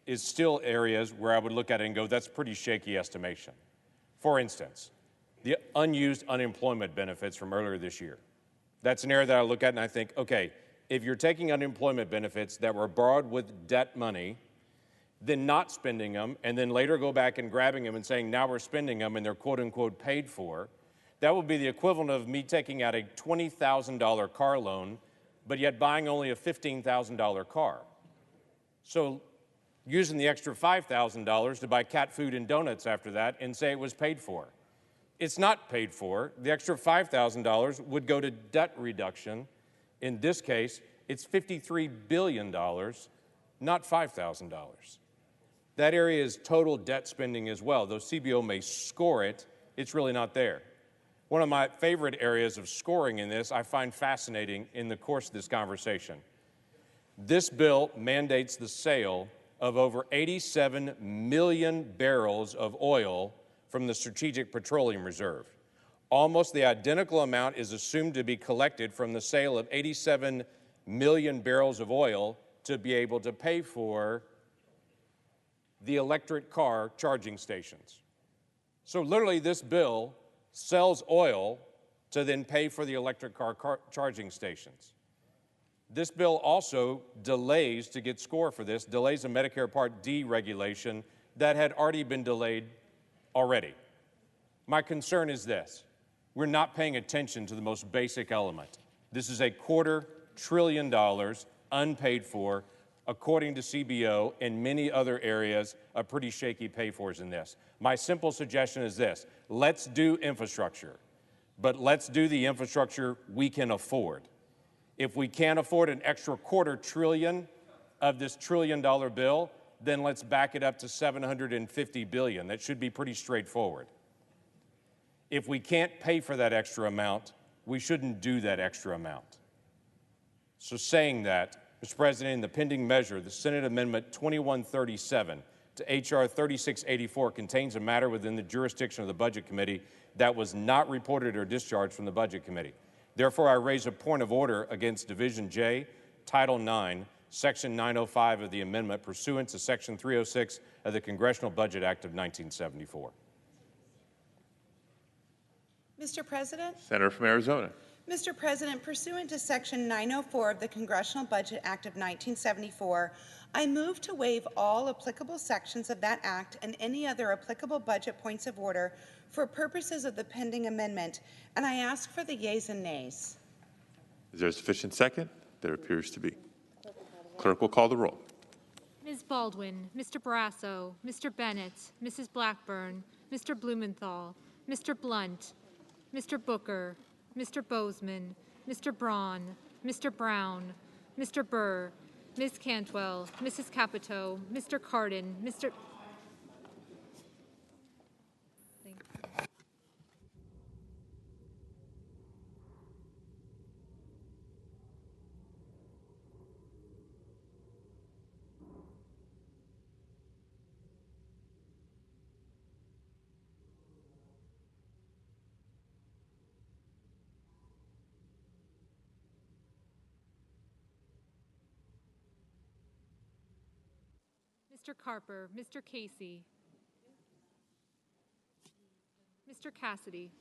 is still areas where I would look at it and go, that's pretty shaky estimation. For instance, the unused unemployment benefits from earlier this year. That's an area that I look at and I think, okay, if you're taking unemployment benefits that were borrowed with debt money, then not spending them, and then later go back and grabbing them and saying, now we're spending them and they're quote unquote paid for, that would be the equivalent of me taking out a $20,000 car loan, but yet buying only a $15,000 car. So using the extra $5,000 to buy cat food and donuts after that and say it was paid for. It's not paid for. The extra $5,000 would go to debt reduction. In this case, it's $53 billion, not $5,000. That area is total debt spending as well. Though CBO may score it, it's really not there. One of my favorite areas of scoring in this I find fascinating in the course of this conversation. This bill mandates the sale of over 87 million barrels of oil from the Strategic Petroleum Reserve. Almost the identical amount is assumed to be collected from the sale of 87 million barrels of oil to be able to pay for the electric car charging stations. So literally this bill sells oil to then pay for the electric car charging stations. This bill also delays, to get score for this, delays a Medicare Part D regulation that had already been delayed already. My concern is this. We're not paying attention to the most basic element. This is $250 billion unpaid for, according to CBO and many other areas of pretty shaky pay-fors in this. My simple suggestion is this. Let's do infrastructure, but let's do the infrastructure we can afford. If we can't afford an extra $250 billion of this $1 trillion bill, then let's back it up to $750 billion. That should be pretty straightforward. If we can't pay for that extra amount, we shouldn't do that extra amount. So saying that, Mr. President, in the pending measure, the Senate Amendment 2137 to H.R. 3684 contains a matter within the jurisdiction of the Budget Committee that was not reported or discharged from the Budget Committee. Therefore, I raise a point of order against Division J, Title 9, Section 905 of the amendment pursuant to Section 306 of the Congressional Budget Act of 1974. Mr. President? Senator from Arizona. Mr. President, pursuant to Section 904 of the Congressional Budget Act of 1974, I move to waive all applicable sections of that act and any other applicable budget points of order for purposes of the pending amendment, and I ask for the yeas and nays. Is there a sufficient second? There appears to be. Clerk will call the roll. Ms. Baldwin, Mr. Barrasso, Mr. Bennett, Mrs. Blackburn, Mr. Blumenthal, Mr. Blunt, Mr. Booker, Mr. Bozeman, Mr. Braun, Mr. Brown, Mr. Burr, Ms. Cantwell, Mrs. Capito, Mr. Cardin, Mr. Carper, Mr. Casey, Mr. Cassidy,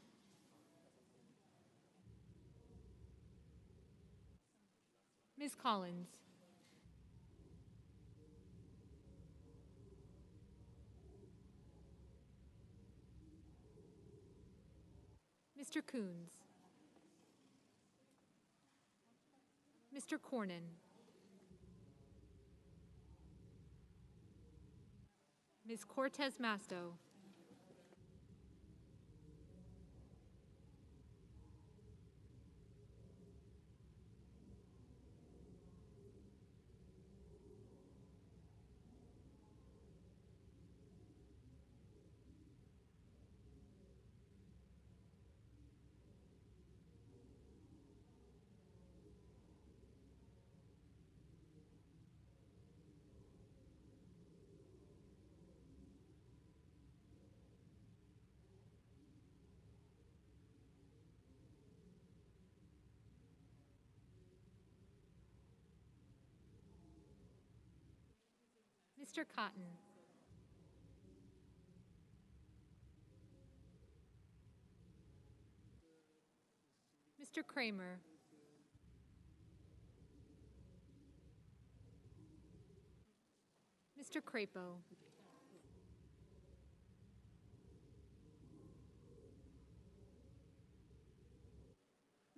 Ms. Collins, Mr. Coons, Mr. Cornyn, Ms. Cortez Masto, Mr. Cotton, Mr. Kramer, Mr. Crapo,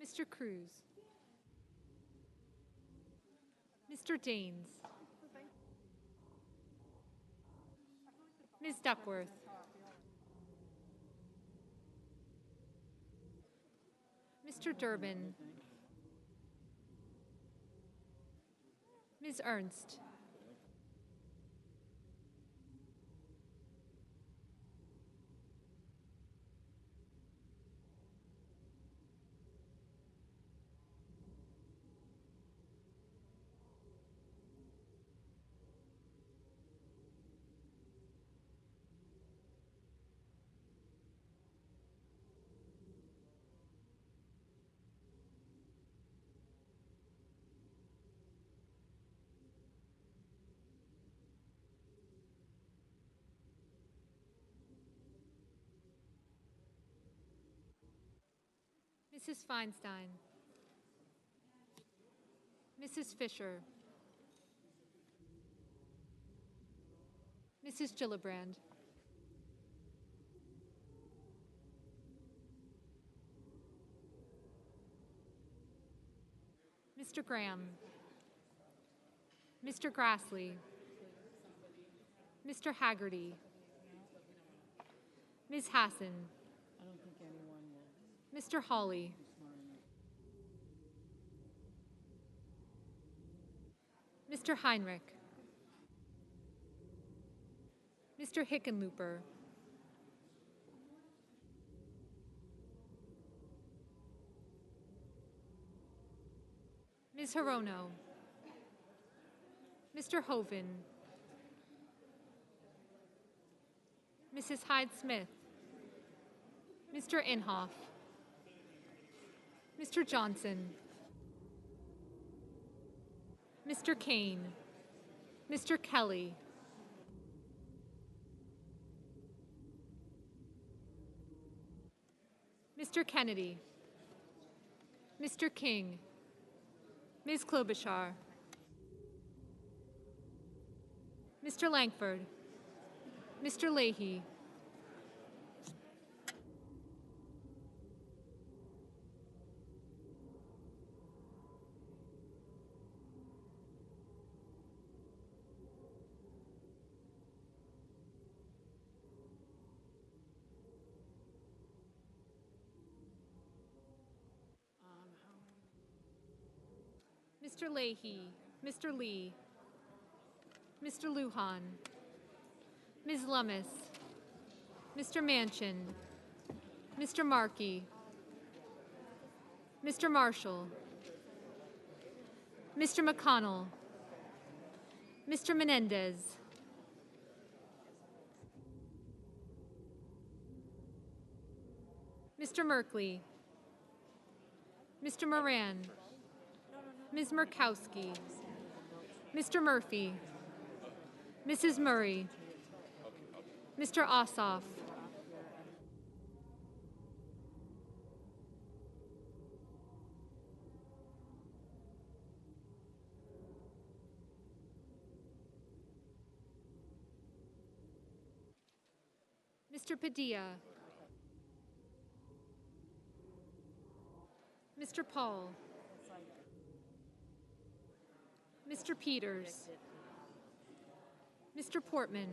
Mr. Cruz, Mr. Daines, Ms. Duckworth, Mr. Durbin, Ms. Ernst, Mrs. Feinstein, Mrs. Fisher, Mrs. Gillibrand, Mr. Graham, Mr. Grassley, Mr. Haggerty, Ms. Hassan, Mr. Hawley, Mr. Heinrich, Mr. Hickenlooper, Ms. Hirono, Mr. Hoven, Mrs. Hyde-Smith, Mr. Inhofe, Mr. Johnson, Mr. Kane, Mr. Kelly, Mr. Kennedy, Mr. King, Ms. Klobuchar, Mr. Langford, Mr. Leahy, Mr. Leahy, Mr. Lee, Mr. Lujan, Ms. Lummis, Mr. Manchin, Mr. Markey, Mr. Marshall, Mr. McConnell, Mr. Menendez, Mr. Merkley, Mr. Moran, Ms. Murkowski, Mr. Murphy, Mrs. Murray, Mr. Ossoff, Mr. Padilla, Mr. Paul, Mr. Peters, Mr. Portman,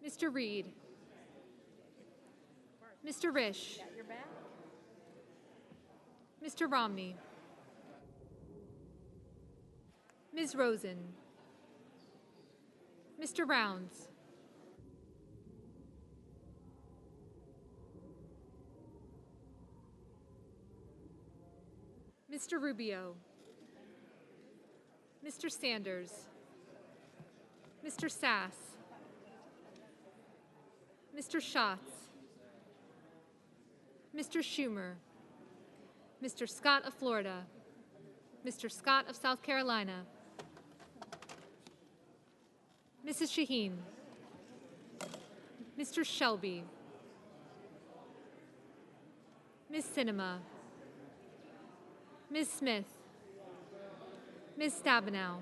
Mr. Reed, Mr. Risch, Mr. Romney, Ms. Rosen, Mr. Rounds, Mr. Rubio, Mr. Sanders, Mr. Sass, Mr. Schatz, Mr. Schumer, Mr. Scott of Florida, Mr. Scott of South Carolina, Mrs. Shaheen, Mr. Shelby, Ms. Sinema, Ms. Smith, Ms. Stabenow,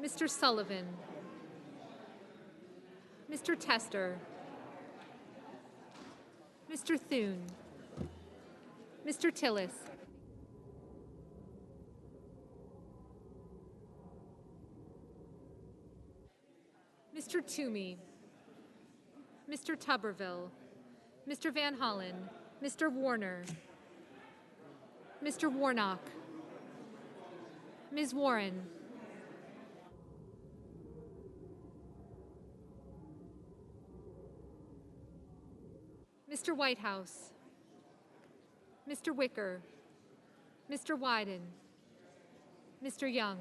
Mr. Sullivan, Mr. Tester, Mr. Thune, Mr. Tillis, Mr. Toomey, Mr. Tuberville, Mr. Van Hollen, Mr. Warner, Mr. Warnock, Ms. Warren, Mr. Whitehouse, Mr. Wicker, Mr. Wyden, Mr. Young,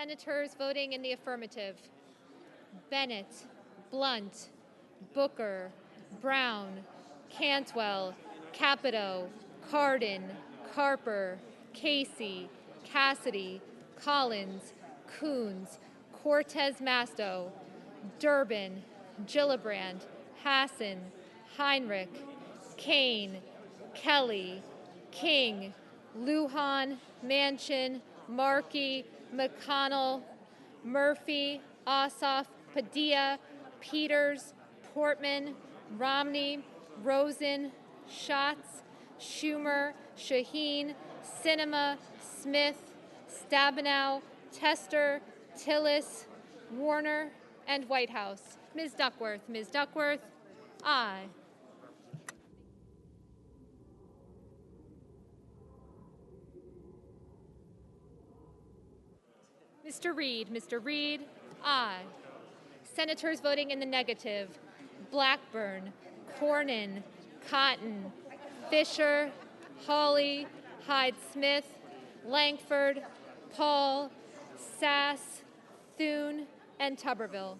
Senators voting in the affirmative: Bennett, Blunt, Booker, Brown, Cantwell, Capito, Cardin, Carper, Casey, Cassidy, Collins, Coons, Cortez Masto, Durbin, Gillibrand, Hassan, Heinrich, Kane, Kelly, King, Lujan, Manchin, Markey, McConnell, Murphy, Ossoff, Padilla, Peters, Portman, Romney, Rosen, Schatz, Schumer, Shaheen, Sinema, Smith, Stabenow, Tester, Tillis, Warner, and Whitehouse. Ms. Duckworth. Ms. Duckworth, aye. Mr. Reed. Mr. Reed, aye. Senators voting in the negative: Blackburn, Cornyn, Cotton, Fisher, Hawley, Hyde-Smith, Langford, Paul, Sass, Thune, and Tuberville.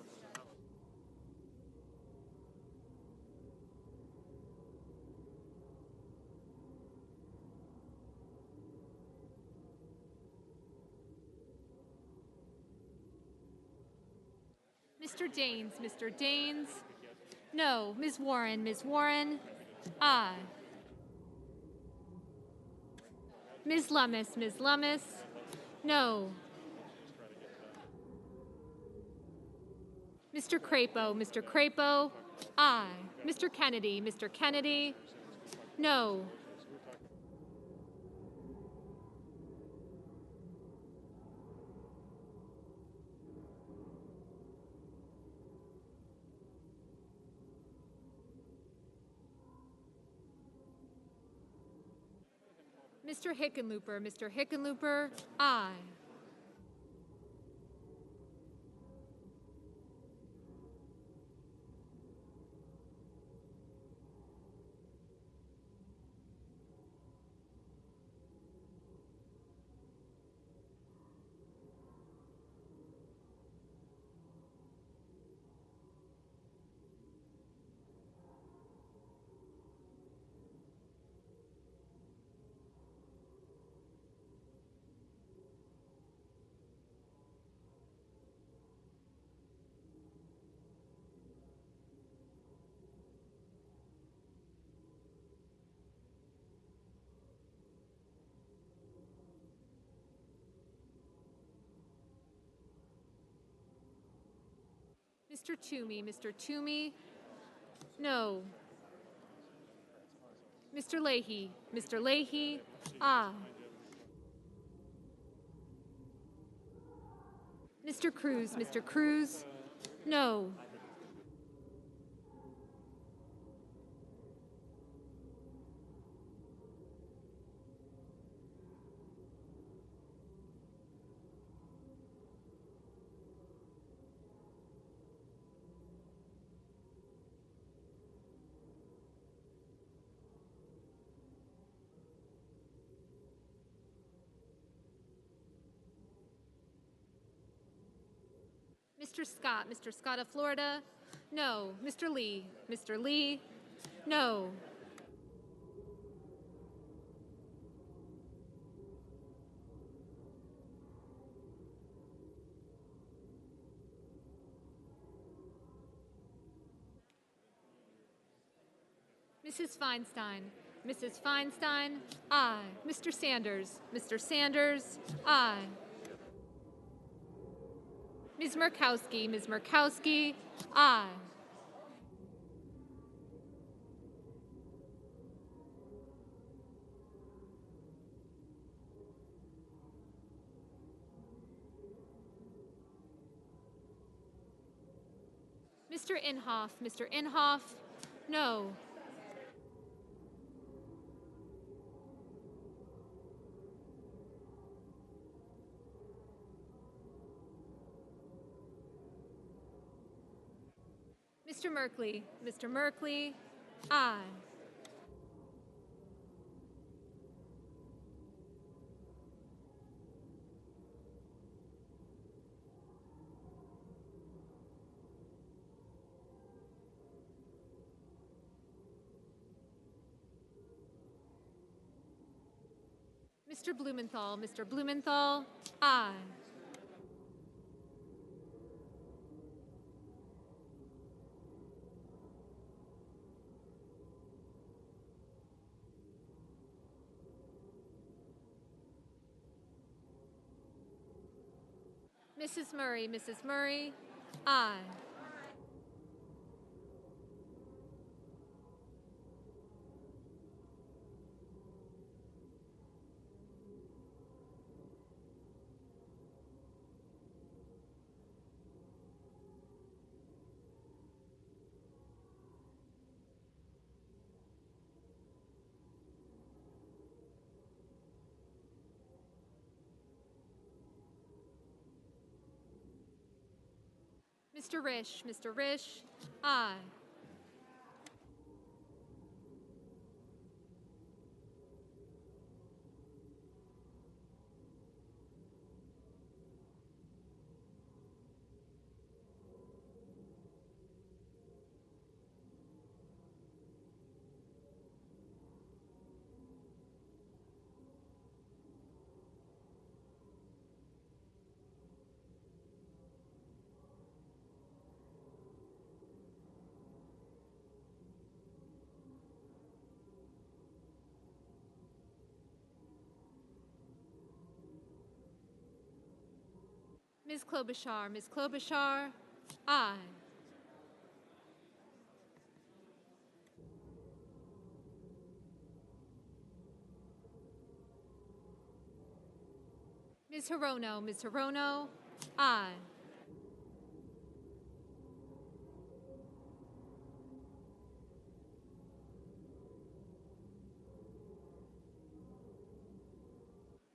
Mr. Daines. Mr. Daines, no. Ms. Warren. Ms. Warren, Aye. Ms. Lummis, Ms. Lummis. No. Mr. Crapo, Mr. Crapo. Aye. Mr. Kennedy, Mr. Kennedy. No. Mr. Hickenlooper, Mr. Hickenlooper. Aye. Mr. Toomey, Mr. Toomey. No. Mr. Leahy, Mr. Leahy. Aye. Mr. Cruz, Mr. Cruz. No. Mr. Scott of Florida. No. Mr. Lee, Mr. Lee. No. Mrs. Feinstein, Mrs. Feinstein. Aye. Mr. Sanders, Mr. Sanders. Aye. Ms. Murkowski, Ms. Murkowski. Aye. Mr. Inhofe, Mr. Inhofe. No. Mr. Merkley, Mr. Merkley. Aye. Mr. Blumenthal, Mr. Blumenthal. Aye. Mrs. Murray, Mrs. Murray. Aye. Mr. Risch, Mr. Risch. Aye. Ms. Klobuchar, Ms. Klobuchar, aye. Ms. Hirono, Ms. Hirono, aye.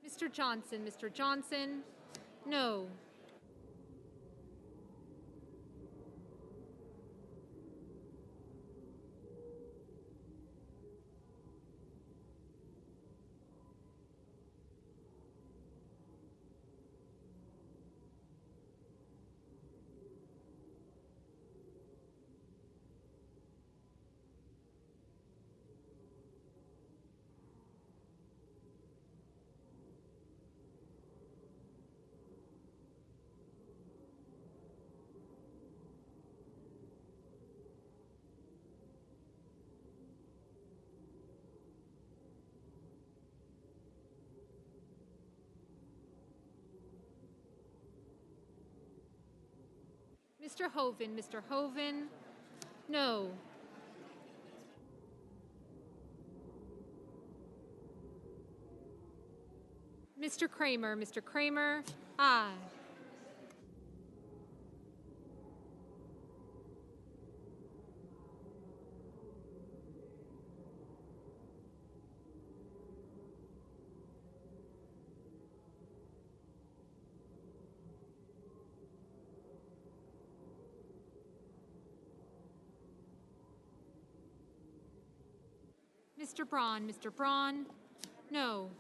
Mr. Johnson, Mr. Johnson, no. Mr. Hoven, Mr. Hoven, no. Mr. Kramer, Mr. Kramer, aye. Mr. Braun, no.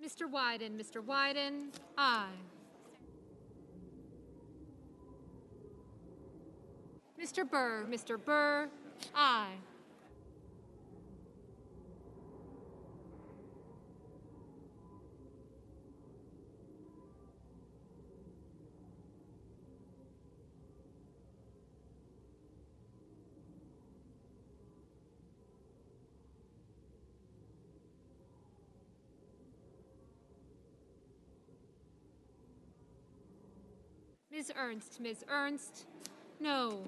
Mr. Wyden, aye. Mr. Burr, aye. Ms. Ernst, no.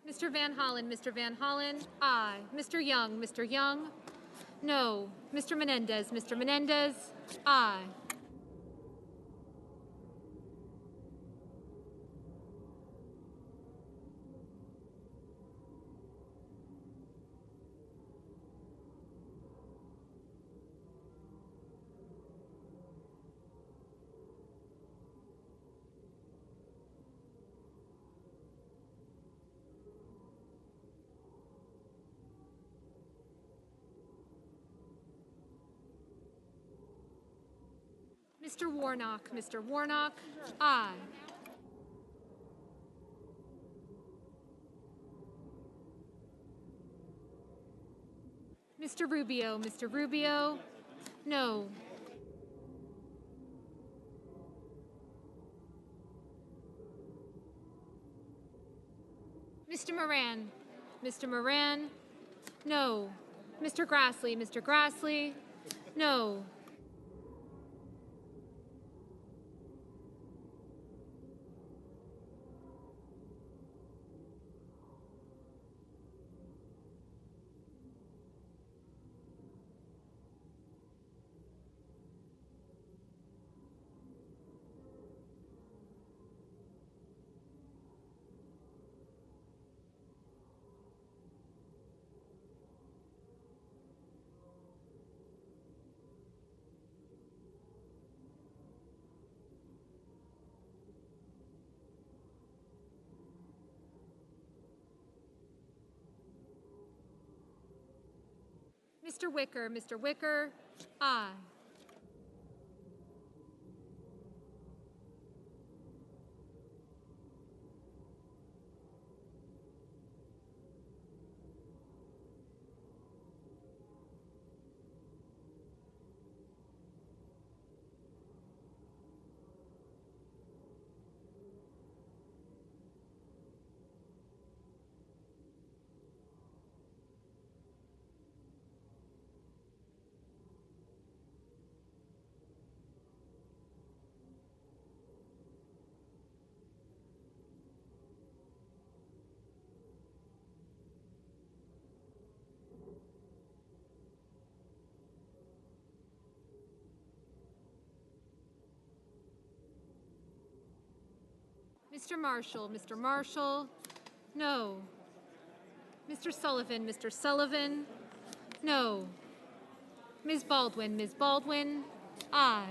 Mr. Van Hollen, aye. Mr. Young, no. Mr. Menendez, aye. Mr. Warnock, aye. Mr. Rubio, no. Mr. Moran, no. Mr. Grassley, no. Mr. Wicker, aye. Mr. Marshall, no. Mr. Sullivan, no. Ms. Baldwin, aye.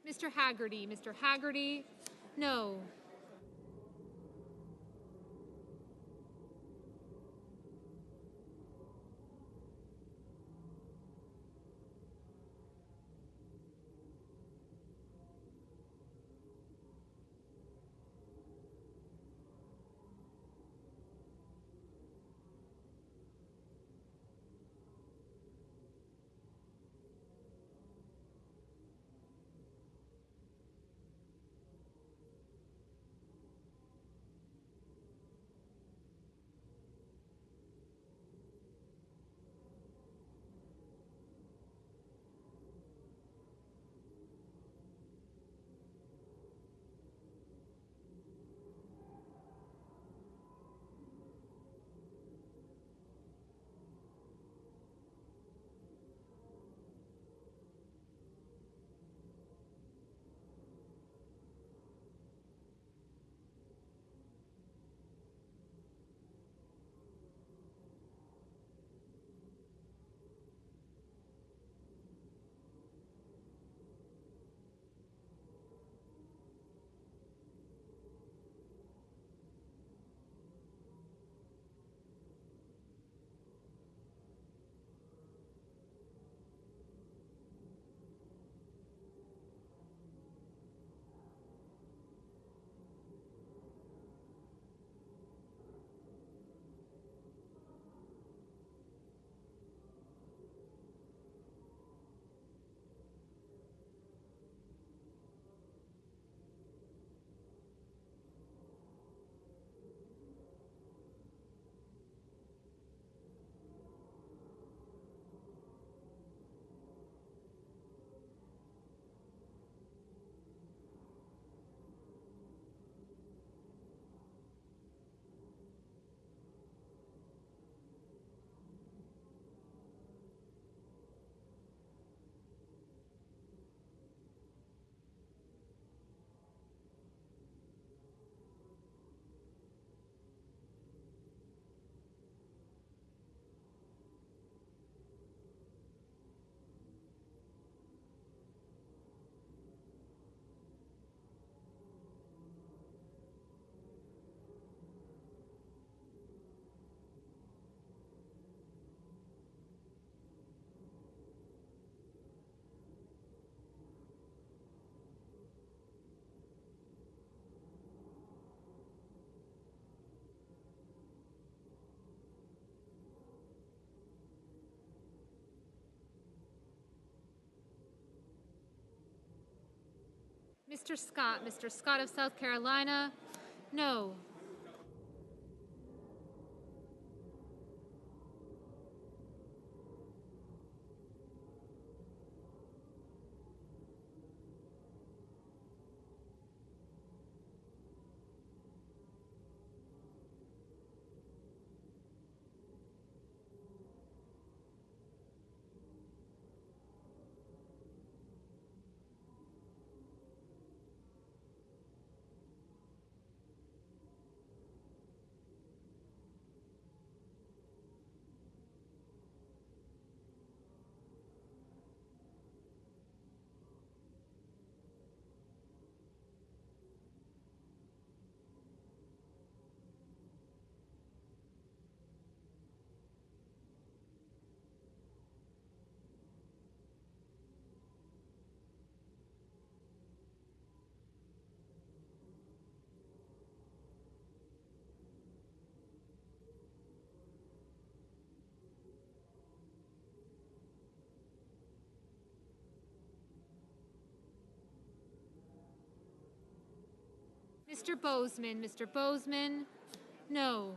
Mr. Haggerty, no. Mr. Scott of South Carolina, no. Mr. Bozeman. Mr. Bozeman, no.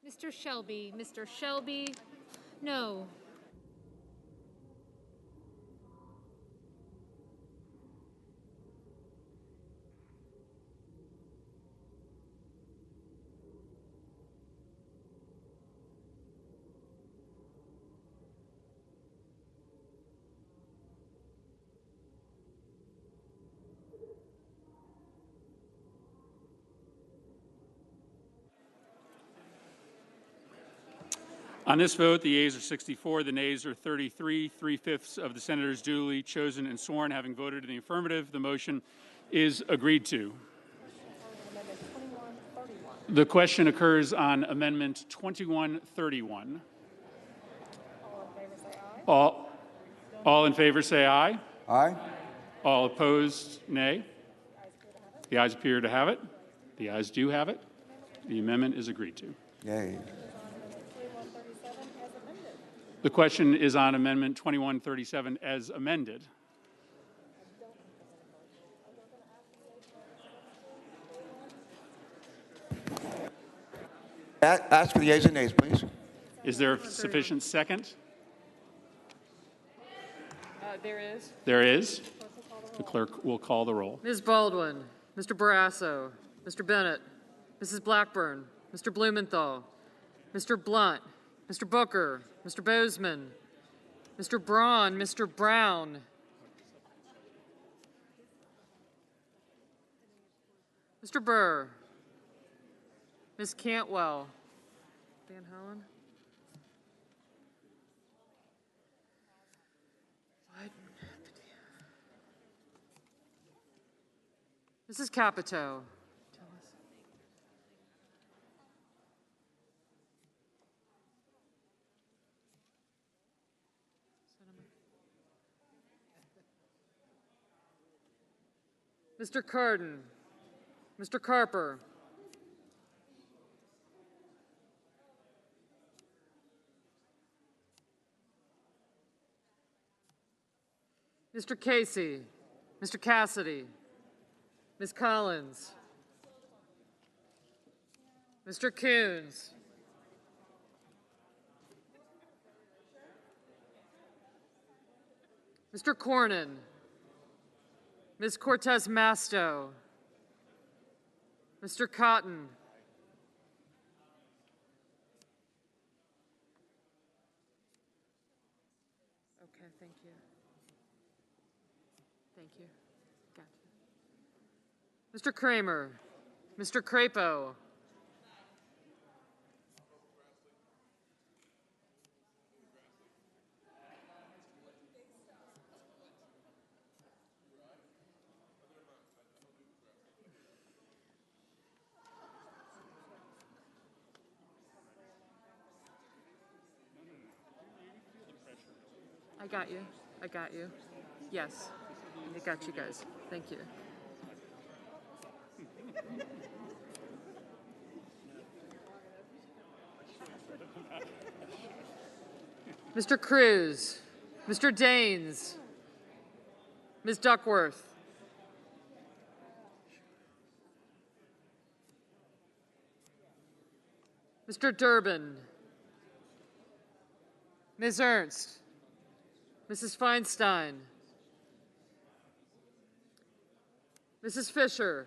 Mr. Shelby. Mr. Shelby, no. On this vote, the yeas are 64, the nays are 33. 3/5 of the senators duly chosen and sworn having voted in the affirmative, the motion is agreed to. The question occurs on Amendment 2131. All in favor say aye. Aye. All opposed, nay. The ayes appear to have it. The ayes do have it. The amendment is agreed to. Yay. The question is on Amendment 2137 as amended. Ask for the yeas and nays, please. Is there a sufficient second? There is. There is. The clerk will call the roll. Ms. Baldwin, Mr. Barrasso, Mr. Bennett, Mrs. Blackburn, Mr. Blumenthal, Mr. Blunt, Mr. Booker, Mr. Bozeman, Mr. Braun, Mr. Brown, Mr. Burr, Ms. Cantwell, Van Hollen, Mrs. Capito. Mr. Cardin, Mr. Carper, Mr. Casey, Mr. Cassidy, Ms. Collins, Mr. Coons, Mr. Cornyn, Ms. Cortez Masto, Mr. Cotton, okay, thank you. Thank you. Gotcha. Mr. Kramer, Mr. Crapo, I got you. I got you. Yes. I got you guys. Thank you. Mr. Cruz, Mr. Daines, Ms. Duckworth, Mr. Durbin, Ms. Ernst, Mrs. Feinstein, Mrs. Fisher,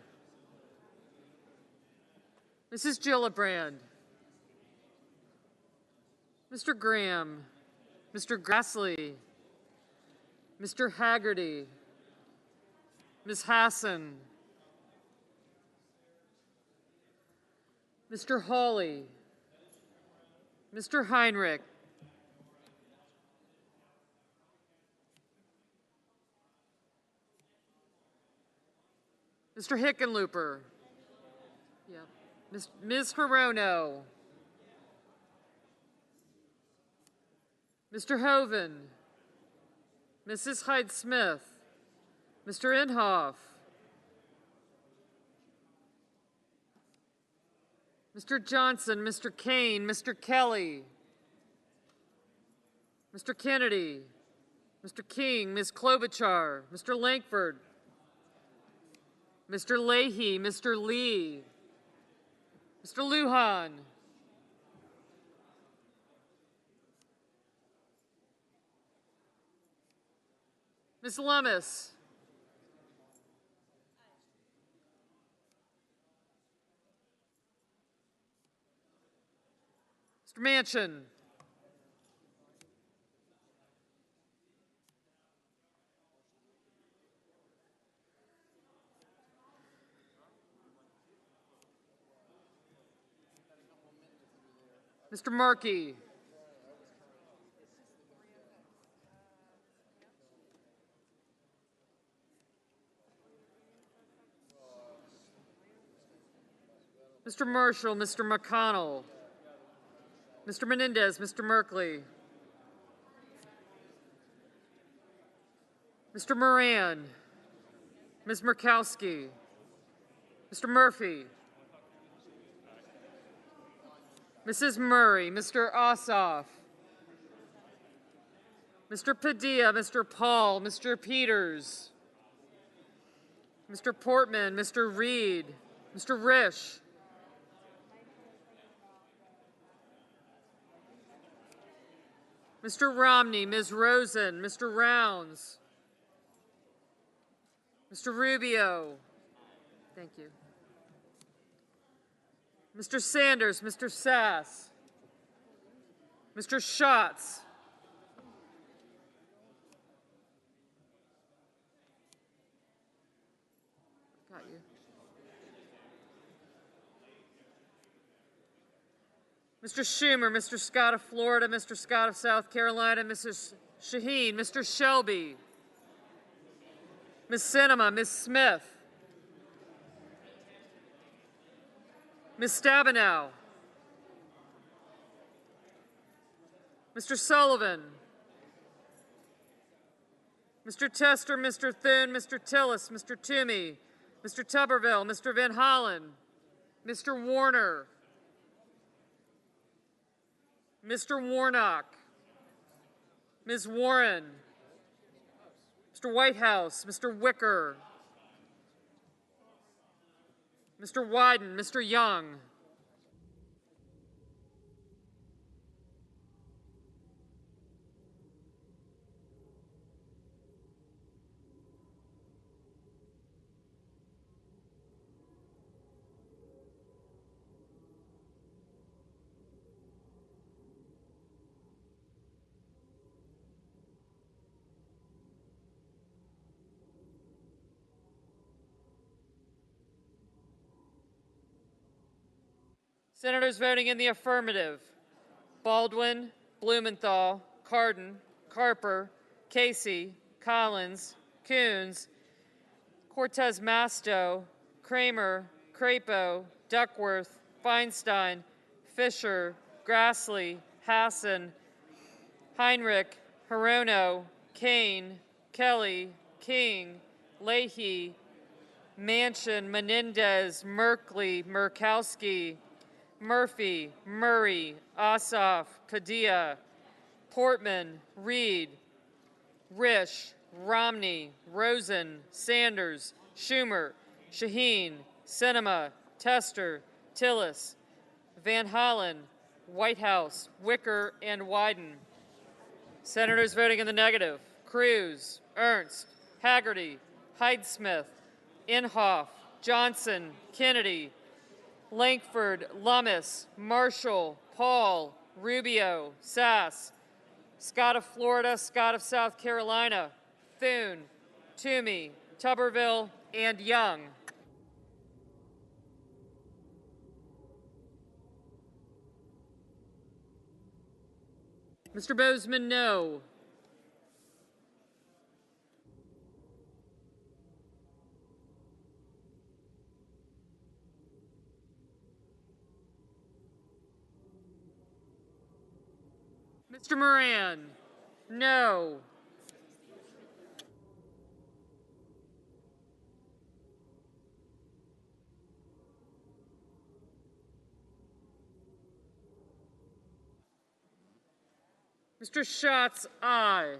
Mrs. Gillibrand, Mr. Graham, Mr. Grassley, Mr. Haggerty, Ms. Hassan, Mr. Hawley, Mr. Heinrich, Mr. Hickenlooper, yep. Ms. Hirono, Mr. Hoven, Mrs. Hyde-Smith, Mr. Inhofe, Mr. Johnson, Mr. Kane, Mr. Kelly, Mr. Kennedy, Mr. King, Ms. Klobuchar, Mr. Lankford, Mr. Leahy, Mr. Lee, Mr. Lujan, Ms. Lummis, Mr. Manchin, Mr. Markey, Mr. Marshall, Mr. McConnell, Mr. Menendez, Mr. Merkley, Mr. Moran, Ms. Murkowski, Mr. Murphy, Mrs. Murray, Mr. Ossoff, Mr. Padilla, Mr. Paul, Mr. Peters, Mr. Portman, Mr. Reed, Mr. Risch, Mr. Romney, Ms. Rosen, Mr. Rounds, Mr. Rubio, thank you, Mr. Sanders, Mr. Sass, Mr. Schatz, got you, Mr. Schumer, Mr. Scott of Florida, Mr. Scott of South Carolina, Mrs. Shaheen, Mr. Shelby, Ms. Sinema, Ms. Smith, Ms. Stabenow, Mr. Sullivan, Mr. Tester, Mr. Thune, Mr. Tillis, Mr. Toomey, Mr. Tuberville, Mr. Van Hollen, Mr. Warner, Mr. Warnock, Ms. Warren, Mr. Whitehouse, Mr. Wicker, Mr. Wyden, Mr. Young, Senators voting in the affirmative: Baldwin, Blumenthal, Cardin, Carper, Casey, Collins, Coons, Cortez Masto, Kramer, Crapo, Duckworth, Feinstein, Fisher, Grassley, Hassan, Heinrich, Hirono, Kane, Kelly, King, Leahy, Manchin, Menendez, Merkley, Murkowski, Murphy, Murray, Ossoff, Padilla, Portman, Reed, Risch, Romney, Rosen, Sanders, Schumer, Shaheen, Sinema, Tester, Tillis, Van Hollen, Whitehouse, Wicker, and Wyden. Senators voting in the negative: Cruz, Ernst, Haggerty, Hyde-Smith, Inhofe, Johnson, Kennedy, Lankford, Lummis, Marshall, Paul, Rubio, Sass, Scott of Florida, Scott of South Carolina, Thune, Toomey, Tuberville, and Young. Mr. Bozeman, no. Mr. Moran, no. Mr. Schatz, aye.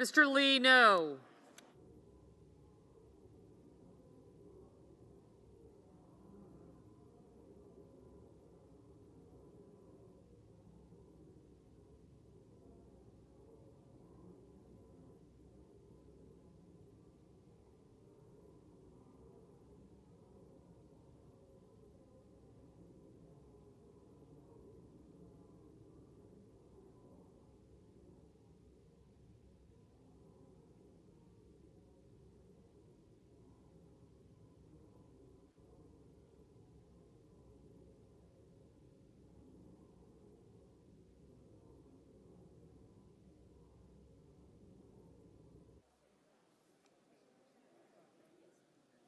Mr. Lee, no.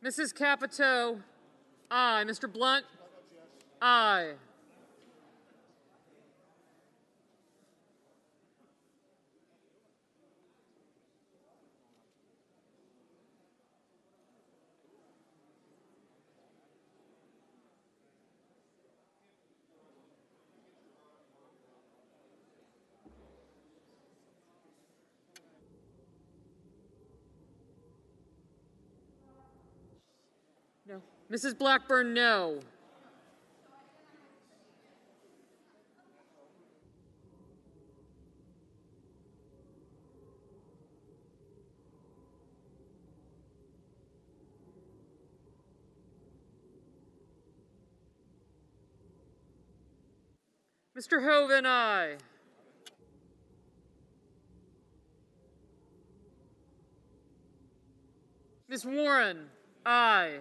Mrs. Capito, aye. Mr. Blunt, aye. No. Mrs. Blackburn, no. Mr. Hoven, aye. Ms. Warren, aye.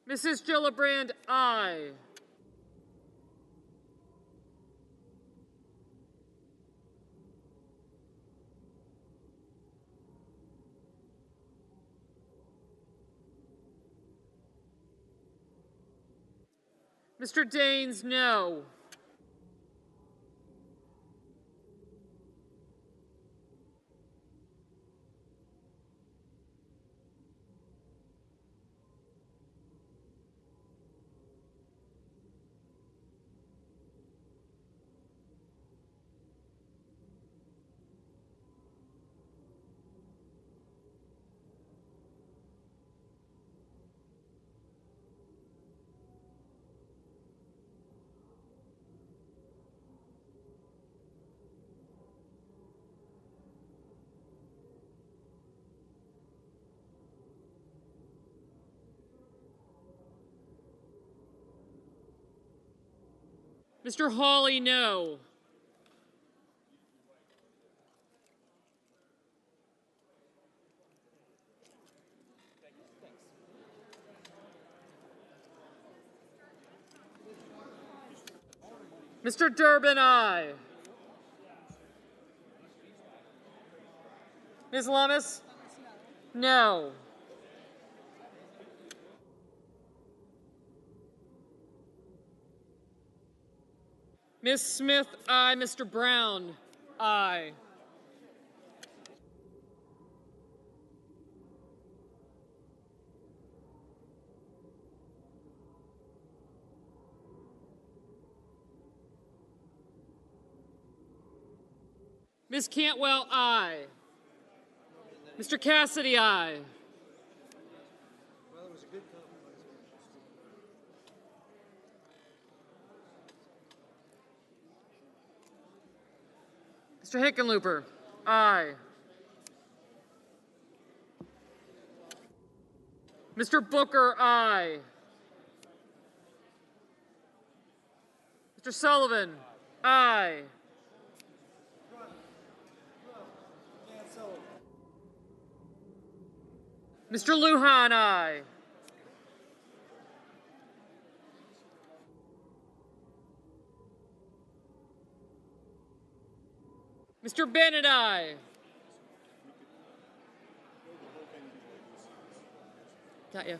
Mrs. Gillibrand, aye. Mr. Daines, no. Mr. Hawley, no. Mr. Durbin, aye. Ms. Lummis? No. Ms. Smith, aye. Mr. Brown, aye. Ms. Cantwell, aye. Mr. Cassidy, aye. Mr. Hickenlooper, aye. Mr. Booker, aye. Mr. Sullivan, aye. Mr. Lujan, aye. Mr. Bennett, aye. Got you.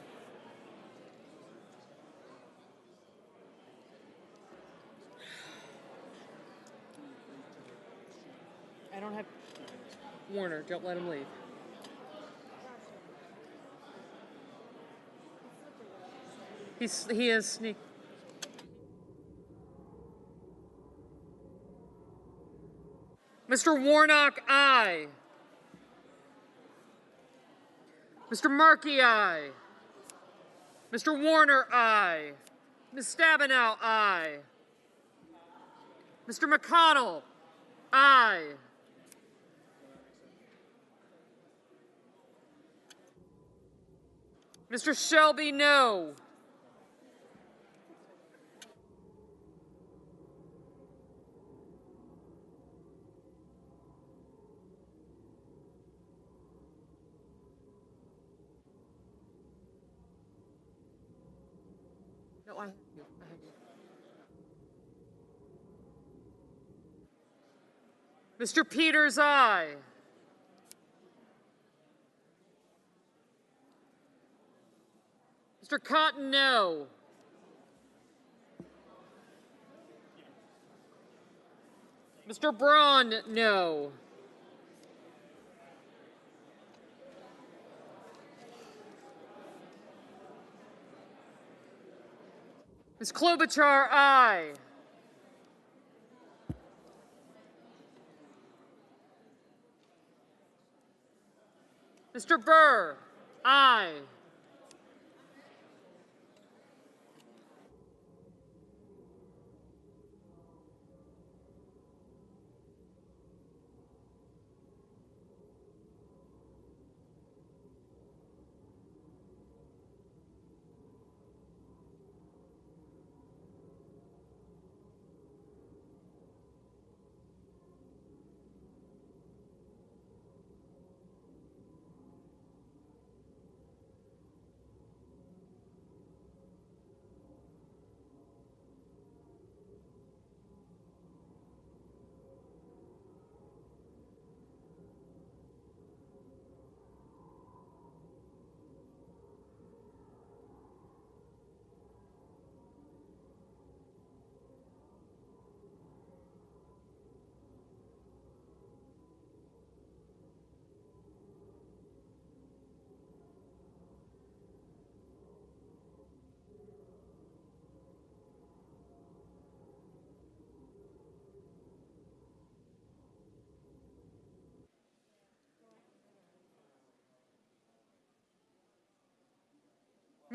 I don't have Warner. Don't let him leave. He is sneak. Mr. Warnock, aye. Mr. Markey, aye. Mr. Warner, aye. Ms. Stabenow, aye. Mr. McConnell, aye. Mr. Shelby, no. No, I have you. I have you. Mr. Peters, aye. Mr. Cotton, no. Mr. Braun, no. Ms. Klobuchar, aye. Mr. Burr, aye.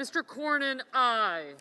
Mr. Cornyn, aye.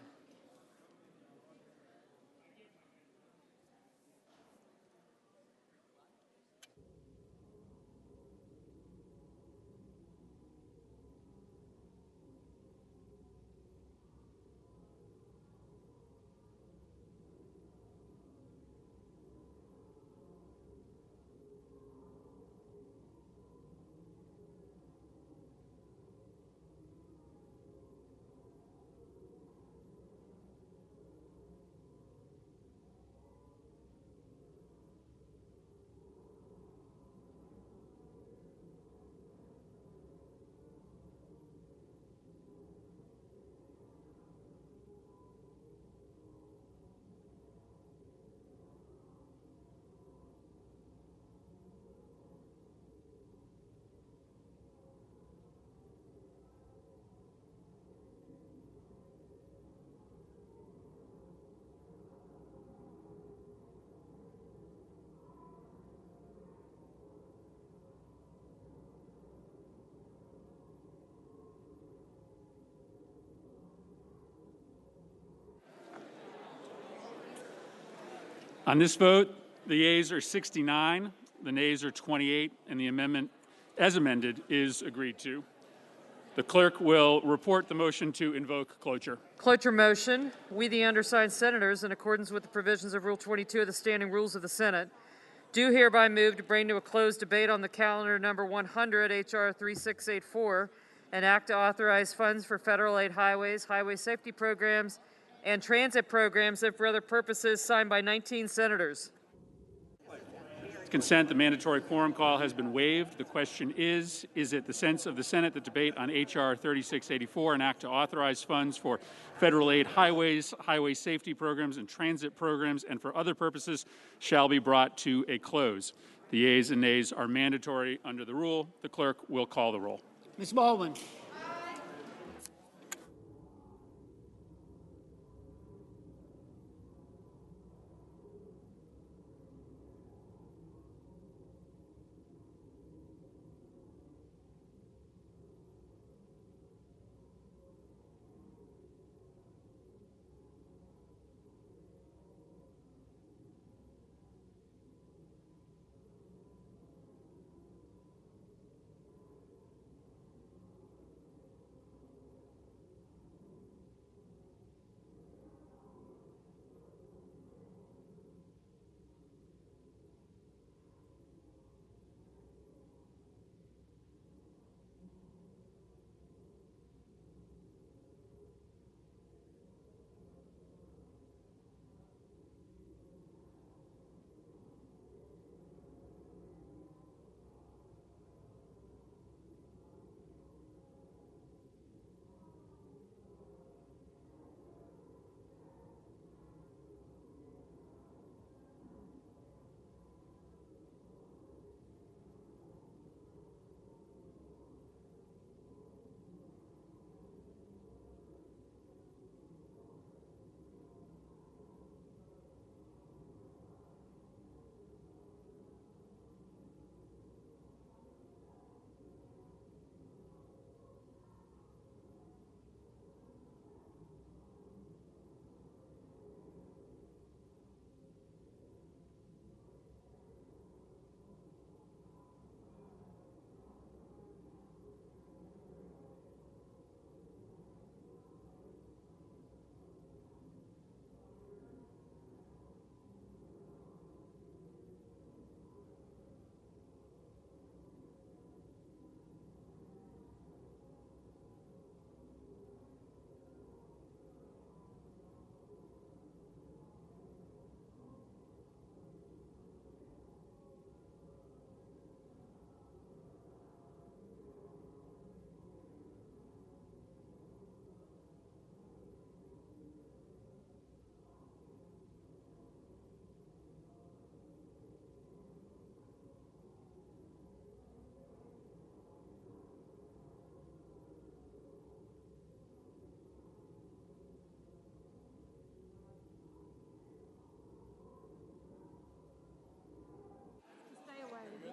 On this vote, the yeas are 69, the nays are 28, and the amendment, as amended, is agreed to. The clerk will report the motion to invoke cloture. Cloture motion. We, the undersigned senators, in accordance with the provisions of Rule 22 of the Standing Rules of the Senate, do hereby move to bring to a closed debate on the calendar number 100, H.R. 3684, an act to authorize funds for federal aid highways, highway safety programs, and transit programs and for other purposes, signed by 19 senators. Consent, the mandatory quorum call has been waived. The question is it the sense of the Senate that debate on H.R. 3684, an act to authorize funds for federal aid highways, highway safety programs, and transit programs, and for other purposes, shall be brought to a close? The yeas and nays are mandatory under the rule. The clerk will call the roll. Ms. Baldwin.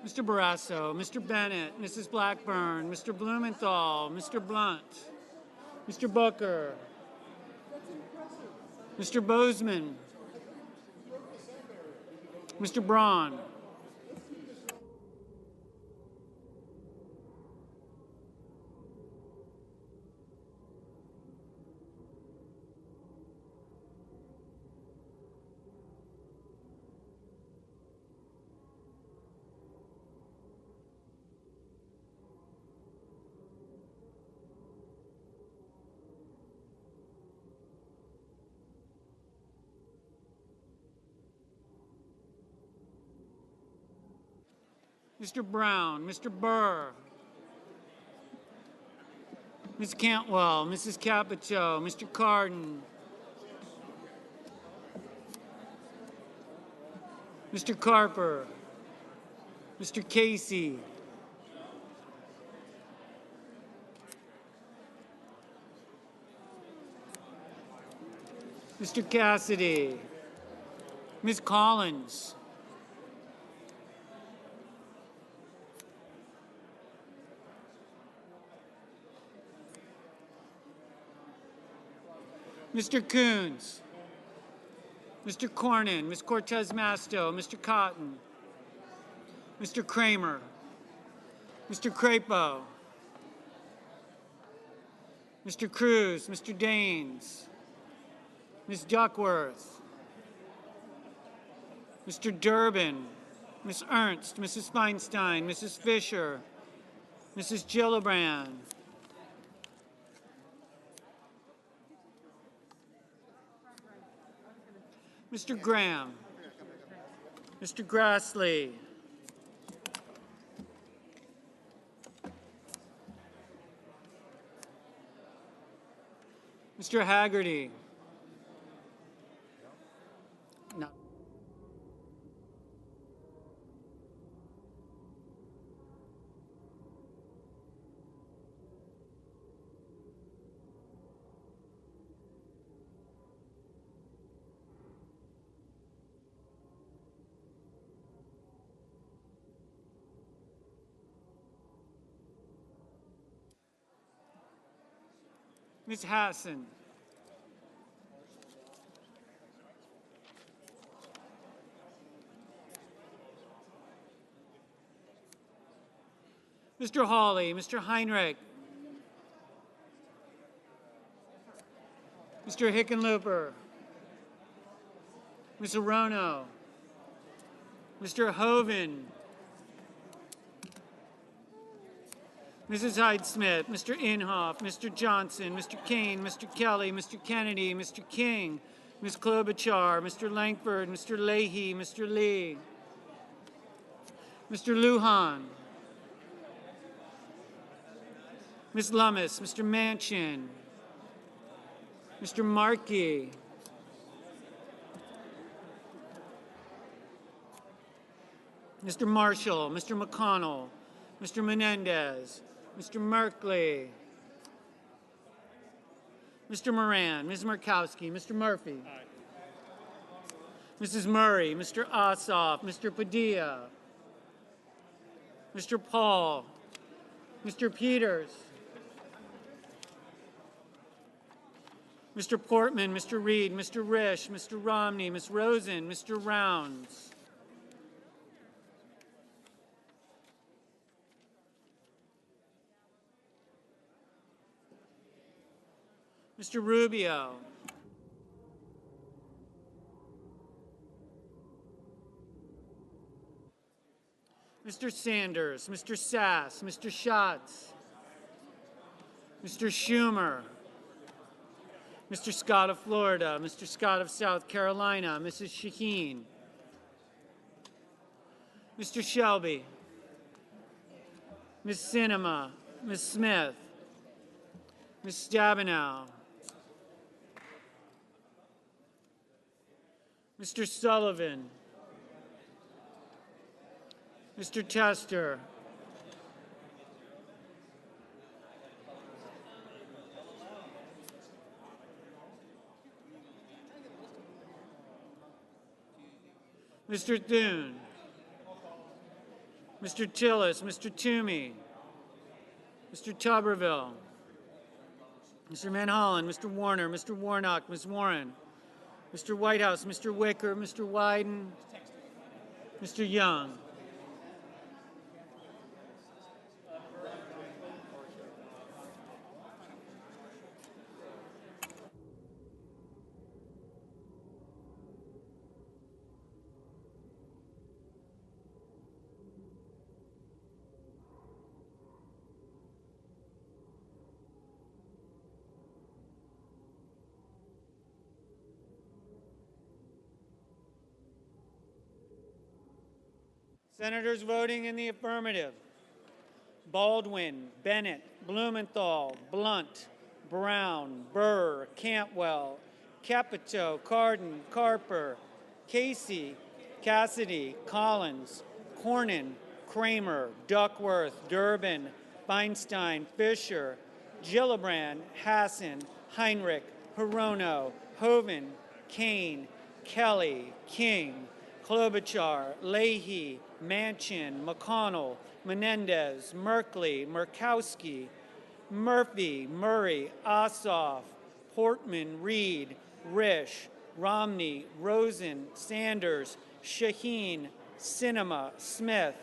Mr. Barrasso, Mr. Bennett, Mrs. Blackburn, Mr. Blumenthal, Mr. Blunt, Mr. Booker, Mr. Bozeman, Mr. Braun, Mr. Brown, Mr. Burr, Ms. Cantwell, Mrs. Capito, Mr. Cardin, Mr. Carper, Mr. Casey, Mr. Cassidy, Ms. Collins, Mr. Coons, Mr. Cornyn, Ms. Cortez Masto, Mr. Cotton, Mr. Kramer, Mr. Crapo, Mr. Cruz, Mr. Daines, Ms. Duckworth, Mr. Durbin, Ms. Ernst, Mrs. Feinstein, Mrs. Fisher, Mrs. Gillibrand, Mr. Graham, Mr. Grassley, Mr. Haggerty, no. Ms. Hassan, Mr. Hawley, Mr. Heinrich, Mr. Hickenlooper, Ms. Arono, Mr. Hoven, Mrs. Hyde-Smith, Mr. Inhofe, Mr. Johnson, Mr. Kane, Mr. Kelly, Mr. Kennedy, Mr. King, Ms. Klobuchar, Mr. Langford, Mr. Leahy, Mr. Lee, Mr. Lujan, Ms. Lummis, Mr. Manchin, Mr. Markey, Mr. Marshall, Mr. McConnell, Mr. Menendez, Mr. Merkley, Mr. Moran, Ms. Murkowski, Mr. Murphy, Mrs. Murray, Mr. Ossoff, Mr. Padilla, Mr. Paul, Mr. Peters, Mr. Portman, Mr. Reed, Mr. Risch, Mr. Romney, Ms. Rosen, Mr. Rounds, Mr. Rubio, Mr. Sanders, Mr. Sass, Mr. Schatz, Mr. Schumer, Mr. Scott of Florida, Mr. Scott of South Carolina, Mrs. Shaheen, Mr. Shelby, Ms. Sinema, Ms. Smith, Ms. Stabenow, Mr. Sullivan, Mr. Tester, Mr. Thune, Mr. Tillis, Mr. Toomey, Mr. Tuberville, Mr. Van Hollen, Mr. Warner, Mr. Warnock, Ms. Warren, Mr. Whitehouse, Mr. Wicker, Mr. Wyden, Mr. Young. Senators voting in the affirmative: Baldwin, Bennett, Blumenthal, Blunt, Brown, Burr, Cantwell, Capito, Cardin, Carper, Casey, Cassidy, Collins, Cornyn, Kramer, Duckworth, Durbin, Feinstein, Fisher, Gillibrand, Hassan, Heinrich, Hirono, Hoeven, Kane, Kelly, King, Klobuchar, Leahy, Manchin, McConnell, Menendez, Merkley, Murkowski, Murphy, Murray, Ossoff, Portman, Reed, Risch, Romney, Rosen, Sanders, Shaheen, Sinema, Smith,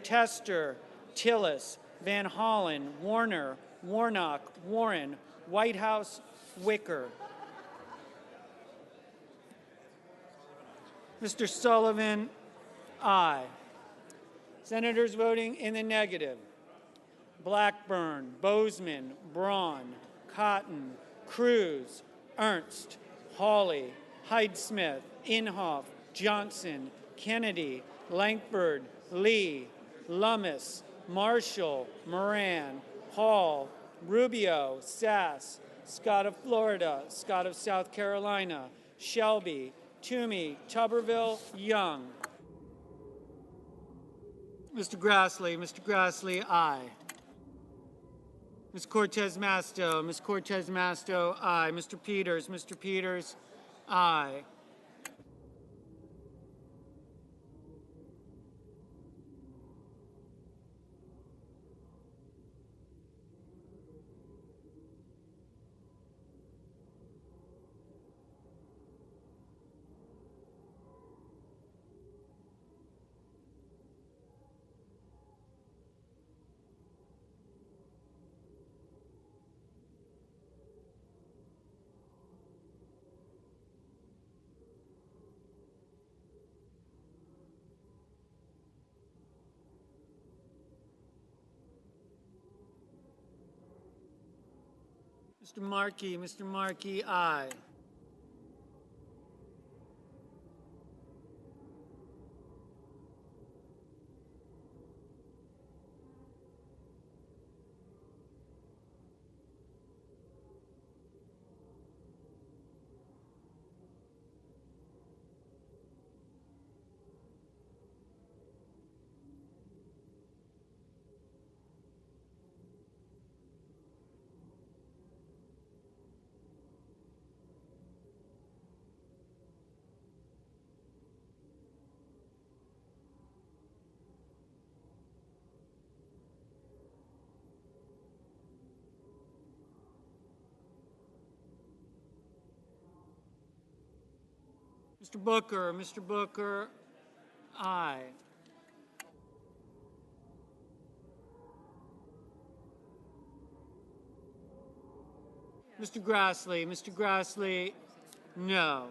Tester, Tillis, Van Hollen, Warner, Warnock, Warren, Whitehouse, Wicker. Mr. Sullivan, aye. Senators voting in the negative: Blackburn, Bozeman, Braun, Cotton, Cruz, Ernst, Hawley, Hyde-Smith, Inhofe, Johnson, Kennedy, Lankford, Lee, Lummis, Marshall, Moran, Hall, Rubio, Sass, Scott of Florida, Scott of South Carolina, Shelby, Toomey, Tuberville, Young. Mr. Grassley, aye. Ms. Cortez Masto, aye. Mr. Peters, aye. Mr. Markey, aye. Mr. Booker, aye. Mr. Grassley, no.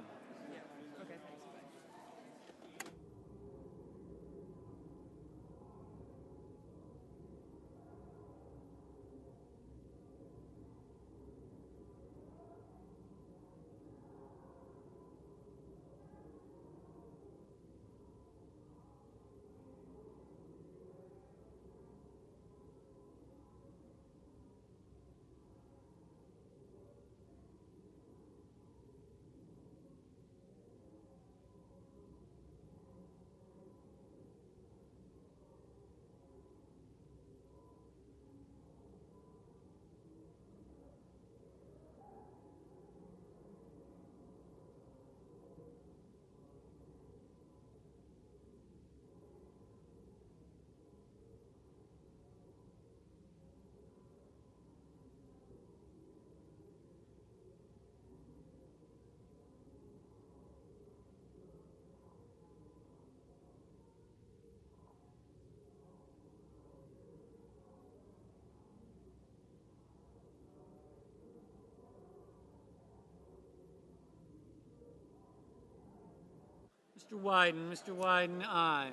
Mr. Wyden, aye.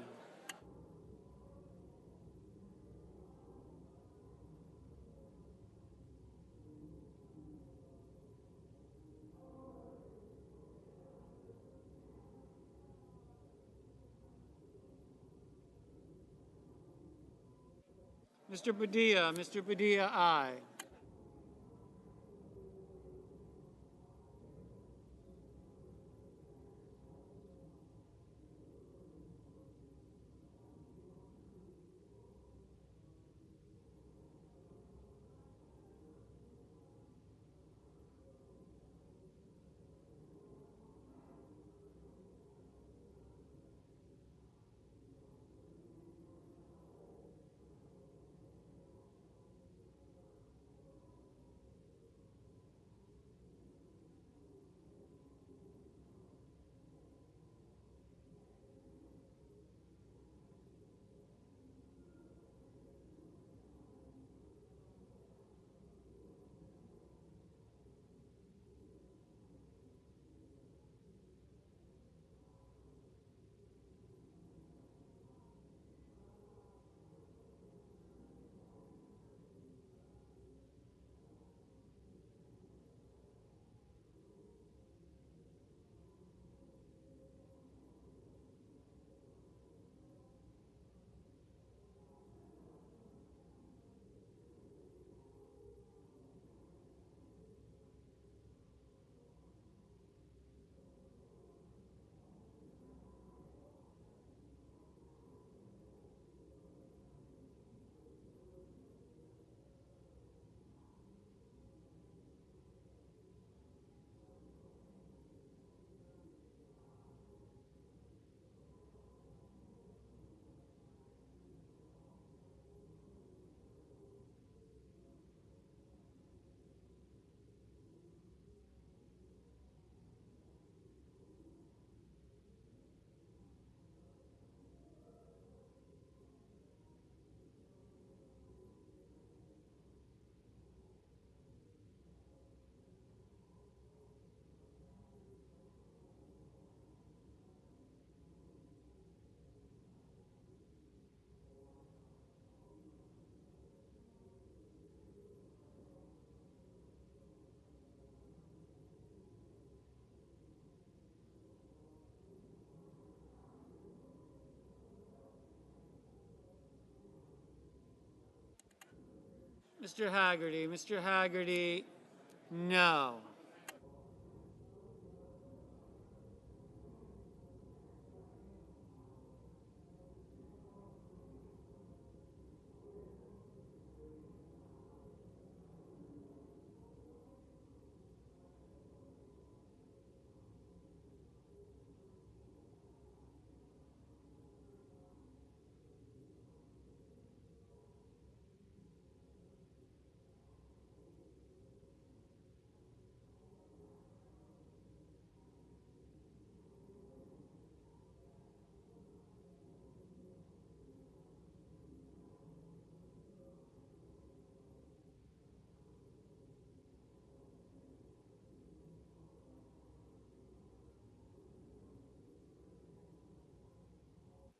Mr. Padilla, aye. Mr. Haggerty, no.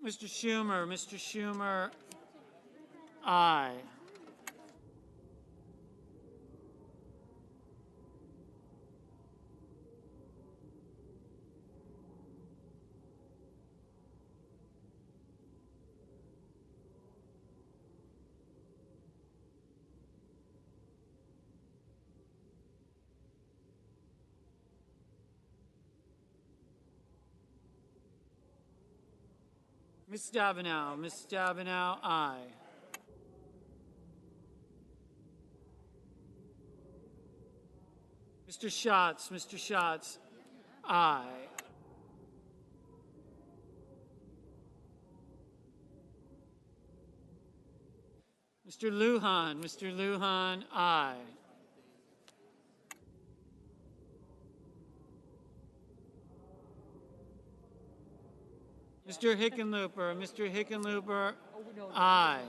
Mr. Schumer, aye. Ms. Stabenow, aye. Mr. Schatz, aye. Mr. Lujan, aye. Mr. Hickenlooper, aye.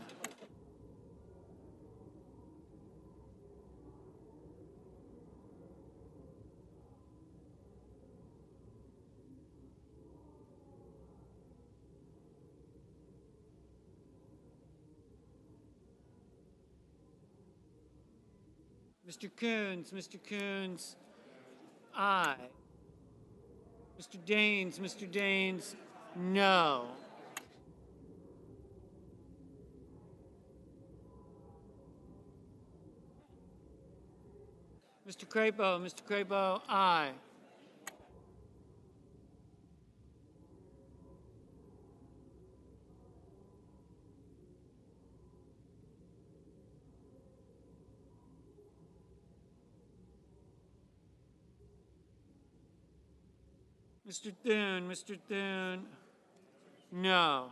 Mr. Coons, aye. Mr. Daines, no. Mr. Crapo, aye. Mr. Thune, no.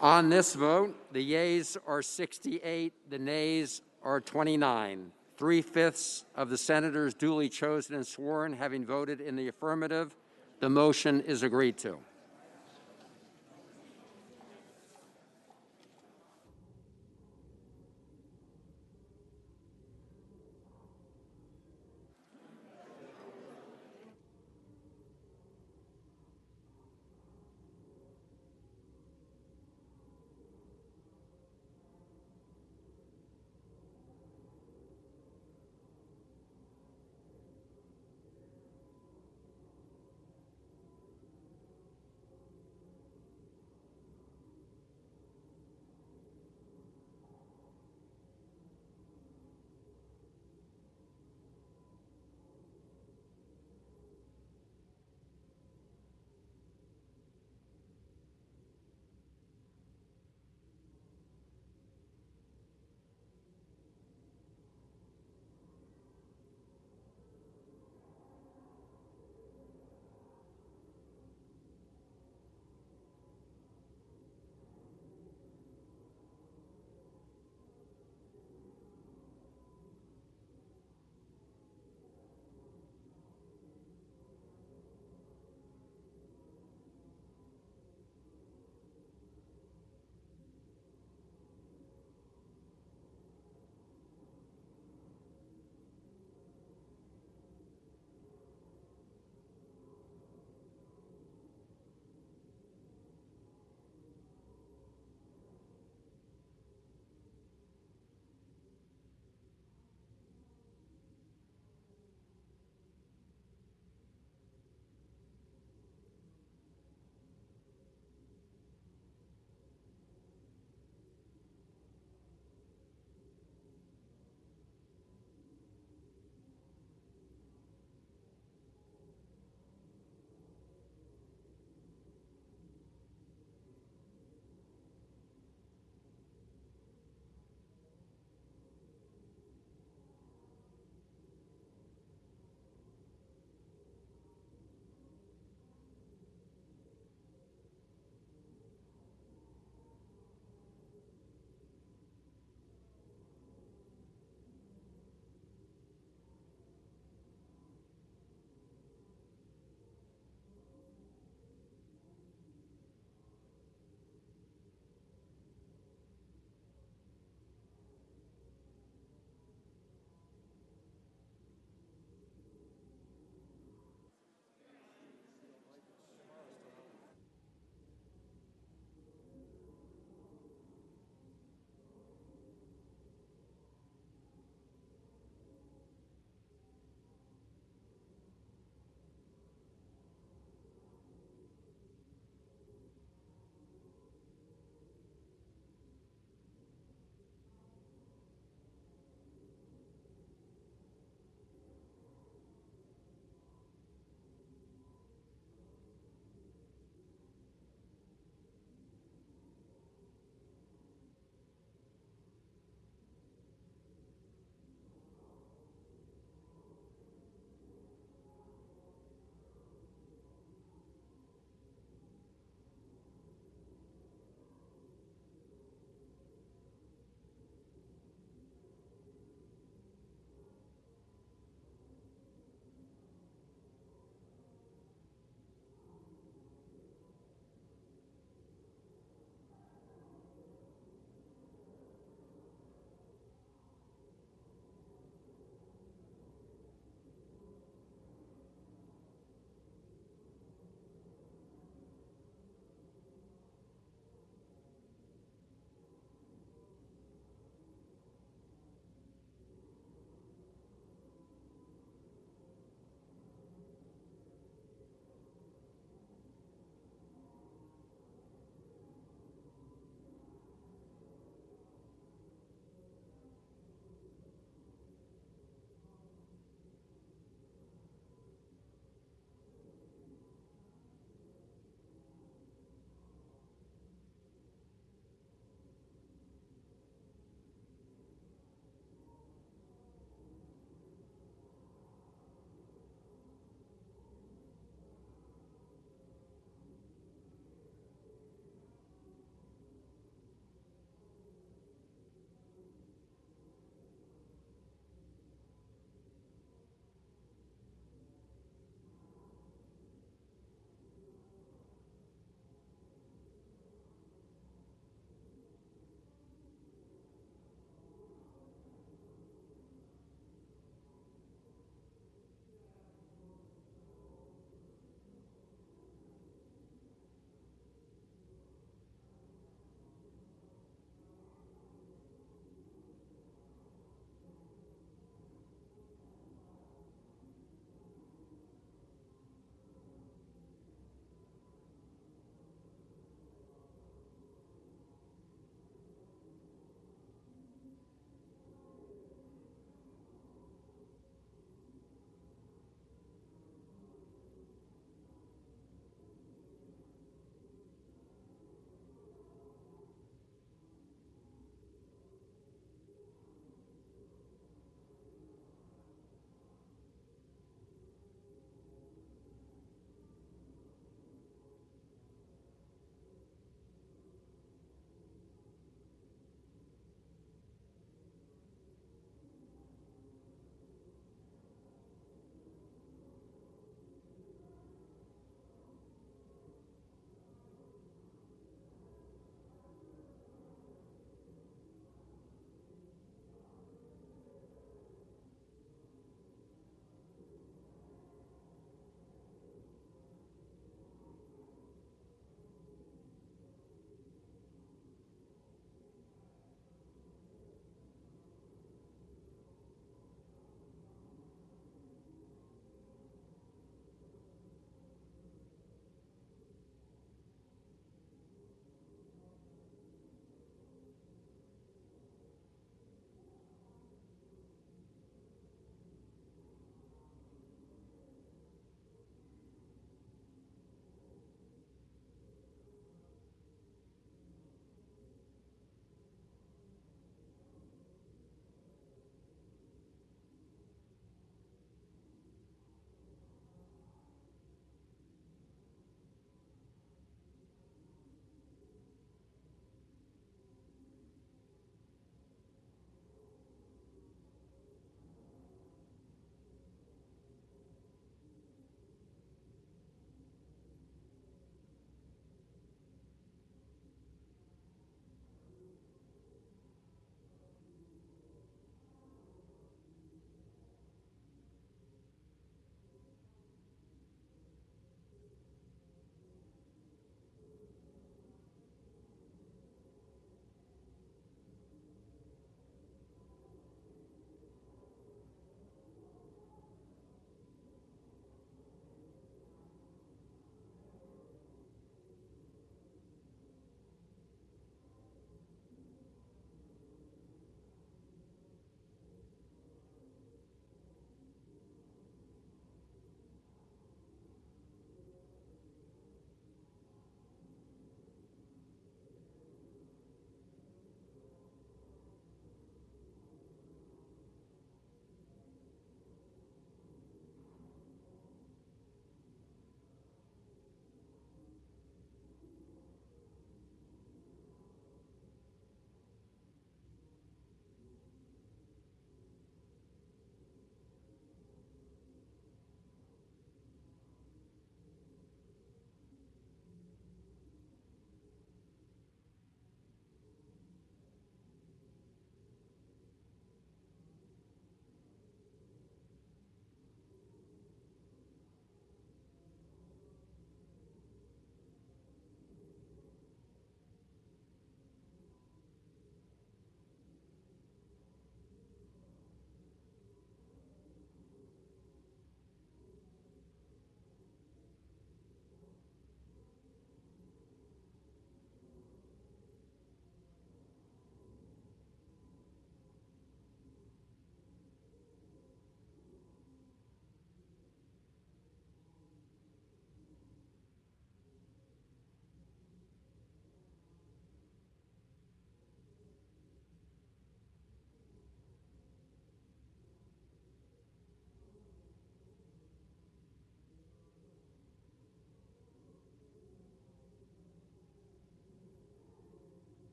On this vote, the yeas are 68, the nays are 29. 3/5 of the senators duly chosen and sworn having voted in the affirmative, the motion is agreed to.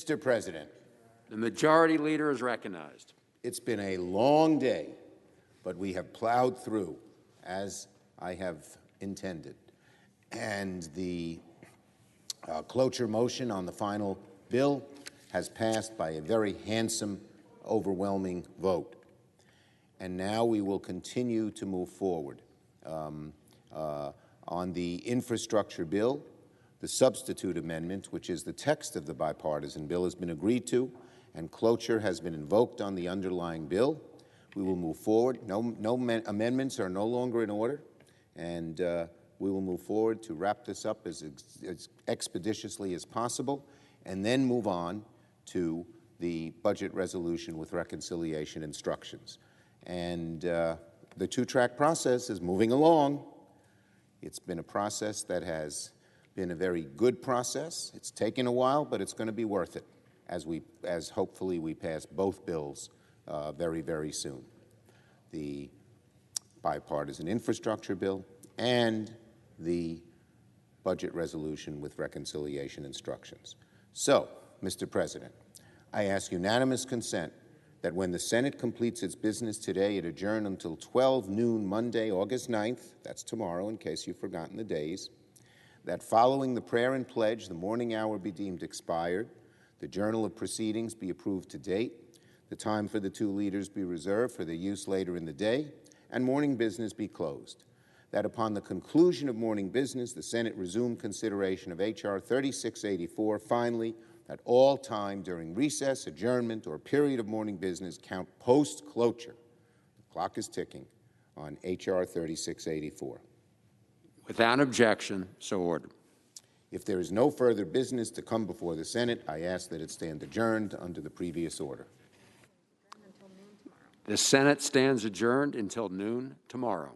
Mr. President, The majority leader is recognized. it's been a long day, but we have plowed through as I have intended. And the cloture motion on the final bill has passed by a very handsome, overwhelming vote. And now we will continue to move forward. On the infrastructure bill, the substitute amendment, which is the text of the bipartisan bill, has been agreed to, and cloture has been invoked on the underlying bill. We will move forward. No amendments are no longer in order, and we will move forward to wrap this up as expeditiously as possible, and then move on to the budget resolution with reconciliation instructions. And the two-track process is moving along. It's been a process that has been a very good process. It's taken a while, but it's going to be worth it as hopefully we pass both bills very, very soon. The bipartisan infrastructure bill and the budget resolution with reconciliation instructions. So, Mr. President, I ask unanimous consent that when the Senate completes its business today, it adjourn until 12 noon Monday, August 9th, that's tomorrow in case you've forgotten the days, that following the prayer and pledge, the morning hour be deemed expired, the journal of proceedings be approved to date, the time for the two leaders be reserved for their use later in the day, and morning business be closed. That upon the conclusion of morning business, the Senate resume consideration of H.R. 3684. Finally, at all time during recess, adjournment, or period of morning business count post-cloture. The clock is ticking on H.R. 3684. Without objection, so ordered. If there is no further business to come before the Senate, I ask that it stand adjourned under the previous order. The Senate stands adjourned until noon tomorrow.